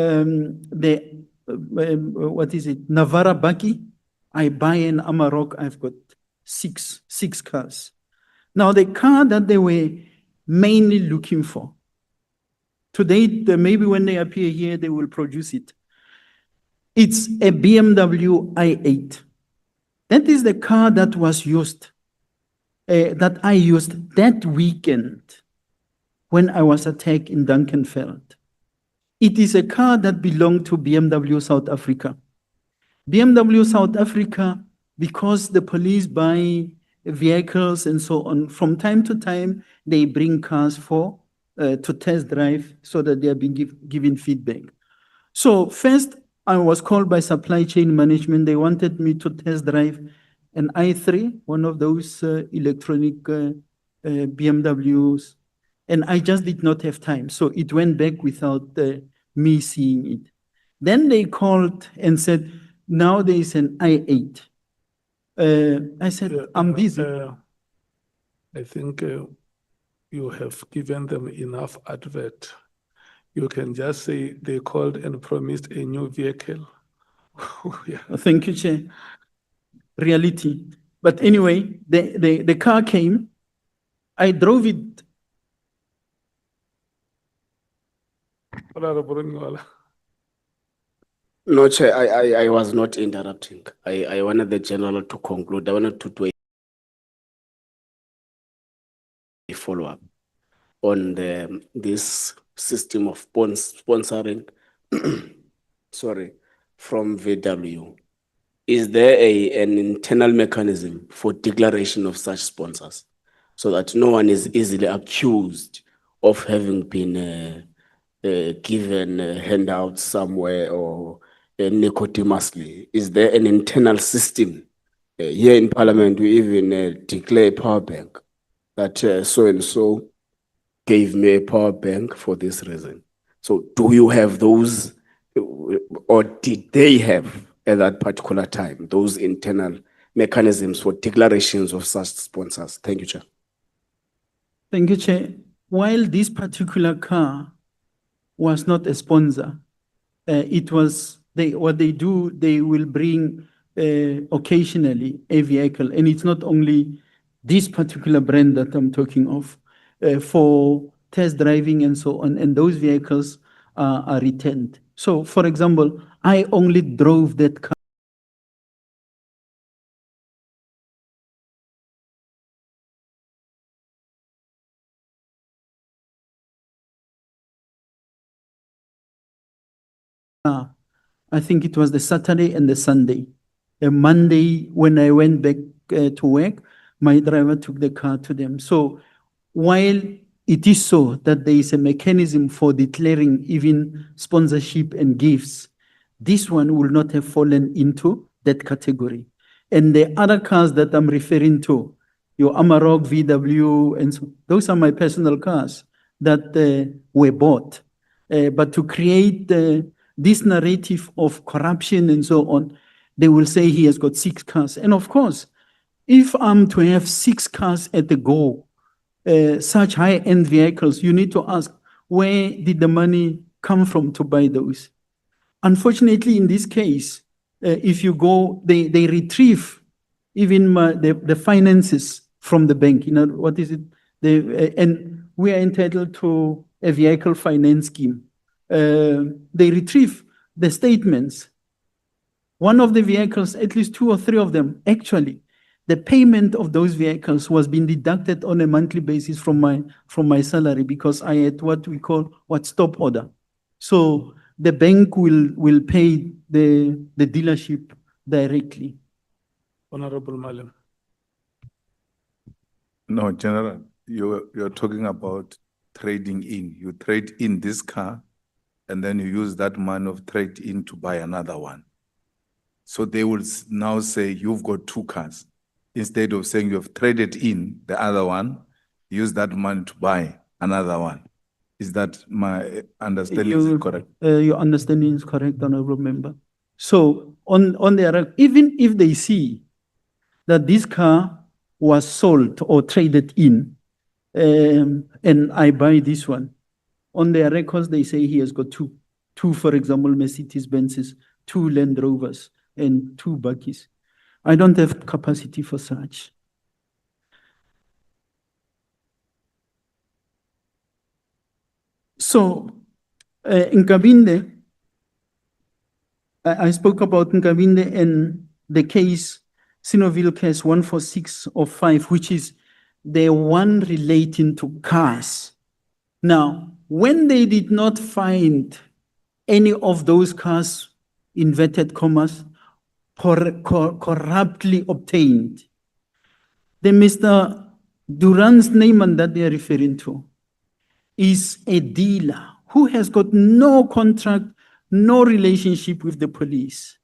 [SPEAKER 2] is it, Navara Baki, I buy an Amarok, I've got six cars. Now, the car that they were mainly looking for, today, maybe when they appear here, they will produce it. It's a BMW i8. That is the car that was used, that I used that weekend when I was attacked in Duncanveld. It is a car that belonged to BMW South Africa. BMW South Africa, because the police buy vehicles and so on, from time to time, they bring cars to test drive so that they are being given feedback. So first, I was called by supply chain management. They wanted me to test drive an i3, one of those electronic BMWs, and I just did not have time. So it went back without me seeing it. Then they called and said, now there is an i8. I said, I'm busy.
[SPEAKER 3] I think you have given them enough advert. You can just say they called and promised a new vehicle. Yeah.
[SPEAKER 2] Thank you, Chair. Reality. But anyway, the car came. I drove it.
[SPEAKER 13] No, Chair, I was not interrupting. I wanted the general to conclude. I wanted to do a follow-up on this system of sponsoring, sorry, from VW. Is there an internal mechanism for declaration of such sponsors so that no one is easily accused of having been given handouts somewhere or nicotimusly? Is there an internal system? Here in Parliament, we even declare a power bank that so-and-so gave me a power bank for this reason. So do you have those, or did they have at that particular time, those internal mechanisms for declarations of such sponsors? Thank you, Chair.
[SPEAKER 2] Thank you, Chair. While this particular car was not a sponsor, it was, what they do, they will bring occasionally a vehicle, and it's not only this particular brand that I'm talking of, for test driving and so on, and those vehicles are returned. So, for example, I only drove that car. I think it was the Saturday and the Sunday. A Monday, when I went back to work, my driver took the car to them. So while it is so that there is a mechanism for declaring even sponsorship and gifts, this one will not have fallen into that category. And the other cars that I'm referring to, your Amarok, VW, and so, those are my personal cars that were bought. But to create this narrative of corruption and so on, they will say he has got 6 cars. And of course, if I'm to have 6 cars at the go, such high-end vehicles, you need to ask, where did the money come from to buy those? Unfortunately, in this case, if you go, they retrieve even the finances from the bank. You know, what is it? And we are entitled to a vehicle finance scheme. They retrieve the statements. One of the vehicles, at least 2 or 3 of them, actually, the payment of those vehicles was being deducted on a monthly basis from my salary because I had what we call stop order. So the bank will pay the dealership directly.
[SPEAKER 3] Honorable Malam.
[SPEAKER 10] No, General, you're talking about trading in. You trade in this car, and then you use that money of trade in to buy another one. So they will now say, you've got 2 cars. Instead of saying you have traded in the other one, use that money to buy another one. Is that my understanding is correct?
[SPEAKER 2] Your understanding is correct, Honorable Member. So on the even if they see that this car was sold or traded in, and I buy this one, on their records they say he has got two, for example, Mercedes Benzes, 2 Land Rovers, and 2 Buckies. I don't have capacity for such. So, Nkabinde, I spoke about Nkabinde and the case, Sinoville case 146/5, which is the one relating to cars. Now, when they did not find any of those cars, inverted commas, corruptly obtained, the Mr. Duran's name that they are referring to is a dealer who has got no contract, no relationship with the police.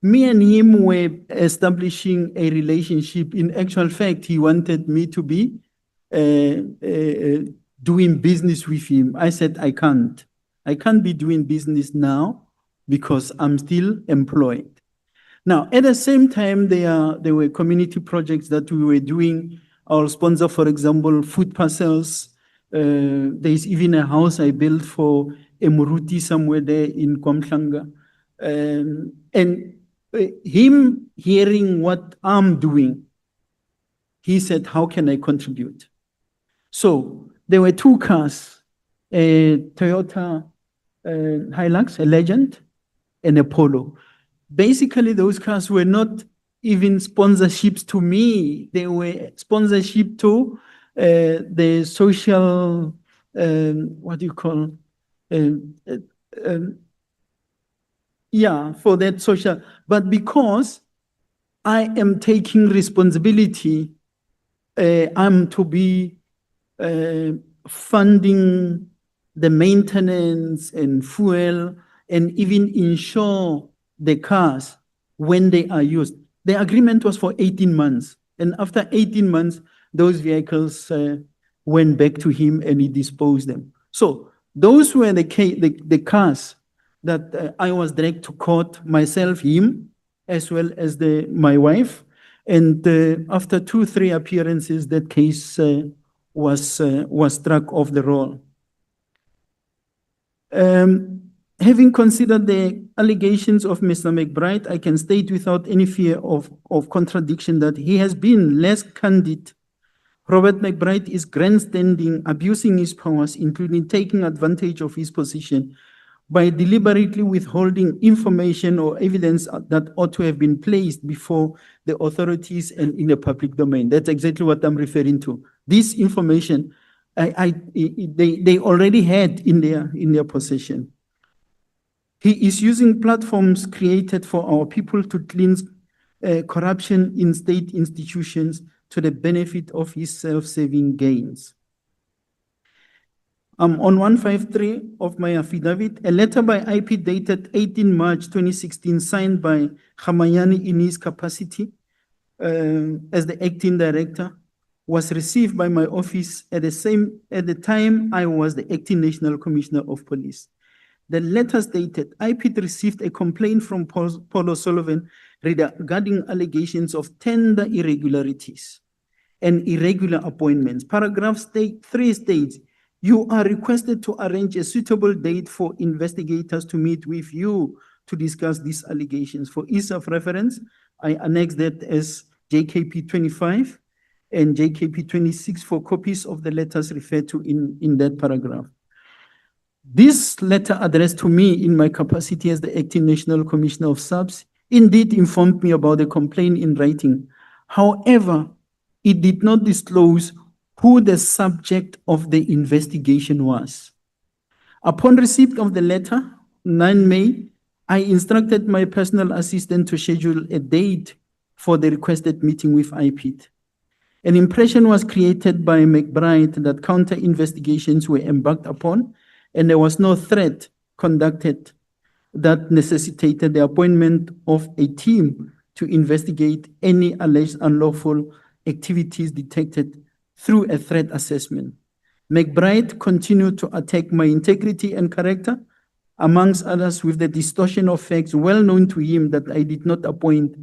[SPEAKER 2] Me and him were establishing a relationship. In actual fact, he wanted me to be doing business with him. I said, I can't. I can't be doing business now because I'm still employed. Now, at the same time, there were community projects that we were doing. Our sponsor, for example, food parcels. There's even a house I built for Emuruti somewhere there in Kwamhlanga. And him hearing what I'm doing, he said, how can I contribute? So there were 2 cars, a Toyota Hilux, a Legend, and a Polo. Basically, those cars were not even sponsorships to me. They were sponsorship to the social, what do you call, yeah, for that social. But because I am taking responsibility, I'm to be funding the maintenance and fuel and even insure the cars when they are used. The agreement was for 18 months. And after 18 months, those vehicles went back to him and he disposed them. So those were the cars that I was dragged to court, myself, him, as well as my wife. And after 2-3 appearances, that case was struck off the roll. Having considered the allegations of Mr. McBride, I can state without any fear of contradiction that he has been less candid. Robert McBride is grandstanding, abusing his powers, including taking advantage of his position by deliberately withholding information or evidence that ought to have been placed before the authorities and in the public domain. That's exactly what I'm referring to. This information, they already had in their possession. He is using platforms created for our people to cleanse corruption in state institutions to the benefit of his self-serving gains. On 153 of my affidavit, a letter by IP dated 18 March 2016, signed by Khamayani in his capacity as the acting director, was received by my office at the time I was the acting National Commissioner of Police. The letter stated, IP received a complaint from Paul O'Sullivan regarding allegations of tender irregularities and irregular appointments. Paragraph 3 states, you are requested to arrange a suitable date for investigators to meet with you to discuss these allegations. For ease of reference, I annex that as JKP 25 and JKP 26 for copies of the letters referred to in that paragraph. This letter addressed to me in my capacity as the acting National Commissioner of Subs indeed informed me about the complaint in writing. However, it did not disclose who the subject of the investigation was. Upon receipt of the letter, 9 May, I instructed my personal assistant to schedule a date for the requested meeting with IPIT. An impression was created by McBride that counter investigations were embarked upon and there was no threat conducted that necessitated the appointment of a team to investigate any alleged unlawful activities detected through a threat assessment. McBride continued to attack my integrity and character, amongst others with the distortion of facts well known to him that I did not appoint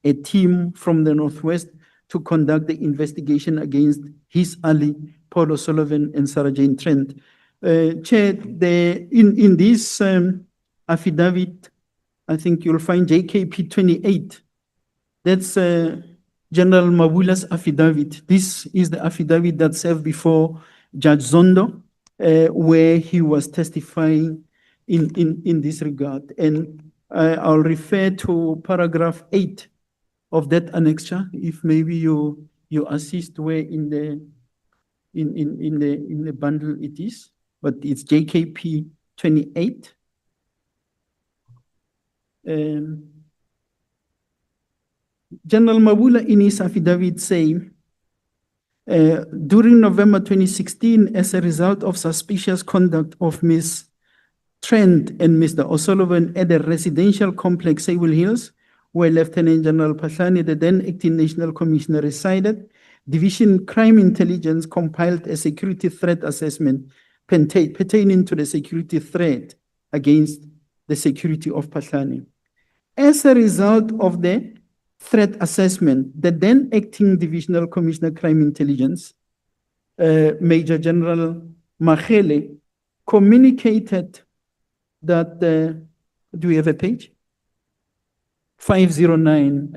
[SPEAKER 2] a team from the Northwest to conduct the investigation against his ally, Paul O'Sullivan and Sarah Jane Trent. Chair, in this affidavit, I think you'll find JKP 28. That's General Mabula's affidavit. This is the affidavit that served before Judge Zondo, where he was testifying in this regard. And I'll refer to paragraph 8 of that annexure, if maybe you assist where in the bundle it is, but it's JKP 28. General Mabula in his affidavit say, during November 2016, as a result of suspicious conduct of Ms. Trent and Mr. O'Sullivan at a residential complex, Sable Hills, where Lieutenant General Patlani, the then acting National Commissioner, resided, Division Crime Intelligence compiled a security threat assessment pertaining to the security threat against the security of Patlani. As a result of the threat assessment, the then acting Divisional Commissioner Crime Intelligence, Major General Mkhwanazi, communicated that, do we have a page? 509.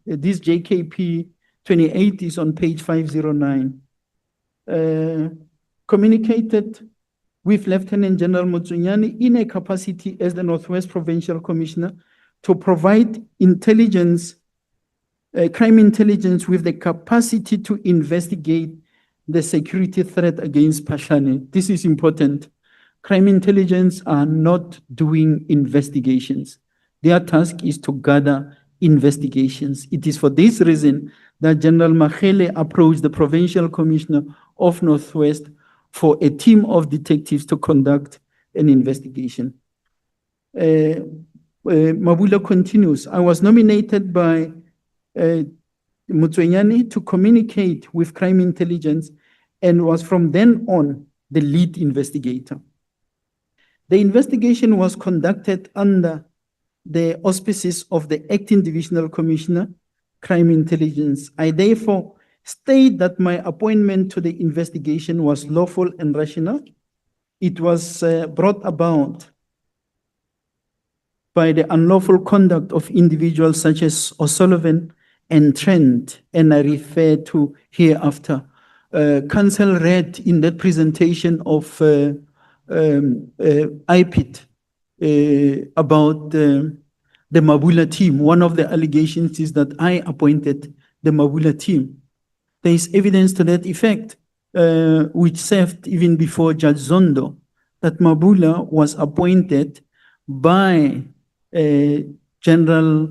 [SPEAKER 2] This JKP 28 is on page 509. Communicated with Lieutenant General Motsunyane in a capacity as the Northwest Provincial Commissioner to provide intelligence, crime intelligence with the capacity to investigate the security threat against Patlani. This is important. Crime intelligence are not doing investigations. Their task is to gather investigations. It is for this reason that General Mkhwanazi approached the Provincial Commissioner of Northwest for a team of detectives to conduct an investigation. Mabula continues, I was nominated by Motsunyane to communicate with crime intelligence and was from then on the lead investigator. The investigation was conducted under the auspices of the acting Divisional Commissioner, Crime Intelligence. I therefore state that my appointment to the investigation was lawful and rational. It was brought about by the unlawful conduct of individuals such as O'Sullivan and Trent, and I refer to hereafter. Council read in that presentation of IPIT about the Mabula team. One of the allegations is that I appointed the Mabula team. There is evidence to that effect, which served even before Judge Zondo, that Mabula was appointed by General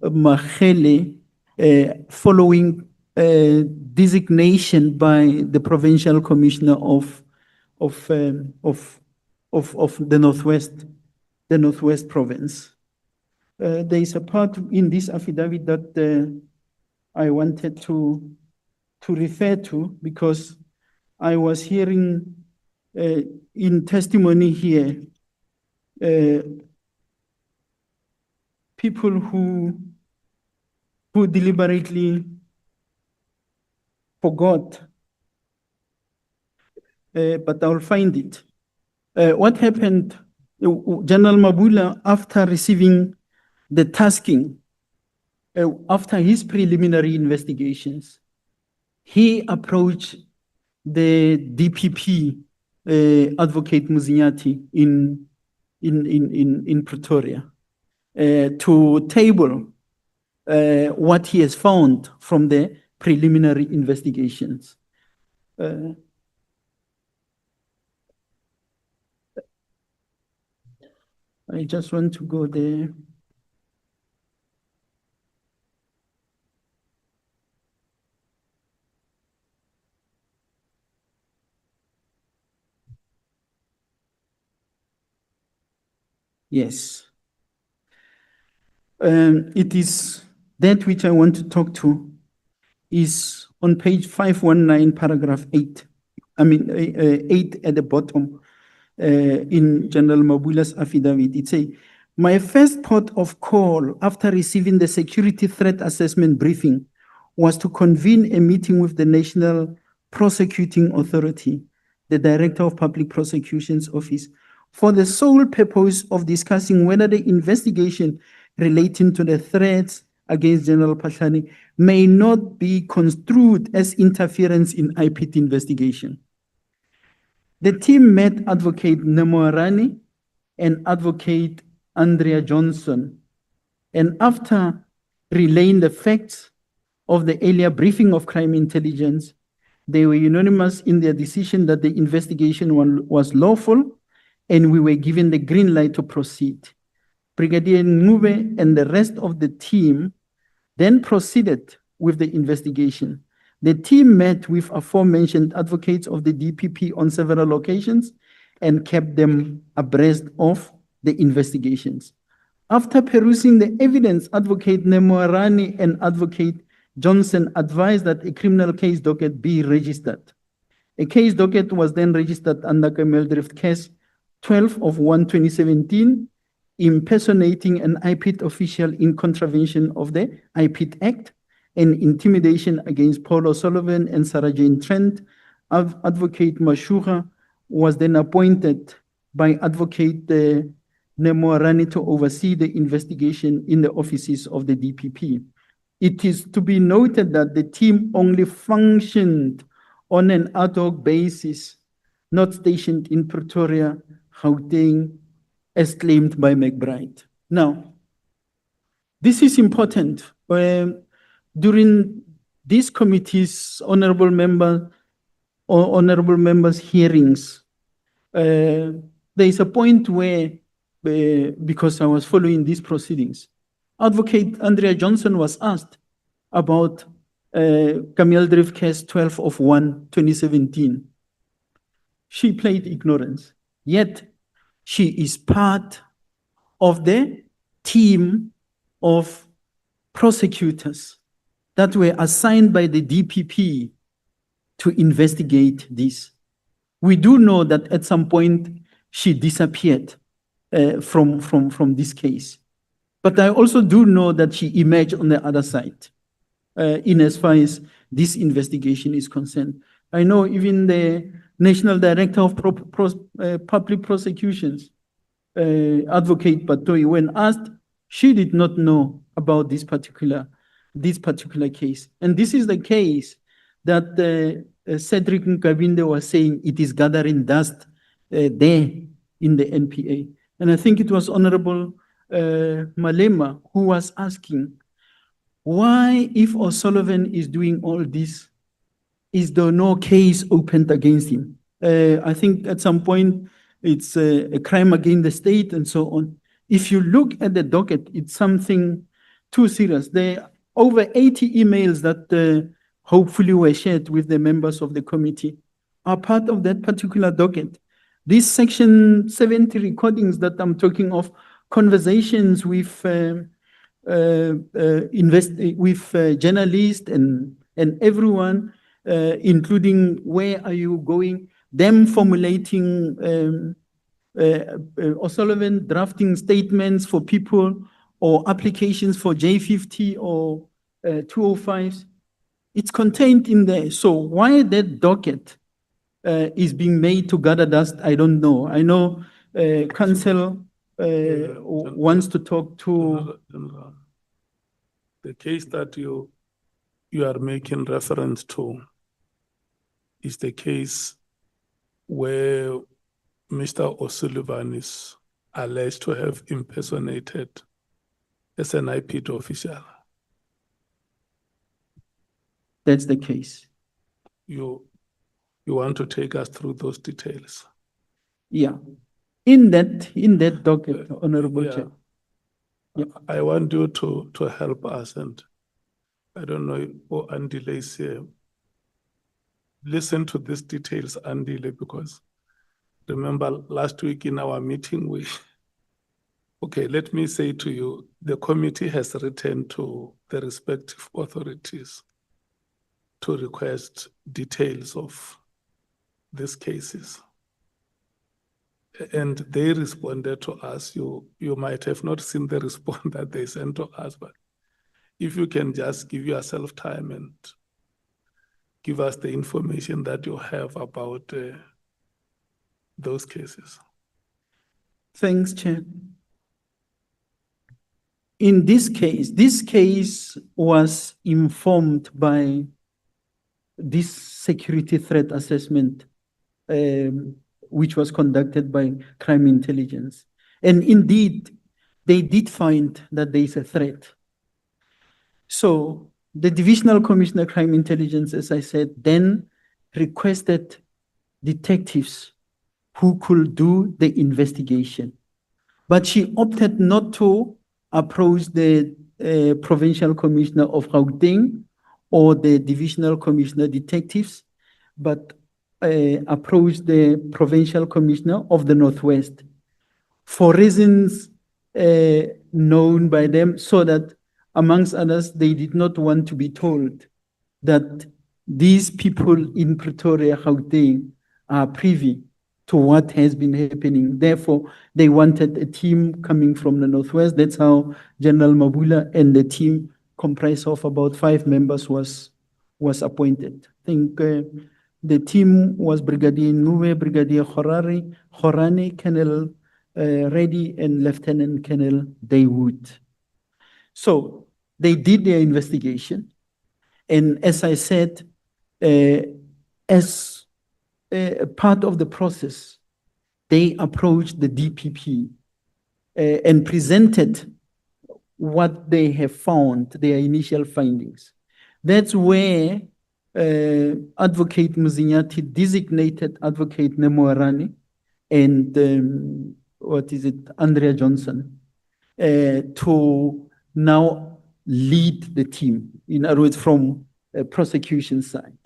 [SPEAKER 2] Mkhwanazi following designation by the Provincial Commissioner of the Northwest Province. There is a part in this affidavit that I wanted to refer to because I was hearing in testimony here people who deliberately forgot, but I'll find it. What happened, General Mabula, after receiving the tasking, after his preliminary investigations, he approached the DPP, Advocate Muzinyati in Pretoria, to table what he has found from the preliminary investigations. I just want to go there. Yes, It is that which I want to talk to is on page 519, paragraph 8. I mean, 8 at the bottom in General Mabula's affidavit. It says, my first port of call after receiving the security threat assessment briefing was to convene a meeting with the National Prosecuting Authority, the Director of Public Prosecution's Office, for the sole purpose of discussing whether the investigation relating to the threats against General Phahlane may not be construed as interference in IPT investigation. The team met Advocate Mkhwanazi and Advocate Andrea Johnson, and after relaying the facts of the earlier briefing of crime intelligence, they were unanimous in their decision that the investigation was lawful and we were given the green light to proceed. Brigadier Ngube and the rest of the team then proceeded with the investigation. The team met with aforementioned advocates of the DPP on several occasions and kept them abreast of the investigations. After perusing the evidence, Advocate Mkhwanazi and Advocate Johnson advised that a criminal case docket be registered. A case docket was then registered under Kameeldrift case 12/1/2017, impersonating an IPT official in contravention of the IPT Act and intimidation against Paul O'Sullivan and Sarah Jane Trent. Advocate Mashura was then appointed by Advocate Mkhwanazi to oversee the investigation in the offices of the DPP. It is to be noted that the team only functioned on an ad hoc basis, not stationed in Pretoria, Gauteng, as claimed by McBride. Now, this is important. During this committee's honorable members' hearings, there is a point where, because I was following these proceedings, Advocate Andrea Johnson was asked about Kameeldrift case 12/1/2017. She played ignorance, yet she is part of the team of prosecutors that were assigned by the DPP to investigate this. We do know that at some point she disappeared from this case. But I also do know that she emerged on the other side in as far as this investigation is concerned. I know even the National Director of Public Prosecutions, Advocate Batoyi, when asked, she did not know about this particular case. And this is the case that Cedric Nkabinde was saying it is gathering dust there in the NPA. And I think it was Honorable Malema who was asking, why, if O'Sullivan is doing all this, is there no case opened against him? I think at some point it's a crime against the state and so on. If you look at the docket, it's something too serious. There are over 80 emails that hopefully were shared with the members of the committee are part of that particular docket. These section 70 recordings that I'm talking of, conversations with journalists and everyone, including where are you going, them formulating O'Sullivan drafting statements for people or applications for J50 or 205s. It's contained in there. So why that docket is being made to gather dust, I don't know. I know council wants to talk to...
[SPEAKER 3] The case that you are making reference to is the case where Mr. O'Sullivan is alleged to have impersonated as an IPT official.
[SPEAKER 2] That's the case.
[SPEAKER 3] You want to take us through those details?
[SPEAKER 2] Yeah. In that docket, Honorable Chair.
[SPEAKER 3] Yeah. I want you to help us, and I don't know if Andile is here. Listen to these details, Andile, because remember last week in our meeting, Okay, let me say to you, the committee has written to the respective authorities to request details of these cases. And they responded to us. You might have not seen the response that they sent to us, but if you can just give yourself time and give us the information that you have about those cases.
[SPEAKER 2] Thanks, Chair. In this case was informed by this security threat assessment, which was conducted by crime intelligence. And indeed, they did find that there is a threat. So the Divisional Commissioner Crime Intelligence, as I said, then requested detectives who could do the investigation. But she opted not to approach the Provincial Commissioner of Gauteng or the Divisional Commissioner detectives, but approached the Provincial Commissioner of the Northwest for reasons known by them, so that, amongst others, they did not want to be told that these people in Pretoria, Gauteng, are privy to what has been happening. Therefore, they wanted a team coming from the Northwest. That's how General Mabula and the team, comprised of about 5 members, was appointed. I think the team was Brigadier Nuwe, Brigadier Khorani, Colonel Reddy, and Lieutenant Colonel Daywood. So they did their investigation. And as I said, as part of the process, they approached the DPP and presented what they have found, their initial findings. That's where Advocate Muzinyati designated Advocate Nemoarani and Andrea Johnson to now lead the team, in other words, from a prosecution side.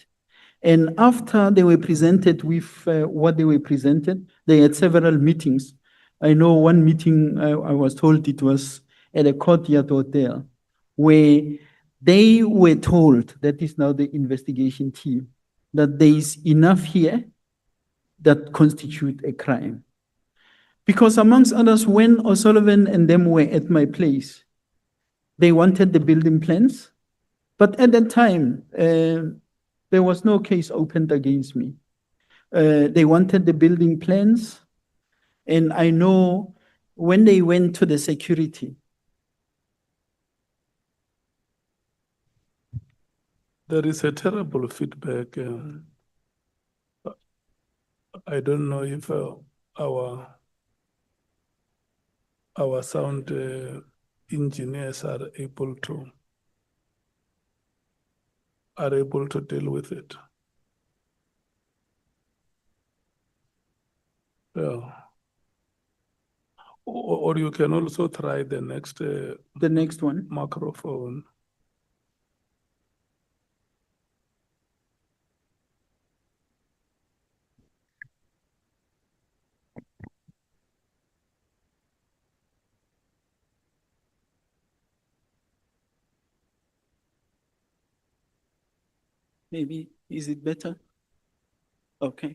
[SPEAKER 2] And after they were presented with what they were presented, they had several meetings. I know one meeting, I was told it was at a courtyard hotel, where they were told, that is now the investigation team, that there is enough here that constitute a crime. Because amongst others, when O'Sullivan and them were at my place, they wanted the building plans, but at that time, there was no case opened against me. They wanted the building plans, and I know when they went to the security.
[SPEAKER 3] There is a terrible feedback. I don't know if our sound engineers are able to deal with it. Yeah. Or you can also try the next
[SPEAKER 2] one
[SPEAKER 3] microphone.
[SPEAKER 2] Maybe, is it better? Okay.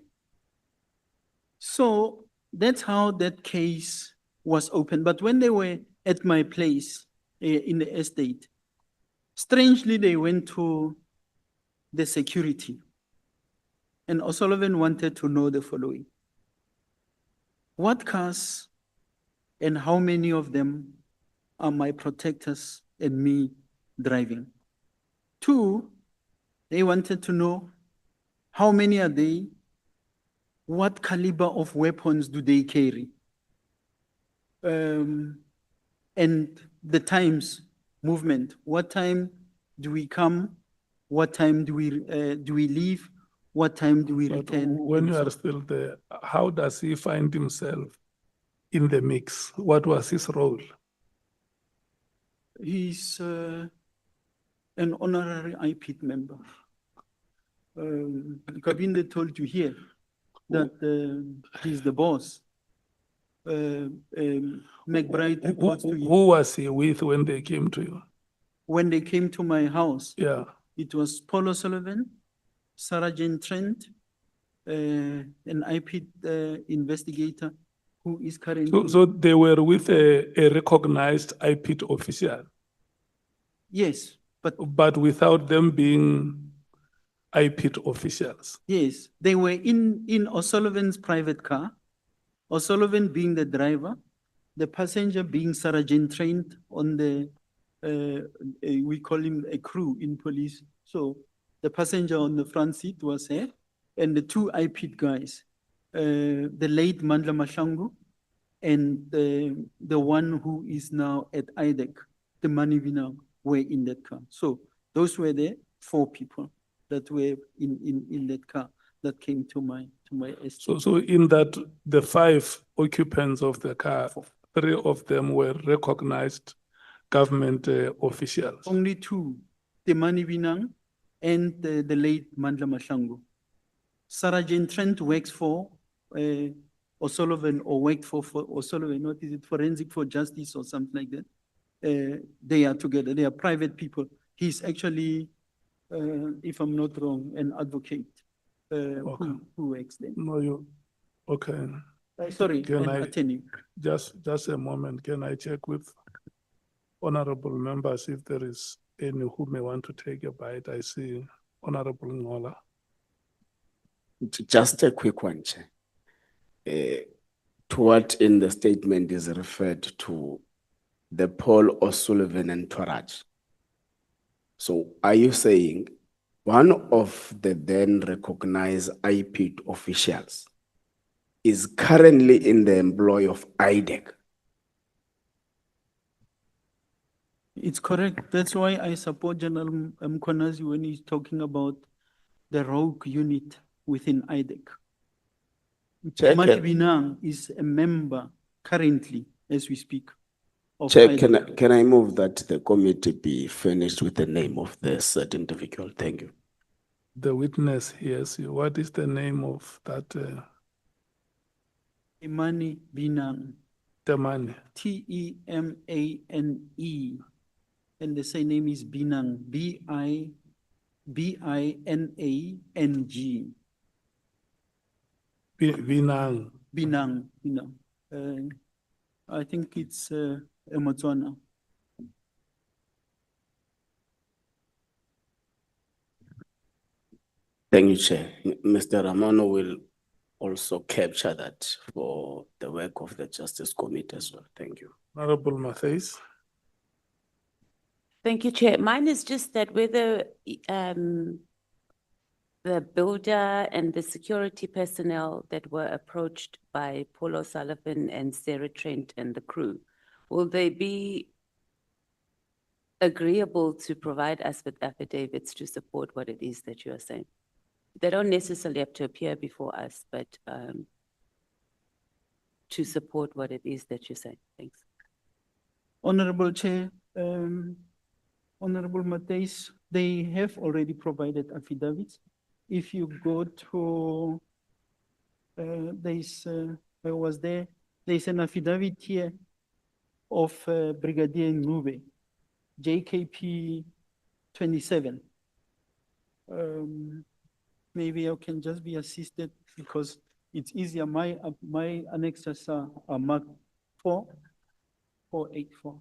[SPEAKER 2] So that's how that case was opened. But when they were at my place in the estate, strangely, they went to the security. And O'Sullivan wanted to know the following. What cars and how many of them are my protectors and me driving? 2, they wanted to know how many are they, what caliber of weapons do they carry, and the times movement. What time do we come? What time do we leave? What time do we return?
[SPEAKER 3] When you are still there, how does he find himself in the mix? What was his role?
[SPEAKER 2] He's an honorary IPIT member. Kabinde told you here that he's the boss. McBride reports to you.
[SPEAKER 3] Who was he with when they came to you?
[SPEAKER 2] When they came to my house,
[SPEAKER 3] Yeah.
[SPEAKER 2] it was Paul O'Sullivan, Sergeant Trent, an IP investigator who is currently.
[SPEAKER 3] So they were with a recognized IPIT official,
[SPEAKER 2] Yes,
[SPEAKER 3] but without them being IPIT officials.
[SPEAKER 2] yes, they were in O'Sullivan's private car, O'Sullivan being the driver, the passenger being Sergeant Trent on the, we call him a crew in police. So the passenger on the front seat was here, and the two IPIT guys, the late Mandla Mashangu and the one who is now at IDEC, the Manivina, were in that car. So those were the 4 people that were in that car that came to my estate.
[SPEAKER 3] So in that, the 5 occupants of the car, 3 of them were recognized government officials.
[SPEAKER 2] Only 2, the Manivina and the late Mandla Mashangu. Sergeant Trent works for O'Sullivan, or worked for O'Sullivan, what is it, Forensic for Justice or something like that. They are together, they are private people. He's actually, if I'm not wrong, an advocate who works there.
[SPEAKER 3] No, okay.
[SPEAKER 2] Sorry,
[SPEAKER 3] Can
[SPEAKER 2] an
[SPEAKER 3] I-
[SPEAKER 2] attorney.
[SPEAKER 3] Just a moment, can I check with honorable members if there is any who may want to take a bite? I see Honorable Ngola.
[SPEAKER 13] Just a quick one, Chair. To what in the statement is referred to the Paul O'Sullivan and Toraj. So are you saying one of the then recognized IPIT officials is currently in the employ of IDEC?
[SPEAKER 2] It's correct. That's why I support General Mkhwanazi when he's talking about the rogue unit within IDEC.
[SPEAKER 13] Chair,
[SPEAKER 2] Mati Binang is a member currently, as we speak. Of
[SPEAKER 13] Chair,
[SPEAKER 2] IDEC.
[SPEAKER 13] can I move that the committee be finished with the name of the said individual? Thank you.
[SPEAKER 3] The witness hears you. What is the name of that
[SPEAKER 2] Imani Binang,
[SPEAKER 3] Temane?
[SPEAKER 2] Temane, and the same name is Binang, Binang.
[SPEAKER 3] Vinang.
[SPEAKER 2] Binang. I think it's a Motswana.
[SPEAKER 13] Thank you, Chair. Mr. Ramano will also capture that for the work of the Justice Committee as well. Thank you.
[SPEAKER 3] Honorable Matthys.
[SPEAKER 11] Thank you, Chair. Mine is just that whether the builder and the security personnel that were approached by Paul O'Sullivan and Sarah Trent and the crew, will they be agreeable to provide us with affidavits to support what it is that you are saying? They don't necessarily have to appear before us, but to support what it is that you're saying. Thanks.
[SPEAKER 2] Honorable Chair, Honorable Matthys, they have already provided affidavits. If you go to, there's an affidavit here of Brigadier Ngube, JKP 27. Maybe I can just be assisted because it's easier. My annexes are marked 484.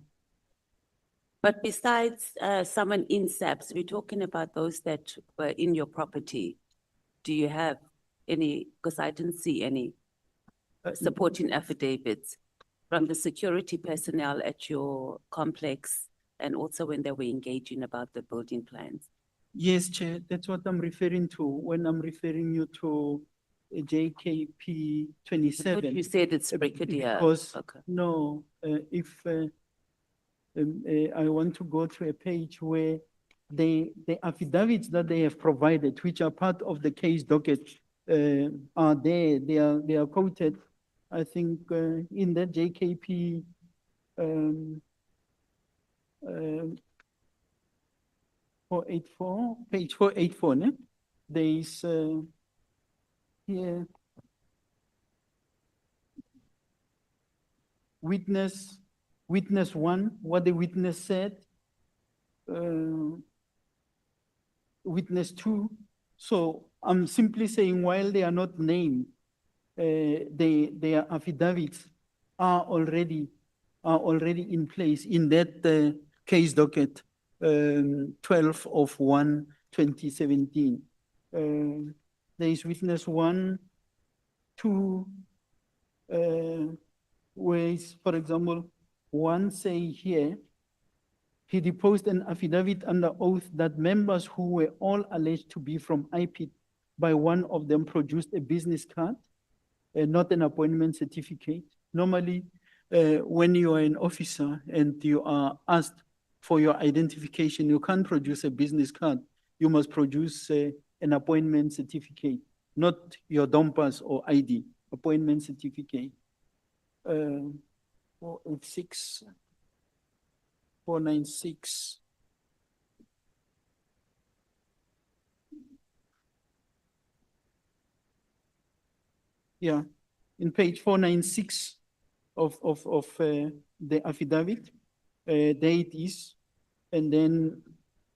[SPEAKER 11] But besides someone in SAPS, we're talking about those that were in your property. Do you have any, because I didn't see any supporting affidavits from the security personnel at your complex and also when they were engaging about the building plans?
[SPEAKER 2] Yes, Chair, that's what I'm referring to when I'm referring you to JKP 27.
[SPEAKER 11] But you said it's Brigadier.
[SPEAKER 2] Because,
[SPEAKER 11] Okay.
[SPEAKER 2] no, if I want to go to a page where the affidavits that they have provided, which are part of the case docket, are there. They are quoted, I think, in the JKP 484, page 484, ne? There is here. witness one, what the witness said, witness two. So I'm simply saying while they are not named, their affidavits are already in place in that case docket 12/1/2017. There is witness one, two, ways, for example, one say here, he deposed an affidavit under oath that members who were all alleged to be from IPIT by one of them produced a business card, not an appointment certificate. Normally, when you are an officer and you are asked for your identification, you can't produce a business card. You must produce an appointment certificate, not your DOMPAS or ID, appointment certificate. 486, 496. Yeah, in page 496 of the affidavit, there it is. And then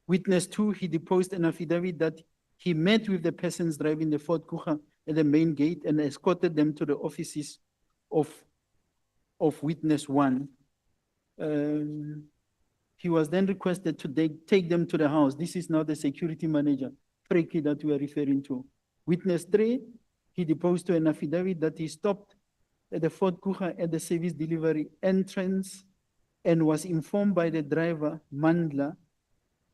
[SPEAKER 2] witness two, he deposed an affidavit that he met with the persons driving the Ford Kuga at the main gate and escorted them to the offices of witness one. He was then requested to take them to the house. This is now the security manager, Freaky, that we are referring to. Witness three, he deposed to an affidavit that he stopped at the Ford Kuga at the service delivery entrance and was informed by the driver, Mandla.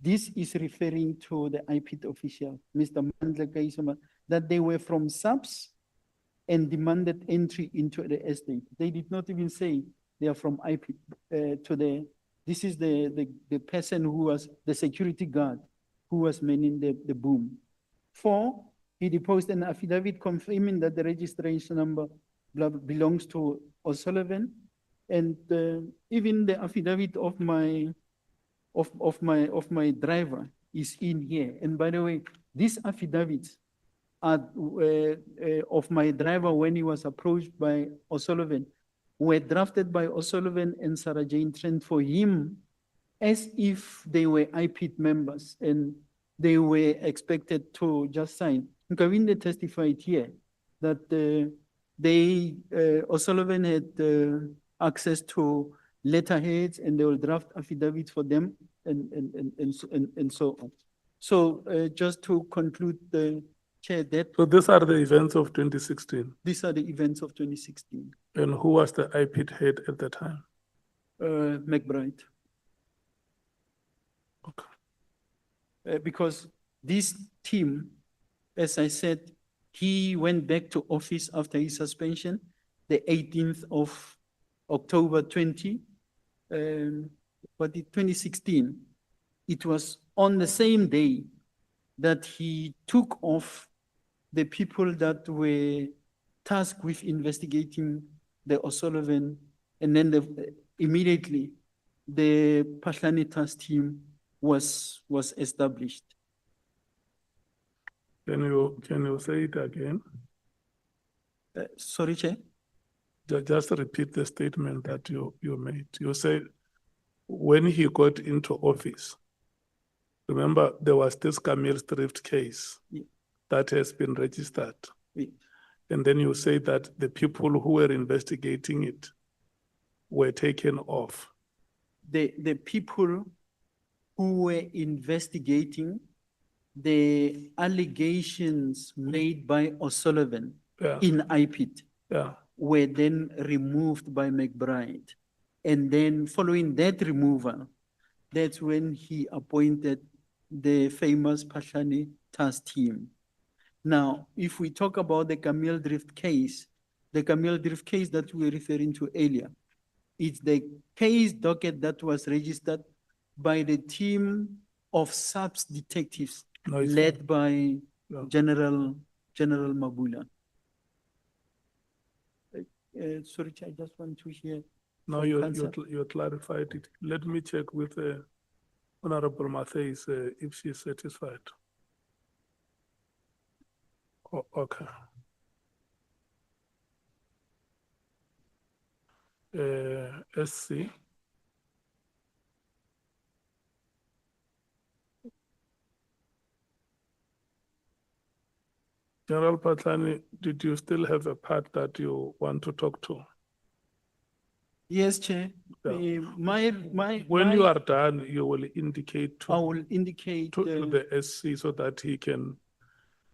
[SPEAKER 2] This is referring to the IPIT official, Mr. Mandla Kaisama, that they were from SAPS and demanded entry into the estate. They did not even say they are from IPIT. This is the person who was the security guard who was manning the boom. Four, he deposed an affidavit confirming that the registration number belongs to O'Sullivan, and even the affidavit of my driver is in here. And by the way, these affidavits are of my driver when he was approached by O'Sullivan were drafted by O'Sullivan and Sarah Jane Trent for him as if they were IPIT members and they were expected to just sign. Nkawinde testified here that O'Sullivan had access to letterheads and they will draft affidavits for them and so on. So just to conclude, the Chair, that
[SPEAKER 3] So these are the events of 2016.
[SPEAKER 2] these are the events of 2016.
[SPEAKER 3] And who was the IPIT head at the time?
[SPEAKER 2] McBride.
[SPEAKER 3] Okay.
[SPEAKER 2] Because this team, as I said, he went back to office after his suspension, the 18th of October 2016. It was on the same day that he took off the people that were tasked with investigating the O'Sullivan, and then immediately the Pahlani task team was established.
[SPEAKER 3] Can you say it again?
[SPEAKER 2] Sorry, Chair?
[SPEAKER 3] Just repeat the statement that you made. You said when he got into office, remember there was this Camille Thrift case that has been registered. And then you say that the people who were investigating it were taken off.
[SPEAKER 2] The people who were investigating the allegations made by O'Sullivan in IPIT were then removed by McBride. And then following that removal, that's when he appointed the famous Pahlani task team. Now, if we talk about the Camille Drift case that we were referring to earlier, it's the case docket that was registered by the team of SAPS detectives led by General Mabula. Sorry, I just want to hear.
[SPEAKER 3] Now you clarified it. Let me check with Honorable Matthews if she's satisfied. Oh, okay. SC. General Patlani, did you still have a part that you want to talk to?
[SPEAKER 2] Yes, Chair.
[SPEAKER 3] Yeah.
[SPEAKER 2] My,
[SPEAKER 3] When you are done, you will indicate
[SPEAKER 2] I
[SPEAKER 3] to,
[SPEAKER 2] will indicate.
[SPEAKER 3] to the SC so that he can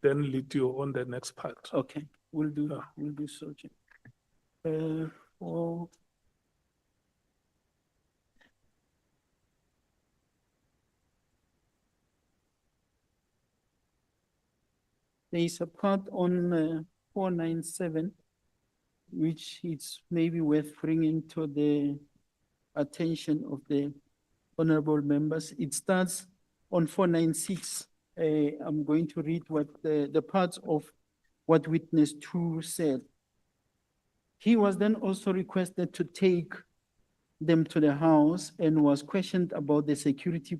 [SPEAKER 3] then lead you on the next part.
[SPEAKER 2] Okay, we'll do,
[SPEAKER 3] Yeah.
[SPEAKER 2] we'll do so, Chair. For there is a part on 497, which it's maybe worth bringing to the attention of the honorable members. It starts on 496. I'm going to read what the parts of what witness 2 said. He was then also requested to take them to the house and was questioned about the security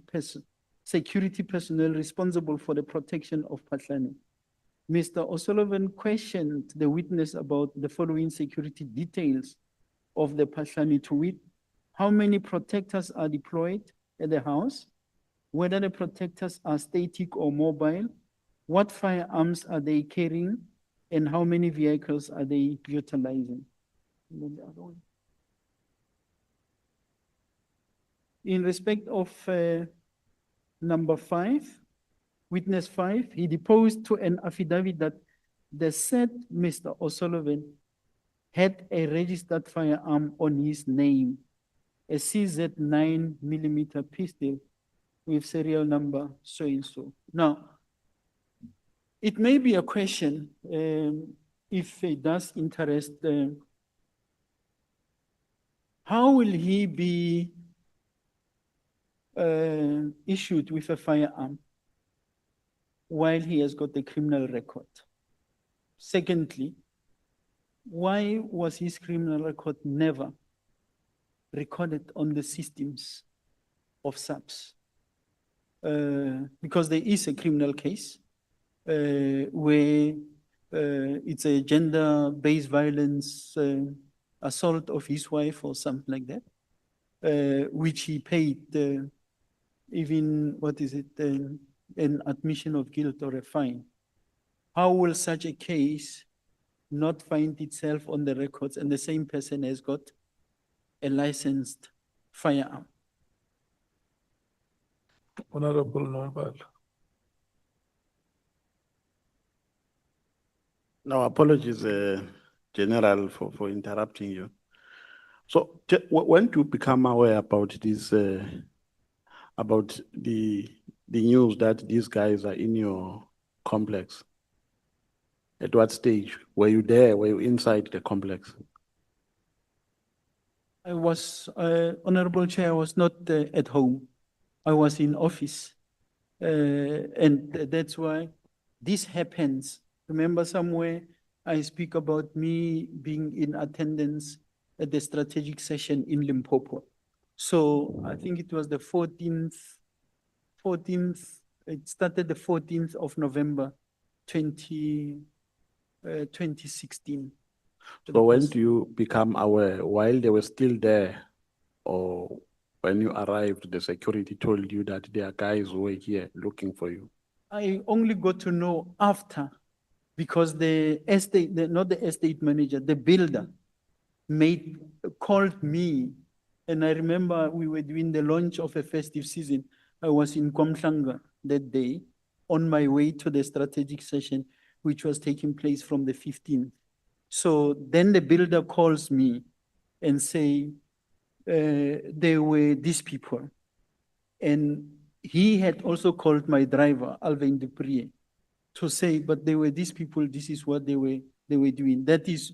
[SPEAKER 2] personnel responsible for the protection of Patlani. Mr. O'Sullivan questioned the witness about the following security details of the Patlani, to wit, how many protectors are deployed at the house, whether the protectors are static or mobile, what firearms are they carrying, and how many vehicles are they utilizing. And then the other one. In respect of number 5, witness 5, he deposed to an affidavit that the said Mr. O'Sullivan had a registered firearm on his name, a CZ 9mm pistol with serial number so and so. Now, it may be a question, if it does interest, how will he be issued with a firearm while he has got a criminal record? Secondly, why was his criminal record never recorded on the systems of SAPS? Because there is a criminal case where it's a gender-based violence assault of his wife or something like that, which he paid even, what is it, an admission of guilt or a fine. How will such a case not find itself on the records and the same person has got a licensed firearm?
[SPEAKER 3] Honorable Nombal.
[SPEAKER 4] No, apologies, General, for interrupting you. So when do you become aware about this, about the news that these guys are in your complex? At what stage? Were you there? Were you inside the complex?
[SPEAKER 2] I was, Honorable Chair, I was not at home. I was in office. And that's why this happens. Remember somewhere I speak about me being in attendance at the strategic session in Limpopo. So I think it was the 14th, it started the 14th of November, 2016.
[SPEAKER 4] So when do you become aware? While they were still there, or when you arrived, the security told you that there are guys who were here looking for you?
[SPEAKER 2] I only got to know after, because the estate, not the estate manager, the builder called me. And I remember we were doing the launch of a festive season. I was in Komhlanga that day on my way to the strategic session, which was taking place from the 15th. So then the builder calls me and say, there were these people. And he had also called my driver, Alvin Dupree, to say, but they were these people, this is what they were doing. That is,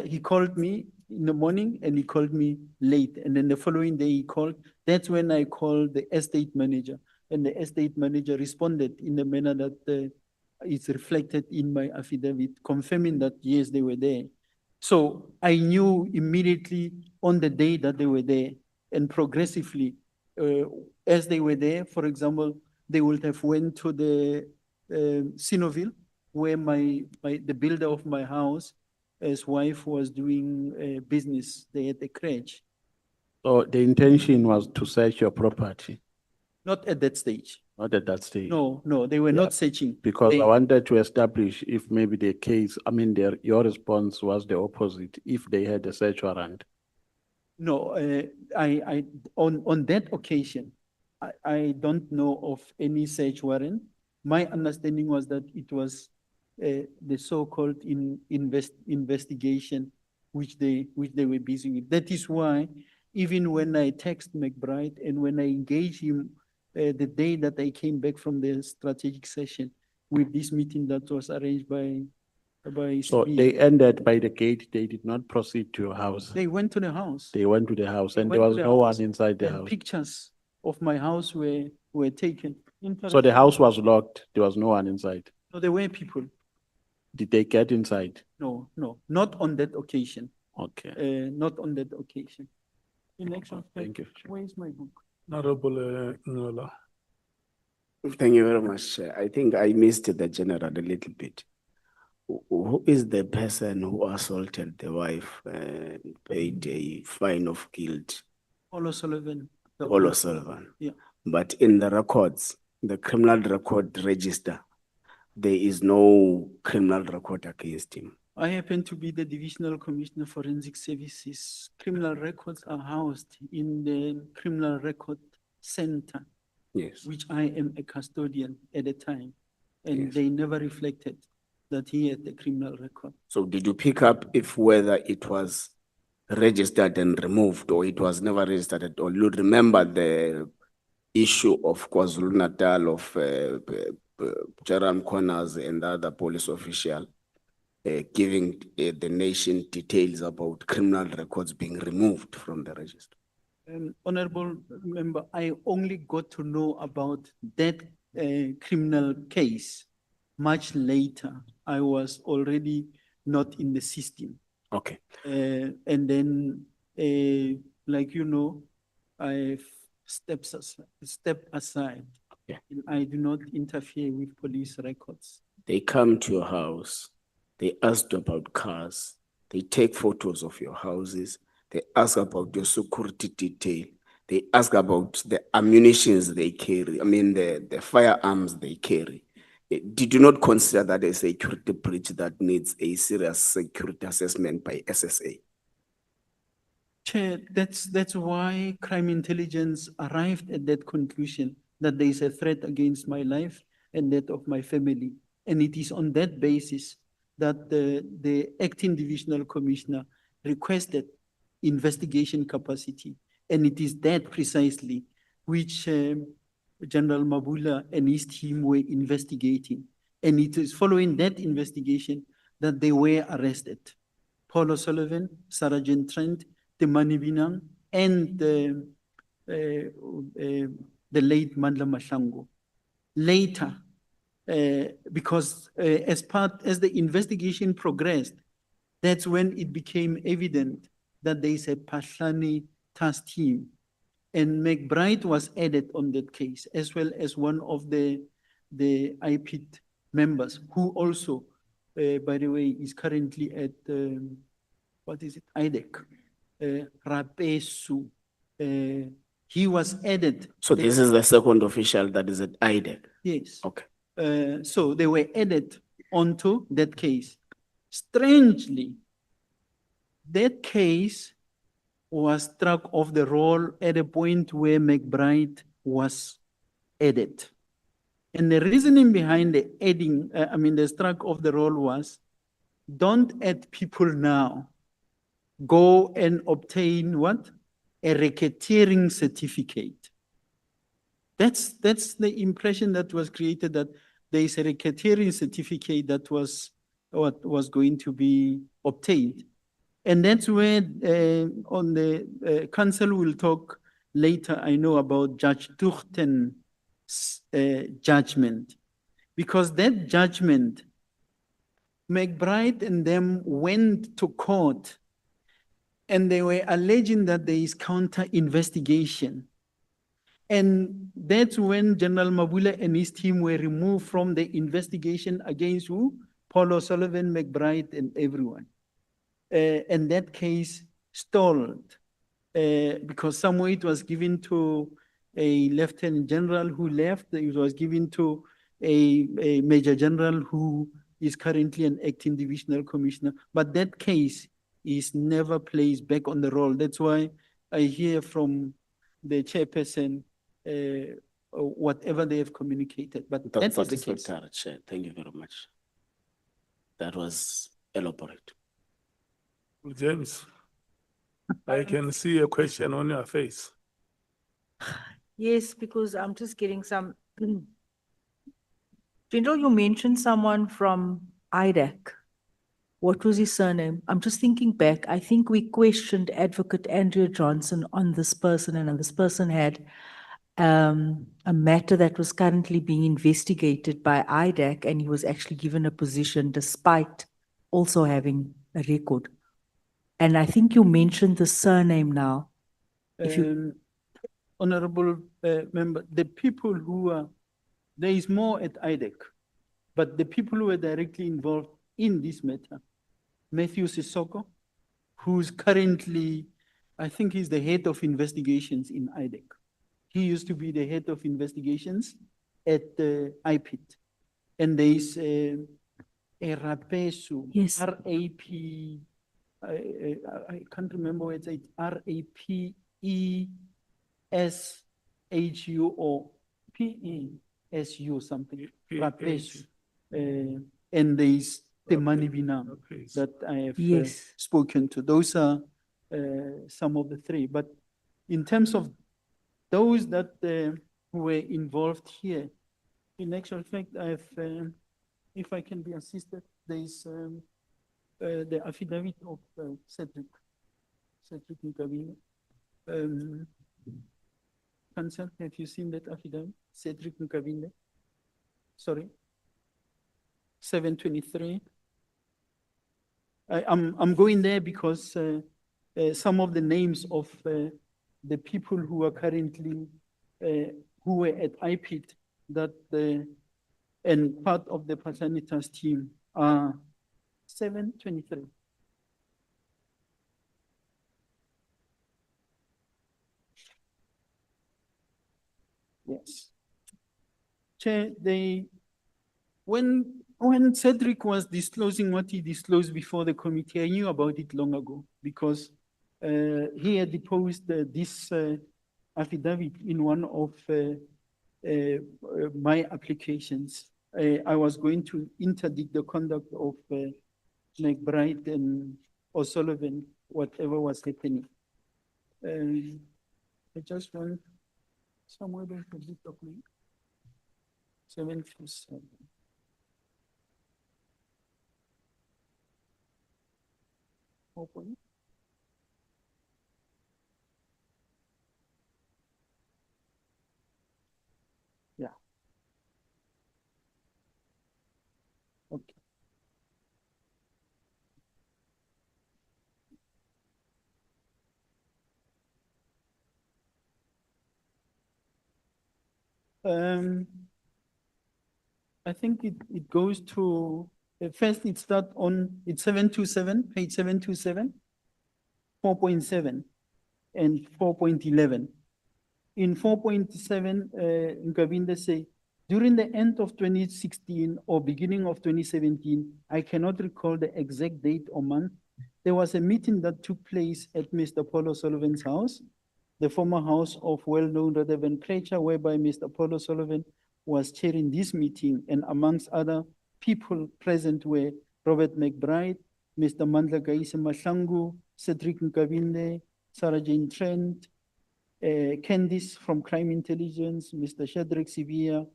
[SPEAKER 2] he called me in the morning and he called me late. And then the following day he called. That's when I called the estate manager. And the estate manager responded in the manner that is reflected in my affidavit, confirming that yes, they were there. So I knew immediately on the day that they were there, and progressively, as they were there, for example, they would have went to the Sinoville, where the builder of my house his wife was doing business there at the crèche.
[SPEAKER 4] So the intention was to search your property,
[SPEAKER 2] Not at that stage.
[SPEAKER 4] not at that stage.
[SPEAKER 2] No, no, they were
[SPEAKER 4] Yeah,
[SPEAKER 2] not searching.
[SPEAKER 4] Because I
[SPEAKER 2] They-
[SPEAKER 4] wanted to establish if maybe the case, I mean, your response was the opposite, if they had a search warrant.
[SPEAKER 2] No, on that occasion, I don't know of any search warrant. My understanding was that it was the so-called investigation which they were busy with. That is why even when I text McBride and when I engage him the day that I came back from the strategic session with this meeting that was arranged by
[SPEAKER 4] So
[SPEAKER 2] CB,
[SPEAKER 4] they ended by the gate, they did not proceed to your house.
[SPEAKER 2] they went to the house.
[SPEAKER 4] They went to the house
[SPEAKER 2] They
[SPEAKER 4] and there
[SPEAKER 2] went
[SPEAKER 4] was
[SPEAKER 2] to the
[SPEAKER 4] no one
[SPEAKER 2] house
[SPEAKER 4] inside the
[SPEAKER 2] and
[SPEAKER 4] house.
[SPEAKER 2] pictures of my house were taken.
[SPEAKER 4] So the house was locked, there was no one inside.
[SPEAKER 2] No, there were people.
[SPEAKER 4] Did they get inside?
[SPEAKER 2] No, no, not on that occasion.
[SPEAKER 4] Okay,
[SPEAKER 2] Not on that occasion. In actual fact,
[SPEAKER 4] thank you.
[SPEAKER 2] where's my book?
[SPEAKER 3] Honorable Ngola.
[SPEAKER 13] Thank you very much. I think I missed the general a little bit. Who is the person who assaulted the wife and paid a fine of guilt?
[SPEAKER 2] Paul O'Sullivan. the
[SPEAKER 13] Paul
[SPEAKER 2] owner.
[SPEAKER 13] O'Sullivan.
[SPEAKER 2] Yeah.
[SPEAKER 13] But in the records, the criminal record register, there is no criminal record against him.
[SPEAKER 2] I happen to be the Divisional Commissioner for Forensic Services. Criminal records are housed in the Criminal Record Center,
[SPEAKER 13] Yes.
[SPEAKER 2] which I am a custodian at the time. And
[SPEAKER 13] Yes.
[SPEAKER 2] they never reflected that he had the criminal record.
[SPEAKER 13] So did you pick up if whether it was registered and removed or it was never registered at all? You remember the issue of KwaZulu-Natal of Jerome Mkhwanazi and the other police official giving the nation details about criminal records being removed from the register?
[SPEAKER 2] Honorable Member, I only got to know about that criminal case much later. I was already not in the system.
[SPEAKER 13] Okay.
[SPEAKER 2] And then, like you know, I've stepped aside.
[SPEAKER 13] Okay.
[SPEAKER 2] And I do not interfere with police records.
[SPEAKER 13] They come to your house, they ask you about cars, they take photos of your houses, they ask about your security detail, they ask about the ammunitions they carry, I mean the firearms they carry. Did you not consider that a security breach that needs a serious security assessment by SSA?
[SPEAKER 2] Chair, that's why crime intelligence arrived at that conclusion that there is a threat against my life and that of my family. And it is on that basis that the acting divisional commissioner requested investigation capacity. And it is that precisely which General Mabula and his team were investigating. And it is following that investigation that they were arrested. Paul O'Sullivan, Sergeant Trent, Temani Binang, and the late Mandla Mahlangu. Later, because as the investigation progressed, that's when it became evident that there is a Pahlani task team. And McBride was added on that case, as well as one of the IPIT members, who also, by the way, is currently at, what is it, IDEC, Rapesu. He was added.
[SPEAKER 13] So this is the second official that is at IDEC?
[SPEAKER 2] Yes.
[SPEAKER 13] Okay.
[SPEAKER 2] So they were added onto that case. Strangely, that case was struck off the roll at a point where McBride was added. And the reasoning behind the adding, the struck off the roll was, don't add people now. Go and obtain what? A racketeering certificate. That's the impression that was created, that there is a racketeering certificate that was what was going to be obtained. And that's where on the council will talk later, I know, about Judge Tuchten's judgment. Because that judgment, McBride and them went to court and they were alleging that there is counter-investigation. And that's when General Mabula and his team were removed from the investigation against who? Paul O'Sullivan, McBride, and everyone. and that case stalled because somewhere it was given to a lieutenant general who left, it was given to a major general who is currently an acting divisional commissioner, but that case is never placed back on the roll. That's why I hear from the chairperson whatever they have communicated, but that is the case.
[SPEAKER 13] Chair. Thank you very much. That was elaborate.
[SPEAKER 3] James, I can see a question on your face.
[SPEAKER 6] Yes, because I'm just getting some. General, you mentioned someone from IDAC. What was his surname? I'm just thinking back. I think we questioned Advocate Andrea Johnson on this person, and this person had a matter that was currently being investigated by IDAC, and he was actually given a position despite also having a record. And I think you mentioned the surname now. If you
[SPEAKER 2] Honorable member, the people who are, there is more at IDEC, but the people who are directly involved in this matter, Matthew Sissoko, who's currently, I think he's the head of investigations in IDEC. He used to be the head of investigations at the IPIT. And there is a Rapesu,
[SPEAKER 6] Yes.
[SPEAKER 2] R-A-P, I can't remember what it's, R-A-P-E-S-H-U or P-E-S-U something, Rapesu. And there is the Manibina that I have
[SPEAKER 6] Yes.
[SPEAKER 2] spoken to. Those are some of the three. But in terms of those that who were involved here, in actual fact, I have, if I can be assisted, there is the affidavit of Cedric Nkabile. Council, have you seen that affidavit? Cedric Nkabile? Sorry. 723. I'm going there because some of the names of the people who are currently who were at IPIT that and part of the Patanitas team are 723. Yes. Chair, when Cedric was disclosing what he disclosed before the committee, I knew about it long ago because he had deposed this affidavit in one of my applications. I was going to interdict the conduct of McBride and O'Sullivan, whatever was happening. I just want somewhere to put it up. 727. Open. Yeah. Okay. I think it goes to, first it starts on, it's 727, page 727, 4.7 and 4.11. In 4.7, Nkabinde say, during the end of 2016 or beginning of 2017, I cannot recall the exact date or month, there was a meeting that took place at Mr. Paul O'Sullivan's house, the former house of well-known Radevan Krecha, whereby Mr. Paul O'Sullivan was chairing this meeting, and amongst other people present were Robert McBride, Mr. Mandla Gaise Mahlangu, Cedric Nkabinde, Sarah Jane Trent, Candice from Crime Intelligence, Mr. Shadrach Sivia,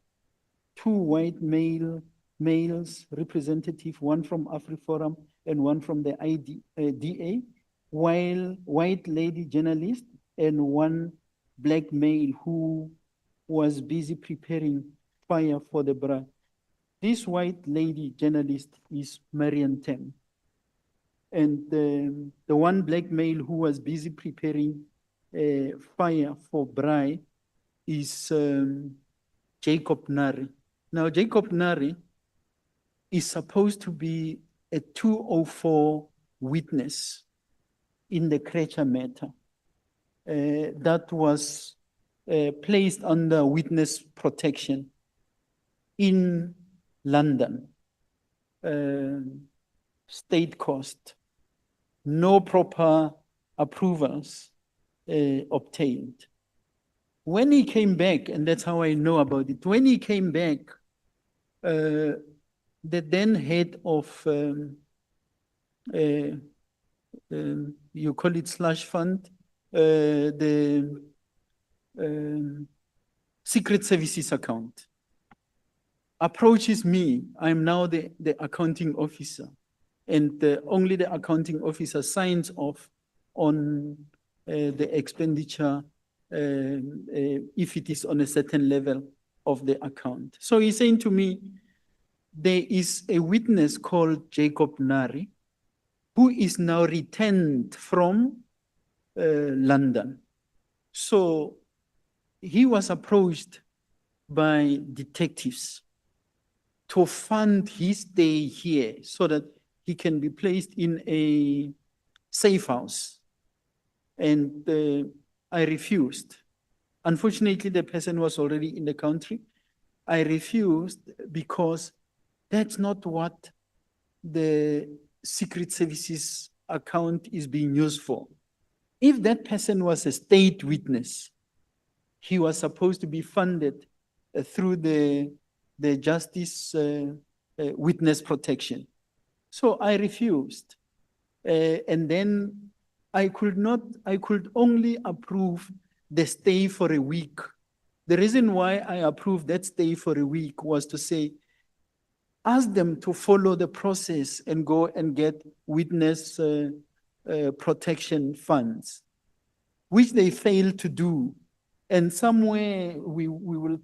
[SPEAKER 2] two white males representative, one from AfriForum and one from the DA, while white lady journalist and one black male who was busy preparing fire for the bride. This white lady journalist is Marian Tem. And the one black male who was busy preparing fire for Braai is Jacob Nari. Now, Jacob Nari is supposed to be a 204 witness in the Krecha matter that was placed under witness protection in London, state cost, no proper approvals obtained. When he came back, and that's how I know about it, when he came back, the then head of, you call it slush fund, the Secret Services account, approaches me. I'm now the accounting officer, and only the accounting officer signs off on the expenditure if it is on a certain level of the account. So he's saying to me, there is a witness called Jacob Nari, who is now returned from London. So he was approached by detectives to fund his stay here so that he can be placed in a safe house. And I refused. Unfortunately, the person was already in the country. I refused because that's not what the Secret Services account is being used for. If that person was a state witness, he was supposed to be funded through the Justice Witness Protection. So I refused. And then I could only approve the stay for a week. The reason why I approved that stay for a week was to say, ask them to follow the process and go and get witness protection funds, which they failed to do. And somewhere we will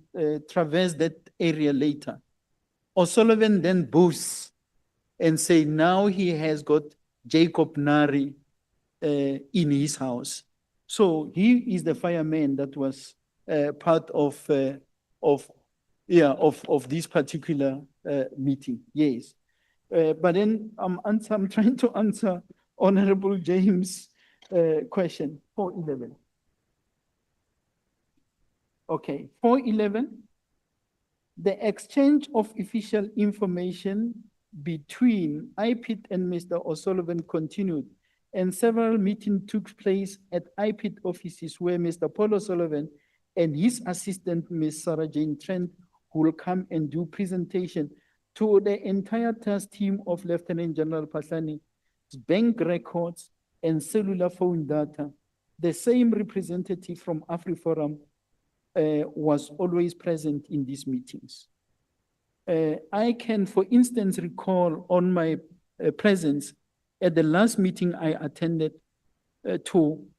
[SPEAKER 2] traverse that area later. O'Sullivan then boasts and say now he has got Jacob Nari in his house. So he is the fireman that was part of this particular meeting. Yes, but then I'm trying to answer Honorable James' question. 411. Okay, 411. The exchange of official information between IPIT and Mr. O'Sullivan continued, and several meetings took place at IPIT offices where Mr. Paul O'Sullivan and his assistant, Ms. Sarah Jane Trent, who will come and do presentation to the entire task team of Lieutenant General Patlani, bank records and cellular phone data. The same representative from AfriForum was always present in these meetings. I can, for instance, recall on my presence at the last meeting I attended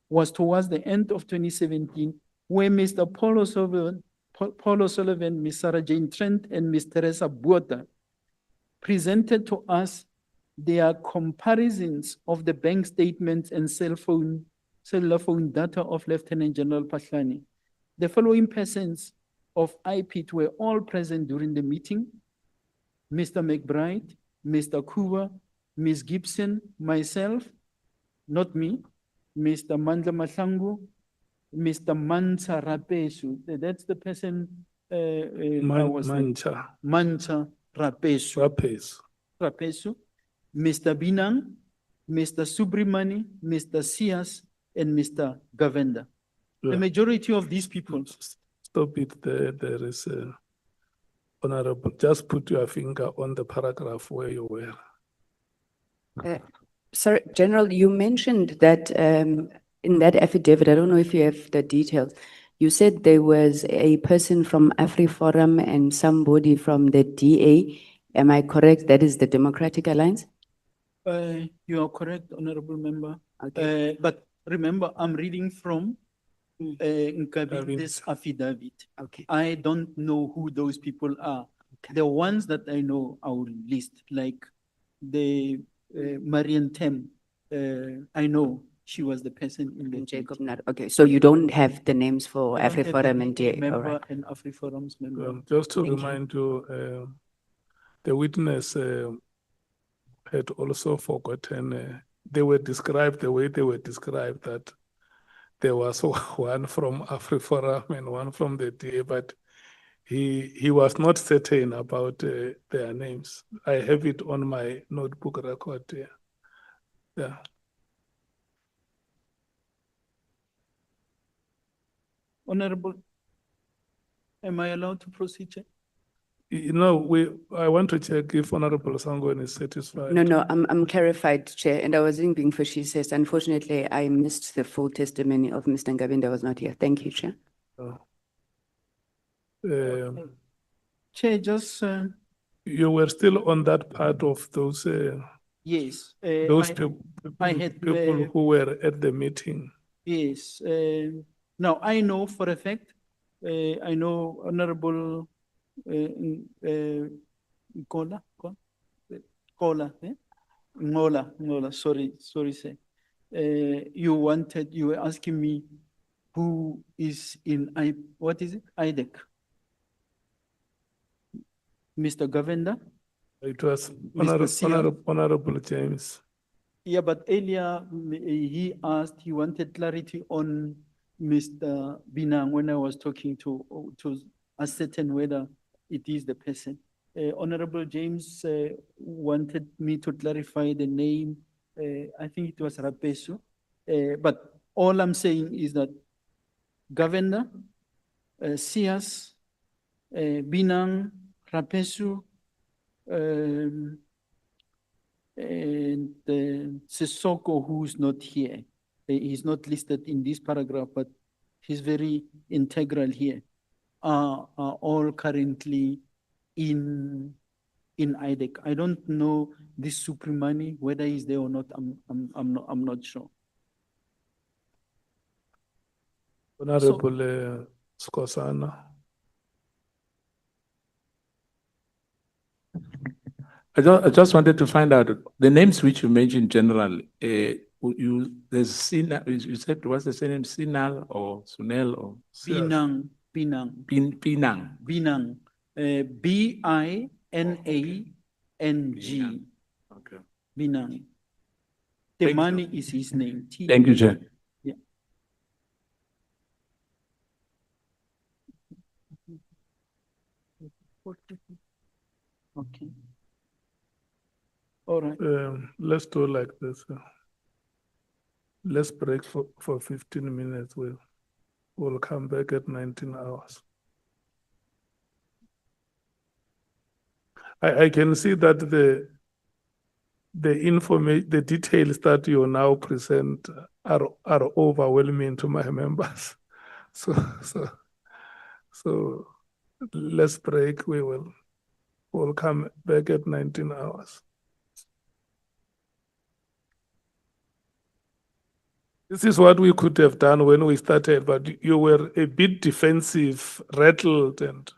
[SPEAKER 2] was towards the end of 2017, where Mr. Paul O'Sullivan, Ms. Sarah Jane Trent, and Ms. Teresa Buota presented to us their comparisons of the bank statements and cellular phone data of Lieutenant General Patlani. The following persons of IPIT were all present during the meeting: Mr. McBride, Mr. Kuba, Ms. Gibson, myself, not me, Mr. Mandla Mahlangu, Mr. Mansa Rapesu. That's the person Mansa Rapesu. Rapesu, Mr. Binang, Mr. Subrimani, Mr. Sias, and Mr. Govender. The majority of these people.
[SPEAKER 3] Stop it there. There is a honorable. Just put your finger on the paragraph where you were.
[SPEAKER 11] Sir, General, you mentioned that in that affidavit, I don't know if you have the details, you said there was a person from AfriForum and somebody from the DA. Am I correct? That is the Democratic Alliance?
[SPEAKER 2] You are correct, Honorable Member.
[SPEAKER 11] Okay.
[SPEAKER 2] But remember, I'm reading from this affidavit.
[SPEAKER 11] Okay.
[SPEAKER 2] I don't know who those people are. Okay. The ones that I know, I will list, like the Marian Tem. I know she was the person in the
[SPEAKER 11] Jacob Nari. Okay, so you don't have the names for AfriForum and DA.
[SPEAKER 2] Member
[SPEAKER 11] All right.
[SPEAKER 2] and AfriForum's member.
[SPEAKER 3] Just to
[SPEAKER 11] Thank
[SPEAKER 3] remind you, the witness had also forgotten they were described the way they were described, that there was one from AfriForum and one from the DA, but he was not certain about their names. I have it on my notebook record here. Yeah.
[SPEAKER 2] Honorable, am I allowed to proceed, Chair?
[SPEAKER 3] You know, I want to check if Honorable Sangweni is satisfied.
[SPEAKER 11] No, I'm clarified, Chair, and I wasn't being facetious. Unfortunately, I missed the full testimony of Mr. Ngabinde. I was not here. Thank you, Chair.
[SPEAKER 3] Oh.
[SPEAKER 2] Chair, just,
[SPEAKER 3] You were still on that part of those
[SPEAKER 2] yes.
[SPEAKER 3] those
[SPEAKER 2] I had,
[SPEAKER 3] people who were at the meeting.
[SPEAKER 2] yes, now I know for a fact, I know Honorable, Kola, Ngola, sorry, sir. You were asking me who is in what is it? IDEC? Mr. Govender?
[SPEAKER 3] It was
[SPEAKER 2] Mr. Sia?
[SPEAKER 3] Honorable James.
[SPEAKER 2] Yeah, but earlier he wanted clarity on Mr. Binang when I was talking to ascertain whether it is the person. Honorable James wanted me to clarify the name. I think it was Rapesu. But all I'm saying is that Governor, Sias, Binang, Rapesu, and Sissoko, who's not here. He's not listed in this paragraph, but he's very integral here, are all currently in IDEC. I don't know this Suprimani, whether he's there or not, I'm not sure.
[SPEAKER 3] Honorable Skosana.
[SPEAKER 5] I just wanted to find out the names which you mentioned generally. There's Sina, you said, what's the surname? Sinal or Sunel or?
[SPEAKER 2] Binang.
[SPEAKER 5] Binang.
[SPEAKER 2] Binang.
[SPEAKER 5] Okay.
[SPEAKER 2] Binang. Temani is his name.
[SPEAKER 5] Thank you, Chair.
[SPEAKER 2] Yeah. Okay. All right.
[SPEAKER 3] Let's do like this. Let's break for 15 minutes. We'll come back at 19 hours. I can see that the details that you now present are overwhelming to my members. So let's break. We'll come back at 19 hours. This is what we could have done when we started, but you were a bit defensive, rattled, and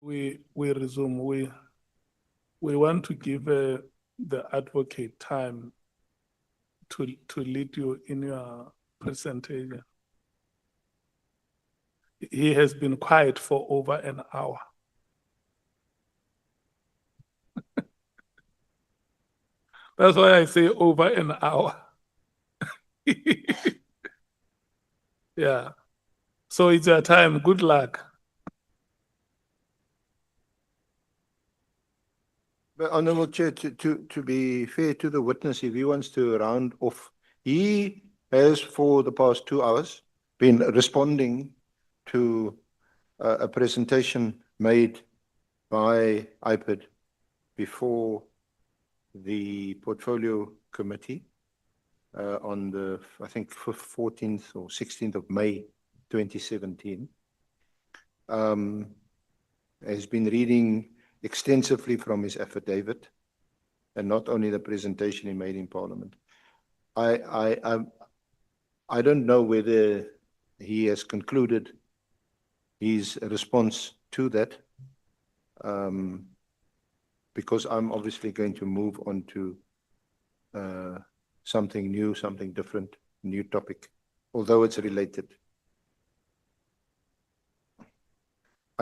[SPEAKER 3] we resume. We want to give the advocate time to lead you in your presentation. He has been quiet for over an hour. That's why I say over an hour. Yeah. So it's your time. Good luck.
[SPEAKER 1] But Honorable Chair, to be fair to the witness, if he wants to round off, he has for the past 2 hours been responding to a presentation made by IPID before the portfolio committee on the, I think, 14th or 16th of May, 2017. Has been reading extensively from his affidavit, and not only the presentation he made in Parliament. I don't know whether he has concluded his response to that, because I'm obviously going to move on to something new, something different, new topic, although it's related.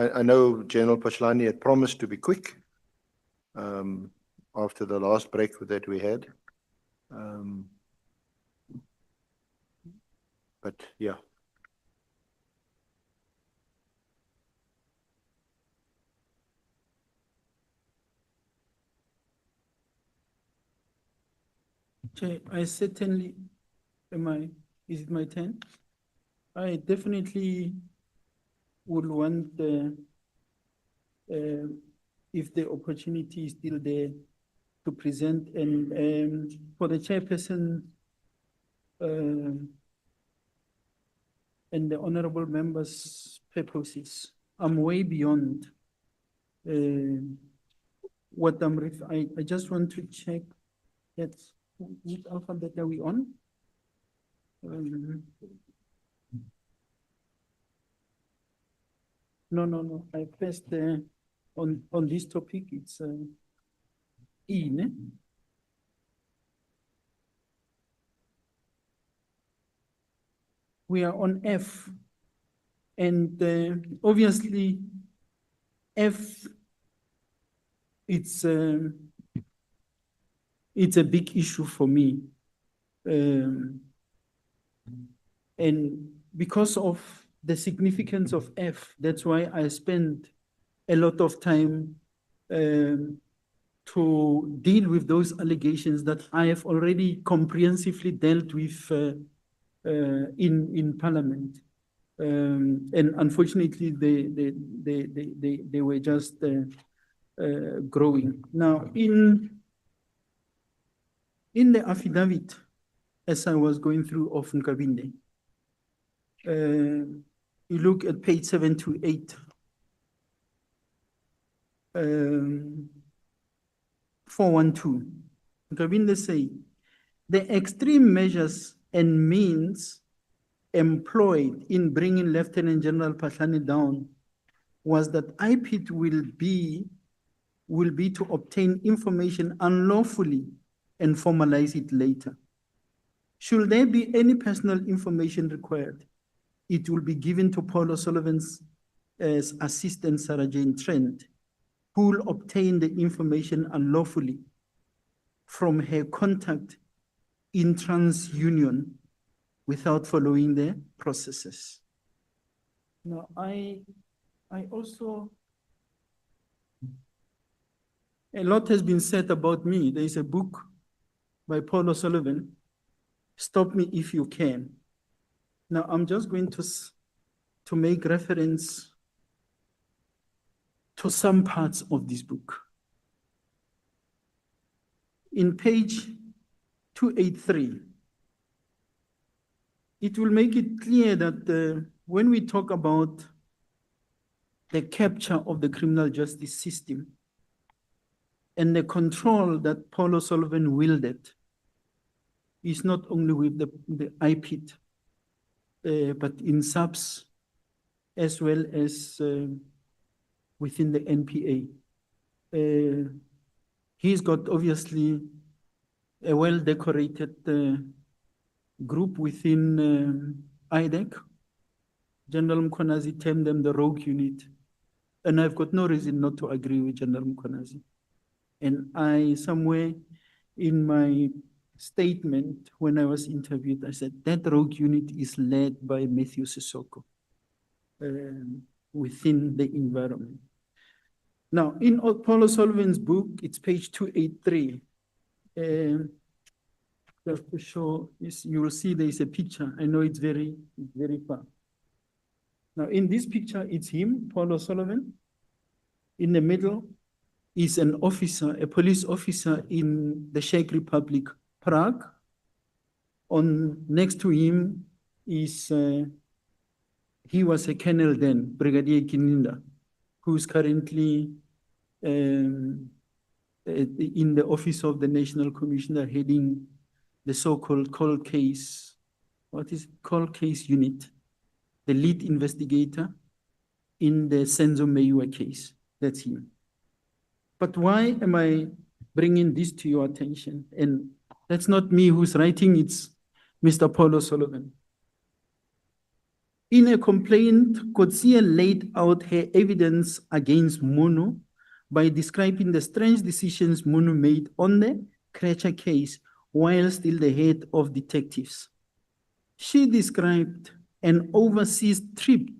[SPEAKER 1] I know General Pashlani had promised to be quick after the last break that we had. But yeah.
[SPEAKER 2] Chair, I certainly, is it my turn? I definitely would want if the opportunity is still there to present, and for the chairperson and the honorable members' purposes, I'm way beyond what I just want to check that which alphabet are we on? No. I pressed on this topic. It's E, ne? We are on F, and obviously F. It's a big issue for me, and because of the significance of F, that's why I spend a lot of time to deal with those allegations that I have already comprehensively dealt with in Parliament. And unfortunately, they were just growing. Now, in the affidavit, as I was going through of Nkabinde, you look at page 7 to 8. 412. Nkabinde say, the extreme measures and means employed in bringing Lieutenant General Patlani down was that IPID will be to obtain information unlawfully and formalize it later. Should there be any personal information required, it will be given to Paul O'Sullivan's assistant, Sarah Jane Trent, who will obtain the information unlawfully from her contact in TransUnion without following the processes. Now, I also, a lot has been said about me. There is a book by Paul O'Sullivan, Stop Me If You Can. Now, I'm just going to make reference to some parts of this book. In page 283, it will make it clear that when we talk about the capture of the criminal justice system and the control that Paul O'Sullivan wielded, is not only with the IPID, but in SAPS, as well as within the NPA. He's got obviously a well-decorated group within IDEC. General Mkhwanazi termed them the rogue unit. And I've got no reason not to agree with General Mkhwanazi. And I, somewhere in my statement, when I was interviewed, I said that rogue unit is led by Matthew Sissoko within the environment. Now, in Paulo Sullivan's book, it's page 283. Just to show, you will see there is a picture. I know it's very far. Now, in this picture, it's him, Paulo Sullivan. In the middle is an officer, a police officer in the Czech Republic, Prague. Next to him is, he was a colonel then, Brigadier Kininda, who's currently in the office of the National Commissioner heading the so-called cold case, cold case unit, the lead investigator in the Senzo Meyiwa case. That's him. But why am I bringing this to your attention? And that's not me who's writing, it's Mr. Paulo Sullivan. In a complaint, Kotsia laid out her evidence against Mono by describing the strange decisions Mono made on the Krecha case while still the head of detectives. She described an overseas trip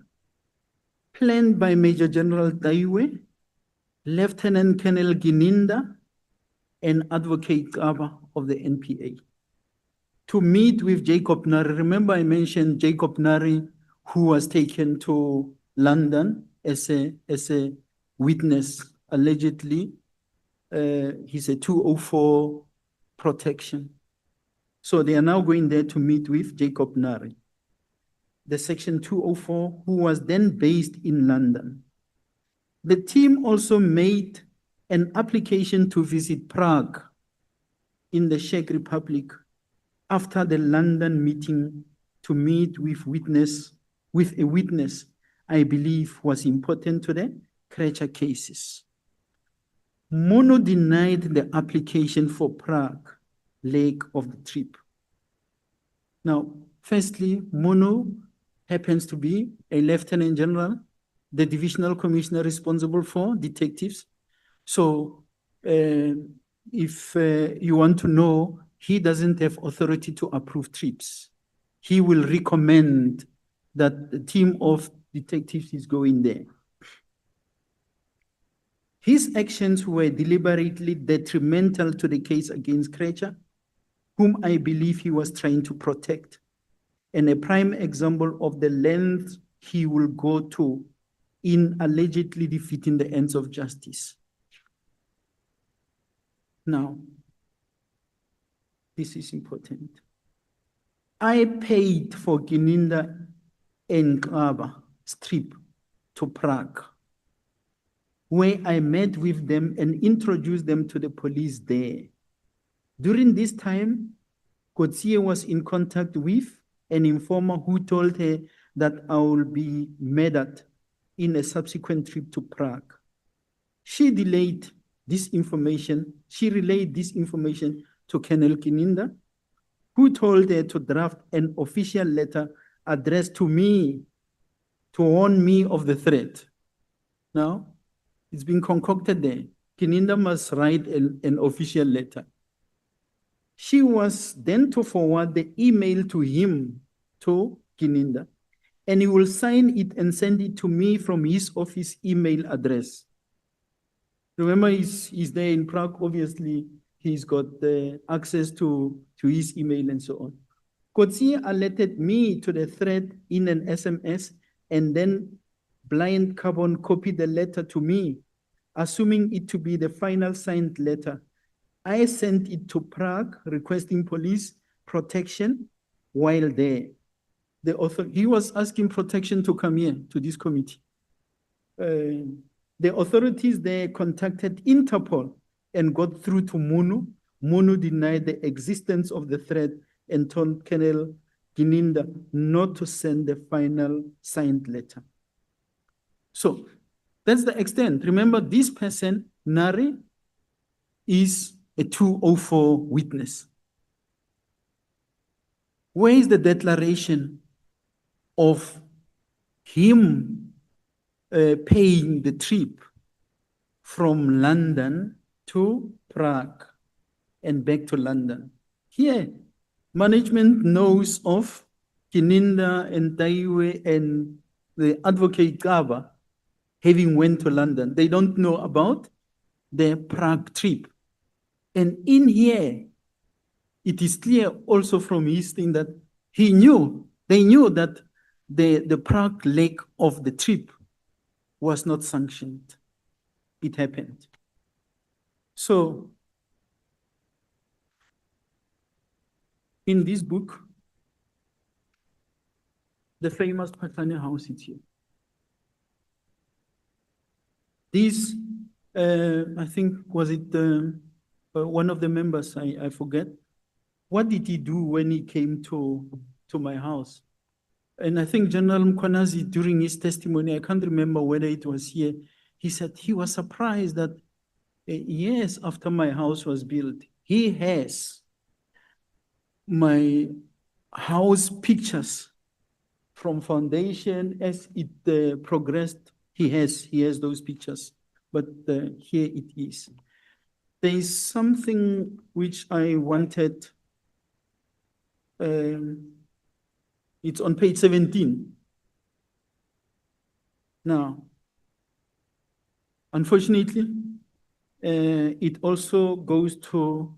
[SPEAKER 2] planned by Major General Daiwe, Lieutenant Colonel Gininda, and Advocate Kaba of the NPA to meet with Jacob Nari. Remember I mentioned Jacob Nari, who was taken to London as a witness, allegedly. He's a 204 protection. So they are now going there to meet with Jacob Nari, the Section 204, who was then based in London. The team also made an application to visit Prague in the Czech Republic after the London meeting to meet with a witness I believe was important to the Krecha cases. Mono denied the application for Prague leg of the trip. Now, firstly, Mono happens to be a lieutenant general, the divisional commissioner responsible for detectives. So if you want to know, he doesn't have authority to approve trips. He will recommend that the team of detectives is going there. His actions were deliberately detrimental to the case against Krecha, whom I believe he was trying to protect, and a prime example of the length he will go to in allegedly defeating the ends of justice. Now, this is important. I paid for Gininda and Kaba's trip to Prague, where I met with them and introduced them to the police there. During this time, Kotsie was in contact with an informer who told her that I will be murdered in a subsequent trip to Prague. She relayed this information to Colonel Kininda, who told her to draft an official letter addressed to me to warn me of the threat. Now, it's been concocted there. Kininda must write an official letter. She was then to forward the email to him, to Kininda, and he will sign it and send it to me from his office email address. Remember, he's there in Prague. Obviously, he's got the access to his email and so on. Kotsie alerted me to the threat in an SMS and then blind carbon copied the letter to me, assuming it to be the final signed letter. I sent it to Prague requesting police protection while there. He was asking protection to come here to this committee. The authorities there contacted Interpol and got through to Mono. Mono denied the existence of the threat and told Colonel Gininda not to send the final signed letter. So That's the extent. Remember, this person, Nari, is a 204 witness. Where is the declaration of him paying the trip from London to Prague and back to London? Here, management knows of Kininda and Taiwe and the advocate Gaba having went to London. They don't know about the Prague trip. And in here, it is clear also from his thing that they knew that the Prague leg of the trip was not sanctioned. It happened. So, in this book, the famous Patani house is here. This, I think, was it one of the members, I forget. What did he do when he came to my house? And I think General Mkhwanazi, during his testimony, I can't remember whether it was here, he said he was surprised that years after my house was built, he has my house pictures from foundation as it progressed. He has those pictures, but here it is. There is something which I wanted. It's on page 17. Now, unfortunately, it also goes to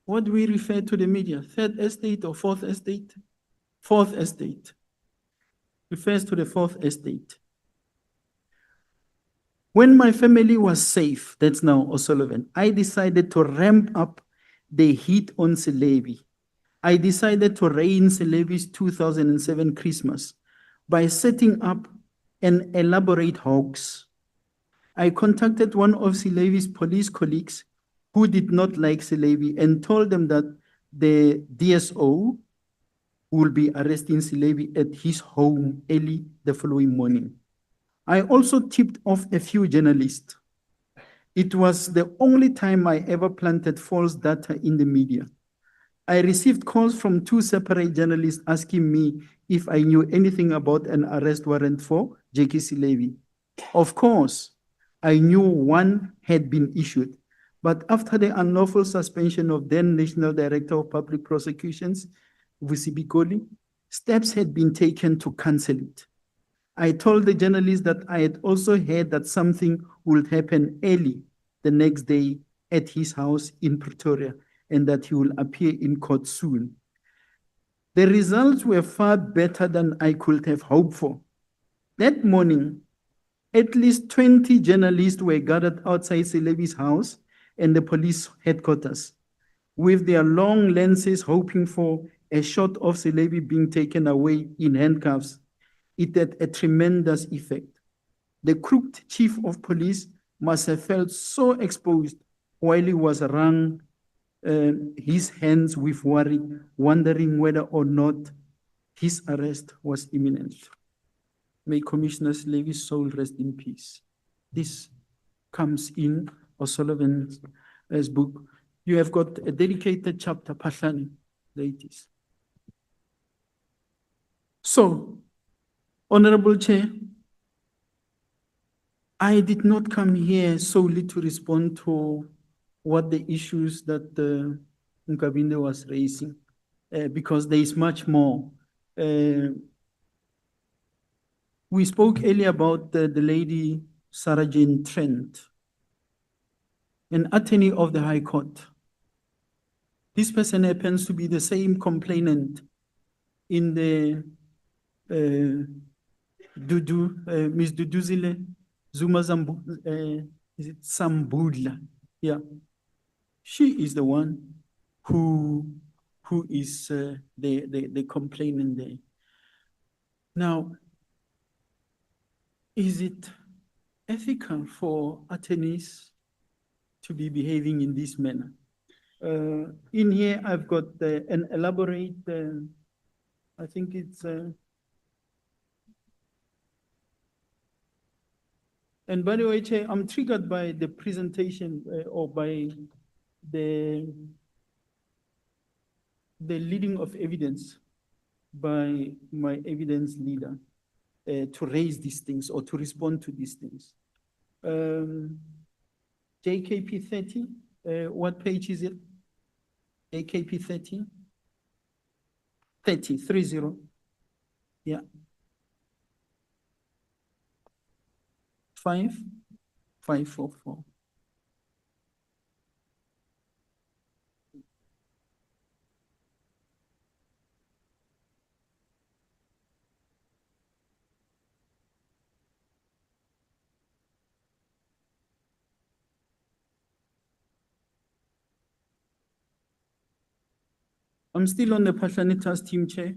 [SPEAKER 2] what we refer to the media, third estate or fourth estate. Fourth estate refers to the fourth estate. When my family was safe, that's now O'Sullivan, I decided to ramp up the heat on Selebi. I decided to rain Selebi's 2007 Christmas by setting up an elaborate hoax. I contacted one of Selebi's police colleagues who did not like Selebi and told them that the DSO will be arresting Selebi at his home early the following morning. I also tipped off a few journalists. It was the only time I ever planted false data in the media. I received calls from 2 separate journalists asking me if I knew anything about an arrest warrant for Jackie Selebi. Of course, I knew one had been issued, but after the unlawful suspension of then National Director of Public Prosecutions, Vusi Bikoli, steps had been taken to cancel it. I told the journalist that I had also heard that something would happen early the next day at his house in Pretoria and that he will appear in court soon. The results were far better than I could have hoped for. That morning, at least 20 journalists were gathered outside Selebi's house and the police headquarters with their long lenses hoping for a shot of Selebi being taken away in handcuffs. It had a tremendous effect. The crooked chief of police must have felt so exposed while he was wrung his hands with worry, wondering whether or not his arrest was imminent. May Commissioner Selebi's soul rest in peace. This comes in O'Sullivan's book. You have got a dedicated chapter, Pahlani, there it is. So, Honorable Chair, I did not come here solely to respond to what the issues that Nkabinde was raising, because there is much more. We spoke earlier about the lady Sarah Jane Trent, an attorney of the High Court. This person happens to be the same complainant in the Ms. Duduzile Zuma is it Sambudla? Yeah. She is the one who is the complainant there. Now, is it ethical for attorneys to be behaving in this manner? In here, I've got an elaborate, I think it's And by the way, Chair, I'm triggered by the presentation or by the leading of evidence by my evidence leader to raise these things or to respond to these things. JKP 30, what page is it? JKP 30? 30. Yeah. 544. I'm still on the Pahlanitas team, Chair.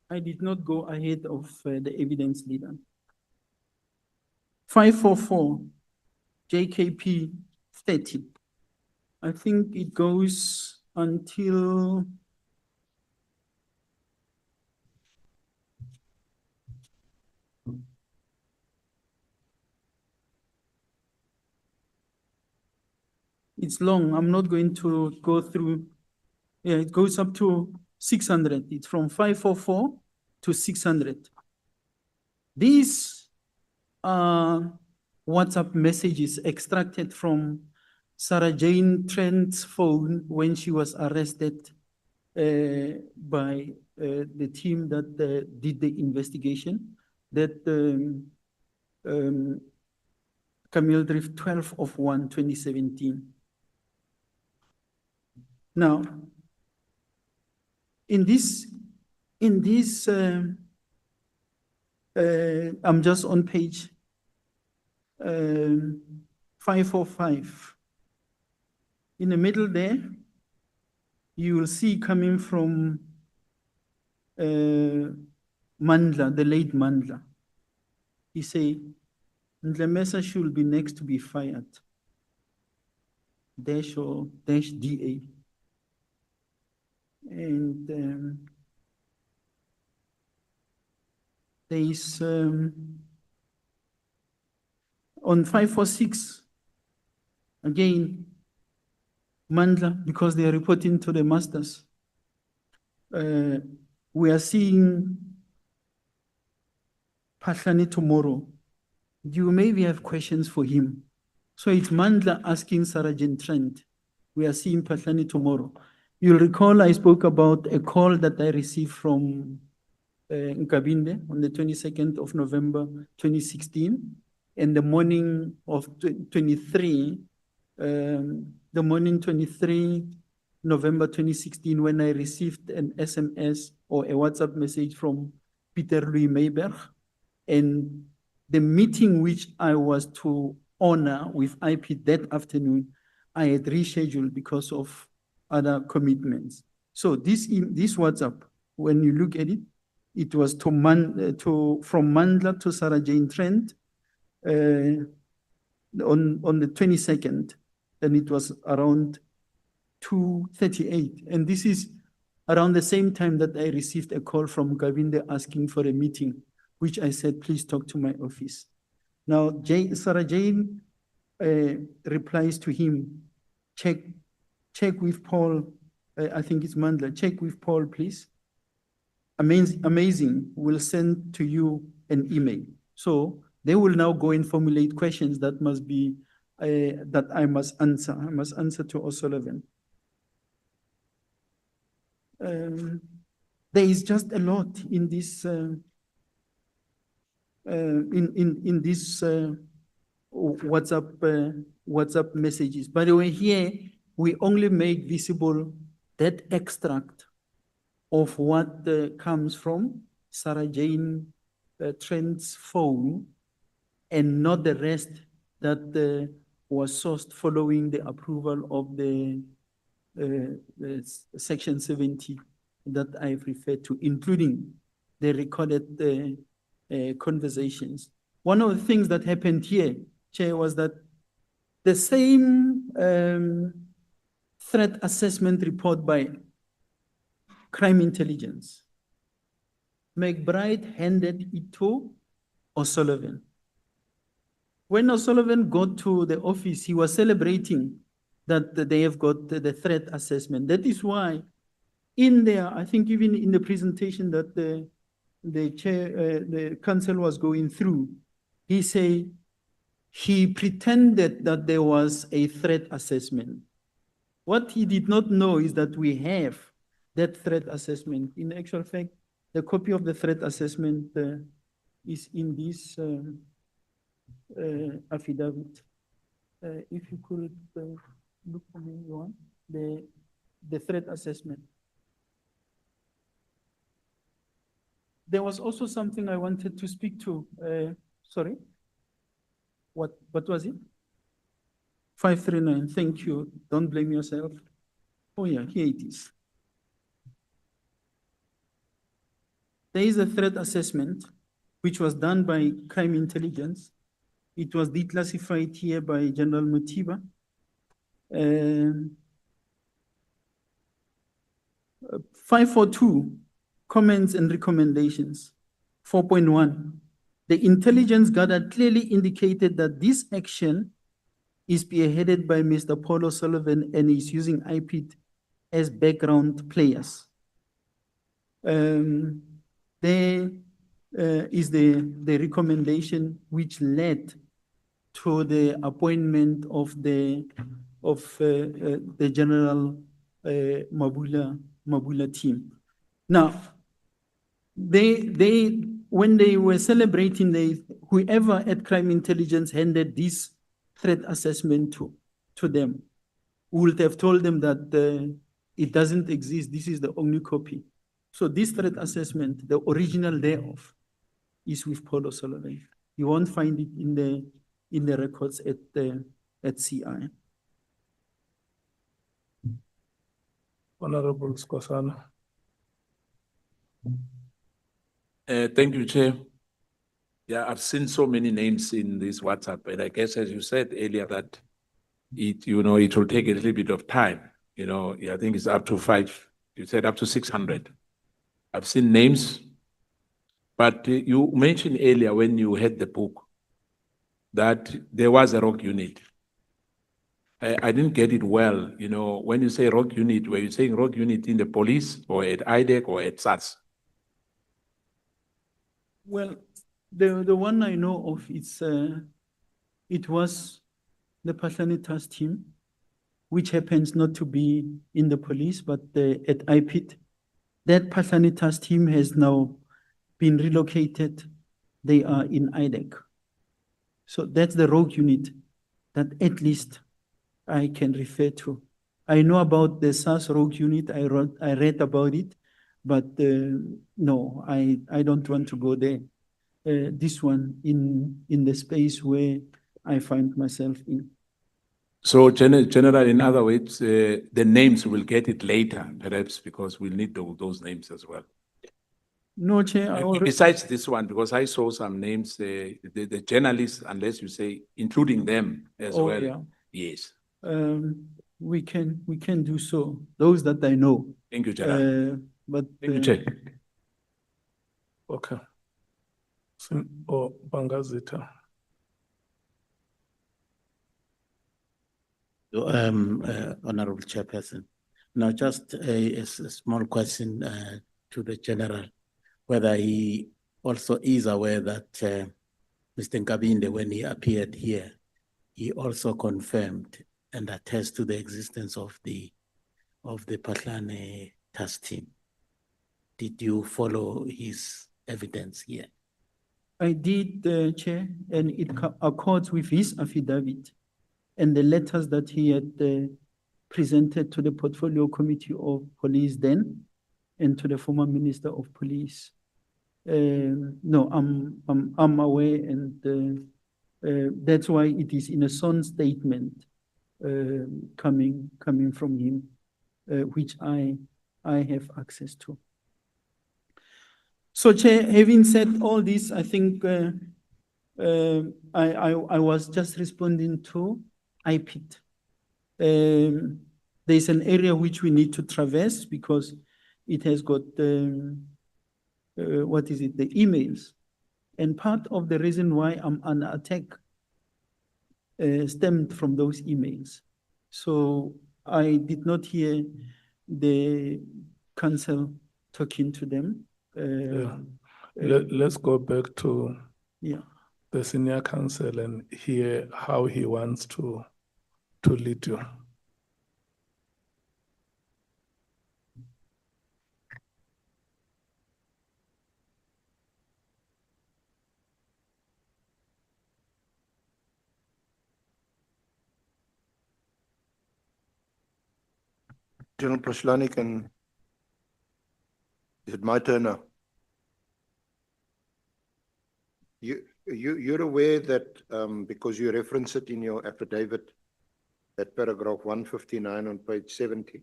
[SPEAKER 2] I did not go ahead of the evidence leader. 544, JKP 30. I think it goes until it's long. I'm not going to go through. Yeah, it goes up to 600. It's from 544 to 600. These WhatsApp messages extracted from Sarah Jane Trent's phone when she was arrested by the team that did the investigation, that Camille Drift 12/1/2017. Now, in this, I'm just on page 545. In the middle there, you will see coming from Mandla, the late Mandla. He say, Ndlemesa should be next to be fired. Dash or dash DA. And there is on 546, again, Mandla, because they are reporting to the masters. We are seeing Pahlani tomorrow. You maybe have questions for him. So it's Mandla asking Sarah Jane Trent. We are seeing Pahlani tomorrow. You'll recall I spoke about a call that I received from Nkabinde on the 22nd of November, 2016. And the morning of 23, November 2016, when I received an SMS or a WhatsApp message from Peter Louis Meyberg, and the meeting which I was to honor with IP that afternoon, I had rescheduled because of other commitments. So this WhatsApp, when you look at it, it was from Mandla to Sarah Jane Trent on the 22nd, and it was around 2:38. And this is around the same time that I received a call from Gavinde asking for a meeting, which I said, please talk to my office. Now, Sarah Jane replies to him, check with Paul, I think it's Mandla, check with Paul, please. Amazing, we'll send to you an email. So they will now go and formulate questions that must be, that I must answer. I must answer to O'Sullivan. There is just a lot in this WhatsApp messages. By the way, here we only make visible that extract of what comes from Sarah Jane Trent's phone, and not the rest that was sourced following the approval of the Section 70 that I've referred to, including the recorded conversations. One of the things that happened here, Chair, was that the same threat assessment report by Crime Intelligence, McBride handed it to O'Sullivan. When O'Sullivan got to the office, he was celebrating that they have got the threat assessment. That is why in there, I think even in the presentation that the council was going through, he said he pretended that there was a threat assessment. What he did not know is that we have that threat assessment. In actual fact, the copy of the threat assessment is in this affidavit. If you could look for me, Johan, the threat assessment. There was also something I wanted to speak to. Sorry. What was it? 539. Thank you. Don't blame yourself. Oh yeah, here it is. There is a threat assessment which was done by crime intelligence. It was declassified here by General Mutiba. 542, comments and recommendations. 4.1, the intelligence gathered clearly indicated that this action is spearheaded by Mr. Paul O'Sullivan and is using IPID as background players. There is the recommendation which led to the appointment of the General Mabula team. Now, when they were celebrating, whoever at crime intelligence handed this threat assessment to them would have told them that it doesn't exist. This is the only copy. So this threat assessment, the original thereof, is with Paul O'Sullivan. You won't find it in the records at CI.
[SPEAKER 3] Honorable Skosana.
[SPEAKER 5] Thank you, Chair. Yeah, I've seen so many names in this WhatsApp, and I guess as you said earlier that it will take a little bit of time. I think it's up to 5. You said up to 600. I've seen names, but you mentioned earlier when you had the book that there was a rogue unit. I didn't get it well. When you say rogue unit, were you saying rogue unit in the police or at IDEC or at SARS?
[SPEAKER 2] Well, the one I know of, it was the Pahlanitas team, which happens not to be in the police, but at IPID. That Pahlanitas team has now been relocated. They are in IDEC. So that's the rogue unit that at least I can refer to. I know about the SARS rogue unit. I read about it, but no, I don't want to go there. This one in the space where I find myself in.
[SPEAKER 5] So, General, in other words, the names will get it later, perhaps, because we'll need those names as well.
[SPEAKER 2] No, Chair.
[SPEAKER 5] Besides this one, because I saw some names, the journalists, unless you say including them as well.
[SPEAKER 2] Yeah.
[SPEAKER 5] Yes.
[SPEAKER 2] We can do so. Those that I know.
[SPEAKER 5] Thank you, General.
[SPEAKER 2] But
[SPEAKER 5] thank you, Chair.
[SPEAKER 3] Okay. Bangazita.
[SPEAKER 14] Honorable Chairperson. Now, just a small question to the General, whether he also is aware that Mr. Nkabinde, when he appeared here, he also confirmed and attests to the existence of the Pahlane task team. Did you follow his evidence here?
[SPEAKER 2] I did, Chair, and it accords with his affidavit and the letters that he had presented to the Portfolio Committee of Police then and to the former Minister of Police. No, I'm aware, and that's why it is in a sworn statement coming from him, which I have access to. So, Chair, having said all this, I think I was just responding to IPID. There's an area which we need to traverse because it has got, the emails. And part of the reason why I'm under attack stemmed from those emails. So I did not hear the council talking to them.
[SPEAKER 3] Yeah. Let's go back to
[SPEAKER 2] Yeah.
[SPEAKER 3] the senior counsel and hear how he wants to lead you.
[SPEAKER 1] General Praslani, is it my turn now? You're aware that, because you reference it in your affidavit, that paragraph 159 on page 70,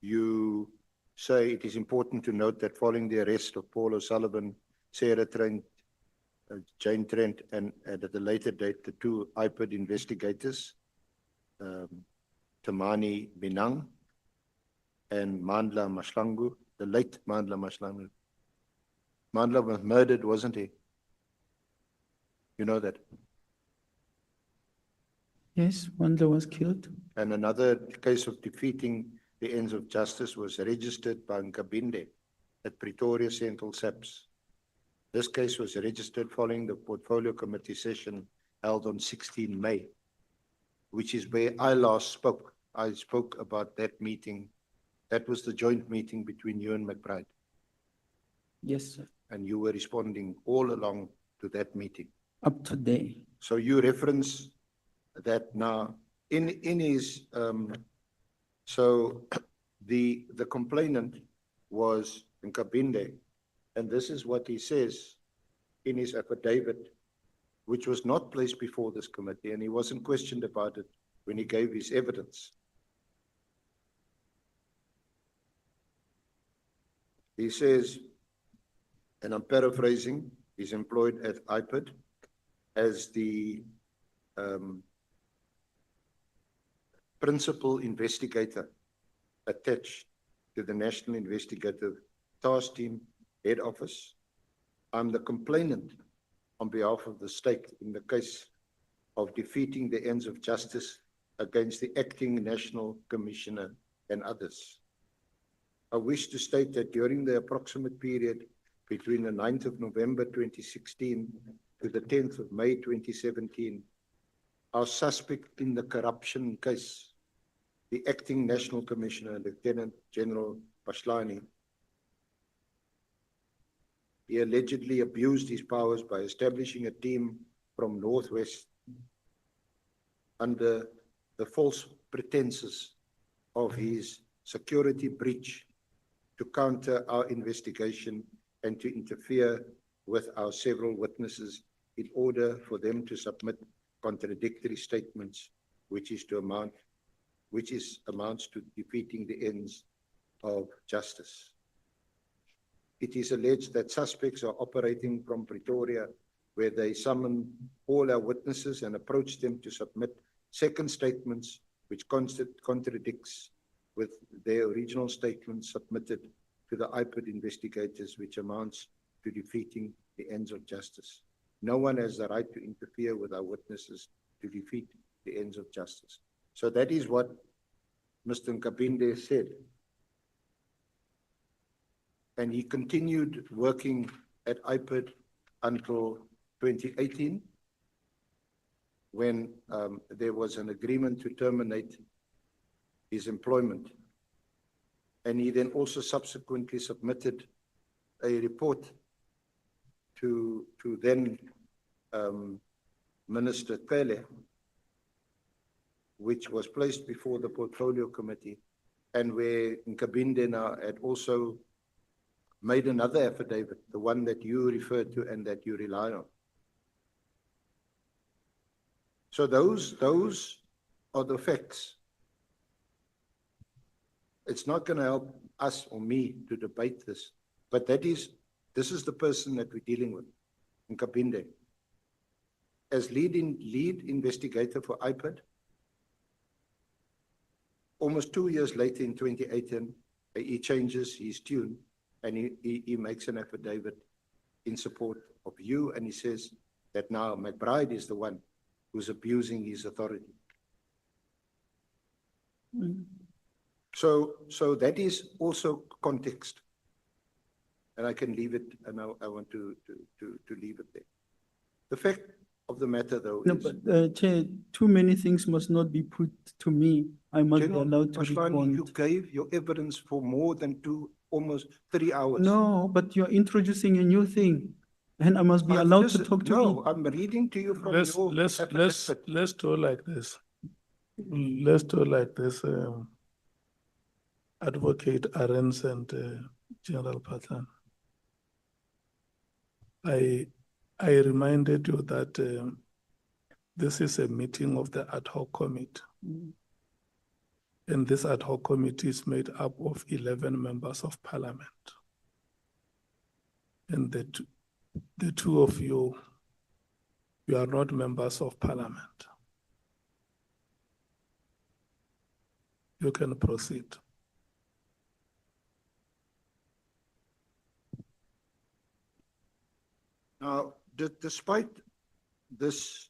[SPEAKER 1] you say it is important to note that following the arrest of Paul O'Sullivan, Sarah Trent, Jane Trent, and at a later date, the two IPID investigators, Tamani Binang and Mandla Mashlangu, the late Mandla Mashlangu. Mandla was murdered, wasn't he? You know that.
[SPEAKER 2] Yes, Mandla was killed.
[SPEAKER 1] And another case of defeating the ends of justice was registered by Nkabinde at Pretoria Central SAPS. This case was registered following the Portfolio Committee session held on 16 May, which is where I last spoke. I spoke about that meeting. That was the joint meeting between you and McBride.
[SPEAKER 2] Yes, sir.
[SPEAKER 1] And you were responding all along to that meeting.
[SPEAKER 2] Up to date.
[SPEAKER 1] So you reference that now in his, so the complainant was Nkabinde, and this is what he says in his affidavit, which was not placed before this committee, and he wasn't questioned about it when he gave his evidence. He says, and I'm paraphrasing, he's employed at IPID as the principal investigator attached to the National Investigative Task Team Head Office. I'm the complainant on behalf of the state in the case of defeating the ends of justice against the acting National Commissioner and others. I wish to state that during the approximate period between the 9th of November 2016 to the 10th of May 2017, our suspect in the corruption case, the acting National Commissioner, Lieutenant General Paslani, he allegedly abused his powers by establishing a team from Northwest under the false pretenses of his security breach to counter our investigation and to interfere with our several witnesses in order for them to submit contradictory statements, which amounts to defeating the ends of justice. It is alleged that suspects are operating from Pretoria, where they summon all our witnesses and approach them to submit second statements which contradicts with their original statements submitted to the IPID investigators, which amounts to defeating the ends of justice. No one has the right to interfere with our witnesses to defeat the ends of justice. So that is what Mr. Nkabinde said. And he continued working at IPID until 2018, when there was an agreement to terminate his employment. And he then also subsequently submitted a report to then Minister Pele, which was placed before the Portfolio Committee, and where Nkabinde now had also made another affidavit, the one that you referred to and that you rely on. So those are the facts. It's not going to help us or me to debate this, but this is the person that we're dealing with, Nkabinde. As lead investigator for IPID, almost 2 years later in 2018, he changes his tune and he makes an affidavit in support of you, and he says that now McBride is the one who's abusing his authority.
[SPEAKER 2] Mm.
[SPEAKER 1] So that is also context. And I can leave it, and I want to leave it there. The fact of the matter, though,
[SPEAKER 2] No,
[SPEAKER 1] is
[SPEAKER 2] but, Chair, too many things must not be put to me. I must be
[SPEAKER 1] General
[SPEAKER 2] allowed to
[SPEAKER 1] Mkhwanazi, you
[SPEAKER 2] respond.
[SPEAKER 1] gave your evidence for more than almost 3 hours.
[SPEAKER 2] No, but you're introducing a new thing, and I must be
[SPEAKER 1] I'm
[SPEAKER 2] allowed to
[SPEAKER 1] just-
[SPEAKER 2] talk to
[SPEAKER 1] No,
[SPEAKER 2] it.
[SPEAKER 1] I'm reading to you from
[SPEAKER 3] Let's,
[SPEAKER 1] your
[SPEAKER 3] let's, let's,
[SPEAKER 1] affidavit.
[SPEAKER 3] let's do like this. Let's do like this, Advocate Arends and General Patlan. I reminded you that this is a meeting of the ad hoc committee.
[SPEAKER 2] Mm.
[SPEAKER 3] And this ad hoc committee is made up of 11 members of parliament. And the two of you are not members of parliament. You can proceed.
[SPEAKER 1] Now, despite this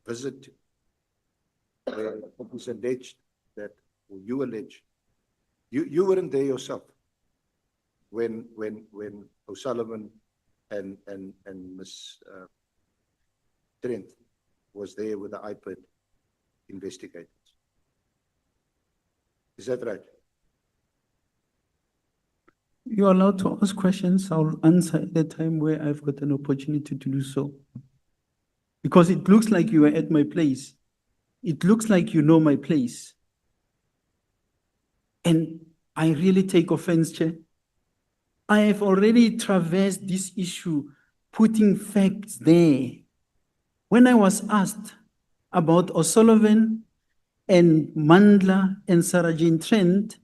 [SPEAKER 1] visit, where it was alleged that, or you allege, you weren't there yourself when O'Sullivan and Ms. Trent was there with the IPID investigators. Is that right?
[SPEAKER 2] You're allowed to ask questions. I'll answer at the time where I've got an opportunity to do so. Because it looks like you were at my place. It looks like you know my place. And I really take offense, Chair. I have already traversed this issue, putting facts there. When I was asked about O'Sullivan and Mandla and Sarah Jane Trent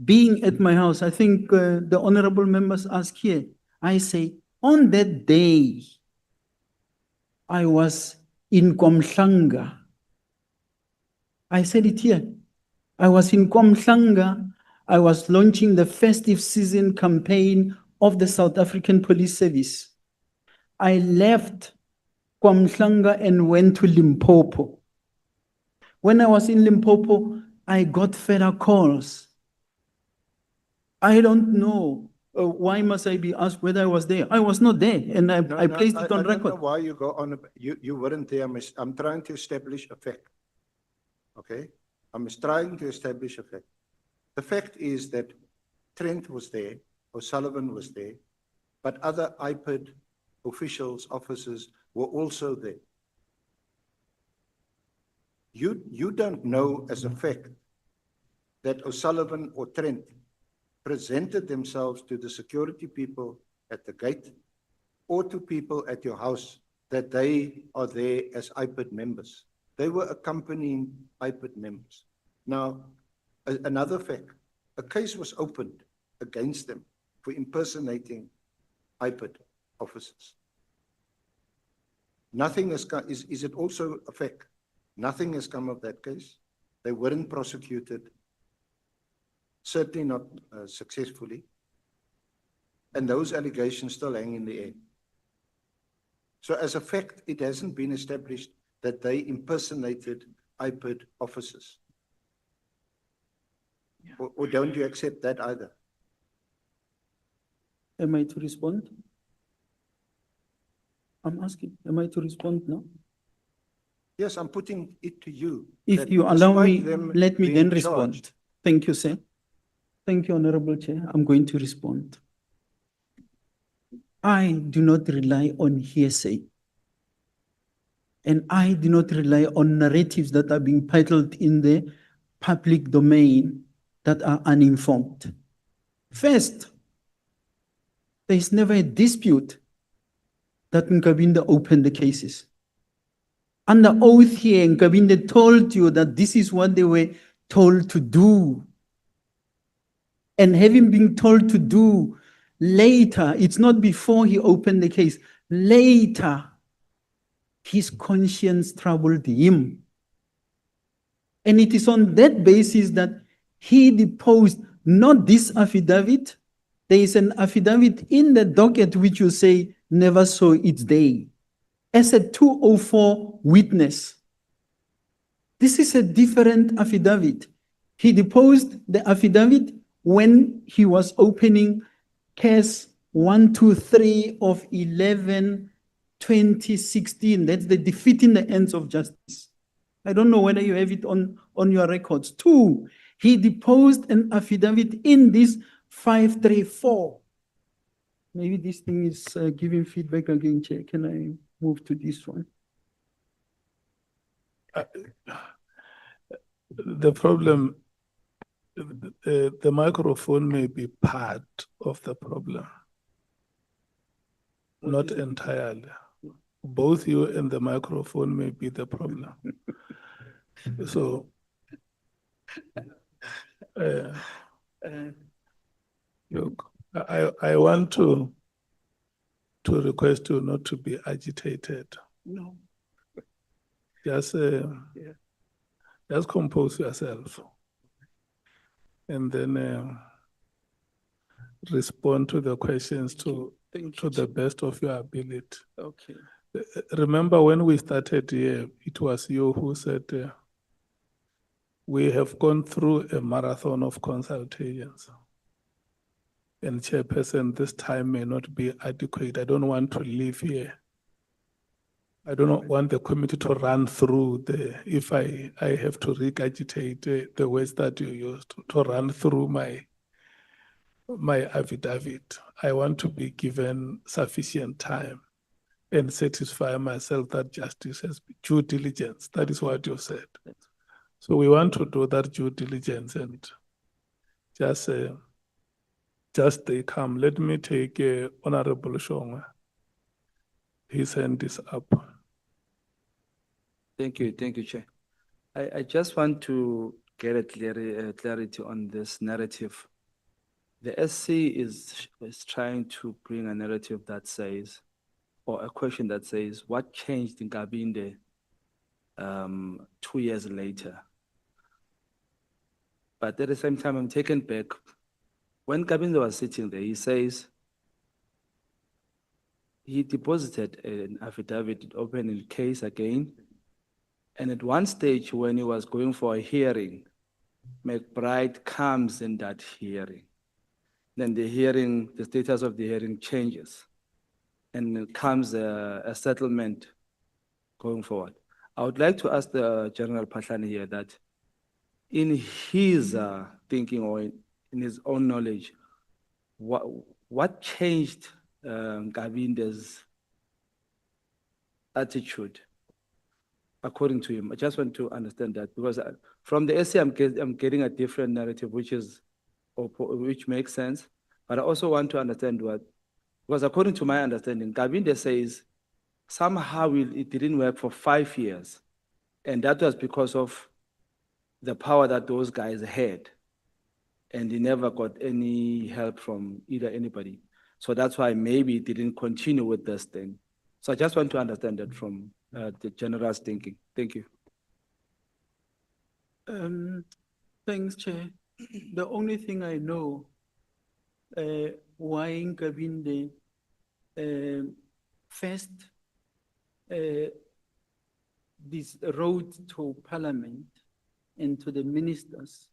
[SPEAKER 2] being at my house, I think the honorable members asked here, I say, on that day, I was in Mkhwanazi. I said it here. I was in Mkhwanazi. I was launching the festive season campaign of the South African Police Service. I left Mkhwanazi and went to Limpopo. When I was in Limpopo, I got further calls. I don't know why must I be asked whether I was there. I was not there, and I placed it on
[SPEAKER 1] I don't know
[SPEAKER 2] record.
[SPEAKER 1] why you go on, you weren't there. I'm trying to establish a fact. Okay? I'm trying to establish a fact. The fact is that Trent was there, O'Sullivan was there, but other IPID officials, officers were also there. You don't know as a fact that O'Sullivan or Trent presented themselves to the security people at the gate or to people at your house that they are there as IPID members. They were accompanying IPID members. Now, another fact, a case was opened against them for impersonating IPID officers. Nothing has come, is it also a fact? Nothing has come of that case. They weren't prosecuted, certainly not successfully. And those allegations still hang in the air. So as a fact, it hasn't been established that they impersonated IPID officers. Yeah. Or don't you accept that either?
[SPEAKER 2] Am I to respond? I'm asking, am I to respond now?
[SPEAKER 1] Yes, I'm putting it to you.
[SPEAKER 2] If you allow me,
[SPEAKER 1] them
[SPEAKER 2] let me then
[SPEAKER 1] being
[SPEAKER 2] respond.
[SPEAKER 1] charged.
[SPEAKER 2] Thank you, sir. Thank you, Honorable Chair. I'm going to respond. I do not rely on hearsay. And I do not rely on narratives that are being peddled in the public domain that are uninformed. First, there is never a dispute that Nkabinde opened the cases. Under oath here, Nkabinde told you that this is what they were told to do. And having been told to do later, it's not before he opened the case, later, his conscience troubled him. And it is on that basis that he deposed not this affidavit. There is an affidavit in the docket which you say never saw its day. as a 204 witness. This is a different affidavit. He deposed the affidavit when he was opening case 123 of 11/2016. That's the defeating the ends of justice. I don't know whether you have it on your records. 2, he deposed an affidavit in this 534. Maybe this thing is giving feedback again, Chair. Can I move to this one?
[SPEAKER 3] The problem, the microphone may be part of the problem, not entirely. Both you and the microphone may be the problem. So, look, I want to request you not to be agitated.
[SPEAKER 2] No.
[SPEAKER 3] Just compose yourself and then respond to the questions to the best of your ability.
[SPEAKER 2] Okay.
[SPEAKER 3] Remember when we started here, it was you who said we have gone through a marathon of consultations. And Chairperson, this time may not be adequate. I don't want to leave here. I don't want the committee to run through if I have to regurgitate the words that you used to run through my affidavit. I want to be given sufficient time and satisfy myself that justice has been due diligence. That is what you said. So we want to do that due diligence and just stay calm. Let me take Honorable Shonga. His hand is up.
[SPEAKER 8] Thank you, Chair. I just want to get a clarity on this narrative. The SC is trying to bring a narrative that says, or a question that says, what changed in Kabinde 2 years later? But at the same time, I'm taken back. When Kabinde was sitting there, he says he deposited an affidavit opening case again. And at one stage, when he was going for a hearing, McBride comes in that hearing. Then the status of the hearing changes. And it comes a settlement going forward. I would like to ask the General Patlani here that in his thinking or in his own knowledge, what changed Kabinde's attitude according to him? I just want to understand that because from the essay I'm getting a different narrative which makes sense, but I also want to understand because according to my understanding, Kabinde says somehow it didn't work for 5 years, and that was because of the power that those guys had, and he never got any help from either anybody. So that's why maybe it didn't continue with this thing. So I just want to understand that from the general's thinking. Thank you.
[SPEAKER 2] Thanks, Chair. The only thing I know why Nkabinde first this road to Parliament and to the ministers,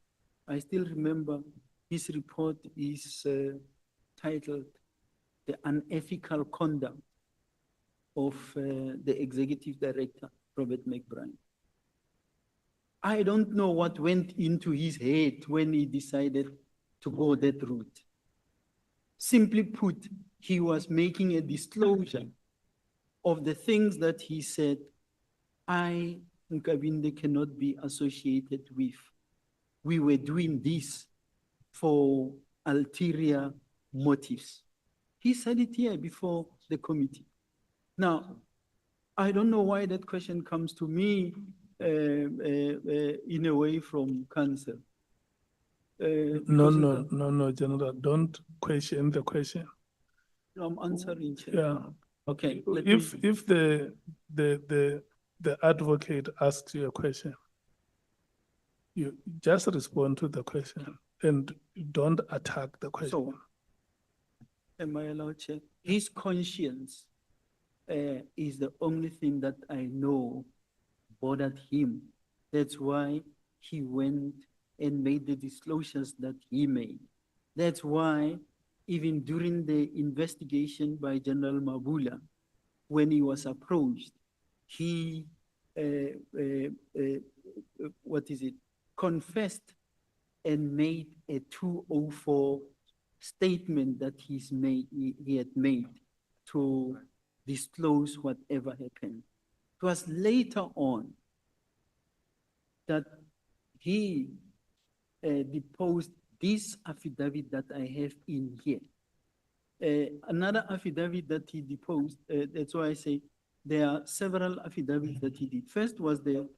[SPEAKER 2] I still remember his report is titled The Unethical Conduct of the Executive Director, Robert McBride. I don't know what went into his head when he decided to go that route. Simply put, he was making a disclosure of the things that he said, I, Nkabinde, cannot be associated with. We were doing this for ulterior motives. He said it here before the committee. Now, I don't know why that question comes to me in a way from council.
[SPEAKER 3] No, General, don't question the question.
[SPEAKER 2] No, I'm answering, Chair.
[SPEAKER 3] Yeah.
[SPEAKER 2] Okay.
[SPEAKER 3] If the advocate asks you a question, you just respond to the question and don't attack the question.
[SPEAKER 2] So, am I allowed, Chair? His conscience is the only thing that I know bothered him. That's why he went and made the disclosures that he made. That's why even during the investigation by General Mabula, when he was approached, he, confessed and made a 204 statement that he had made to disclose whatever happened. It was later on that he deposed this affidavit that I have in here. Another affidavit that he deposed, that's why I say there are several affidavits that he did. First was the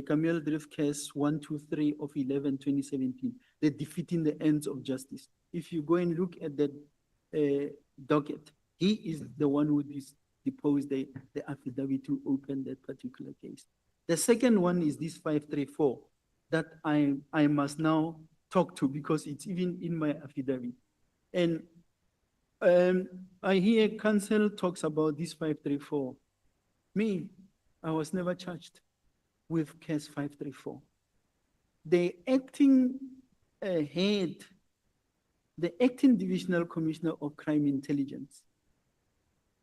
[SPEAKER 2] Camille Drift case 123 of 11/2017, the defeating the ends of justice. If you go and look at that docket, he is the one who deposed the affidavit to open that particular case. The second one is this 534 that I must now talk to because it's even in my affidavit. And I hear counsel talks about this 534. Me, I was never charged with case 534. The acting head, the acting divisional commissioner of crime intelligence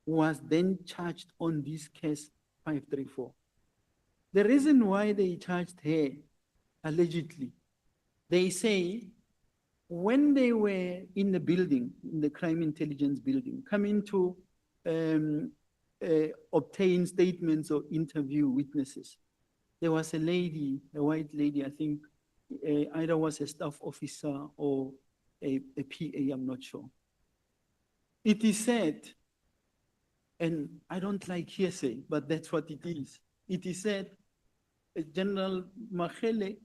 [SPEAKER 2] was then charged on this case 534. The reason why they charged her, allegedly, they say when they were in the building, in the crime intelligence building, coming to obtain statements or interview witnesses, there was a lady, a white lady, I think either was a staff officer or a PA, I'm not sure. It is said, and I don't like hearsay, but that's what it is. It is said, General Mkhele,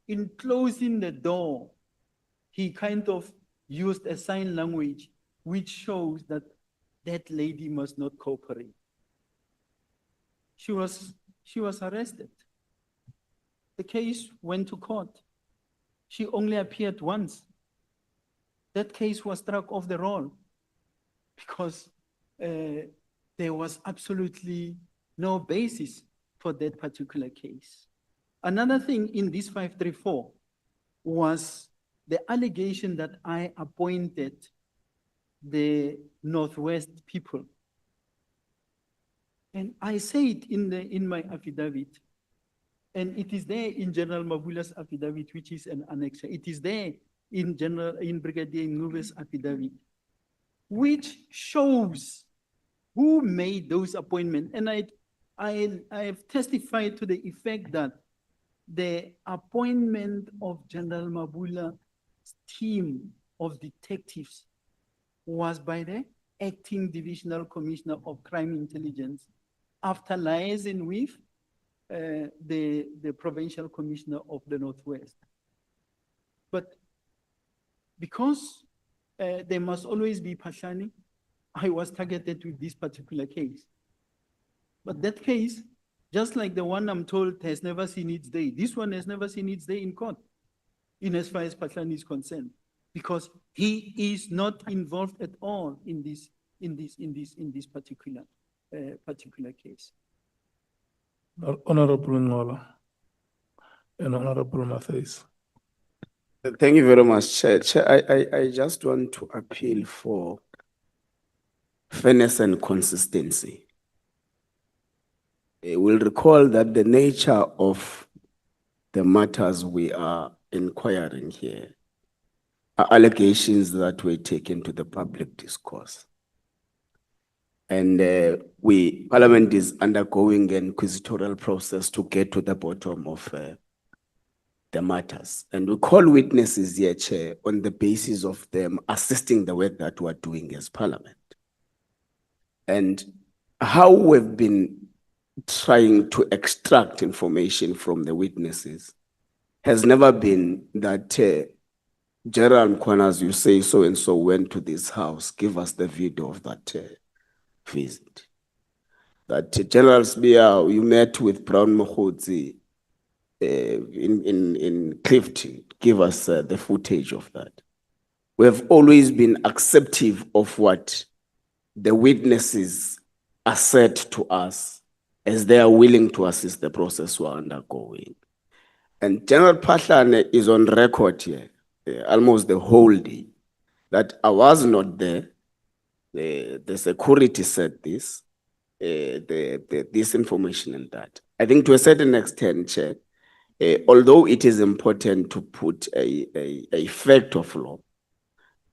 [SPEAKER 2] in closing the door, he kind of used a sign language which shows that that lady must not cooperate. She was arrested. The case went to court. She only appeared once. That case was struck off the roll because there was absolutely no basis for that particular case. Another thing in this 534 was the allegation that I appointed the Northwest people. And I say it in my affidavit, and it is there in General Mabula's affidavit, which is an annexure. It is there in Brigadier Ngube's affidavit, which shows who made those appointments. And I have testified to the effect that the appointment of General Mabula's team of detectives was by the acting divisional commissioner of crime intelligence after liaising with the provincial commissioner of the Northwest. But because there must always be Pashani, I was targeted with this particular case. But that case, just like the one I'm told has never seen its day, this one has never seen its day in court, in as far as Pashani is concerned, because he is not involved at all in this particular case.
[SPEAKER 3] Honorable Ngola and Honorable Matthys.
[SPEAKER 13] Thank you very much, Chair. I just want to appeal for fairness and consistency. We'll recall that the nature of the matters we are inquiring here are allegations that were taken to the public discourse. And Parliament is undergoing an inquisitorial process to get to the bottom of the matters. And we call witnesses here, Chair, on the basis of them assisting the work that we're doing as Parliament. And how we've been trying to extract information from the witnesses has never been that General Mkhwanazi, you say so-and-so went to this house, give us the video of that visit. That General Sbia, you met with Brown Mkhwanazi in Clifton, give us the footage of that. We have always been acceptive of what the witnesses are said to us as they are willing to assist the process we're undergoing. And General Patlane is on record here, almost the whole day, that I was not there. The security said this, this information and that. I think to a certain extent, Chair, although it is important to put a fact of law,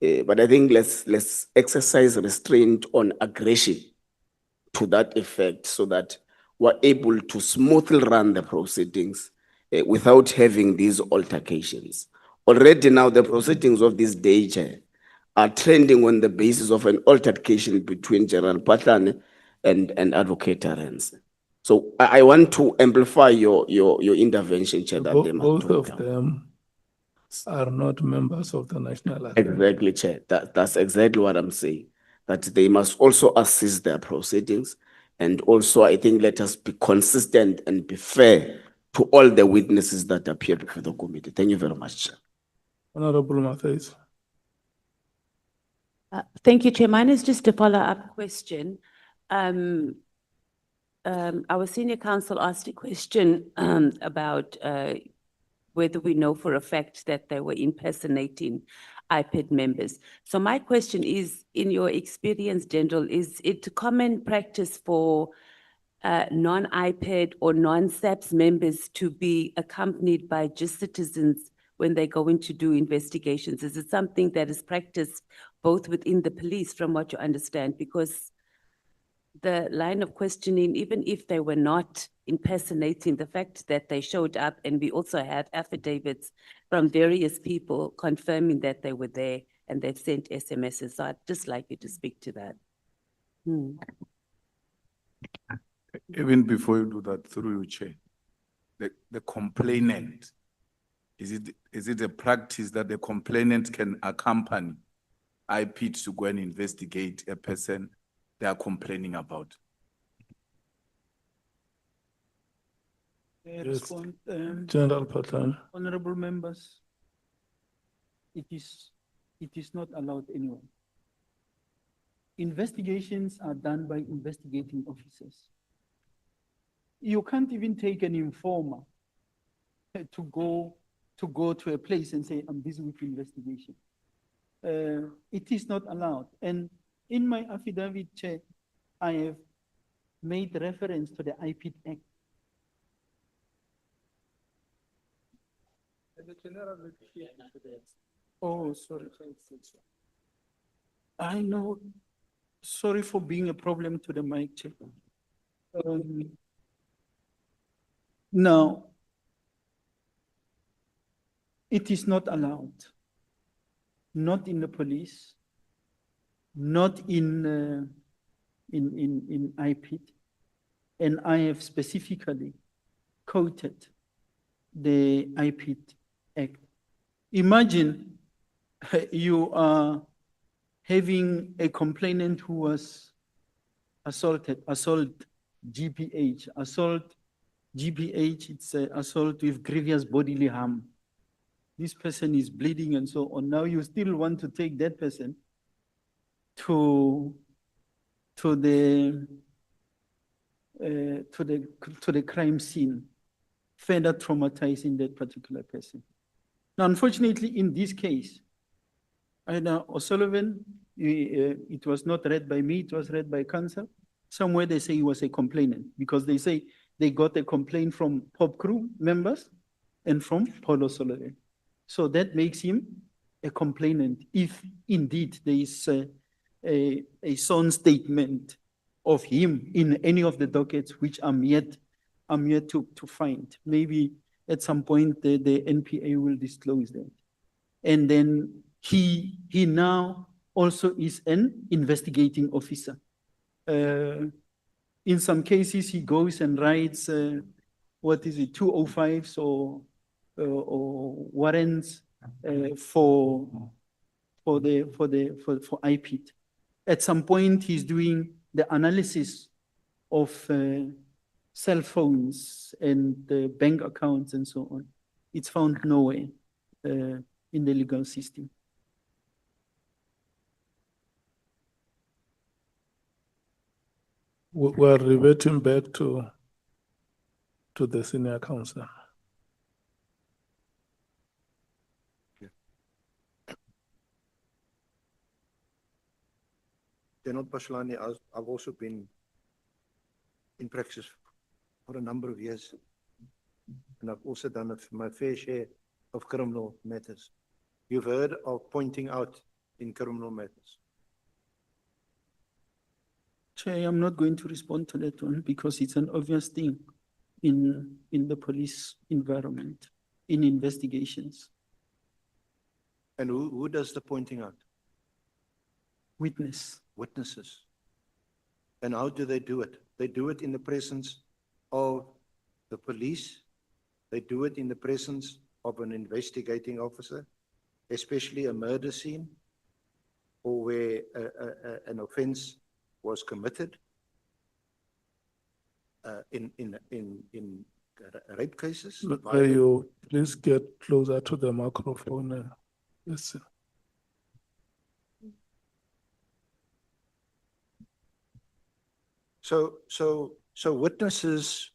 [SPEAKER 13] but I think let's exercise restraint on aggression to that effect so that we're able to smoothly run the proceedings without having these altercations. Already now the proceedings of this day, Chair, are trending on the basis of an altercation between General Patlane and Advocate Arendse. So I want to amplify your intervention, Chair, that they must
[SPEAKER 3] Both
[SPEAKER 13] tone
[SPEAKER 3] of
[SPEAKER 13] down.
[SPEAKER 3] them are not members of the National Assembly.
[SPEAKER 13] Exactly, Chair. That's exactly what I'm saying. That they must also assist their proceedings. And also, I think let us be consistent and be fair to all the witnesses that appear before the committee. Thank you very much, Chair.
[SPEAKER 3] Honorable Matthys.
[SPEAKER 11] Thank you, Chair. Mine is just a follow-up question. Our senior counsel asked a question about whether we know for a fact that they were impersonating IPED members. So my question is, in your experience, General, is it common practice for non-IPED or non-SAPS members to be accompanied by just citizens when they go in to do investigations? Is it something that is practiced both within the police, from what you understand? Because the line of questioning, even if they were not impersonating, the fact that they showed up, and we also have affidavits from various people confirming that they were there and they've sent SMSs. So I'd just like you to speak to that.
[SPEAKER 10] Even before you do that, through you, Chair, the complainant, is it a practice that the complainant can accompany IPED to go and investigate a person they are complaining about?
[SPEAKER 2] Respond,
[SPEAKER 3] General Patlane.
[SPEAKER 2] honorable members, it is not allowed anywhere. Investigations are done by investigating officers. You can't even take an informer to go to a place and say, I'm busy with investigation. It is not allowed. And in my affidavit, Chair, I have made reference to the IPED Act. Oh, sorry. I know. Sorry for being a problem to the mic, Chair. Now, it is not allowed. Not in the police, not in IPED, and I have specifically quoted the IPED Act. Imagine you are having a complainant who was assault GBH, it's assault with grievous bodily harm. This person is bleeding and so on. Now you still want to take that person to the crime scene, further traumatizing that particular person. Now, unfortunately, in this case, O'Sullivan, it was not read by me, it was read by counsel. Somewhere they say he was a complainant because they say they got a complaint from pop crew members and from Paul O'Sullivan. So that makes him a complainant if indeed there is a sworn statement of him in any of the dockets which I'm yet to find. Maybe at some point the NPA will disclose that. And then he now also is an investigating officer. In some cases, he goes and writes, 205s or warrants for IPED. At some point, he's doing the analysis of cell phones and bank accounts and so on. It's found nowhere in the legal system.
[SPEAKER 3] we're reverting back to the senior counsel.
[SPEAKER 1] General Pashlani, I've also been in practice for a number of years. And I've also done my fair share of criminal matters. You've heard of pointing out in criminal matters.
[SPEAKER 2] Chair, I'm not going to respond to that one because it's an obvious thing in the police environment, in investigations.
[SPEAKER 1] And who does the pointing out?
[SPEAKER 2] Witness.
[SPEAKER 1] Witnesses. And how do they do it? They do it in the presence of the police. They do it in the presence of an investigating officer, especially a murder scene or where an offense was committed. In rape cases.
[SPEAKER 3] May you please get closer to the microphone? Yes, sir.
[SPEAKER 1] So witnesses,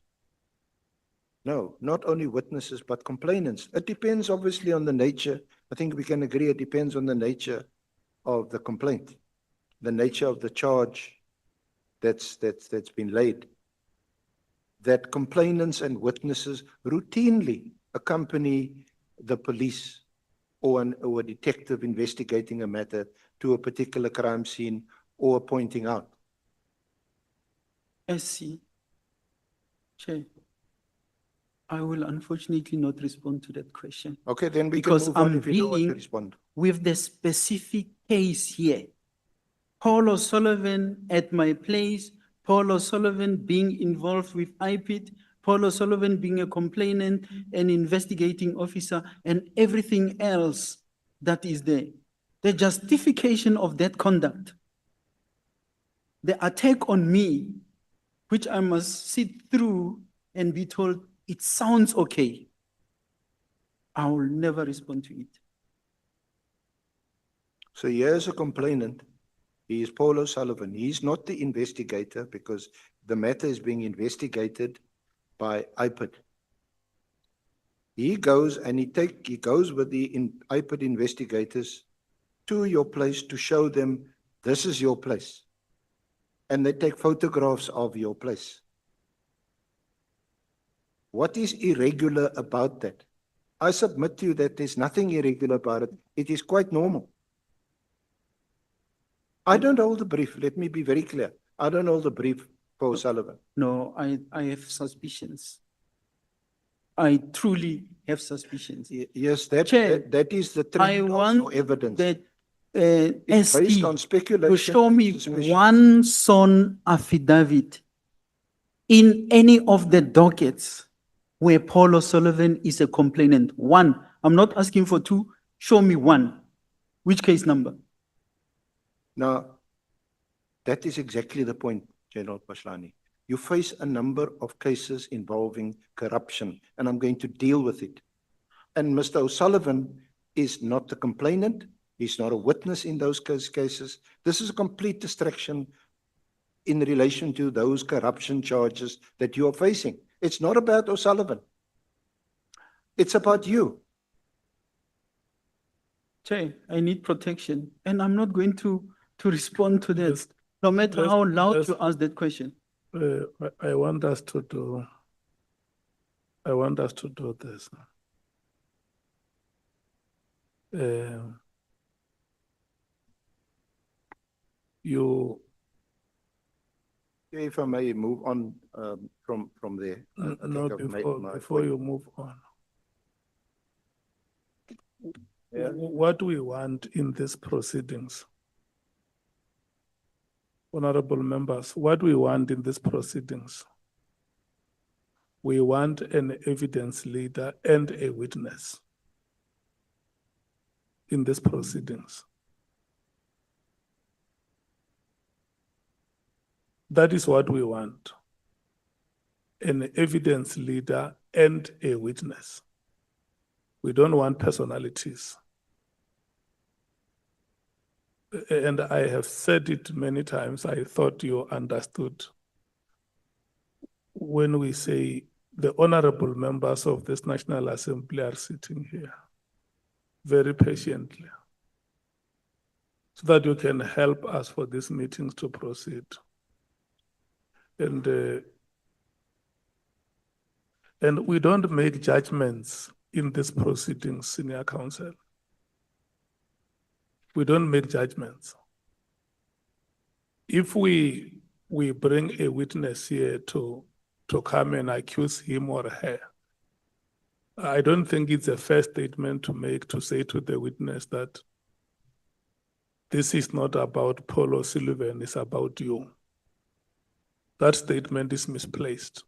[SPEAKER 1] no, not only witnesses, but complainants. It depends obviously on the nature. I think we can agree it depends on the nature of the complaint, the nature of the charge that's been laid. That complainants and witnesses routinely accompany the police or a detective investigating a matter to a particular crime scene or pointing out.
[SPEAKER 2] SC, Chair, I will unfortunately not respond to that question.
[SPEAKER 1] Okay, then we
[SPEAKER 2] Because
[SPEAKER 1] can move on
[SPEAKER 2] I'm
[SPEAKER 1] if you don't want to
[SPEAKER 2] dealing
[SPEAKER 1] respond.
[SPEAKER 2] with the specific case here. Paul O'Sullivan at my place, Paul O'Sullivan being involved with IPID, Paul O'Sullivan being a complainant, an investigating officer, and everything else that is there. The justification of that conduct, the attack on me, which I must sit through and be told it sounds okay, I will never respond to it.
[SPEAKER 1] So here's a complainant. He is Paul O'Sullivan. He's not the investigator because the matter is being investigated by IPID. He goes and he goes with the IPID investigators to your place to show them this is your place. And they take photographs of your place. What is irregular about that? I submit to you that there's nothing irregular about it. It is quite normal. I don't hold the brief. Let me be very clear. I don't hold the brief for O'Sullivan.
[SPEAKER 2] No, I have suspicions. I truly have suspicions.
[SPEAKER 1] Yes,
[SPEAKER 2] Chair,
[SPEAKER 1] that is the
[SPEAKER 2] I
[SPEAKER 1] trend of
[SPEAKER 2] want
[SPEAKER 1] your evidence.
[SPEAKER 2] that
[SPEAKER 1] It's based
[SPEAKER 2] SE
[SPEAKER 1] on speculation.
[SPEAKER 2] to show me
[SPEAKER 1] suspicion.
[SPEAKER 2] one son affidavit in any of the dockets where Paul O'Sullivan is a complainant. One. I'm not asking for two. Show me one. Which case number?
[SPEAKER 1] Now, that is exactly the point, General Pashlani. You face a number of cases involving corruption, and I'm going to deal with it. And Mr. O'Sullivan is not the complainant. He's not a witness in those cases. This is a complete distraction in relation to those corruption charges that you are facing. It's not about O'Sullivan. It's about you.
[SPEAKER 2] Chair, I need protection, and I'm not going to respond to that, no matter how loud you ask that question.
[SPEAKER 3] I want us to do this.
[SPEAKER 1] If I may move on from there.
[SPEAKER 3] No, before you move on.
[SPEAKER 1] Yeah.
[SPEAKER 3] What we want in these proceedings, honorable members, what we want in these proceedings, we want an evidence leader and a witness in these proceedings. That is what we want. An evidence leader and a witness. We don't want personalities. And I have said it many times. I thought you understood when we say the honorable members of this National Assembly are sitting here very patiently so that you can help us for these meetings to proceed. And we don't make judgments in this proceedings, Senior Counsel. We don't make judgments. If we bring a witness here to come and accuse him or her, I don't think it's a fair statement to make, to say to the witness that this is not about Paul O'Sullivan, it's about you. That statement is misplaced.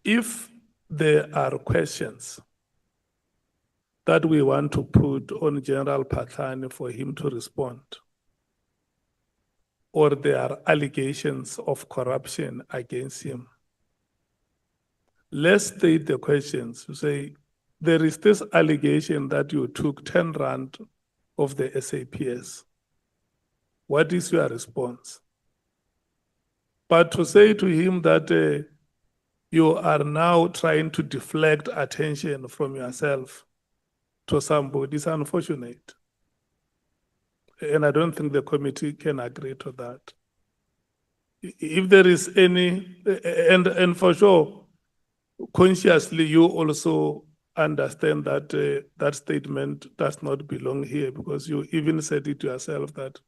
[SPEAKER 3] If there are questions that we want to put on General Patlani for him to respond, or there are allegations of corruption against him, let's state the questions. You say, there is this allegation that you took 10 rand of the SAPS. What is your response? But to say to him that you are now trying to deflect attention from yourself to somebody is unfortunate. And I don't think the committee can agree to that. If there is any, and for sure, consciously you also understand that that statement does not belong here, because you even said it yourself that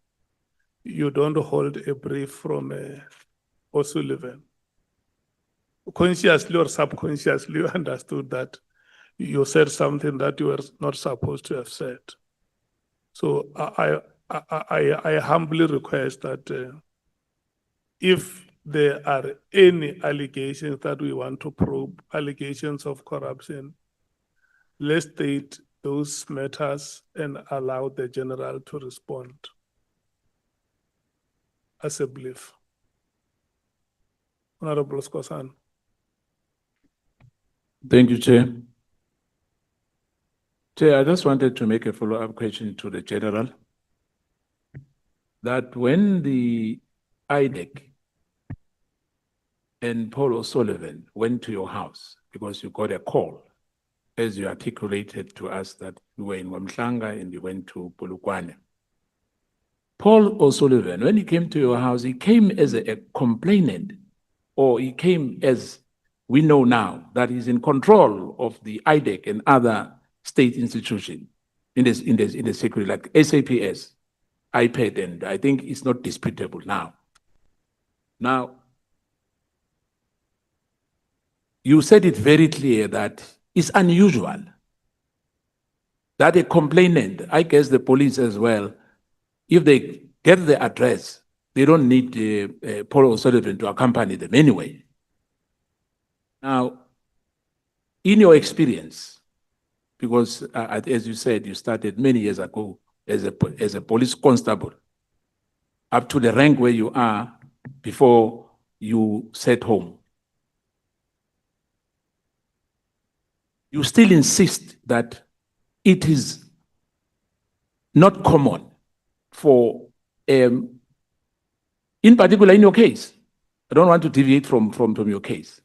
[SPEAKER 3] you don't hold a brief from O'Sullivan. Consciously or subconsciously, you understood that you said something that you were not supposed to have said. So I humbly request that if there are any allegations that we want to probe, allegations of corruption, let's state those matters and allow the general to respond as a brief. Honorable Skosan.
[SPEAKER 5] Thank you, Chair. Chair, I just wanted to make a follow-up question to the General. That when the IDEC and Paul O'Sullivan went to your house, because you got a call, as you articulated to us that you were in Wamhlanga and you went to Polokwane. Paul O'Sullivan, when he came to your house, he came as a complainant, or he came as we know now that he's in control of the IDEC and other state institutions in the security, like SAPS, IPAD, and I think it's not disputable now. Now, you said it very clear that it's unusual that a complainant, I guess the police as well, if they get the address, they don't need Paul O'Sullivan to accompany them anyway. Now, in your experience, because as you said, you started many years ago as a police constable, up to the rank where you are before you set home. You still insist that it is not common for, in particular in your case, I don't want to deviate from your case,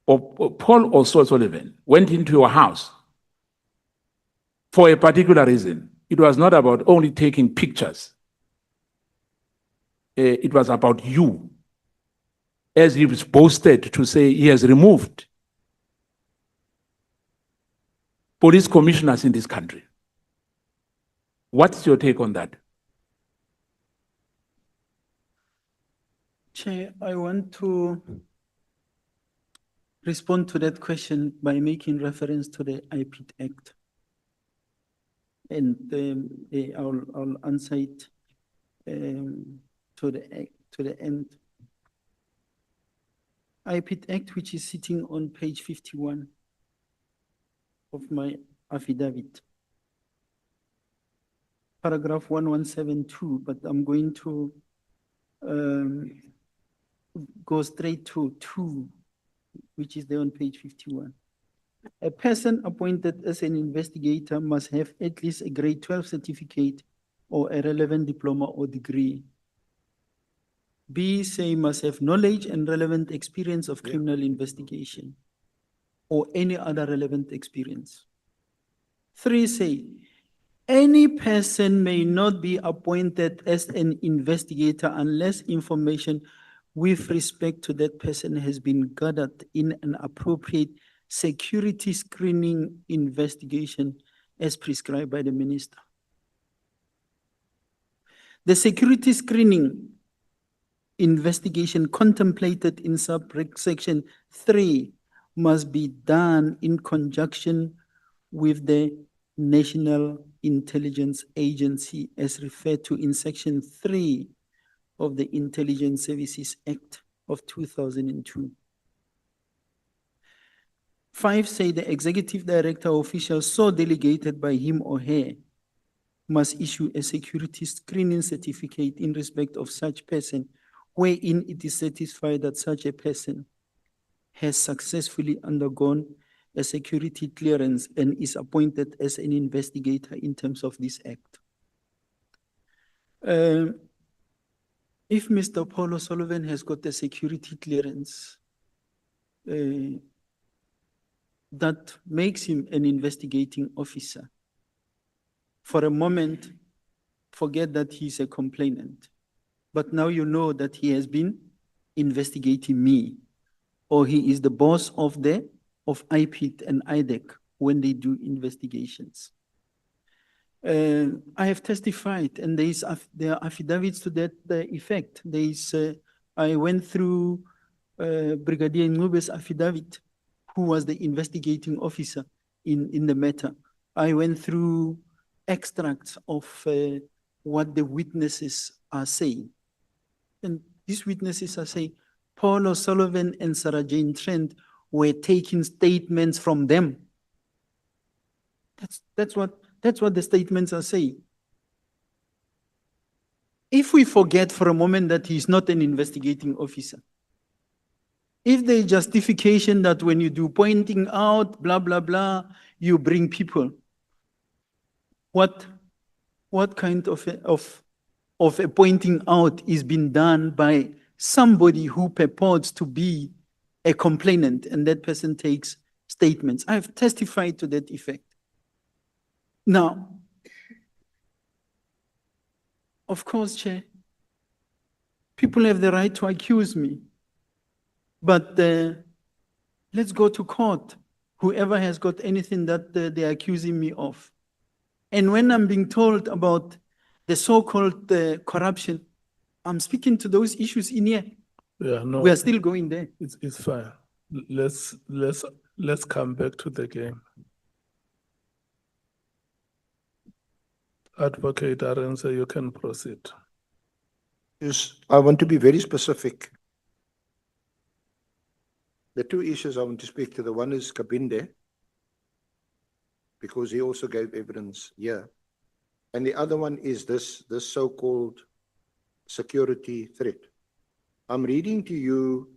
[SPEAKER 5] or Paul O'Sullivan went into your house for a particular reason. It was not about only taking pictures. It was about you, as he was boasted to say he has removed police commissioners in this country. What's your take on that?
[SPEAKER 2] Chair, I want to respond to that question by making reference to the IPID Act. And I'll answer it to the end. IPID Act, which is sitting on page 51 of my affidavit. Paragraph 1172, but I'm going to go straight to 2, which is there on page 51. A person appointed as an investigator must have at least a grade 12 certificate or a relevant diploma or degree. B, say must have knowledge and relevant experience of criminal investigation or any other relevant experience. 3, say any person may not be appointed as an investigator unless information with respect to that person has been gathered in an appropriate security screening investigation as prescribed by the minister. The security screening investigation contemplated in subsection 3 must be done in conjunction with the National Intelligence Agency as referred to in section 3 of the Intelligence Services Act of 2002. 5, say the executive director or official so delegated by him or her must issue a security screening certificate in respect of such person, wherein it is certified that such a person has successfully undergone a security clearance and is appointed as an investigator in terms of this act. If Mr. Paul O'Sullivan has got a security clearance, that makes him an investigating officer. For a moment, forget that he's a complainant. But now you know that he has been investigating me, or he is the boss of IPIT and IDEC when they do investigations. I have testified, and there are affidavits to that effect. I went through Brigadier Ngube's affidavit, who was the investigating officer in the matter. I went through extracts of what the witnesses are saying. And these witnesses are saying, Paul O'Sullivan and Sarah Jane Trent were taking statements from them. That's what the statements are saying. If we forget for a moment that he's not an investigating officer, if the justification that when you do pointing out, blah, blah, blah, you bring people, what kind of a pointing out is being done by somebody who purports to be a complainant and that person takes statements? I have testified to that effect. Now, of course, Chair, people have the right to accuse me, but let's go to court, whoever has got anything that they're accusing me of. And when I'm being told about the so-called corruption, I'm speaking to those issues in here.
[SPEAKER 3] Yeah, no.
[SPEAKER 2] We are still going there.
[SPEAKER 3] It's fine. Let's come back to the game. Advocate Arendse, you can proceed.
[SPEAKER 1] Yes, I want to be very specific. The two issues I want to speak to, the one is Kabinde, because he also gave evidence here. And the other one is this so-called security threat. I'm reading to you.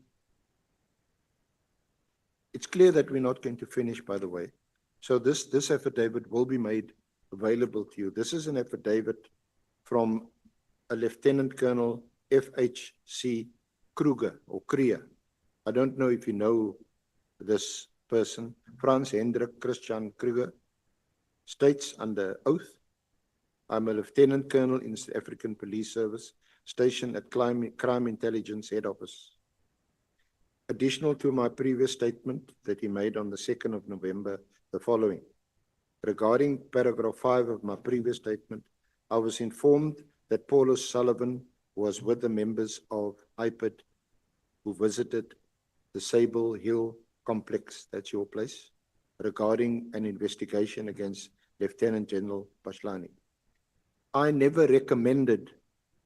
[SPEAKER 1] It's clear that we're not going to finish, by the way. So this affidavit will be made available to you. This is an affidavit from a Lieutenant Colonel FHC Kruger or Krier. I don't know if you know this person. Franz Hendrik Christian Kruger states under oath, I'm a Lieutenant Colonel in the African Police Service, stationed at Crime Intelligence Head Office. Additional to my previous statement that he made on the 2nd of November, the following. Regarding paragraph 5 of my previous statement, I was informed that Paul O'Sullivan was with the members of IPID who visited the Sable Hill complex, that's your place, regarding an investigation against Lieutenant General Pashlani. I never recommended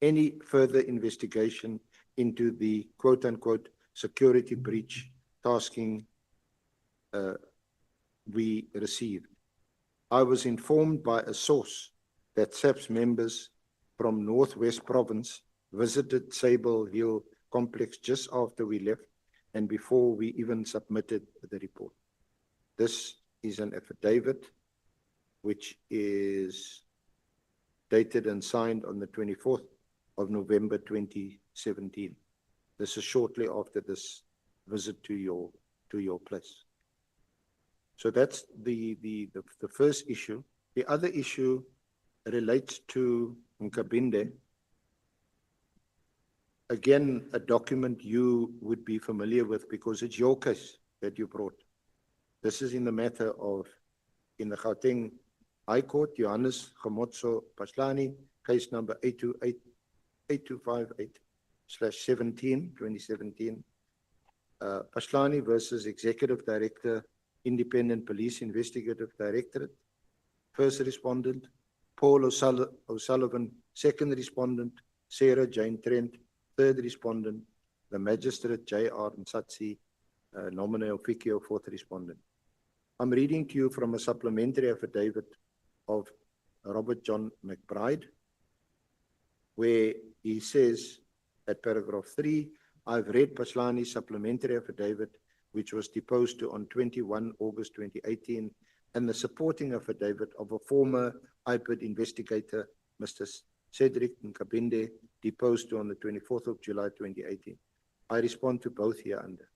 [SPEAKER 1] any further investigation into the quote-unquote security breach tasking we received. I was informed by a source that SAPS members from Northwest Province visited Sable Hill complex just after we left and before we even submitted the report. This is an affidavit which is dated and signed on the 24th of November 2020. 2017. This is shortly after this visit to your place. So that's the first issue. The other issue relates to Nkabinde. Again, a document you would be familiar with because it's your case that you brought. This is in the matter of, in the Gauteng High Court, Johannes Gamotso Paslani, case number 8258/17, 2017. Paslani versus Executive Director, Independent Police Investigative Directorate. First respondent, Paul O'Sullivan, second respondent, Sarah Jane Trent, third respondent, the magistrate J.R. Nsatsi, nomine officio, fourth respondent. I'm reading to you from a supplementary affidavit of Robert John McBride, where he says at paragraph 3, I've read Paslani's supplementary affidavit, which was deposed to on 21 August 2018, and the supporting affidavit of a former IPID investigator, Mr. Cedric Nkabinde, deposed to on the 24th of July 2018. I respond to both here under.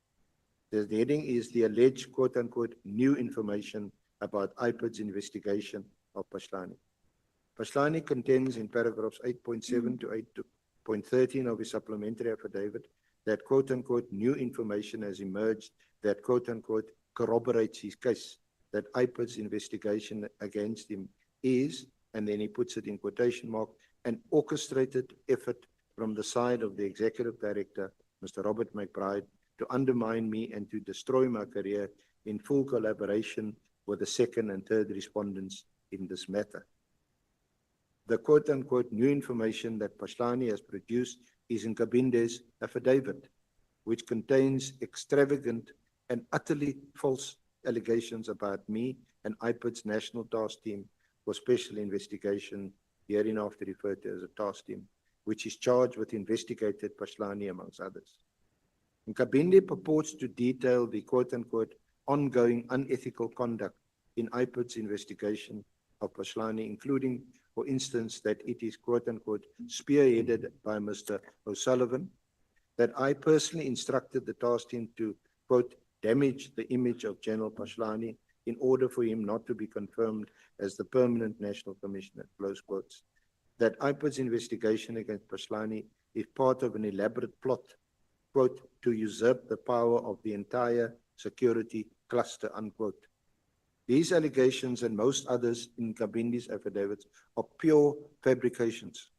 [SPEAKER 1] The heading is the alleged quote-unquote new information about IPID's investigation of Paslani. Paslani contends in paragraphs 8.7 to 8.13 of his supplementary affidavit that quote-unquote new information has emerged that quote-unquote corroborates his case, that IPID's investigation against him is, and then he puts it in quotation mark, an orchestrated effort from the side of the Executive Director, Mr. Robert McBride, to undermine me and to destroy my career in full collaboration with the second and third respondents in this matter. The quote-unquote new information that Paslani has produced is in Nkabinde's affidavit, which contains extravagant and utterly false allegations about me and IPID's National Task Team for Special Investigation, hereinafter referred to as a task team, which is charged with investigating Paslani amongst others. Nkabinde purports to detail the quote-unquote ongoing unethical conduct in IPID's investigation of Paslani, including, for instance, that it is quote-unquote spearheaded by Mr. O'Sullivan, that I personally instructed the task team to quote damage the image of General Paslani in order for him not to be confirmed as the permanent National Commissioner, close quotes, that IPID's investigation against Paslani is part of an elaborate plot, quote, to usurp the power of the entire security cluster, unquote. These allegations and most others in Nkabinde's affidavits are pure fabrications.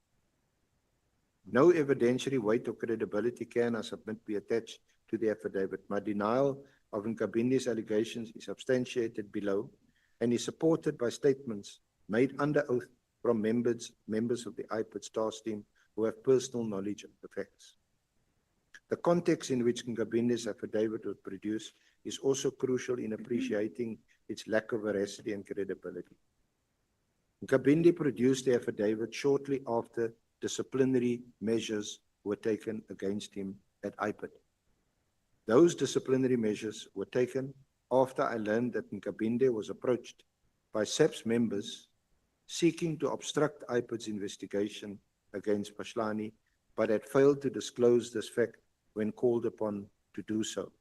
[SPEAKER 1] No evidentiary weight or credibility can, I submit, be attached to the affidavit. My denial of Nkabinde's allegations is substantiated below and is supported by statements made under oath from members of the IPID's task team who have personal knowledge of the facts. The context in which Nkabinde's affidavit was produced is also crucial in appreciating its lack of veracity and credibility. Nkabinde produced the affidavit shortly after disciplinary measures were taken against him at IPID. Those disciplinary measures were taken after I learned that Nkabinde was approached by SAPS members seeking to obstruct IPID's investigation against Paslani, but had failed to disclose this fact when called upon to do so.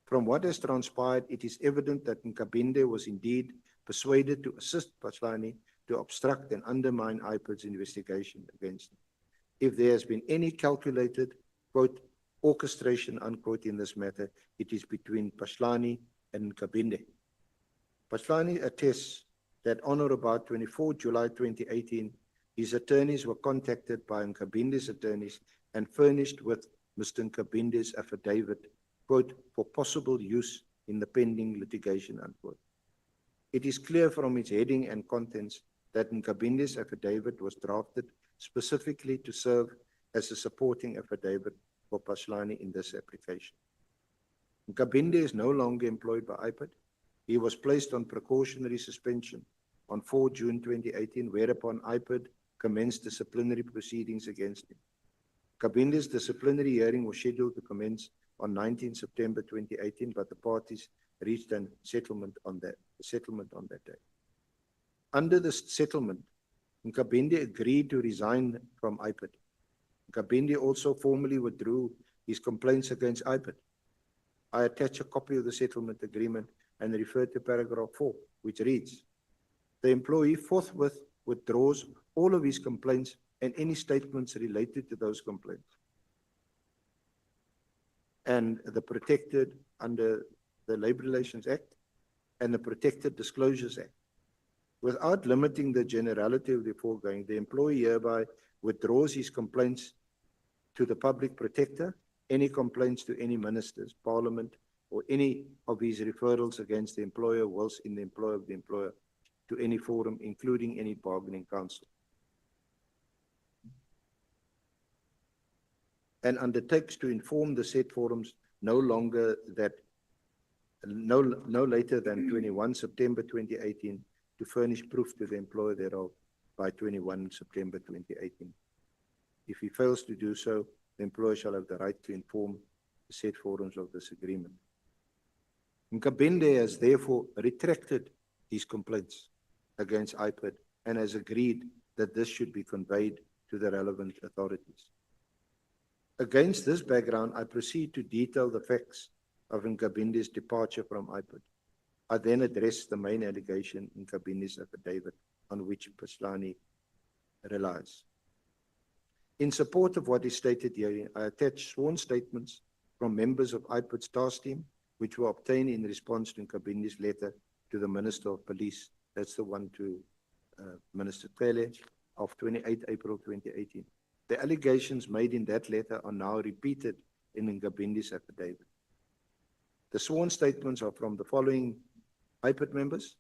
[SPEAKER 1] From what has transpired, it is evident that Nkabinde was indeed persuaded to assist Paslani to obstruct and undermine IPID's investigation against him. If there has been any calculated, quote, orchestration, unquote, in this matter, it is between Paslani and Nkabinde. Paslani attests that on or about 24 July 2018, his attorneys were contacted by Nkabinde's attorneys and furnished with Mr. Nkabinde's affidavit, quote, for possible use in the pending litigation, unquote. It is clear from its heading and contents that Nkabinde's affidavit was drafted specifically to serve as a supporting affidavit for Paslani in this application. Nkabinde is no longer employed by IPID. He was placed on precautionary suspension on 4 June 2018, whereupon IPID commenced disciplinary proceedings against him. Nkabinde's disciplinary hearing was scheduled to commence on 19 September 2018, but the parties reached a settlement on that day. Under the settlement, Nkabinde agreed to resign from IPID. Nkabinde also formally withdrew his complaints against IPID. I attach a copy of the settlement agreement and refer to paragraph 4, which reads, the employee forthwith withdraws all of his complaints and any statements related to those complaints, and the protected under the Labour Relations Act and the Protected Disclosures Act. Without limiting the generality of the foregoing, the employee hereby withdraws his complaints to the public protector, any complaints to any ministers, parliament, or any of his referrals against the employer whilst in the employ of the employer to any forum, including any bargaining council, and undertakes to inform the said forums no later than 21 September 2018 to furnish proof to the employer thereof by 21 September 2018. If he fails to do so, the employer shall have the right to inform the said forums of this agreement. Nkabinde has therefore retracted his complaints against IPID and has agreed that this should be conveyed to the relevant authorities. Against this background, I proceed to detail the facts of Nkabinde's departure from IPID. I then address the main allegation in Nkabinde's affidavit on which Paslani relies. In support of what is stated here, I attach sworn statements from members of IPID's task team, which were obtained in response to Nkabinde's letter to the Minister of Police. That's the one to Minister Pele of 28 April 2018. The allegations made in that letter are now repeated in Nkabinde's affidavit. The sworn statements are from the following IPID members: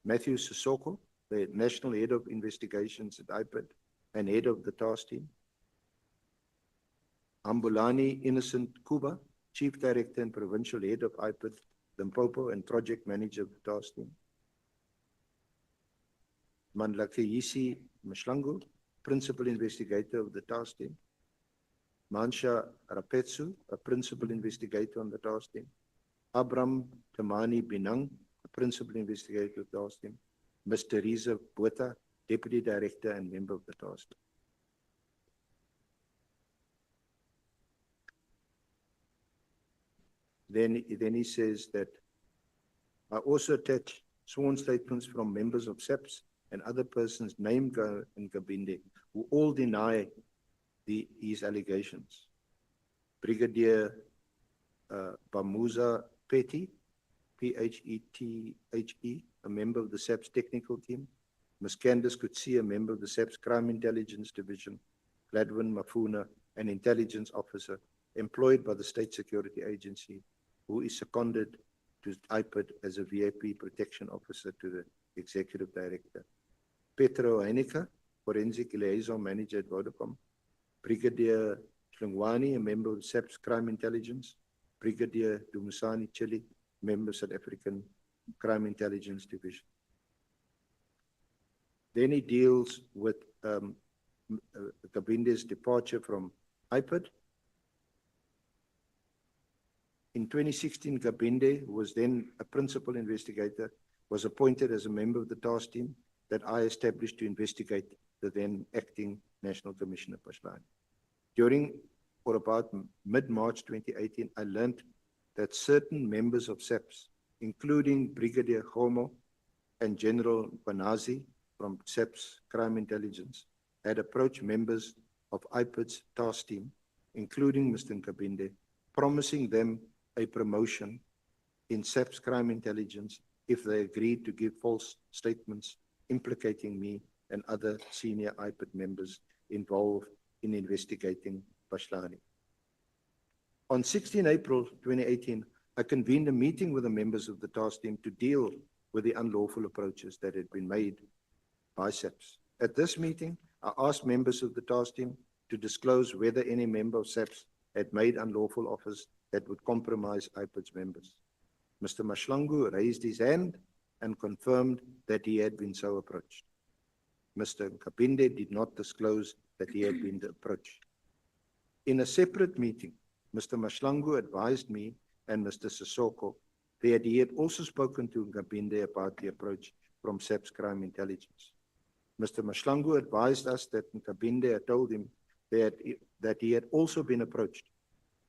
[SPEAKER 1] Matthew Sissoko, the National Head of Investigations at IPID and Head of the task team; Ambulani Innocent Kuba, Chief Director and Provincial Head of IPID, Limpopo, and Project Manager of the task team; Mandlakayisi Mshlangu, Principal Investigator of the task team; Mansha Rapetsu, a Principal Investigator on the task team; Abram Tamani Binang, a Principal Investigator of the task team; Ms. Teresa Botha, Deputy Director and member of the task team. Then he says that I also attach sworn statements from members of SAPS and other persons named in Nkabinde who all deny his allegations. Brigadier Bamuza Petty, P-H-E-T-H-E, a member of the SAPS technical team; Ms. Candice Kutsi, a member of the SAPS Crime Intelligence Division; Gladwin Mafuna, an intelligence officer employed by the State Security Agency, who is seconded to IPID as a VIP protection officer to the Executive Director; Petro Heinika, Forensic Liaison Manager at Vodacom; Brigadier Shlungwani, a member of SAPS Crime Intelligence; Brigadier Dumusani Chili, member of South African Crime Intelligence Division. Then he deals with Nkabinde's departure from IPID. In 2016, Nkabinde, who was then a principal investigator, was appointed as a member of the task team that I established to investigate the then acting National Commissioner Paslani. During or about mid-March 2018, I learned that certain members of SAPS, including Brigadier Homo and General Mkhwanazi from SAPS Crime Intelligence, had approached members of IPID's task team, including Mr. Nkabinde, promising them a promotion in SAPS Crime Intelligence if they agreed to give false statements implicating me and other senior IPID members involved in investigating Paslani. On 16 April 2018, I convened a meeting with the members of the task team to deal with the unlawful approaches that had been made by SAPS. At this meeting, I asked members of the task team to disclose whether any member of SAPS had made unlawful offers that would compromise IPID's members. Mr. Mashlangu raised his hand and confirmed that he had been so approached. Mr. Nkabinde did not disclose that he had been approached. In a separate meeting, Mr. Mashlangu advised me and Mr. Sissoko that he had also spoken to Nkabinde about the approach from SAPS Crime Intelligence. Mr. Mashlangu advised us that Nkabinde had told him that that he had also been approached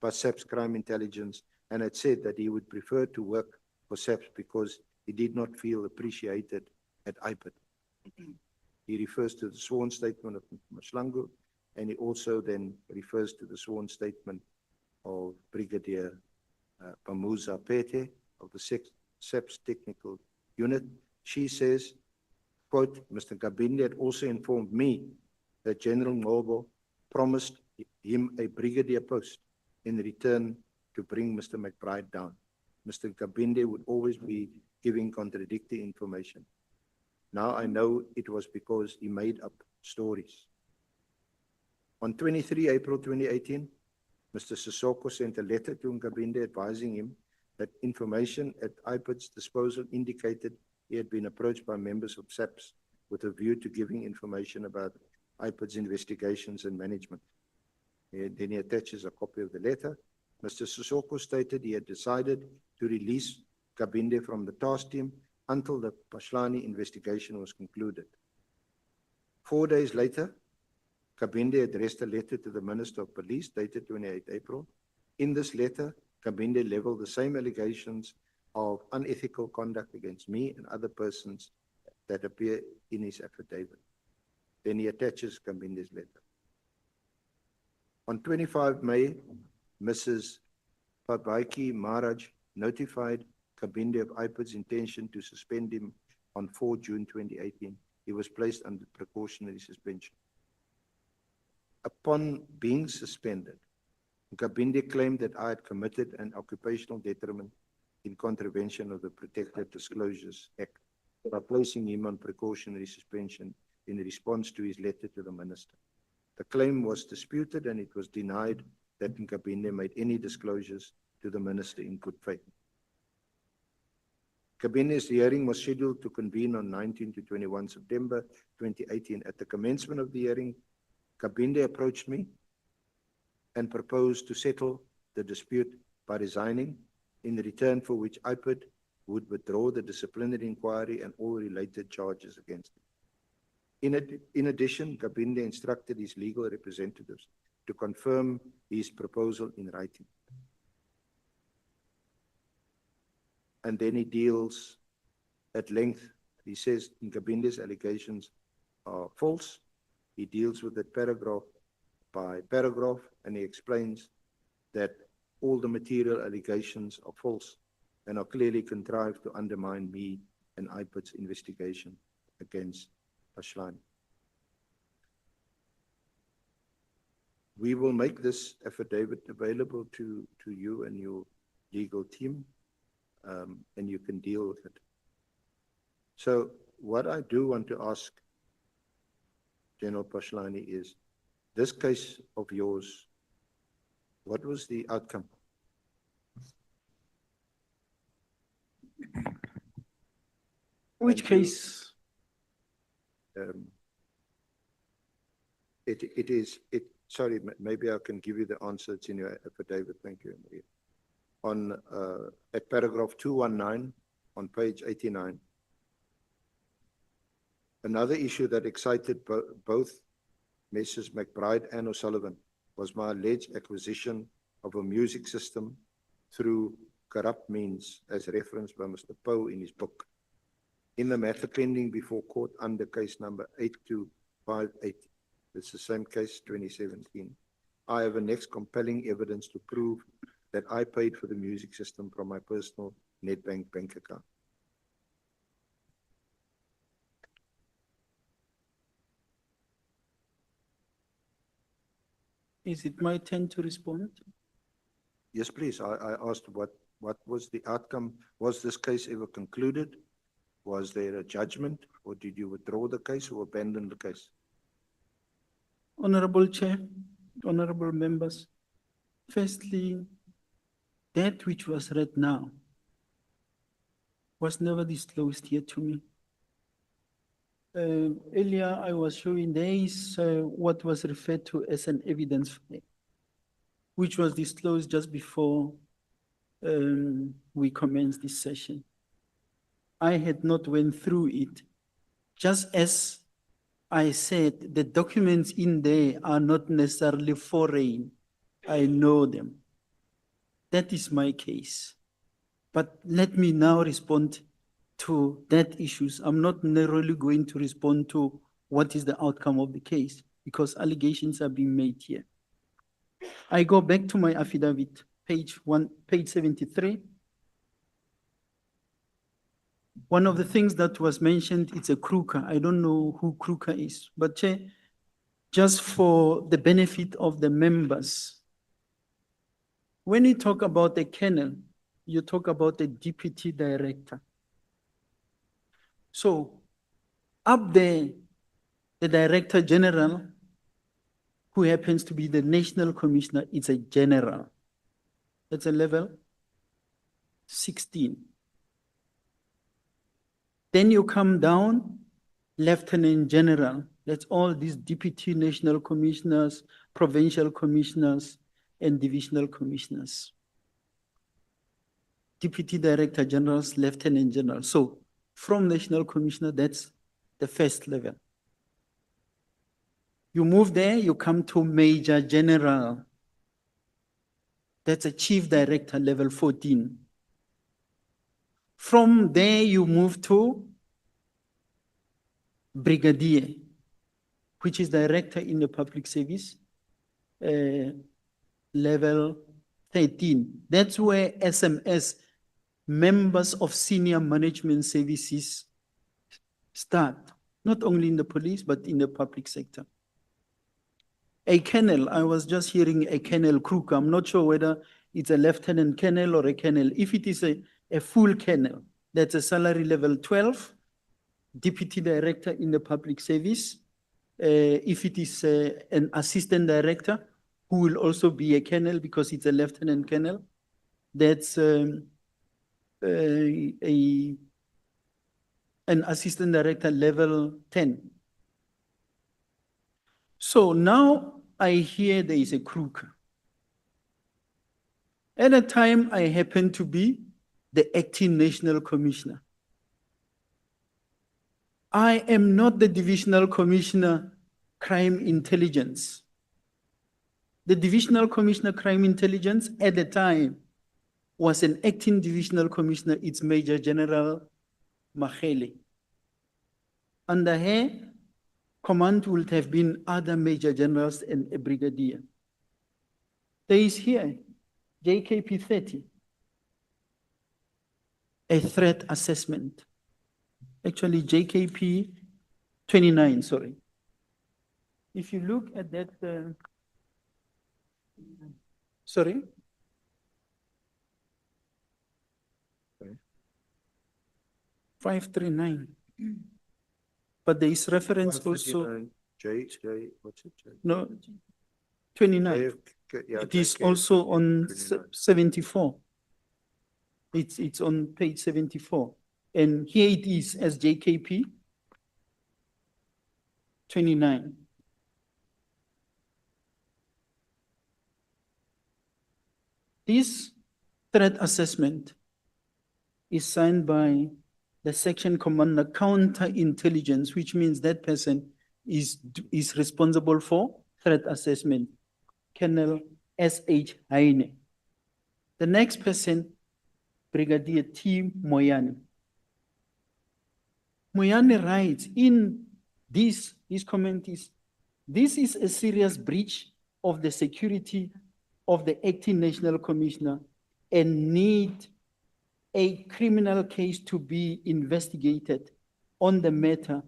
[SPEAKER 1] by SAPS Crime Intelligence and had said that he would prefer to work for SAPS because he did not feel appreciated at IPID. He refers to the sworn statement of Mashlangu, and he also then refers to the sworn statement of Brigadier Pamuza Pete of the SAPS Technical Unit. She says, quote, Mr. Kabinde had also informed me that General Ngobo promised him a brigadier post in return to bring Mr. McBride down. Mr. Kabinde would always be giving contradictory information. Now I know it was because he made up stories. On 23 April 2018, Mr. Sissoko sent a letter to Nkabinde advising him that information at IPID's disposal indicated he had been approached by members of SAPS with a view to giving information about IPID's investigations and management. Then he attaches a copy of the letter. Mr. Sissoko stated he had decided to release Kabinde from the task team until the Pashlani investigation was concluded. 4 days later, Kabinde addressed a letter to the Minister of Police dated 28 April. In this letter, Kabinde leveled the same allegations of unethical conduct against me and other persons that appear in his affidavit. Then he attaches Kabinde's letter. On 25 May, Mrs. Pabaiki Maharaj notified Kabinde of IPID's intention to suspend him on 4 June 2018. He was placed under precautionary suspension. Upon being suspended, Kabinde claimed that I had committed an occupational detriment in contravention of the Protected Disclosures Act by placing him on precautionary suspension in response to his letter to the minister. The claim was disputed and it was denied that Nkabinde made any disclosures to the minister in good faith. Kabinde's hearing was scheduled to convene on 19 to 21 September 2018. At the commencement of the hearing, Kabinde approached me and proposed to settle the dispute by resigning, in return for which IPID would withdraw the disciplinary inquiry and all related charges against him. In addition, Kabinde instructed his legal representatives to confirm his proposal in writing. And then he deals at length. He says Nkabinde's allegations are false. He deals with it paragraph by paragraph, and he explains that all the material allegations are false and are clearly contrived to undermine me and IPID's investigation against Pashlani. We will make this affidavit available to you and your legal team, and you can deal with it. So what I do want to ask General Pashlani is, this case of yours, what was the outcome?
[SPEAKER 2] Which case?
[SPEAKER 1] Sorry, maybe I can give you the answer. It's in your affidavit. Thank you, Maria. At paragraph 219 on page 89, another issue that excited both Messrs. McBride and O'Sullivan was my alleged acquisition of a music system through corrupt means, as referenced by Mr. Poe in his book. In the matter pending before court under case number 8258, it's the same case, 2017, I have a next compelling evidence to prove that I paid for the music system from my personal Nedbank bank account.
[SPEAKER 2] Is it my turn to respond?
[SPEAKER 1] Yes, please. I asked what was the outcome? Was this case ever concluded? Was there a judgment, or did you withdraw the case or abandon the case?
[SPEAKER 2] Honorable Chair, honorable members, firstly, that which was read now was never disclosed yet to me. Earlier, I was showing there is what was referred to as an evidence file, which was disclosed just before we commenced this session. I had not went through it, just as I said the documents in there are not necessarily foreign. I know them. That is my case. But let me now respond to that issues. I'm not narrowly going to respond to what is the outcome of the case because allegations are being made here. I go back to my affidavit, page 73. One of the things that was mentioned, it's a Kruger. I don't know who Kruger is, but Chair, just for the benefit of the members, when you talk about the kennel, you talk about the deputy director. So up there, the director general, who happens to be the national commissioner, is a general. That's a level 16. Then you come down, lieutenant general. That's all these deputy national commissioners, provincial commissioners, and divisional commissioners. Deputy director generals, lieutenant general. So from national commissioner, that's the first level. You move there, you come to major general. That's a chief director, level 14. From there, you move to brigadier, which is director in the public service, level 13. That's where SMS, members of senior management services, start, not only in the police, but in the public sector. A colonel, I was just hearing a colonel Kruger. I'm not sure whether it's a lieutenant colonel or a colonel. If it is a full colonel, that's a salary level 12, deputy director in the public service. If it is an assistant director, who will also be a colonel because it's a lieutenant colonel, that's an assistant director level 10. So now I hear there is a crook. At the time, I happened to be the acting national commissioner. I am not the divisional commissioner, crime intelligence. The divisional commissioner, crime intelligence, at the time, was an acting divisional commissioner, it's Major General Mkhwanazi. Under her command would have been other major generals and a brigadier. There is here, JKP 30, a threat assessment. Actually, JKP 29, sorry. If you look at that, sorry? 539. But there is reference also.
[SPEAKER 1] What's it?
[SPEAKER 2] No, 29. It is also on 74. It's on page 74. And here it is as JKP 29. This threat assessment is signed by the section commander counterintelligence, which means that person is responsible for threat assessment, Colonel S.H. Haine. The next person, Brigadier T. Moyane. Moyane writes in his comment is, this is a serious breach of the security of the acting national commissioner and need a criminal case to be investigated on the matter.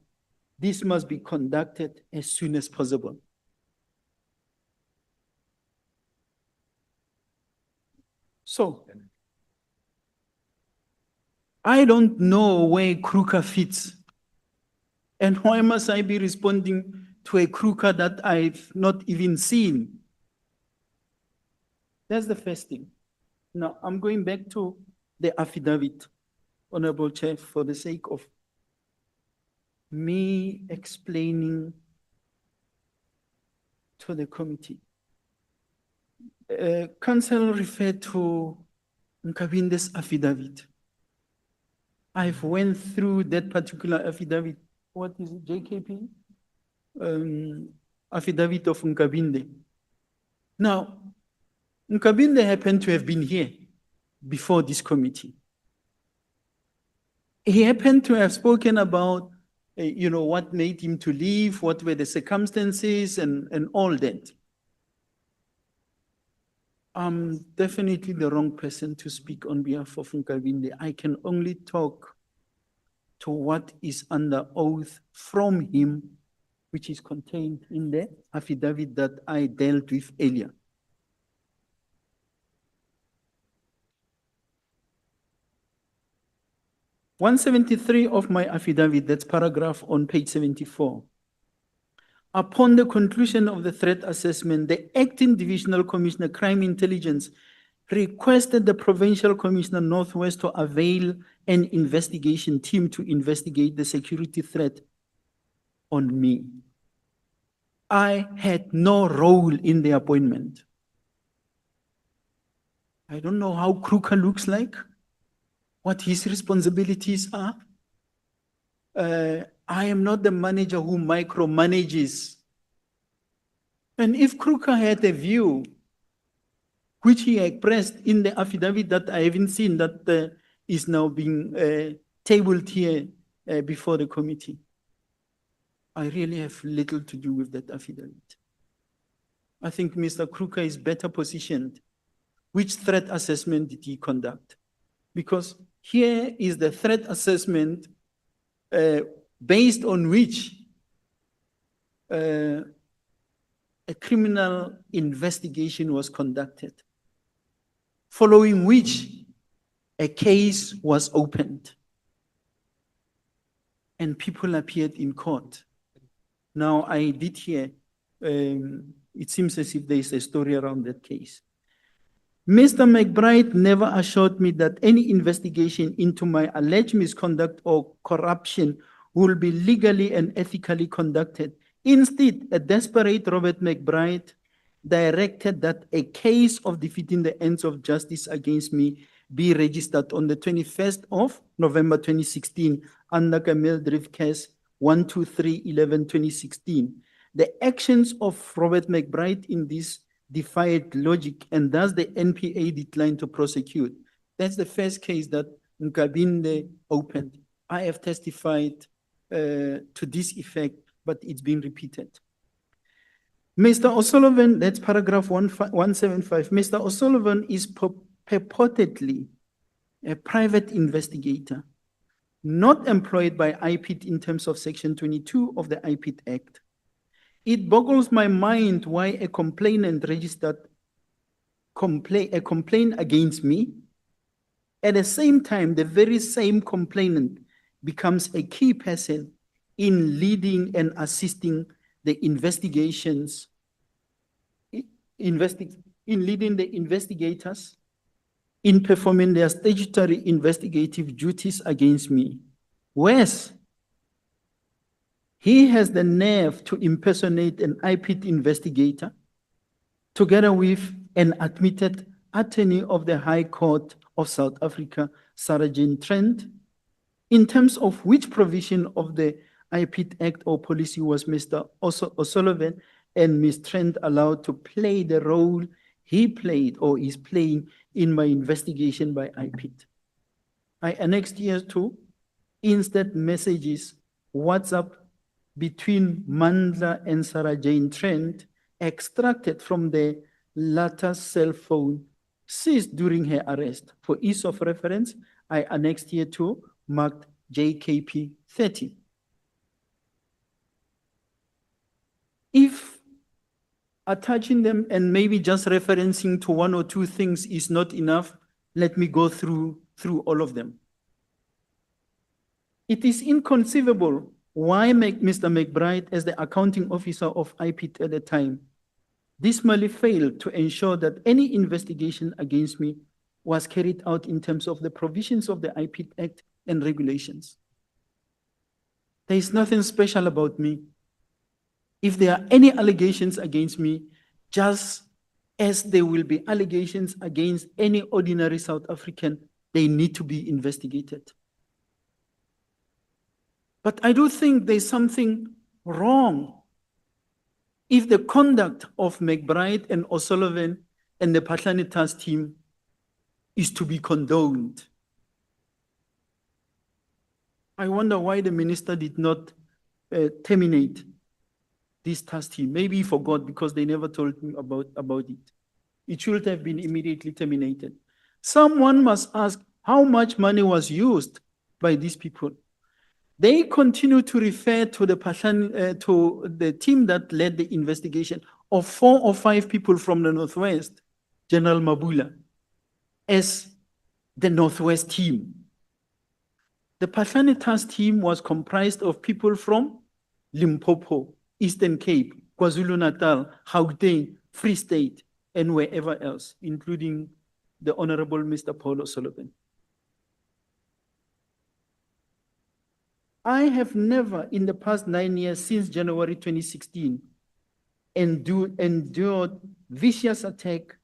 [SPEAKER 2] This must be conducted as soon as possible. So, I don't know where Kruger fits. And why must I be responding to a Kruger that I've not even seen? That's the first thing. Now, I'm going back to the affidavit, Honorable Chair, for the sake of me explaining to the committee. Council referred to Nkabinde's affidavit. I've went through that particular affidavit. What is it, JKP? affidavit of Nkabinde. Now, Nkabinde happened to have been here before this committee. He happened to have spoken about, what made him to leave, what were the circumstances, and all that. I'm definitely the wrong person to speak on behalf of Nkabinde. I can only talk to what is under oath from him, which is contained in the affidavit that I dealt with earlier. (173) of my affidavit, that's paragraph on page 74. Upon the conclusion of the threat assessment, the acting divisional commissioner, crime intelligence, requested the provincial commissioner Northwest to avail an investigation team to investigate the security threat on me. I had no role in the appointment. I don't know how Kruger looks like, what his responsibilities are. I am not the manager who micromanages. And if Kruger had a view, which he expressed in the affidavit that I haven't seen, that is now being tabled here before the committee, I really have little to do with that affidavit. I think Mr. Kruger is better positioned. Which threat assessment did he conduct? Because here is the threat assessment based on which a criminal investigation was conducted, following which a case was opened and people appeared in court. Now, I did hear, it seems as if there is a story around that case. Mr. McBride never assured me that any investigation into my alleged misconduct or corruption will be legally and ethically conducted. Instead, a desperate Robert McBride directed that a case of defeating the ends of justice against me be registered on the 21st of November 2016 under Camille Drift case 123-11-2016. The actions of Robert McBride in this defied logic, and thus the NPA declined to prosecute. That's the first case that Nkabinde opened. I have testified to this effect, but it's been repeated. Mr. O'Sullivan, that's paragraph 175. Mr. O'Sullivan is purportedly a private investigator, not employed by IPIT in terms of Section 22 of the IPIT Act. It boggles my mind why a complainant registered a complaint against me. At the same time, the very same complainant becomes a key person in leading and assisting the investigations, in leading the investigators in performing their statutory investigative duties against me. Worse, he has the nerve to impersonate an IPIT investigator together with an admitted attorney of the High Court of South Africa, Sarah Jane Trent, in terms of which provision of the IPIT Act or policy was Mr. O'Sullivan and Ms. Trent allowed to play the role he played or is playing in my investigation by IPIT. I annexed here to instant messages, WhatsApp, between Mandla and Sarah Jane Trent, extracted from the latter's cell phone, seized during her arrest. For ease of reference, I annexed here to marked JKP 30. If attaching them and maybe just referencing to one or two things is not enough, let me go through all of them. It is inconceivable why Mr. McBride, as the accounting officer of IPIT at the time, dismally failed to ensure that any investigation against me was carried out in terms of the provisions of the IPIT Act and regulations. There is nothing special about me. If there are any allegations against me, just as there will be allegations against any ordinary South African, they need to be investigated. But I do think there's something wrong if the conduct of McBride and O'Sullivan and the Patlane task team is to be condoned, I wonder why the minister did not terminate this task team. Maybe he forgot because they never told me about it. It should have been immediately terminated. Someone must ask how much money was used by these people. They continue to refer to the team that led the investigation of 4 or 5 people from the Northwest, General Mabula, as the Northwest team. The Patlane task team was comprised of people from Limpopo, Eastern Cape, KwaZulu-Natal, Gauteng, Free State, and wherever else, including the Honorable Mr. Paul O'Sullivan. I have never, in the past 9 years, since January 2016, endured vicious attack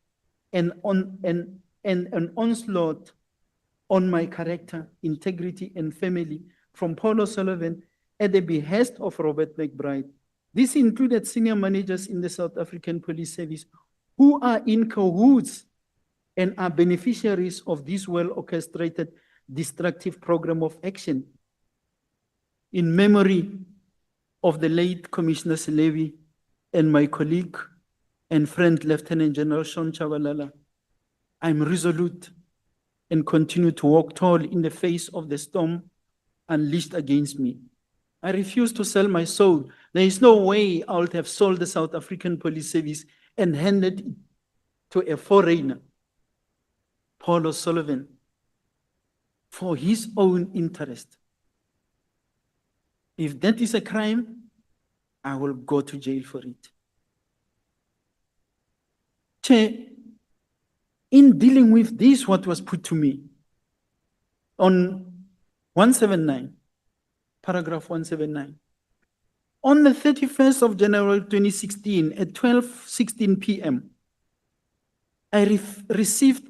[SPEAKER 2] and an onslaught on my character, integrity, and family from Paul O'Sullivan at the behest of Robert McBride. This included senior managers in the South African Police Service who are in cahoots and are beneficiaries of this well-orchestrated destructive program of action. In memory of the late Commissioner Selebi and my colleague and friend, Lieutenant General Shaun Chabalala, I'm resolute and continue to walk tall in the face of the storm unleashed against me. I refuse to sell my soul. There is no way I would have sold the South African Police Service and handed it to a foreigner, Paul O'Sullivan, for his own interest. If that is a crime, I will go to jail for it. Chair, in dealing with this, what was put to me on 179, paragraph 179, on the 31st of January 2016 at 12:16 p.m., I received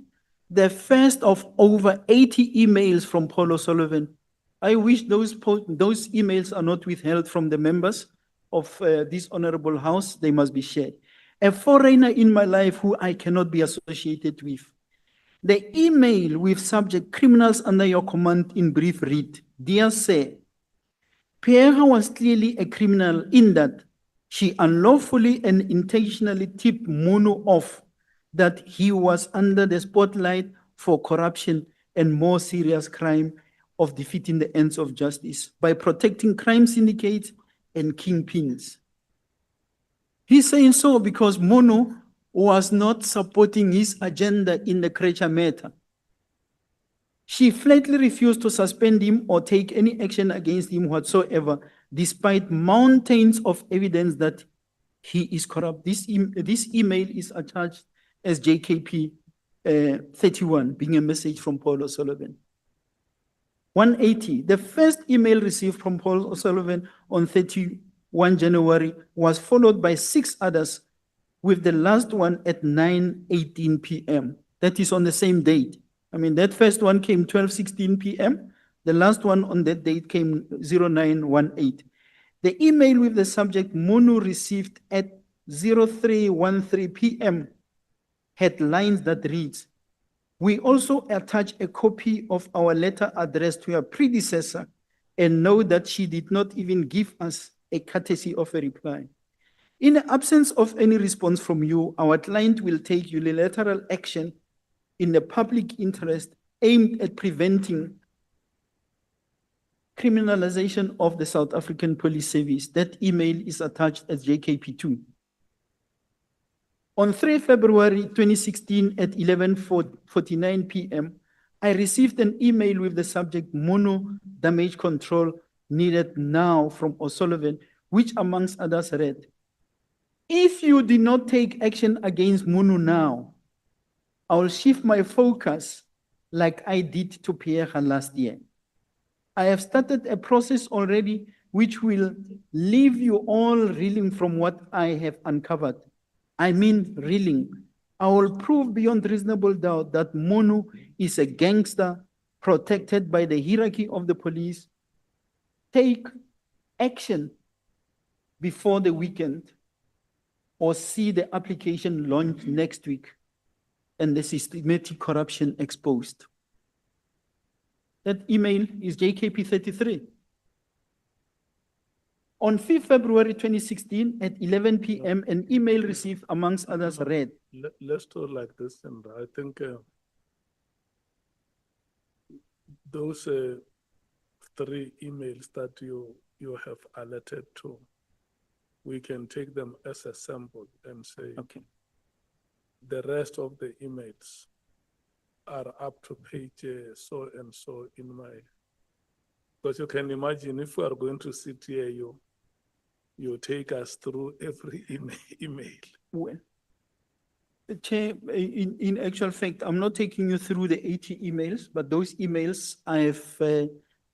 [SPEAKER 2] the first of over 80 emails from Paul O'Sullivan. I wish those emails are not withheld from the members of this honorable house. They must be shared. A foreigner in my life who I cannot be associated with. The email with subject criminals under your command in brief read, Dear Sir, Pierre was clearly a criminal in that she unlawfully and intentionally tipped Mono off that he was under the spotlight for corruption and more serious crime of defeating the ends of justice by protecting crime syndicates and kingpins. He's saying so because Mono was not supporting his agenda in the Krecha matter. She flatly refused to suspend him or take any action against him whatsoever, despite mountains of evidence that he is corrupt. This email is attached as JKP 31, being a message from Paul O'Sullivan. 180, the first email received from Paul O'Sullivan on 31 January was followed by 6 others, with the last one at 9:18 p.m. That is on the same date. I mean, that first one came 12:16 p.m. The last one on that date came 0918. The email with the subject Monu received at 0313 p.m. had lines that reads, we also attach a copy of our letter addressed to her predecessor and know that she did not even give us a courtesy of a reply. In the absence of any response from you, our client will take unilateral action in the public interest aimed at preventing criminalization of the South African Police Service. That email is attached as JKP2. On 3 February 2016 at 11:49 p.m., I received an email with the subject Mono damage control needed now from O'Sullivan, which amongst others read, if you did not take action against Mono now, I will shift my focus like I did to Pierre last year. I have started a process already which will leave you all reeling from what I have uncovered. I mean reeling. I will prove beyond reasonable doubt that Mono is a gangster protected by the hierarchy of the police. Take action before the weekend. or see the application launched next week and the systematic corruption exposed. That email is JKP 33. On 5th February 2016 at 11 p.m., an email received amongst others read.
[SPEAKER 3] Let's do it like this, and I think those 3 emails that you have alerted to, we can take them as a sample and say,
[SPEAKER 2] Okay.
[SPEAKER 3] the rest of the emails are up to page so and so in my, because you can imagine if we are going to sit here, you take us through every email.
[SPEAKER 2] Well, Chair, in actual fact, I'm not taking you through the 80 emails, but those emails, I've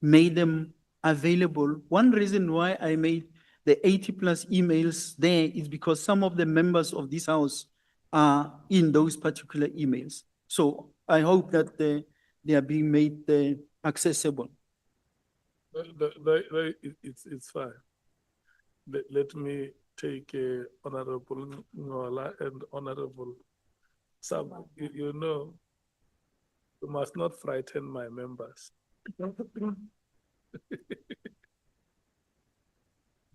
[SPEAKER 2] made them available. One reason why I made the 80 plus emails there is because some of the members of this house are in those particular emails. So I hope that they are being made accessible.
[SPEAKER 3] It's fine. Let me take Honorable Ngola and Honorable Sam. You know, you must not frighten my members.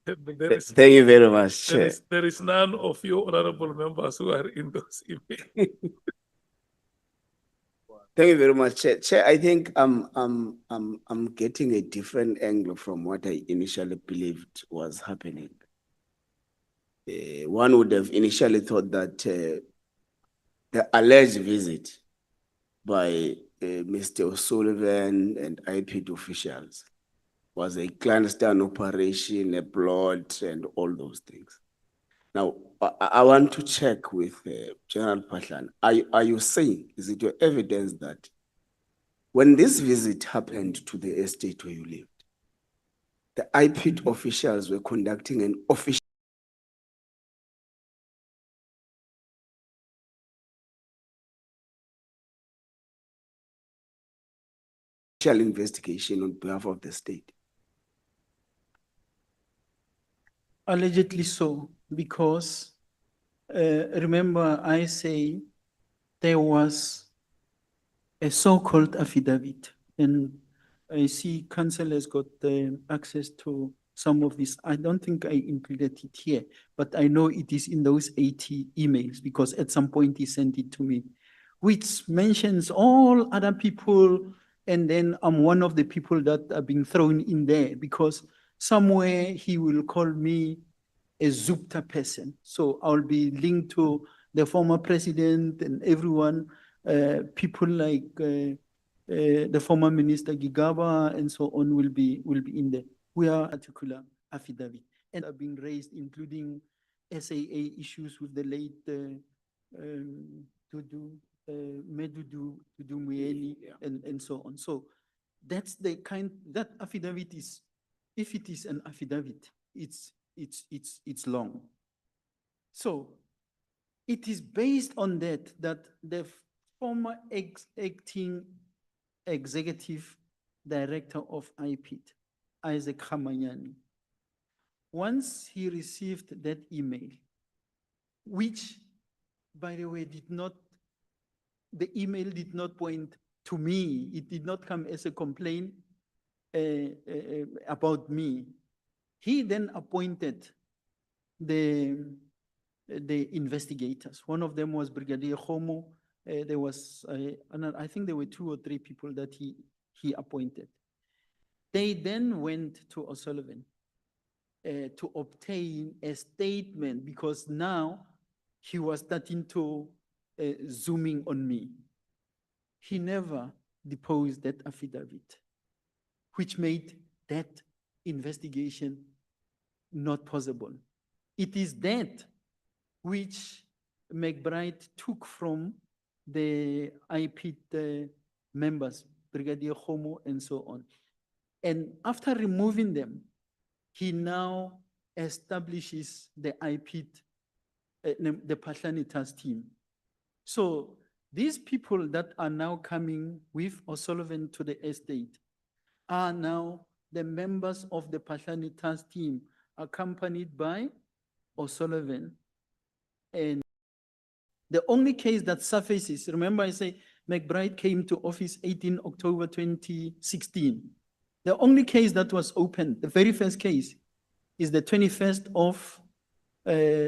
[SPEAKER 13] Thank you very much, Chair.
[SPEAKER 3] There is none of you honorable members who are in those emails.
[SPEAKER 13] Thank you very much, Chair. Chair, I think I'm getting a different angle from what I initially believed was happening. One would have initially thought that the alleged visit by Mr. O'Sullivan and IPT officials was a clandestine operation, a plot, and all those things. Now, I want to check with General Patlan. Are you saying, is it your evidence that when this visit happened to the estate where you lived, the IPT officials were conducting an official investigation on behalf of the state?
[SPEAKER 2] Allegedly so, because remember I say there was a so-called affidavit, and I see council has got access to some of this. I don't think I included it here, but I know it is in those 80 emails because at some point he sent it to me, which mentions all other people, and then I'm one of the people that are being thrown in there because somewhere he will call me a Zupta person. So I'll be linked to the former president and everyone, people like the former minister Gigaba and so on will be in there. We are particular affidavit and are being raised, including SAA issues with the late Medudu Muyeni and so on. So that's the kind, that affidavit is, if it is an affidavit, it's long. So it is based on that the former acting executive director of IPT, Isaac Khamanyani, once he received that email, which, by the way, the email did not point to me, it did not come as a complaint about me. He then appointed the investigators. One of them was Brigadier Khomo. There was, I think there were 2 or 3 people that he appointed. They then went to O'Sullivan to obtain a statement because now he was starting to zooming on me. He never deposed that affidavit, which made that investigation not possible. It is that which McBride took from the IPT members, Brigadier Khomo and so on. And after removing them, he now establishes the IPT, the Pahlani task team. So these people that are now coming with O'Sullivan to the estate are now the members of the Pahlani task team, accompanied by O'Sullivan And the only case that surfaces, remember I say McBride came to office 18 October 2016. The only case that was opened, the very first case, is the 21st of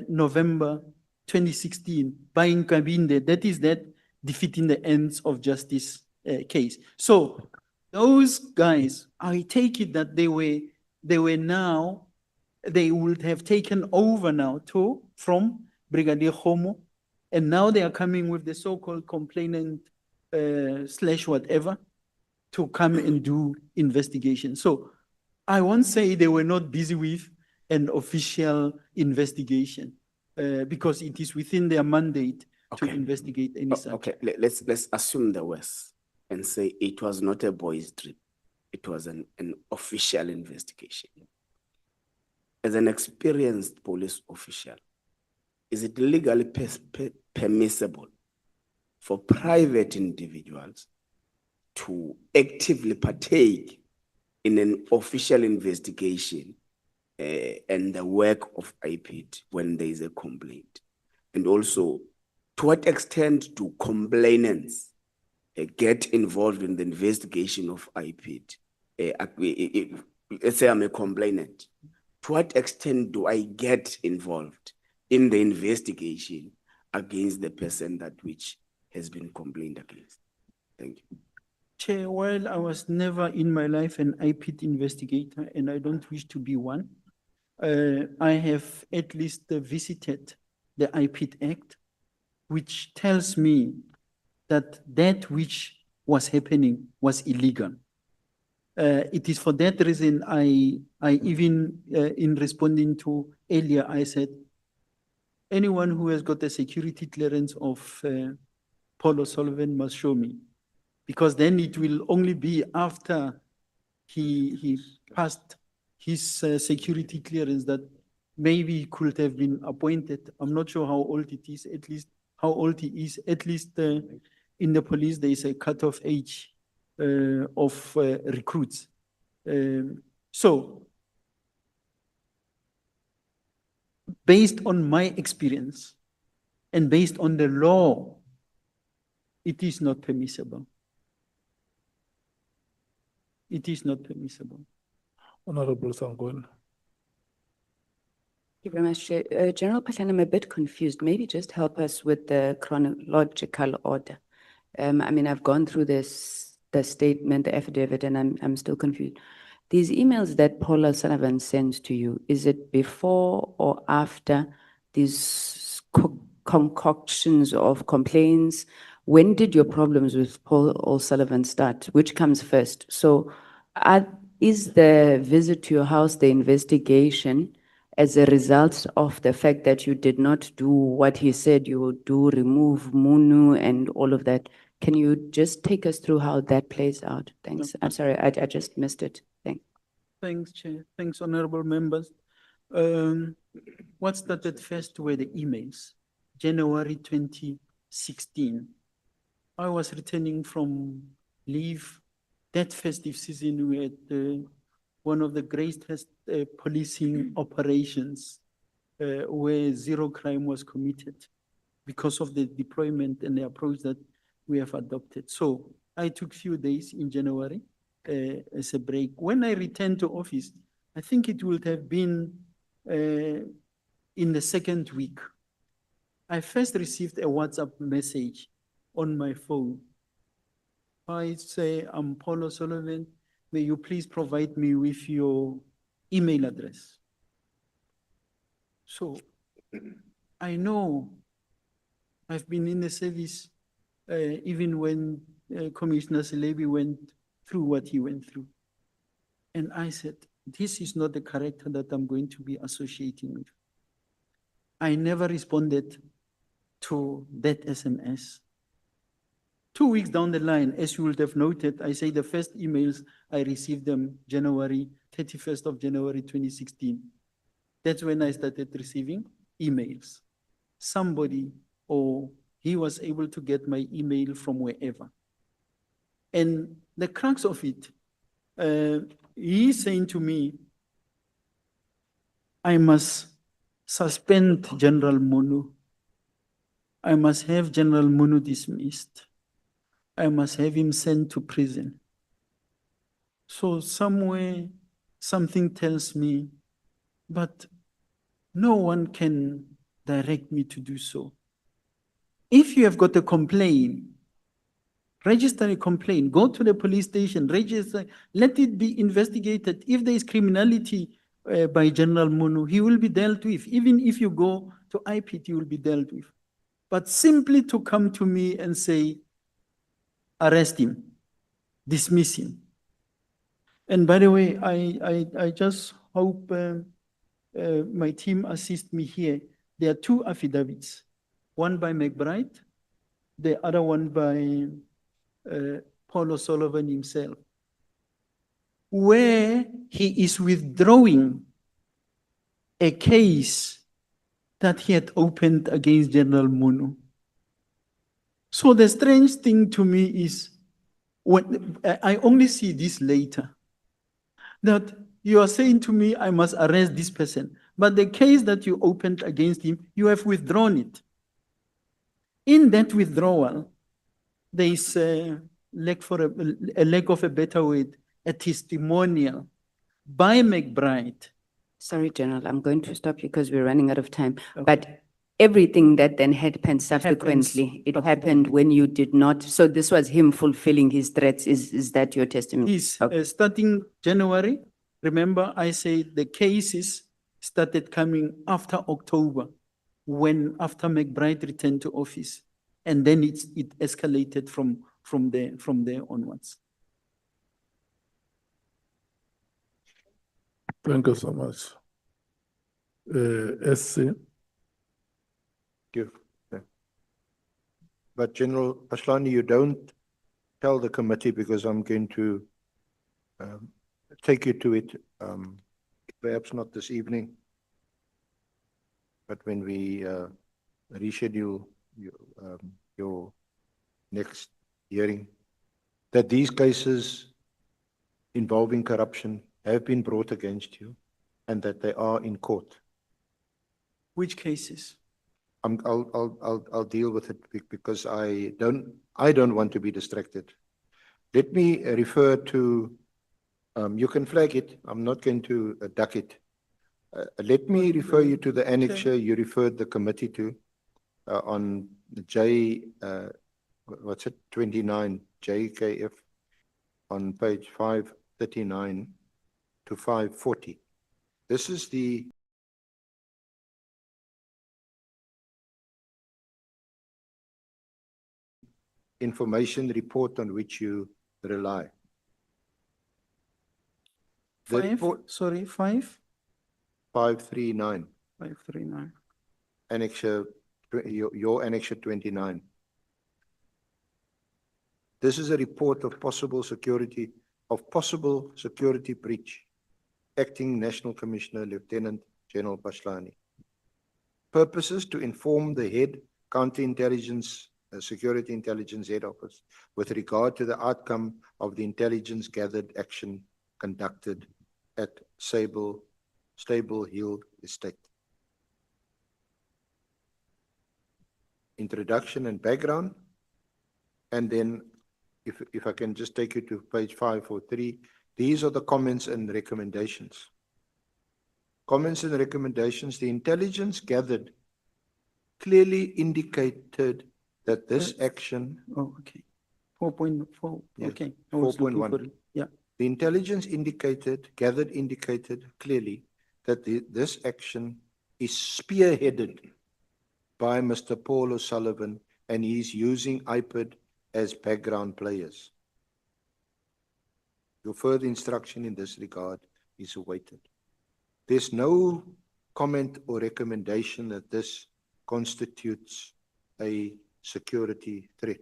[SPEAKER 2] November 2016 by Nkabinde. That is that defeating the ends of justice case. So those guys, I take it that they would have taken over now too from Brigadier Homo, and now they are coming with the so-called complainant slash whatever to come and do investigation. So I won't say they were not busy with an official investigation because it is within their mandate to investigate any such.
[SPEAKER 13] Okay, let's assume the worst and say it was not a boys' trip. It was an official investigation. As an experienced police official, is it legally permissible for private individuals to actively partake in an official investigation and the work of IPID when there is a complaint? And also, to what extent do complainants get involved in the investigation of IPID? Let's say I'm a complainant. To what extent do I get involved in the investigation against the person that which has been complained against? Thank you.
[SPEAKER 2] Chair, while I was never in my life an IPID investigator, and I don't wish to be one, I have at least visited the IPID Act, which tells me that that which was happening was illegal. It is for that reason I even, in responding to earlier, I said, anyone who has got a security clearance of Paul O'Sullivan must show me, because then it will only be after he passed his security clearance that maybe he could have been appointed. I'm not sure how old it is, at least how old he is. At least in the police, there is a cutoff age of recruits. So, based on my experience and based on the law, it is not permissible. It is not permissible.
[SPEAKER 3] Honorable Sangon.
[SPEAKER 11] Thank you very much, Chair. General Pathan, I'm a bit confused. Maybe just help us with the chronological order. I mean, I've gone through the statement, the affidavit, and I'm still confused. These emails that Paul O'Sullivan sends to you, is it before or after these concoctions of complaints? When did your problems with Paul O'Sullivan start? Which comes first? So is the visit to your house, the investigation, as a result of the fact that you did not do what he said you would do, remove Munu and all of that? Can you just take us through how that plays out? Thanks. I'm sorry, I just missed it. Thanks.
[SPEAKER 2] Thanks, Chair. Thanks, honorable members. What started first were the emails. January 2016. I was returning from leave. That festive season, we had one of the greatest policing operations where zero crime was committed because of the deployment and the approach that we have adopted. So I took few days in January as a break. When I returned to office, I think it would have been in the second week. I first received a WhatsApp message on my phone. I say, I'm Paul O'Sullivan. May you please provide me with your email address? So I know I've been in the service even when Commissioner Selebi went through what he went through. And I said, this is not the character that I'm going to be associating with. I never responded to that SMS. 2 weeks down the line, as you would have noted, I say the first emails, I received them 31st of January 2016. That's when I started receiving emails. Somebody or he was able to get my email from wherever. And the crux of it, he's saying to me, I must suspend General Monu I must have General Munu dismissed. I must have him sent to prison. So somewhere, something tells me, but no one can direct me to do so. If you have got a complaint, register a complaint, go to the police station, register, let it be investigated. If there is criminality by General Munu, he will be dealt with. Even if you go to IPT, he will be dealt with. But simply to come to me and say, arrest him, dismiss him. And by the way, I just hope my team assist me here. There are two affidavits, one by McBride, the other one by Paul O'Sullivan himself, where he is withdrawing a case that he had opened against General Munu. So the strange thing to me is, when I only see this later, that you are saying to me, I must arrest this person, but the case that you opened against him, you have withdrawn it. In that withdrawal, there is a lack of a better word, a testimonial by McBride.
[SPEAKER 11] Sorry, General, I'm going to stop you because we're running out of time. Okay. But everything that then happened subsequently, it happened when you did not. So this was him fulfilling his threats. Is that your testimony?
[SPEAKER 2] Yes, starting January, remember I said the cases started coming after October, after McBride returned to office. And then it escalated from there onwards.
[SPEAKER 3] Thank you so much. SC.
[SPEAKER 1] Give. But General Paslani, you don't tell the committee, because I'm going to take you to it, perhaps not this evening, but when we reschedule your next hearing, that these cases involving corruption have been brought against you and that they are in court.
[SPEAKER 2] Which cases?
[SPEAKER 1] I'll deal with it because I don't want to be distracted. Let me refer to, you can flag it, I'm not going to duck it. Let me refer you to the annexure you referred the committee to on J, what's it, 29, JKF on page 539 to 540. This is the information report on which you rely. The report, 539.
[SPEAKER 2] 539.
[SPEAKER 1] Annexure, your annexure 29. This is a report of possible security breach. Acting National Commissioner Lieutenant General Paslani. Purposes to inform the head counterintelligence, security intelligence head office with regard to the outcome of the intelligence gathered action conducted at Stable Hill Estate. Introduction and background, and then if I can just take you to page 543, these are the comments and recommendations. Comments and recommendations, the intelligence gathered clearly indicated that this action.
[SPEAKER 2] Oh, okay. 4.4.
[SPEAKER 1] Yes,
[SPEAKER 2] okay.
[SPEAKER 1] 4.1.
[SPEAKER 2] Yeah.
[SPEAKER 1] The intelligence gathered indicated clearly that this action is spearheaded by Mr. Paul O'Sullivan, and he's using IPID as background players. Your further instruction in this regard is awaited. There's no comment or recommendation that this constitutes a security threat.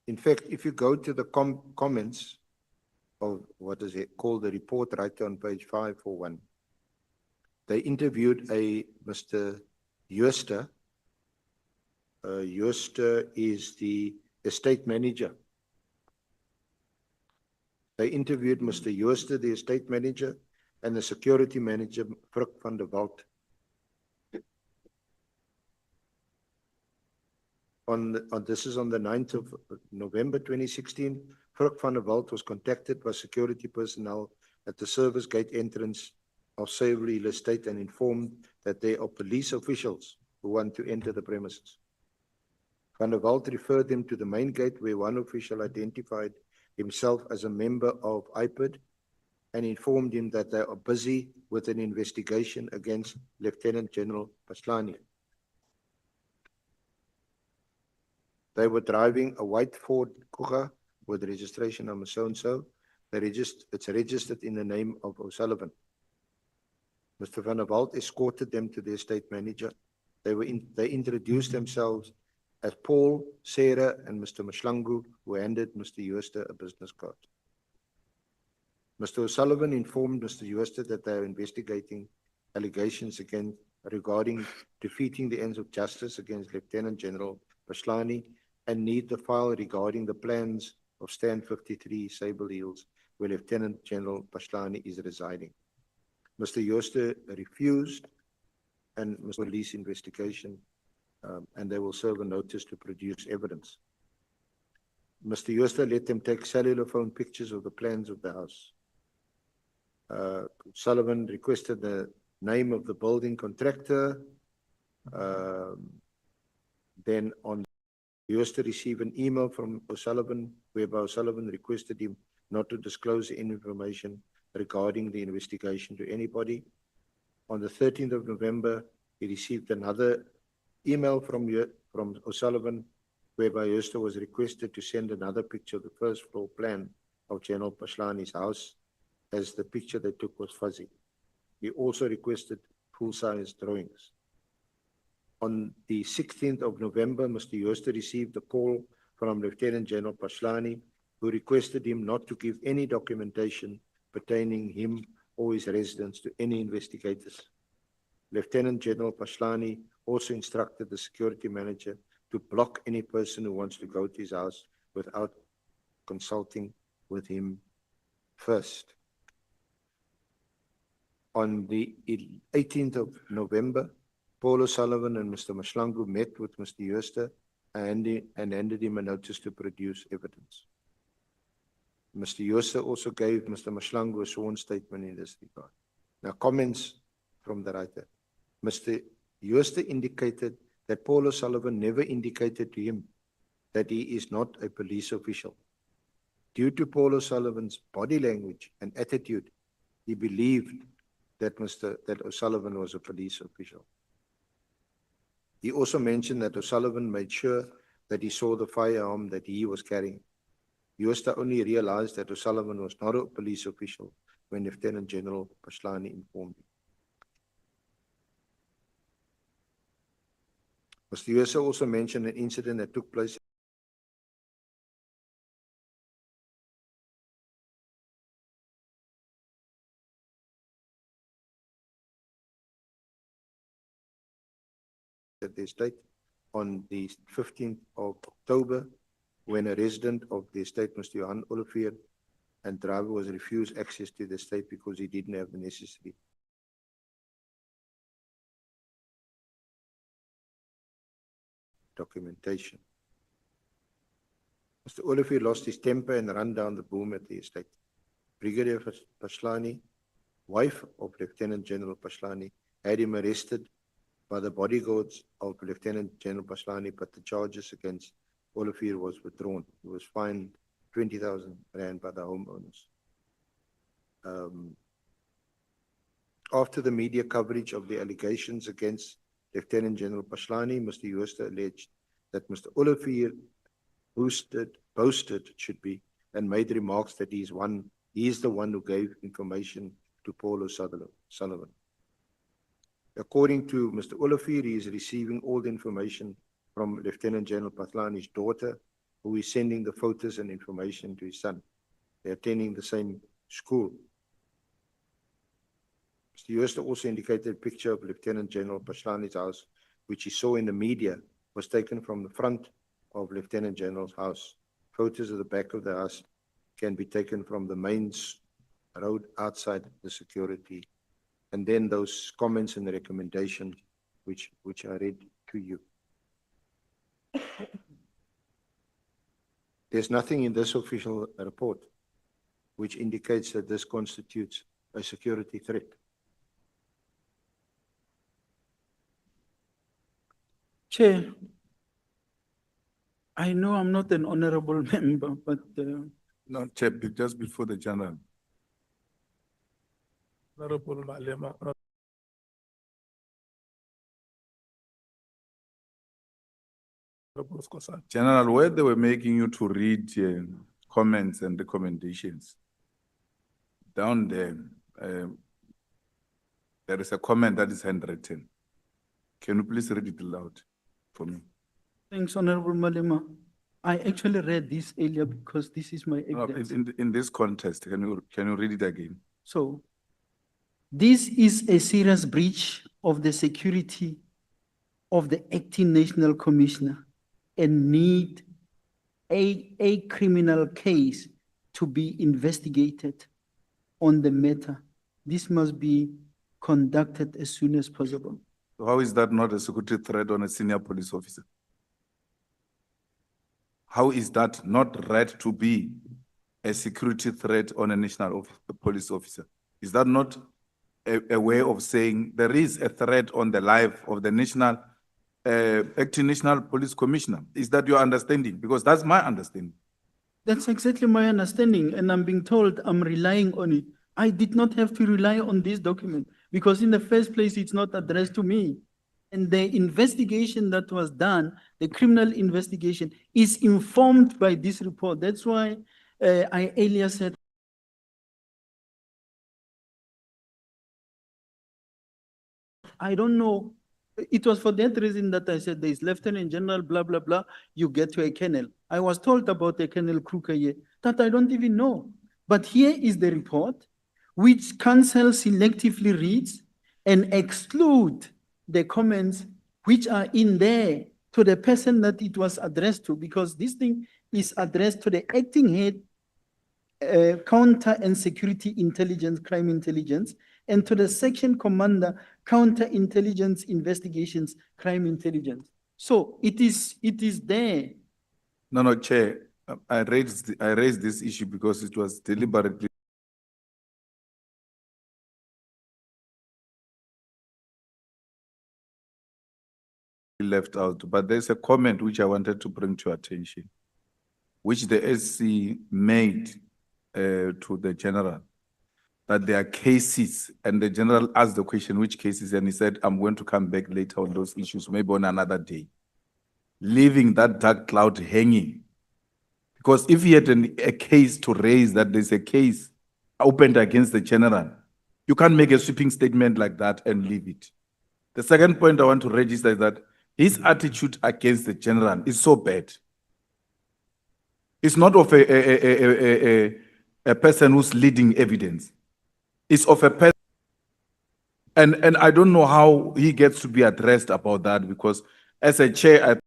[SPEAKER 1] In fact, if you go to the comments of what is it called, the report right on page 541, they interviewed a Mr. Jooster. Jooster is the estate manager. They interviewed Mr. Jooster, the estate manager, and the security manager, Fruk van der Walt. This is on the 9th of November 2016. Fruk van der Walt was contacted by security personnel at the service gate entrance of Savory Hill Estate and informed that there are police officials who want to enter the premises. Van der Walt referred them to the main gate where one official identified himself as a member of IPID and informed him that they are busy with an investigation against Lieutenant General Paslani. They were driving a white Ford Kuga with registration number so-and-so. It's registered in the name of O'Sullivan. Mr. Van der Walt escorted them to the estate manager. They introduced themselves as Paul, Sarah, and Mr. Mshlangu, who handed Mr. Jooste a business card. Mr. O'Sullivan informed Mr. Jooste that they are investigating allegations regarding defeating the ends of justice against Lieutenant General Paslani and need the file regarding the plans of Stand 53 Sable Hills, where Lieutenant General Paslani is residing. Mr. Jooste refused and Mr. Police investigation, and they will serve a notice to produce evidence. Mr. Jooste let them take cellular phone pictures of the plans of the house. Sullivan requested the name of the building contractor. Then on Jooste received an email from O'Sullivan, whereby O'Sullivan requested him not to disclose any information regarding the investigation to anybody. On the 13th of November, he received another email from O'Sullivan, whereby Jooste was requested to send another picture of the first floor plan of General Paslani's house, as the picture they took was fuzzy. He also requested full-size drawings. On the 16th of November, Mr. Jooste received a call from Lieutenant General Paslani, who requested him not to give any documentation pertaining him or his residence to any investigators. Lieutenant General Paslani also instructed the security manager to block any person who wants to go to his house without consulting with him first. On the 18th of November, Paul O'Sullivan and Mr. Mshlangu met with Mr. Jooste and handed him a notice to produce evidence. Mr. Jooste also gave Mr. Mshlangu a sworn statement in this regard. Now, comments from the writer. Mr. Jooste indicated that Paul O'Sullivan never indicated to him that he is not a police official. Due to Paul O'Sullivan's body language and attitude, he believed that O'Sullivan was a police official. He also mentioned that O'Sullivan made sure that he saw the firearm that he was carrying. Jooste only realized that O'Sullivan was not a police official when Lieutenant General Paslani informed him. Mr. Jooste also mentioned an incident that took place at the estate on the 15th of October, when a resident of the estate, Mr. Johan Olivier, and driver was refused access to the estate because he didn't have the necessary documentation. Mr. Olivier lost his temper and ran down the boom at the estate. Brigadier Paslani, wife of Lieutenant General Paslani, had him arrested by the bodyguards of Lieutenant General Paslani, but the charges against Olivier was withdrawn. He was fined 20,000 rand by the homeowners. After the media coverage of the allegations against Lieutenant General Paslani, Mr. Jooste alleged that Mr. Olivier boasted, it should be, and made remarks that he is the one who gave information to Paul O'Sullivan. According to Mr. Olivier, he is receiving all the information from Lieutenant General Paslani's daughter, who is sending the photos and information to his son. They're attending the same school. Mr. Jooste also indicated a picture of Lieutenant General Paslani's house, which he saw in the media, was taken from the front of Lieutenant General's house. Photos of the back of the house can be taken from the main road outside the security. And then those comments and the recommendation which I read to you. There's nothing in this official report which indicates that this constitutes a security threat.
[SPEAKER 2] Chair, I know I'm not an honorable member, but
[SPEAKER 10] No, Chair, just before the general.
[SPEAKER 3] Honorable Malema, Honorable Skhosana.
[SPEAKER 10] General, where they were making you to read comments and recommendations, down there, there is a comment that is handwritten. Can you please read it aloud for me?
[SPEAKER 2] thanks, Honorable Malema. I actually read this earlier because this is my
[SPEAKER 10] No,
[SPEAKER 2] evidence.
[SPEAKER 10] in this context, can you read it again?
[SPEAKER 2] So, this is a serious breach of the security of the acting national commissioner and need a criminal case to be investigated on the matter. This must be conducted as soon as possible.
[SPEAKER 10] So how is that not a security threat on a senior police officer? How is that not read to be a security threat on a national police officer? Is that not a way of saying there is a threat on the life of the national, acting national police commissioner? Is that your understanding? Because that's my understanding.
[SPEAKER 2] That's exactly my understanding, and I'm being told I'm relying on it. I did not have to rely on this document because in the first place, it's not addressed to me. And the investigation that was done, the criminal investigation, is informed by this report. That's why I earlier said I don't know. It was for that reason that I said there's Lieutenant General, blah, blah, blah, you get to a colonel. I was told about a Colonel Kruger here that I don't even know. But here is the report, which council selectively reads and exclude the comments which are in there to the person that it was addressed to, because this thing is addressed to the acting head, counter and security intelligence, crime intelligence, and to the section commander, counterintelligence investigations, crime intelligence. So it is there.
[SPEAKER 10] No, Chair, I raised this issue because it was deliberately left out. But there's a comment which I wanted to bring to your attention, which the SC made to the general, that there are cases, and the general asked the question, which cases, and he said, I'm going to come back later on those issues, maybe on another day, leaving that dark cloud hanging. Because if he had a case to raise, that there's a case opened against the general, you can't make a sweeping statement like that and leave it. The second point I want to register is that his attitude against the general is so bad. It's not of a person who's leading evidence. It's of a person. And I don't know how he gets to be addressed about that, because as a chair, I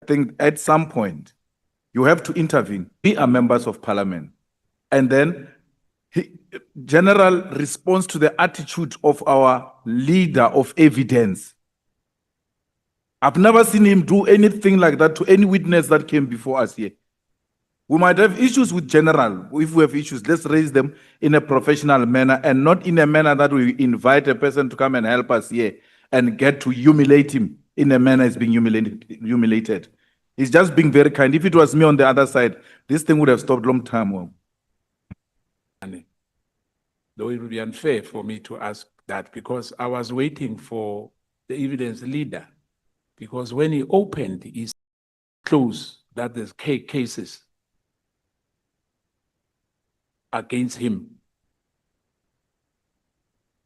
[SPEAKER 10] think at some point you have to intervene. We are members of parliament. And then general response to the attitude of our leader of evidence. I've never seen him do anything like that to any witness that came before us here. We might have issues with general. If we have issues, let's raise them in a professional manner and not in a manner that we invite a person to come and help us here and get to humiliate him in a manner he's being humiliated. He's just being very kind. If it was me on the other side, this thing would have stopped long time ago.
[SPEAKER 5] Though it would be unfair for me to ask that, because I was waiting for the evidence leader. Because when he opened, he closed that there's cases against him.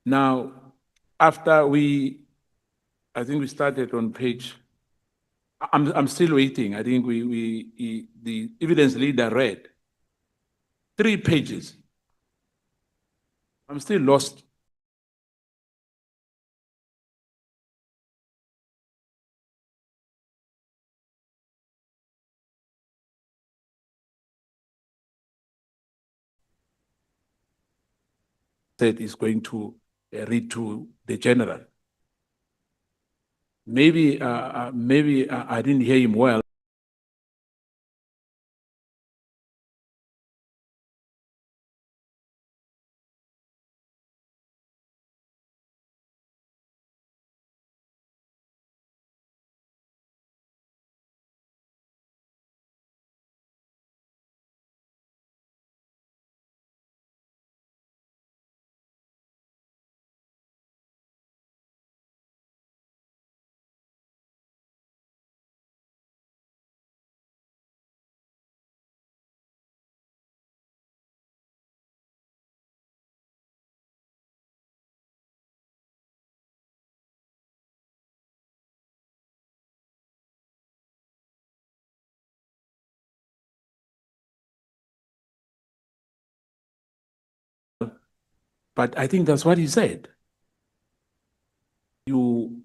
[SPEAKER 5] Now, after I think we started on page, I'm still waiting. I think the evidence leader read 3 pages. I'm still lost. said is going to read to the general. Maybe I didn't hear him well. But I think that's what he said. You